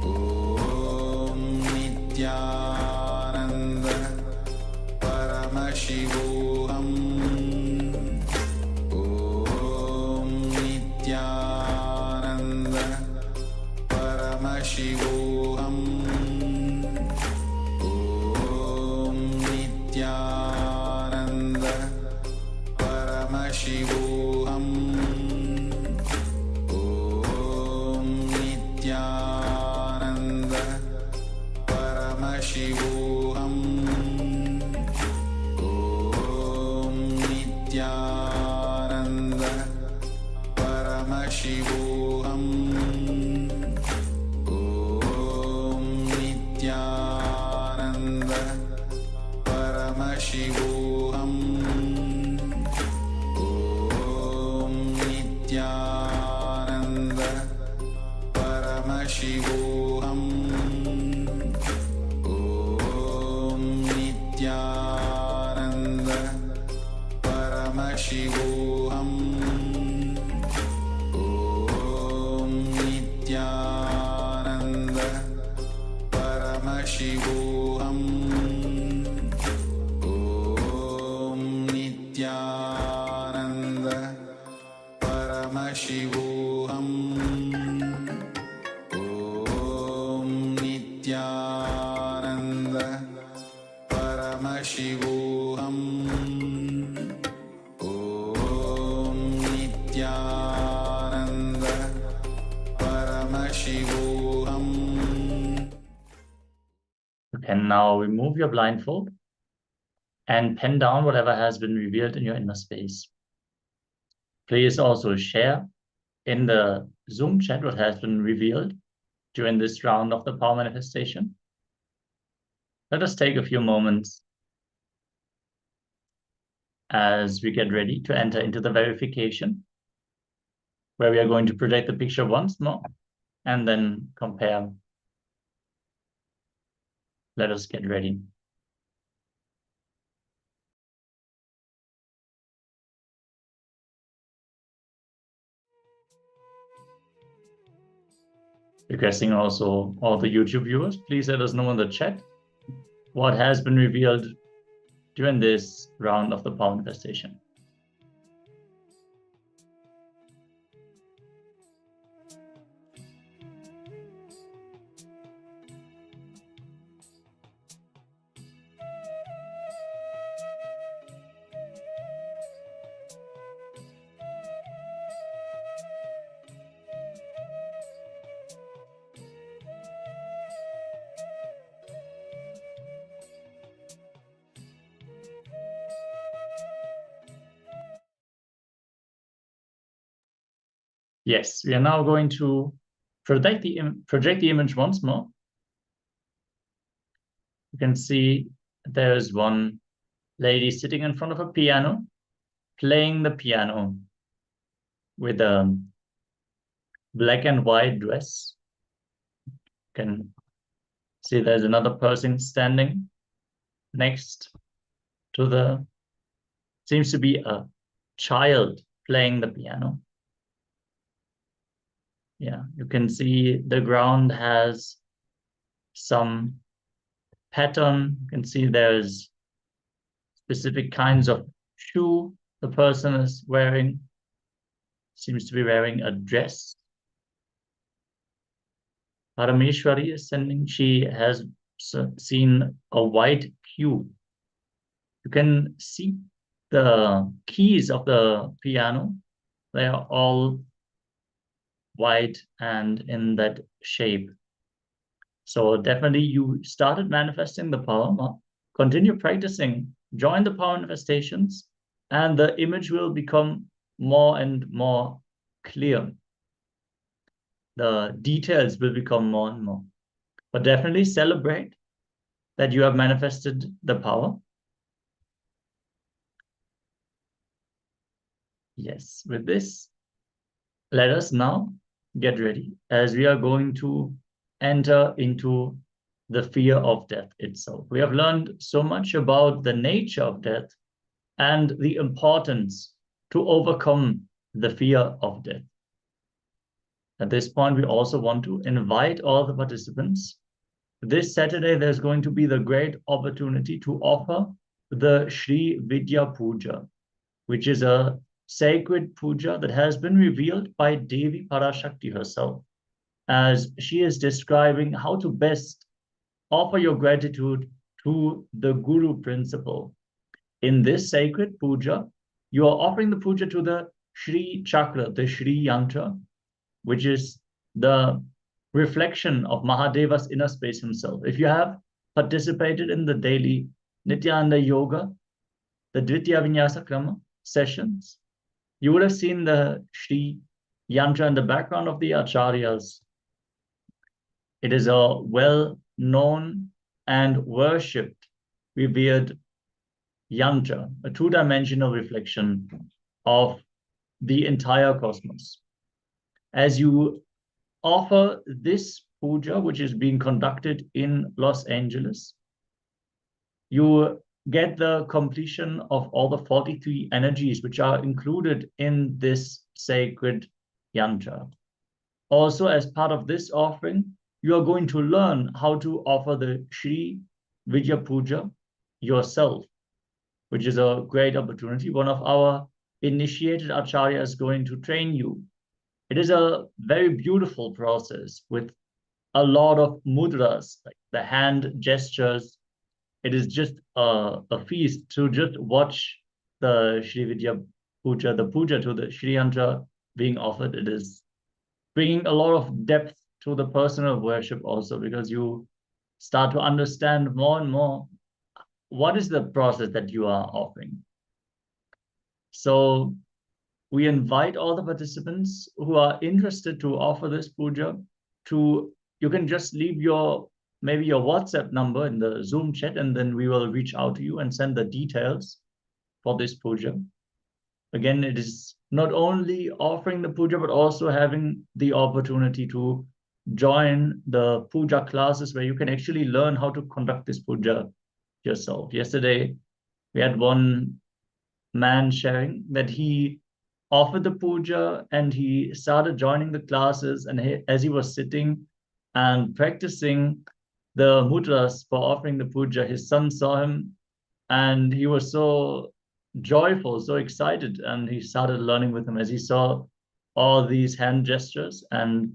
Om Nityananda Paramashivoham Om Nityananda Paramashivoham Om Nityananda Paramashivoham Om Nityananda Paramashivoham Om Nityananda Paramashivoham Om Nityananda Paramashivoham Om Nityananda Paramashivoham Om Nityananda Paramashivoham Om Nityananda Paramashivoham Om Nityananda Paramashivoham Om Nityananda Paramashivoham Om Nityananda Paramashivoham. You can now remove your blindfold and pen down whatever has been revealed in your inner space. Please also share in the Zoom chat what has been revealed during this round of the power manifestation. Let us take a few moments as we get ready to enter into the verification, where we are going to project the picture once more and then compare. Let us get ready. Requesting also all the YouTube viewers, please let us know in the chat what has been revealed during this round of the power manifestation. Yes, we are now going to project the image once more. You can see there is one lady sitting in front of a piano, playing the piano with a black and white dress. You can see there's another person standing next to the, seems to be a child playing the piano. Yeah, you can see the ground has some pattern. You can see there's specific kinds of shoe the person is wearing. Seems to be wearing a dress. Parameshwari is sending, she has seen a white cube. You can see the keys of the piano. They are all white and in that shape. So definitely you started manifesting the power. Continue practicing, join the power manifestations, and the image will become more and more clear. The details will become more and more. But definitely celebrate that you have manifested the power. Yes, with this, let us now get ready, as we are going to enter into the fear of death itself. We have learned so much about the nature of death and the importance to overcome the fear of death. At this point, we also want to invite all the participants. This Saturday, there's going to be the great opportunity to offer the Sri Vidya Puja, which is a sacred puja that has been revealed by Devi Parashakti herself, as she is describing how to best offer your gratitude to the Guru principle. In this sacred puja, you are offering the puja to the Sri Chakra, the Sri Yantra, which is the reflection of Mahadeva's inner space himself. If you have participated in the daily Nityananda Yoga, the Dvitiya Vinyasa Krama sessions, you would have seen the Sri Yantra in the background of the Acharyas. It is a well-known and worshipped, revered yantra, a two-dimensional reflection of the entire cosmos. As you offer this puja, which is being conducted in Los Angeles, you get the completion of all the 43 energies which are included in this sacred yantra. Also, as part of this offering, you are going to learn how to offer the Sri Vidya Puja yourself, which is a great opportunity. One of our initiated Acharya is going to train you. It is a very beautiful process with a lot of mudras, like the hand gestures. It is just a feast to just watch the Sri Vidya Puja, the puja to the Sri Yantra being offered. It is bringing a lot of depth to the personal worship also, because you start to understand more and more what is the process that you are offering. So we invite all the participants who are interested to offer this puja to, you can just leave maybe your WhatsApp number in the Zoom chat, and then we will reach out to you and send the details for this puja. Again, it is not only offering the puja, but also having the opportunity to join the puja classes where you can actually learn how to conduct this puja yourself. Yesterday, we had one man sharing that he offered the puja and he started joining the classes, and as he was sitting and practicing the mudras for offering the puja, his son saw him and he was so joyful, so excited, and he started learning with him as he saw all these hand gestures, and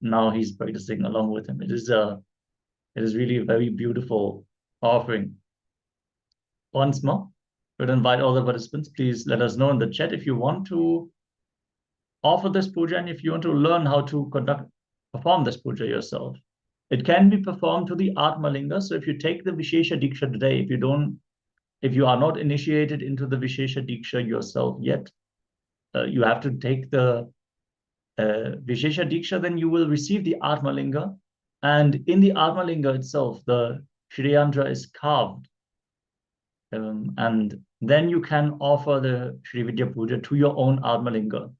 now he's practicing along with him. It is really a very beautiful offering. Once more, we'll invite all the participants. Please let us know in the chat if you want to offer this puja and if you want to learn how to perform this puja yourself. It can be performed to the Atma Linga. So if you take the Vishesha Diksha today, if you are not initiated into the Vishesha Diksha yourself yet, you have to take the Vishesha Diksha, then you will receive the Atma Linga. And in the Atma Linga itself, the Shri Yantra is carved. And then you can offer the Sri Vidya Puja to your own Atma Linga,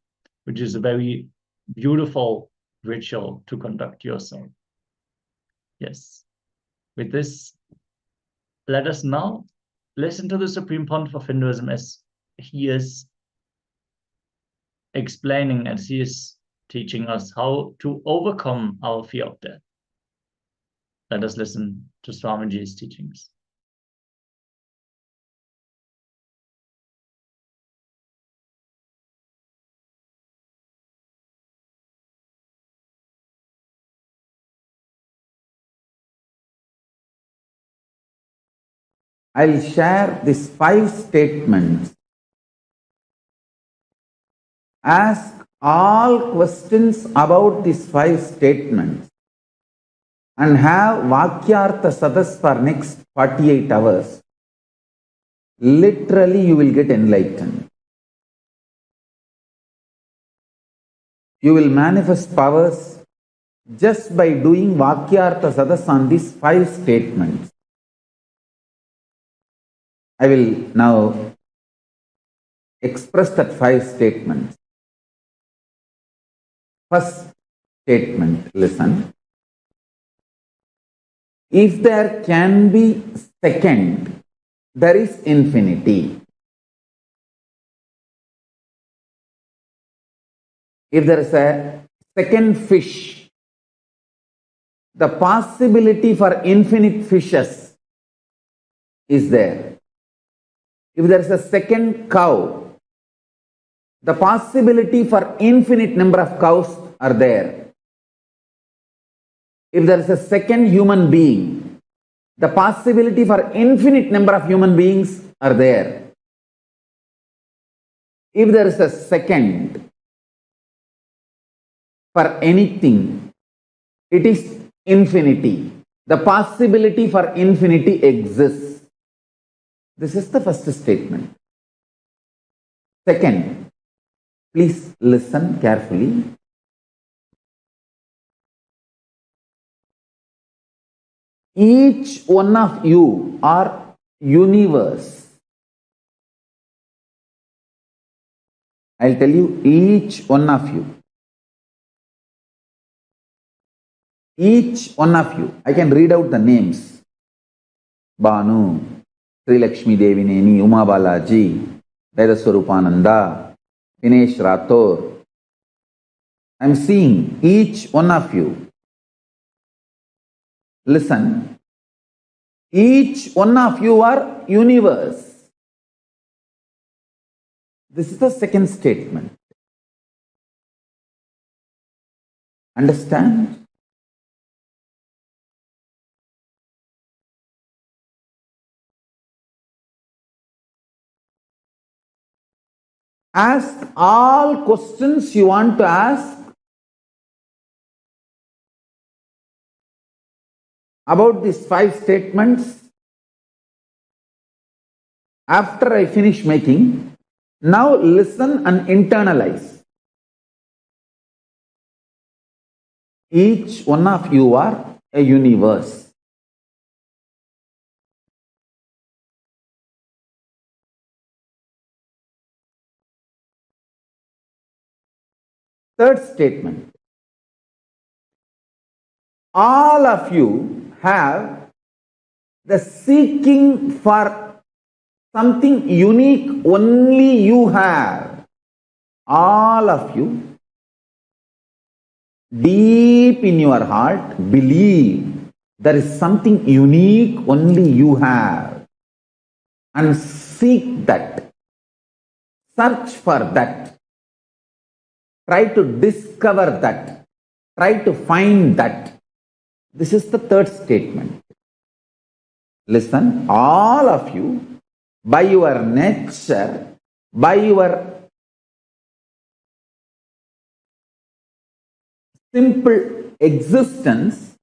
which is a very beautiful ritual to conduct yourself. Yes. With this, let us now listen to the Supreme Pontiff of Hinduism as he is explaining, as he is teaching us how to overcome our fear of death. Let us listen to Swamiji's teachings. I'll share these 5 statements. Ask all questions about these 5 statements and have Vakyartha Sadas for next 48 hours. Literally, you will get enlightened. You will manifest powers just by doing Vakyartha Sadas on these 5 statements. I will now expressed at 5 statements. First statement, listen. If there can be second, there is infinity. If there is a second fish, the possibility for infinite fishes is there. If there is a second cow, the possibility for infinite number of cows are there. If there is a second human being, the possibility for infinite number of human beings are there. If there is a second for anything, it is infinity. The possibility for infinity exists. This is the first statement. Second, please listen carefully. Each one of you are universe. I'll tell you, each one of you. Each one of you. I can read out the names. Banu, Sri Lakshmi Devi Neni, Uma Balaji, Vedaswarupananda, Dinesh Rathore. I'm seeing each one of you. Listen. Each one of you are universe. This is the second statement. Understand? Ask all questions you want to ask about these 5 statements. After I finish making, now listen and internalize. Each one of you are a universe. Third statement. All of you have the seeking for something unique only you have. All of you, deep in your heart, believe there is something unique only you have. And seek that. Search for that. Try to discover that. Try to find that. This is the third statement. Listen, all of you, by your nature, by your simple existence,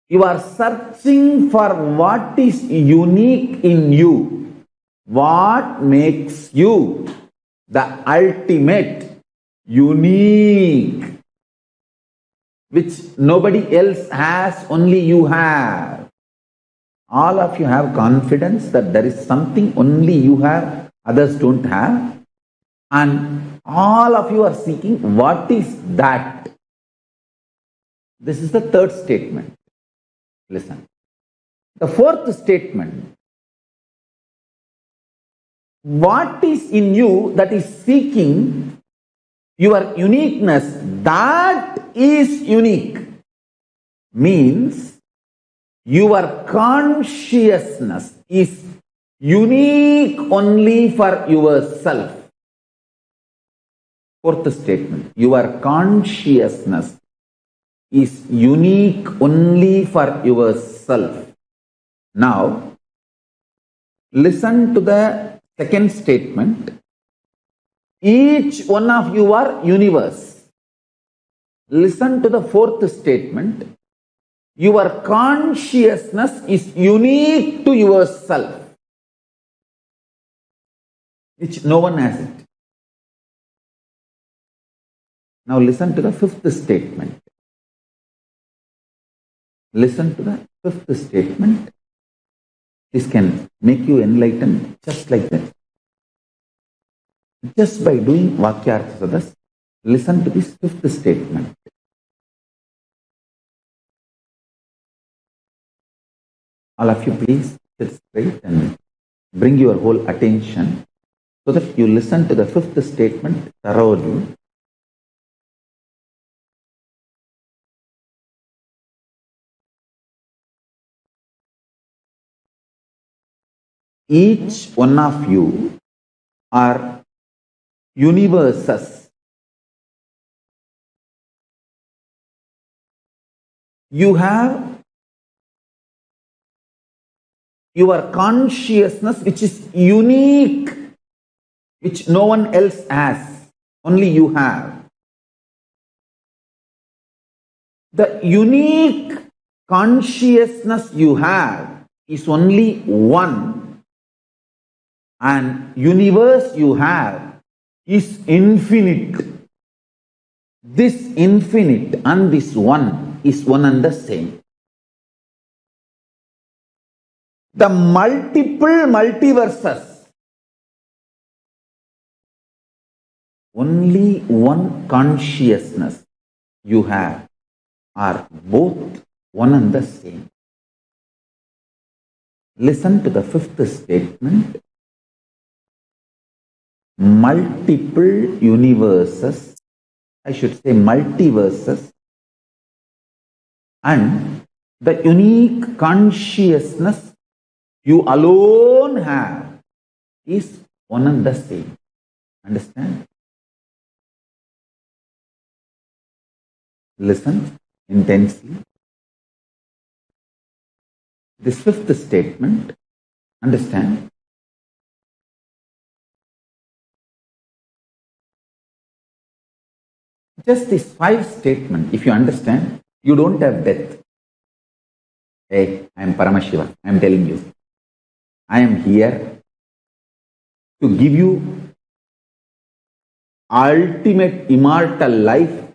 you are searching for what is unique in you, what makes you the ultimate, unique, which nobody else has, only you have. All of you have confidence that there is something only you have, others don't have. And all of you are seeking what is that. This is the third statement. Listen. The fourth statement. What is in you that is seeking your uniqueness, that is unique, means your consciousness is unique only for yourself. Fourth statement. Your consciousness is unique only for yourself. Now, listen to the second statement. Each one of you are universe. Listen to the fourth statement. Your consciousness is unique to yourself, which no one has it. Now listen to the fifth statement. Listen to the fifth statement. This can make you enlightened just like that. Just by doing Vakyartha, listen to this fifth statement. All of you please sit straight and bring your whole attention so that you listen to the fifth statement thoroughly. Each one of you are universes. You have your consciousness which is unique, which no one else has, only you have. The unique consciousness you have is only one, and universe you have is infinite. This infinite and this one is one and the same. The multiple multiverses, only one consciousness you have, are both one and the same. Listen to the fifth statement. Multiple universes, I should say multiverses, and the unique consciousness you alone have is one and the same. Understand? Listen intensely. This fifth statement, understand? Just this five statement, if you understand, you don't have death. Hey, I am Paramashiva, I am telling you. I am here to give you ultimate immortal life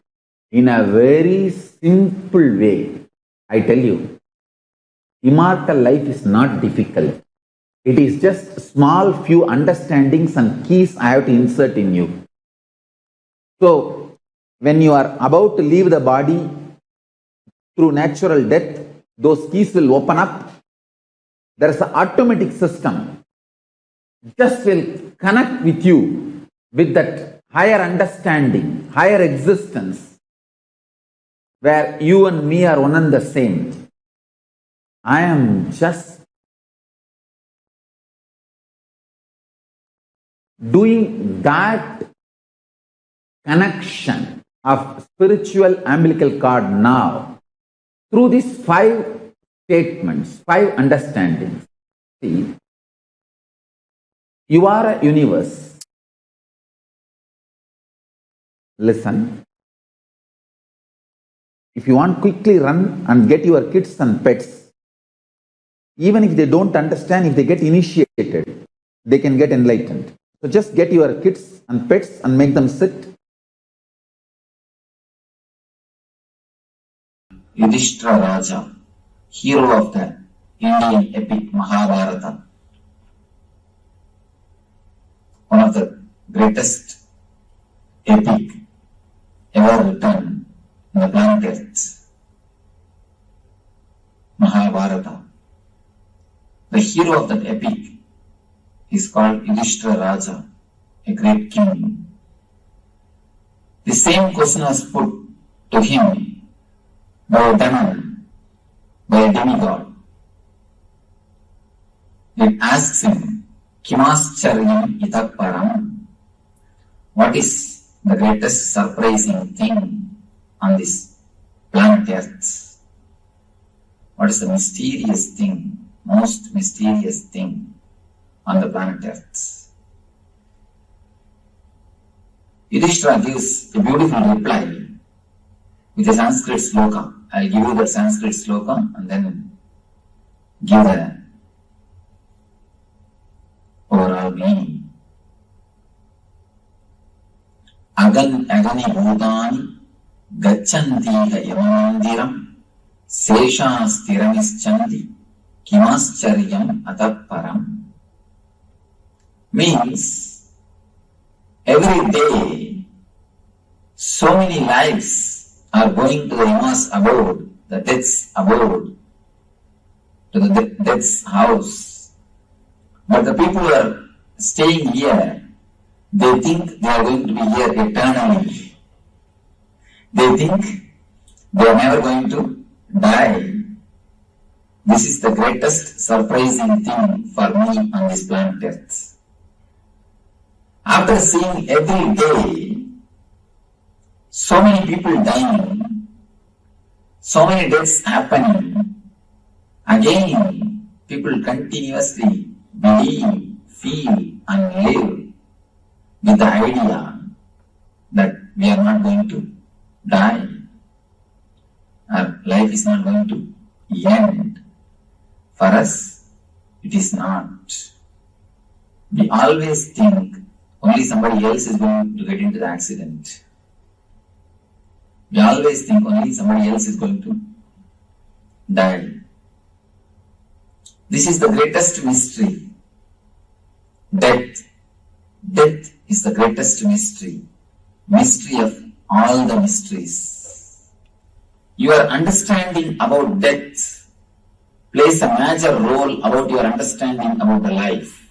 in a very simple way. I tell you, immortal life is not difficult. It is just small few understandings and keys I have to insert in you. So, when you are about to leave the body through natural death, those keys will open up. There is an automatic system. Just will connect with you with that higher understanding, higher existence, where you and me are one and the same. I am just doing that connection of spiritual umbilical cord now through these five statements, five understandings. See, you are a universe. Listen. If you want, quickly run and get your kids and pets. Even if they don't understand, if they get initiated, they can get enlightened. So just get your kids and pets and make them sit. Yudhishthira Raja, hero of the Indian epic Mahabharata, one of the greatest epic ever written in the planet Earth, Mahabharata. The hero of that epic is called Yudhishthira Raja, a great king. The same question was put to him by a demon, by a demigod. It asks him, Kimascharyam ita param? What is the greatest surprising thing on this planet Earth? What is the mysterious thing, most mysterious thing on the planet Earth? Yudhishthira gives a beautiful reply with a Sanskrit sloka. I'll give you the Sanskrit sloka and then give the overall meaning. Agani bhutani gachantiha yamandiram sesha sthiramischandi kimascharyam ataparam. Means every day, so many lives are going to the Yamas abode, the death's abode, to the death's house. But the people who are staying here, they think they are going to be here eternally. They think they are never going to die. This is the greatest surprising thing for me on this planet Earth. After seeing every day so many people dying, so many deaths happening, again people continuously believe, feel and live with the idea that we are not going to die. Our life is not going to end. For us, it is not. We always think only somebody else is going to get into the accident. We always think only somebody else is going to die. This is the greatest mystery. Death. Death is the greatest mystery. Mystery of all the mysteries. Your understanding about death plays a major role about your understanding about the life.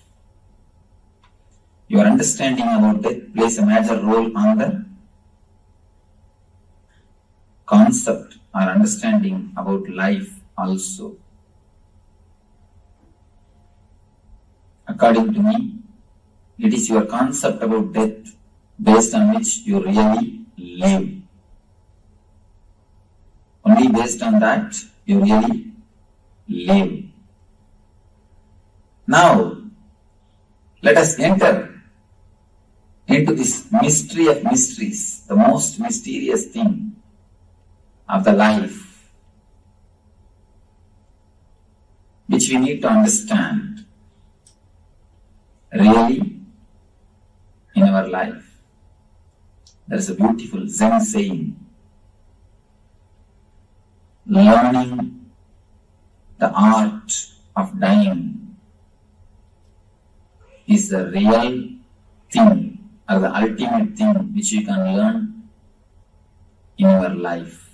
Your understanding about death plays a major role on the concept or understanding about life also. According to me, it is your concept about death based on which you really live. Only based on that you really live. Now, let us enter into this mystery of mysteries, the most mysterious thing of the life, which we need to understand really in our life. There is a beautiful Zen saying, learning the art of dying is the real thing or the ultimate thing which you can learn in your life.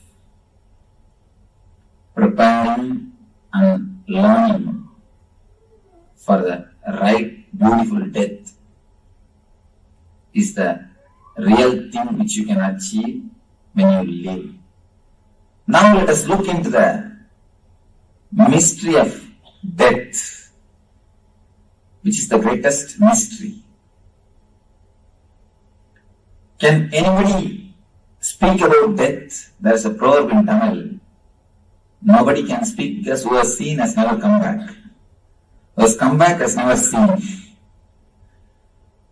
Preparing and learning for the right beautiful death is the real thing which you can achieve when you live. Now let us look into the mystery of death, which is the greatest mystery. Can anybody speak about death? There is a proverb in Tamil. Nobody can speak because who has seen has never come back. Who has come back has never seen.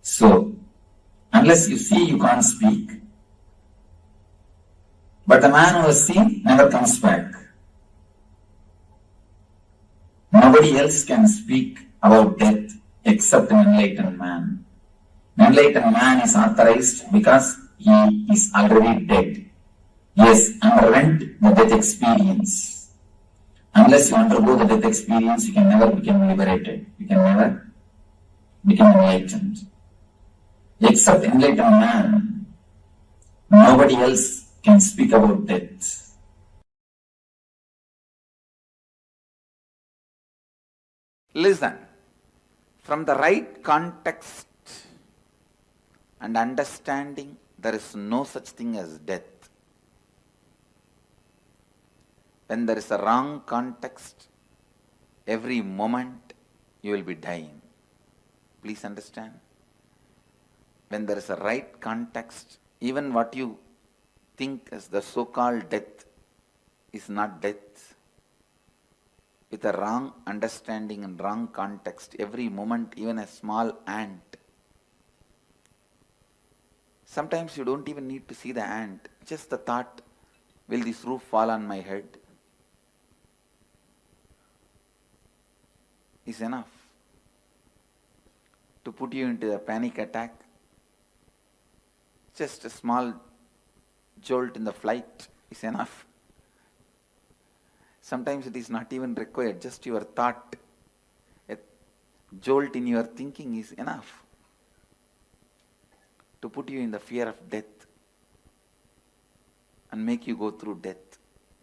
So, unless you see, you can't speak. But the man who has seen never comes back. Nobody else can speak about death except an enlightened man. An enlightened man is authorized because he is already dead. He has underwent the death experience. Unless you undergo the death experience, you can never become liberated. You can never become enlightened. Except enlightened man, nobody else can speak about death. Listen, from the right context and understanding, there is no such thing as death. When there is a wrong context, every moment you will be dying. Please understand. When there is a right context, even what you think as the so-called death is not death. With a wrong understanding and wrong context, every moment, even a small ant. Sometimes you don't even need to see the ant. Just the thought, will this roof fall on my head? Is enough to put you into a panic attack. Just a small jolt in the flight is enough. Sometimes it is not even required, just your thought, a jolt in your thinking is enough to put you in the fear of death and make you go through death.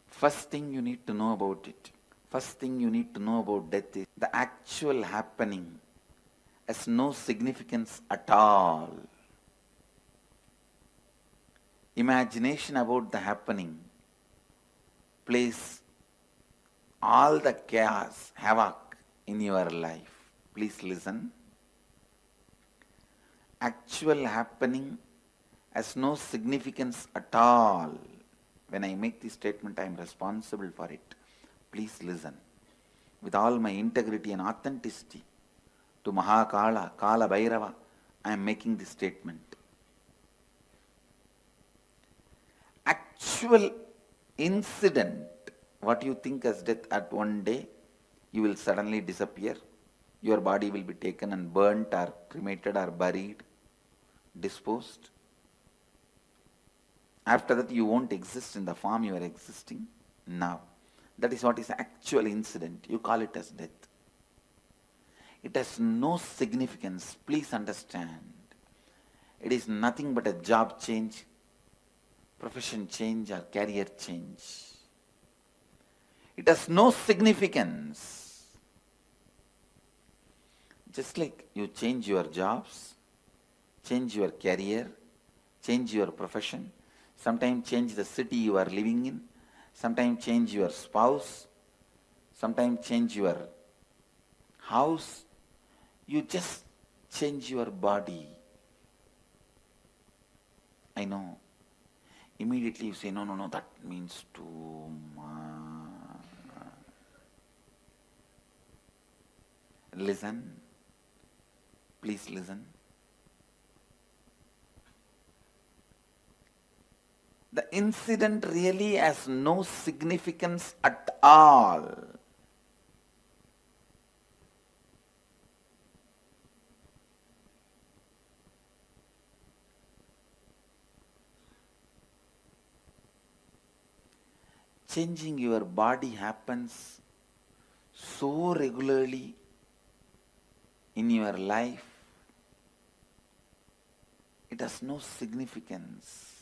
First thing you need to know about it, first thing you need to know about death is the actual happening has no significance at all. Imagination about the happening plays all the chaos, havoc in your life. Please listen. Actual happening has no significance at all. When I make this statement, I am responsible for it. Please listen. With all my integrity and authenticity to Mahakala, Kala Bhairava, I am making this statement. Actual incident, what you think as death, at one day, you will suddenly disappear. Your body will be taken and burnt or cremated or buried, disposed. After that, you won't exist in the form you are existing now. That is what is actual incident. You call it as death. It has no significance. Please understand. It is nothing but a job change, profession change, or career change. It has no significance. Just like you change your jobs, change your career, change your profession, sometimes change the city you are living in, sometimes change your spouse, sometimes change your house. You just change your body. I know. Immediately you say, no, that means too much. Listen. Please listen. The incident really has no significance at all. Changing your body happens so regularly in your life, it has no significance.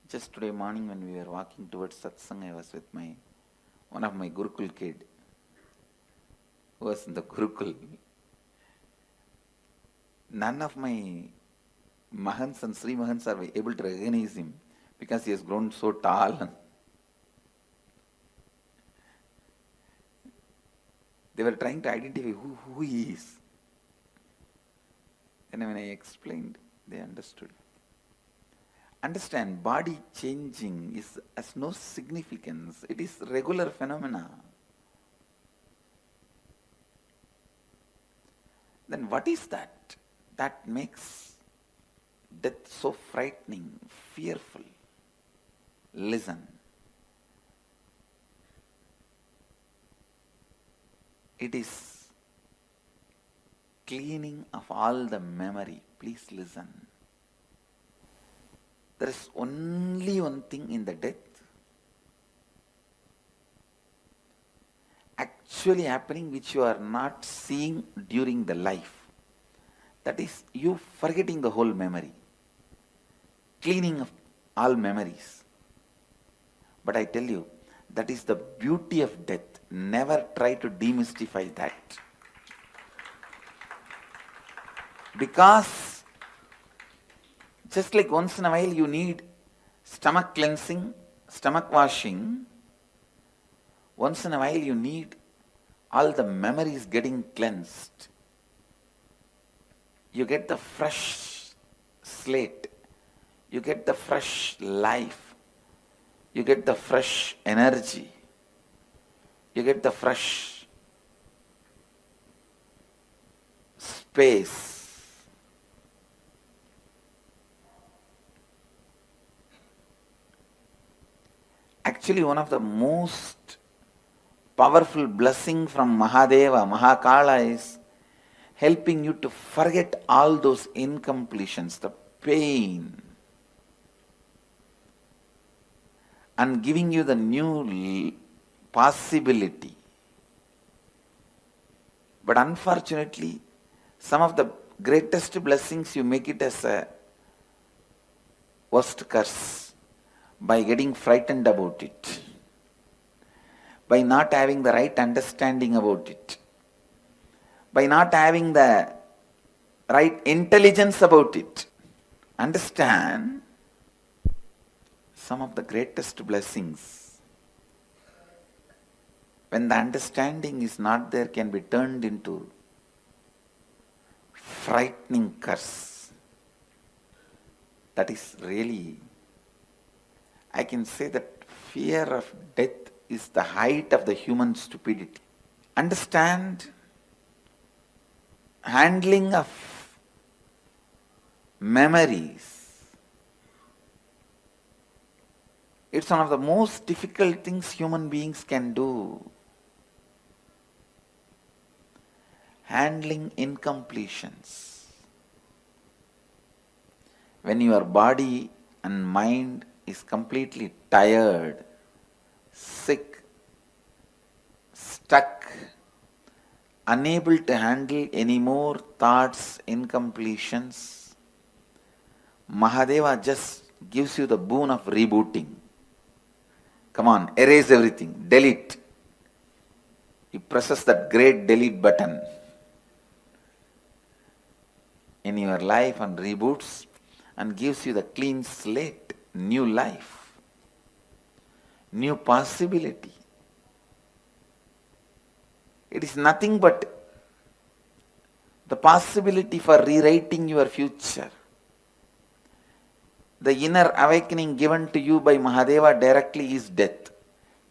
Just today morning when we were walking towards Satsang, I was with one of my Gurukul kid who was in the Gurukul. None of my Mahants and Sri Mahants are able to recognize him because he has grown so tall. They were trying to identify who he is. And when I explained, they understood. Understand, body changing has no significance. It is regular phenomena. Then what is that? That makes death so frightening, fearful. Listen. It is cleaning of all the memory. Please listen. There is only one thing in the death actually happening which you are not seeing during the life. That is you forgetting the whole memory. Cleaning of all memories. But I tell you, that is the beauty of death. Never try to demystify that. Because just like once in a while you need stomach cleansing, stomach washing, once in a while you need all the memories getting cleansed. You get the fresh slate. You get the fresh life. You get the fresh energy. You get the fresh space. Actually, one of the most powerful blessing from Mahadeva, Mahakala is helping you to forget all those incompletions, the pain, and giving you the new possibility. But unfortunately, some of the greatest blessings you make it as a worst curse by getting frightened about it, by not having the right understanding about it, by not having the right intelligence about it. Understand, some of the greatest blessings, when the understanding is not there, can be turned into frightening curse. That is really, I can say that fear of death is the height of the human stupidity. Understand, handling of memories, it's one of the most difficult things human beings can do. Handling incompletions. When your body and mind is completely tired, sick, stuck, unable to handle any more thoughts, incompletions, Mahadeva just gives you the boon of rebooting. Come on, erase everything, delete. He presses that great delete button in your life and reboots and gives you the clean slate, new life, new possibility. It is nothing but the possibility for rewriting your future. The inner awakening given to you by Mahadeva directly is death.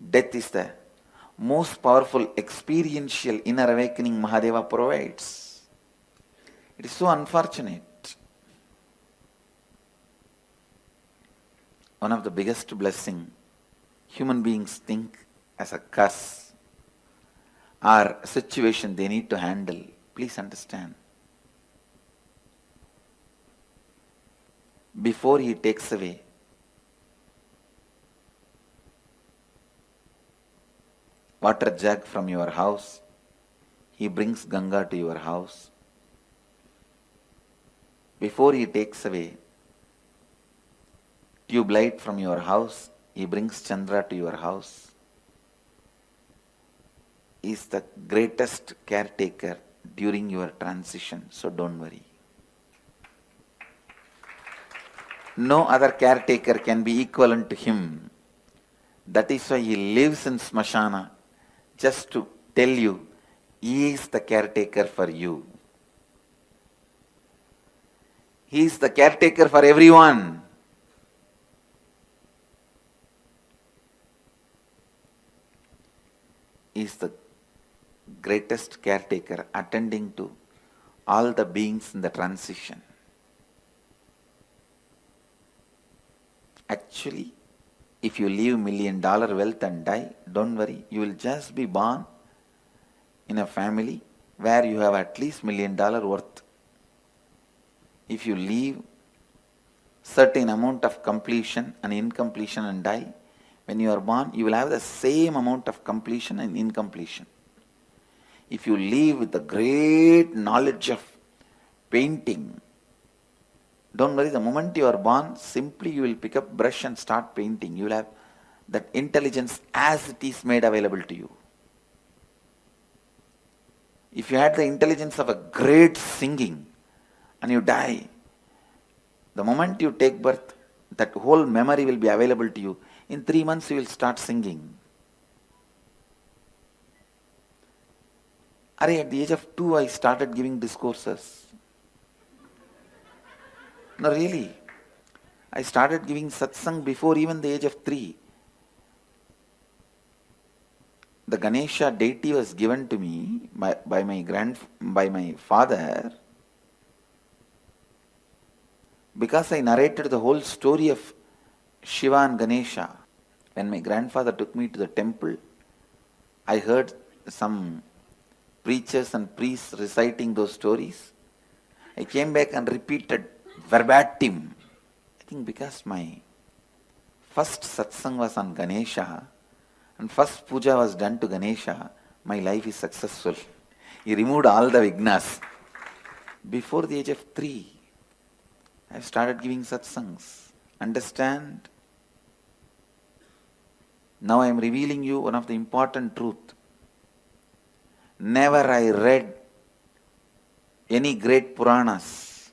Death is the most powerful experiential inner awakening Mahadeva provides. It is so unfortunate. One of the biggest blessing human beings think as a curse or a situation they need to handle. Please understand. Before he takes away water jug from your house, he brings Ganga to your house. Before he takes away tube light from your house, he brings Chandra to your house. He is the greatest caretaker during your transition, so don't worry. No other caretaker can be equivalent to him. That is why he lives in Smashana, just to tell you, he is the caretaker for you. He is the caretaker for everyone. He is the greatest caretaker attending to all the beings in the transition. Actually, if you leave $1 million wealth and die, don't worry, you will just be born in a family where you have at least $1 million worth. If you leave certain amount of completion and incompletion and die, when you are born, you will have the same amount of completion and incompletion. If you leave with the great knowledge of painting, don't worry, the moment you are born, simply you will pick up brush and start painting. You will have that intelligence as it is made available to you. If you had the intelligence of a great singing and you die, the moment you take birth, that whole memory will be available to you. In 3 months you will start singing. At the age of 2, I started giving discourses. No, really. I started giving satsang before even the age of 3. The Ganesha deity was given to me by my father, because I narrated the whole story of Shiva and Ganesha. When my grandfather took me to the temple, I heard some preachers and priests reciting those stories. I came back and repeated verbatim. I think because my first satsang was on Ganesha and first puja was done to Ganesha, my life is successful. He removed all the vignas. Before the age of 3, I started giving satsangs. Understand? Now I am revealing you one of the important truth. Never I read any great Puranas.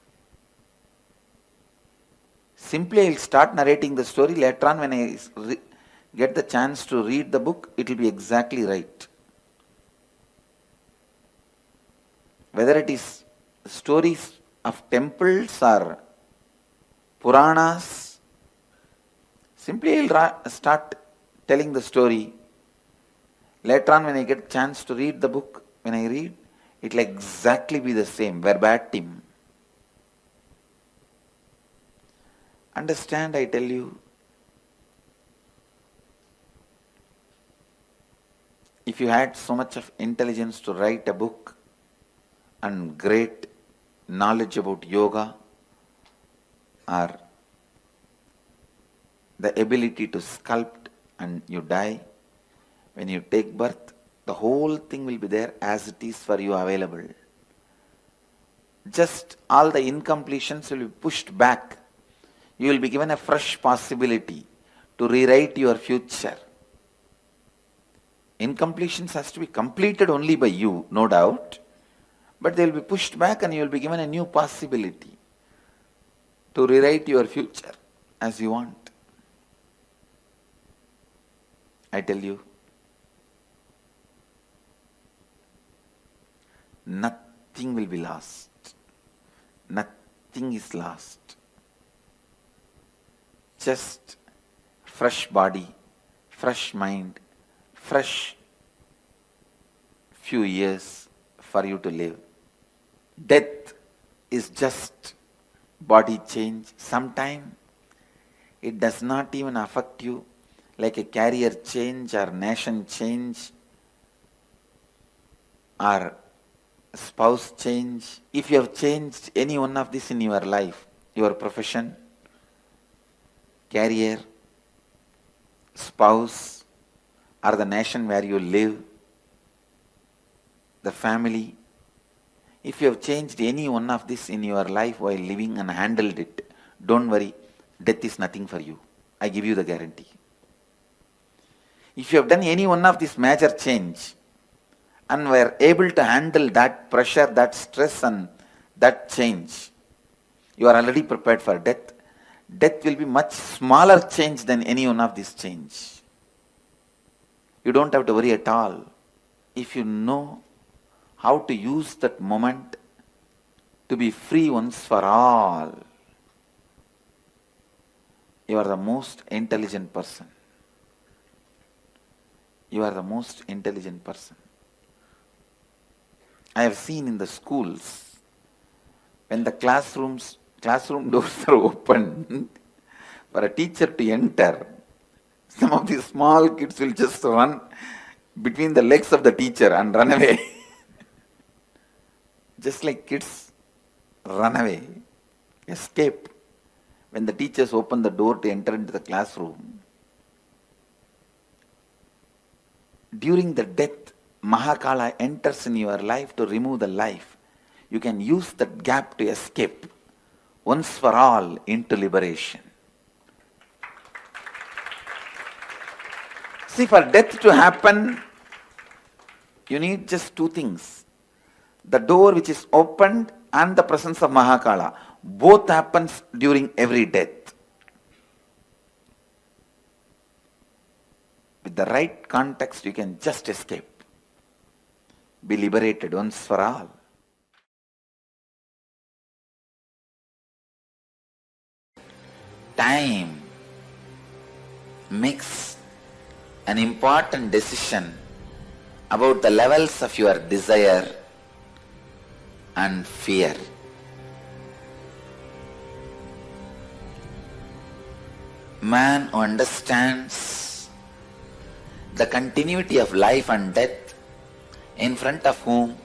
Simply I will start narrating the story. Later on when I get the chance to read the book, it will be exactly right. Whether it is stories of temples or Puranas, simply I will start telling the story. Later on when I get a chance to read the book, when I read, it will exactly be the same, verbatim. Understand, I tell you, if you had so much of intelligence to write a book and great knowledge about yoga or the ability to sculpt and you die, when you take birth, the whole thing will be there as it is for you available. Just all the incompletions will be pushed back. You will be given a fresh possibility to rewrite your future. Incompletions has to be completed only by you, no doubt. But they will be pushed back and you will be given a new possibility to rewrite your future as you want. I tell you, nothing will be lost. Nothing is lost. Just fresh body, fresh mind, fresh few years for you to live. Death is just body change. Sometime it does not even affect you like a career change or nation change or spouse change. If you have changed any one of this in your life, your profession, career, spouse, or the nation where you live, the family, if you have changed any one of this in your life while living and handled it, don't worry, death is nothing for you. I give you the guarantee. If you have done any one of this major change and were able to handle that pressure, that stress and that change, you are already prepared for death. Death will be much smaller change than any one of this change. You don't have to worry at all. If you know how to use that moment to be free once for all, you are the most intelligent person. You are the most intelligent person. I have seen in the schools, when the classroom doors are open for a teacher to enter, some of these small kids will just run between the legs of the teacher and run away. Just like kids run away, escape when the teachers open the door to enter into the classroom. During the death, Mahakala enters in your life to remove the life. You can use that gap to escape once for all into liberation. See, for death to happen, you need just two things. The door which is opened and the presence of Mahakala. Both happens during every death. With the right context, you can just escape. Be liberated once for all. Time makes an important decision about the levels of your desire and fear. Man who understands the continuity of life and death, in front of whom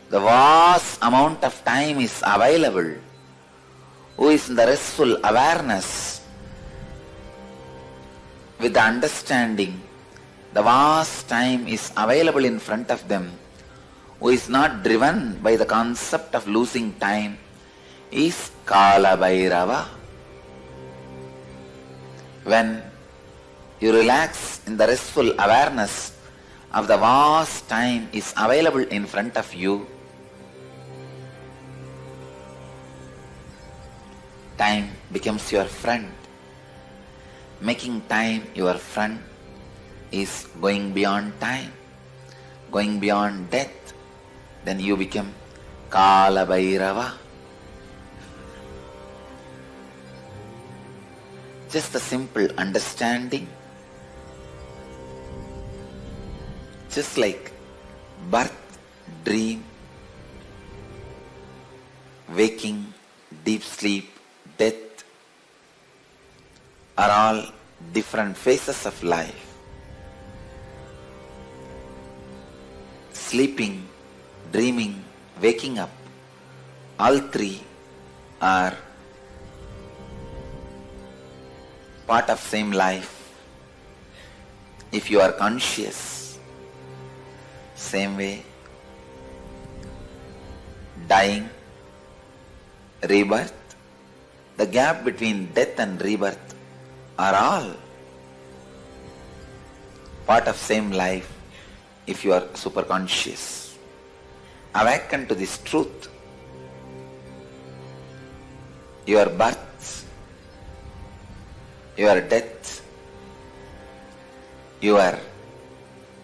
the vast amount of time is available, who is in the restful awareness, with the understanding the vast time is available in front of them, who is not driven by the concept of losing time, is Kala Bhairava. When you relax in the restful awareness of the vast time is available in front of you, time becomes your friend. Making time your friend is going beyond time, going beyond death. Then you become Kala Bhairava. Just a simple understanding. Just like birth, dream, waking, deep sleep, death are all different phases of life. Sleeping, dreaming, waking up, all three are part of same life. If you are conscious, same way, dying, rebirth, the gap between death and rebirth are all part of same life if you are super conscious. Awaken to this truth. Your birth, your death, your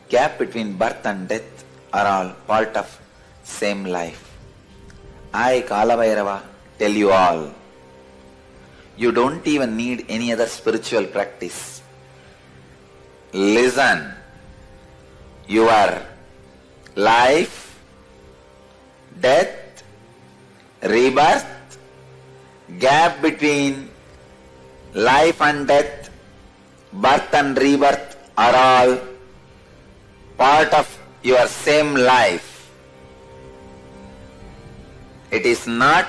gap between birth and death are all part of same life. I, Kala Bhairava, tell you all, you don't even need any other spiritual practice. Listen, your life, death, rebirth, gap between life and death, birth and rebirth are all part of your same life. It is not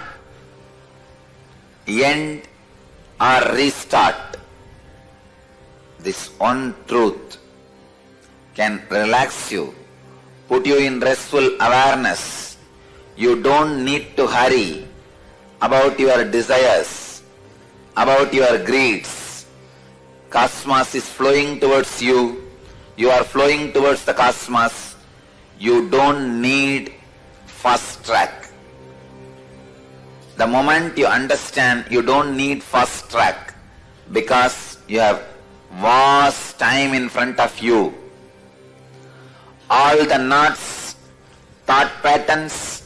end or restart. This one truth can relax you, put you in restful awareness. You don't need to hurry about your desires, about your greeds. Cosmos is flowing towards you. You are flowing towards the cosmos. You don't need fast track. The moment you understand you don't need fast track because you have vast time in front of you. All the knots, thought patterns,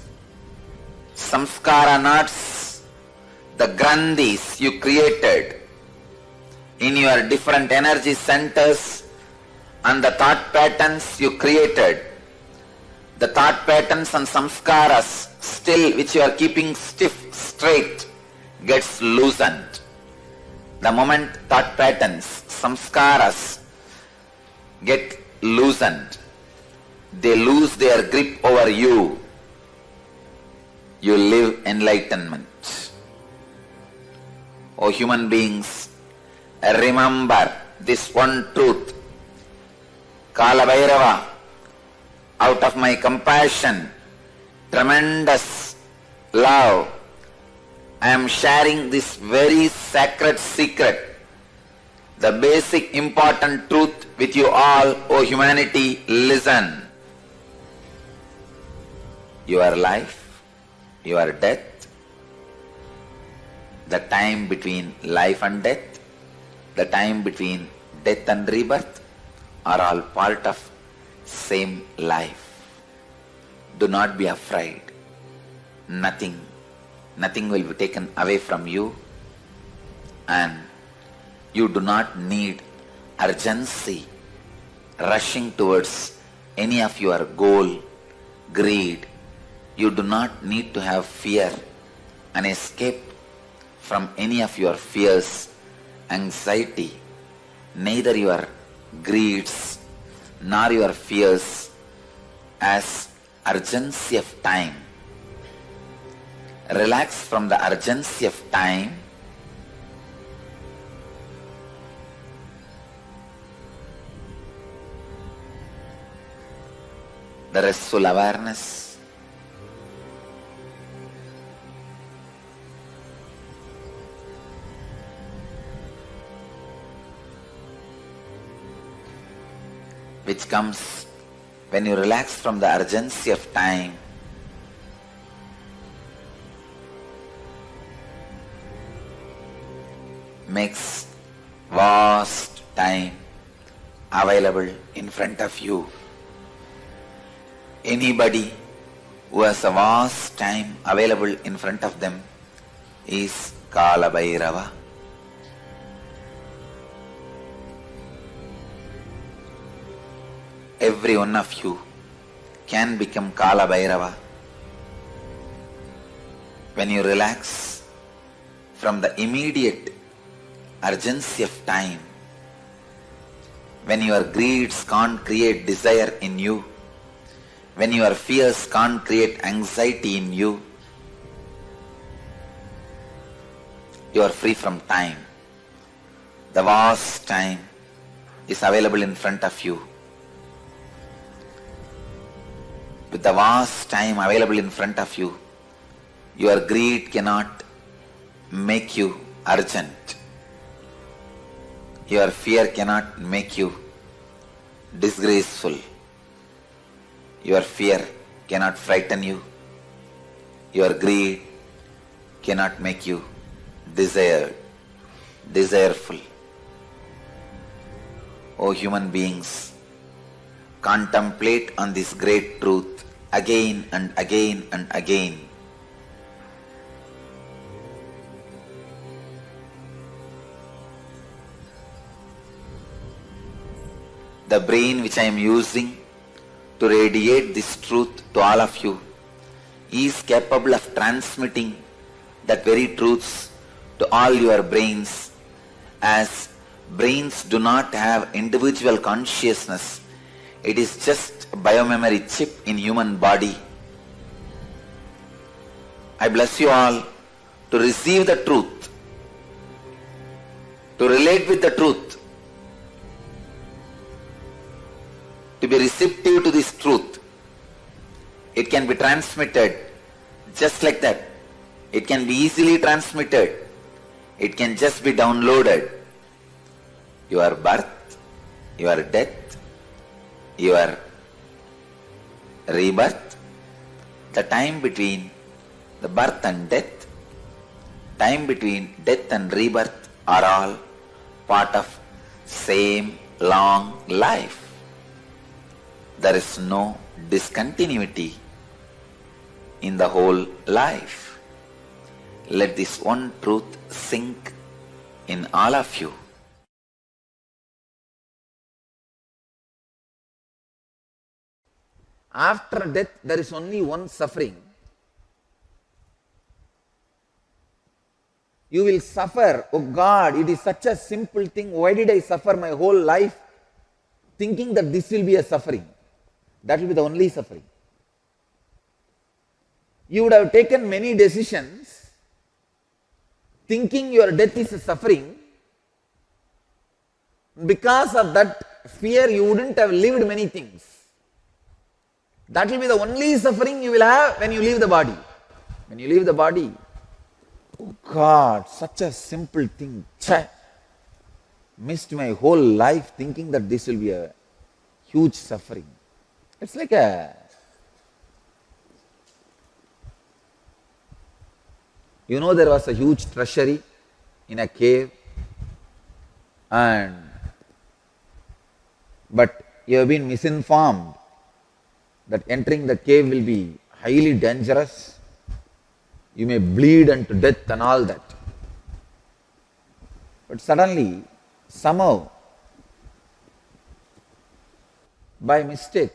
samskara knots, the grandhis you created in your different energy centers and the thought patterns you created, the thought patterns and samskaras still which you are keeping stiff, straight, gets loosened. The moment thought patterns, samskaras get loosened, they lose their grip over you. You live enlightenment. O human beings, remember this one truth. Kala Bhairava, out of my compassion, tremendous love, I am sharing this very sacred secret, the basic important truth with you all. O humanity, listen. Your life, your death, the time between life and death, the time between death and rebirth are all part of same life. Do not be afraid. Nothing will be taken away from you, and you do not need urgency rushing towards any of your goal, greed. You do not need to have fear and escape from any of your fears, anxiety, neither your greeds nor your fears as urgency of time. Relax from the urgency of time. The restful awareness which comes when you relax from the urgency of time, makes vast time available in front of you. Anybody who has a vast time available in front of them is Kala Bhairava. Every one of you can become Kala Bhairava when you relax from the immediate urgency of time, when your greeds can't create desire in you, when your fears can't create anxiety in you, you are free from time. The vast time is available in front of you. With the vast time available in front of you, your greed cannot make you urgent. Your fear cannot make you disgraceful. Your fear cannot frighten you. Your greed cannot make you desireful. O human beings, contemplate on this great truth again and again and again. The brain which I am using to radiate this truth to all of you is capable of transmitting that very truths to all your brains, as brains do not have individual consciousness. It is just a biomemory chip in human body. I bless you all to receive the truth, to relate with the truth, to be receptive to this truth. It can be transmitted just like that. It can be easily transmitted. It can just be downloaded. Your birth, your death, your rebirth, the time between the birth and death, time between death and rebirth are all part of same long life. There is no discontinuity in the whole life. Let this one truth sink in all of you. After death, there is only one suffering. You will suffer. Oh God, it is such a simple thing. Why did I suffer my whole life thinking that this will be a suffering? That will be the only suffering. You would have taken many decisions thinking your death is a suffering. Because of that fear, you wouldn't have lived many things. That will be the only suffering you will have when you leave the body. When you leave the body, oh God, such a simple thing. Chai, missed my whole life thinking that this will be a huge suffering. It's like there was a huge treasury in a cave, but you have been misinformed that entering the cave will be highly dangerous. You may bleed unto death and all that. But suddenly, somehow, by mistake,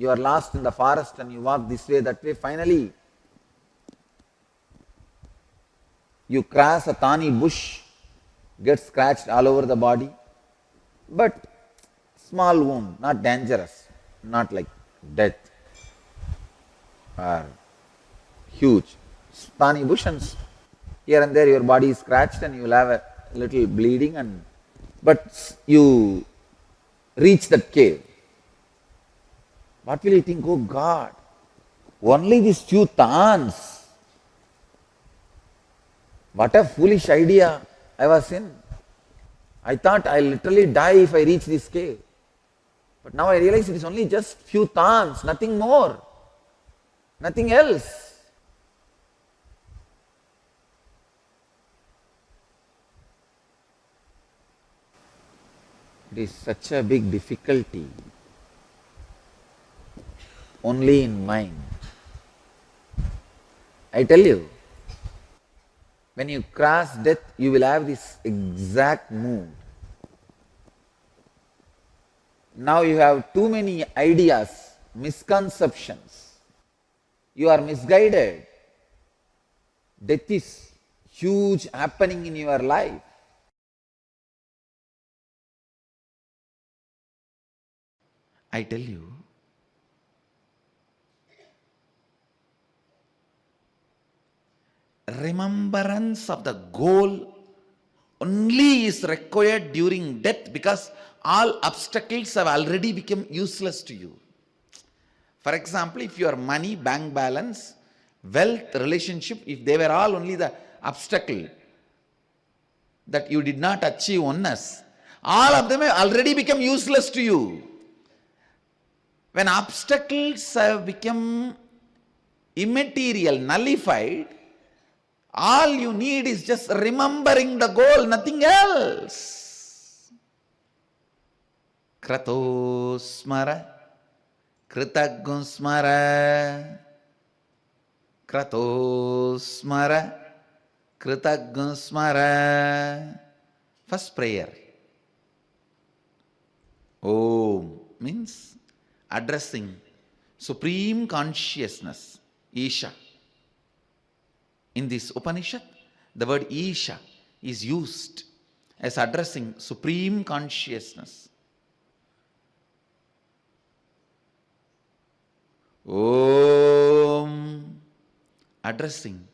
you are lost in the forest and you walk this way, that way. Finally, you cross a thorny bush, get scratched all over the body, but small wound, not dangerous, not like death or huge. Thorny bush, and here and there your body is scratched and you will have a little bleeding, but you reach that cave. What will you think? Oh God, only these few thorns. What a foolish idea I was in. I thought I'll literally die if I reach this cave. But now I realize it is only just few thoughts, nothing more, nothing else. It is such a big difficulty only in mind. I tell you, when you cross death, you will have this exact mood. Now you have too many ideas, misconceptions. You are misguided. Death is huge happening in your life. I tell you, remembrance of the goal only is required during death, because all obstacles have already become useless to you. For example, if your money, bank balance, wealth, relationship, if they were all only the obstacle that you did not achieve oneness, all of them have already become useless to you. When obstacles have become immaterial, nullified, all you need is just remembering the goal, nothing else. Krato smara, kritaggun smara, krato smara, kritaggun smara. First prayer. Om means addressing supreme consciousness, Isha. In this Upanishad, the word Isha is used as addressing supreme consciousness. Om, addressing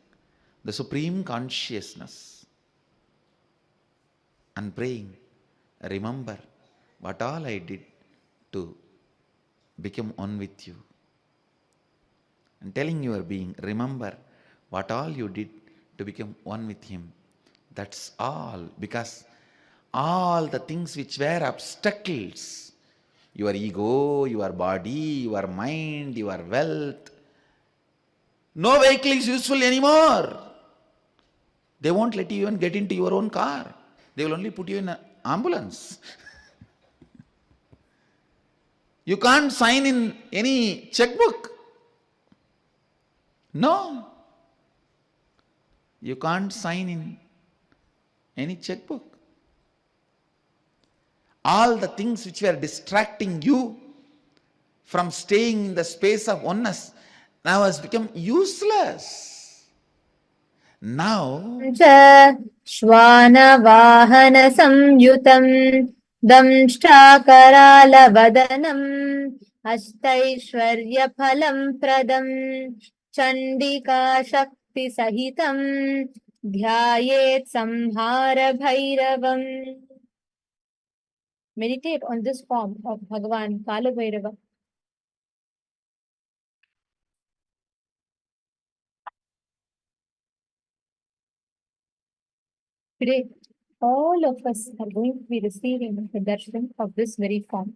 the supreme consciousness and praying, remember what all I did to become one with you. And telling your being, remember what all you did to become one with him. That's all. Because all the things which were obstacles, your ego, your body, your mind, your wealth, no vehicle is useful anymore. They won't let you even get into your own car. They will only put you in an ambulance. You can't sign in any checkbook. No. You can't sign in any checkbook. All the things which were distracting you from staying in the space of oneness now has become useless. Now, श्वानवाहन संयुतं दंष्ट्राकरालवदनम् अष्टैश्वर्यफलं प्रदं Chandika शक्तिसहितं ध्यायेत् संहार भैरवम्. Meditate on this form of Bhagavan Kalabhairava. Today, all of us are going to be receiving the darshan of this very form.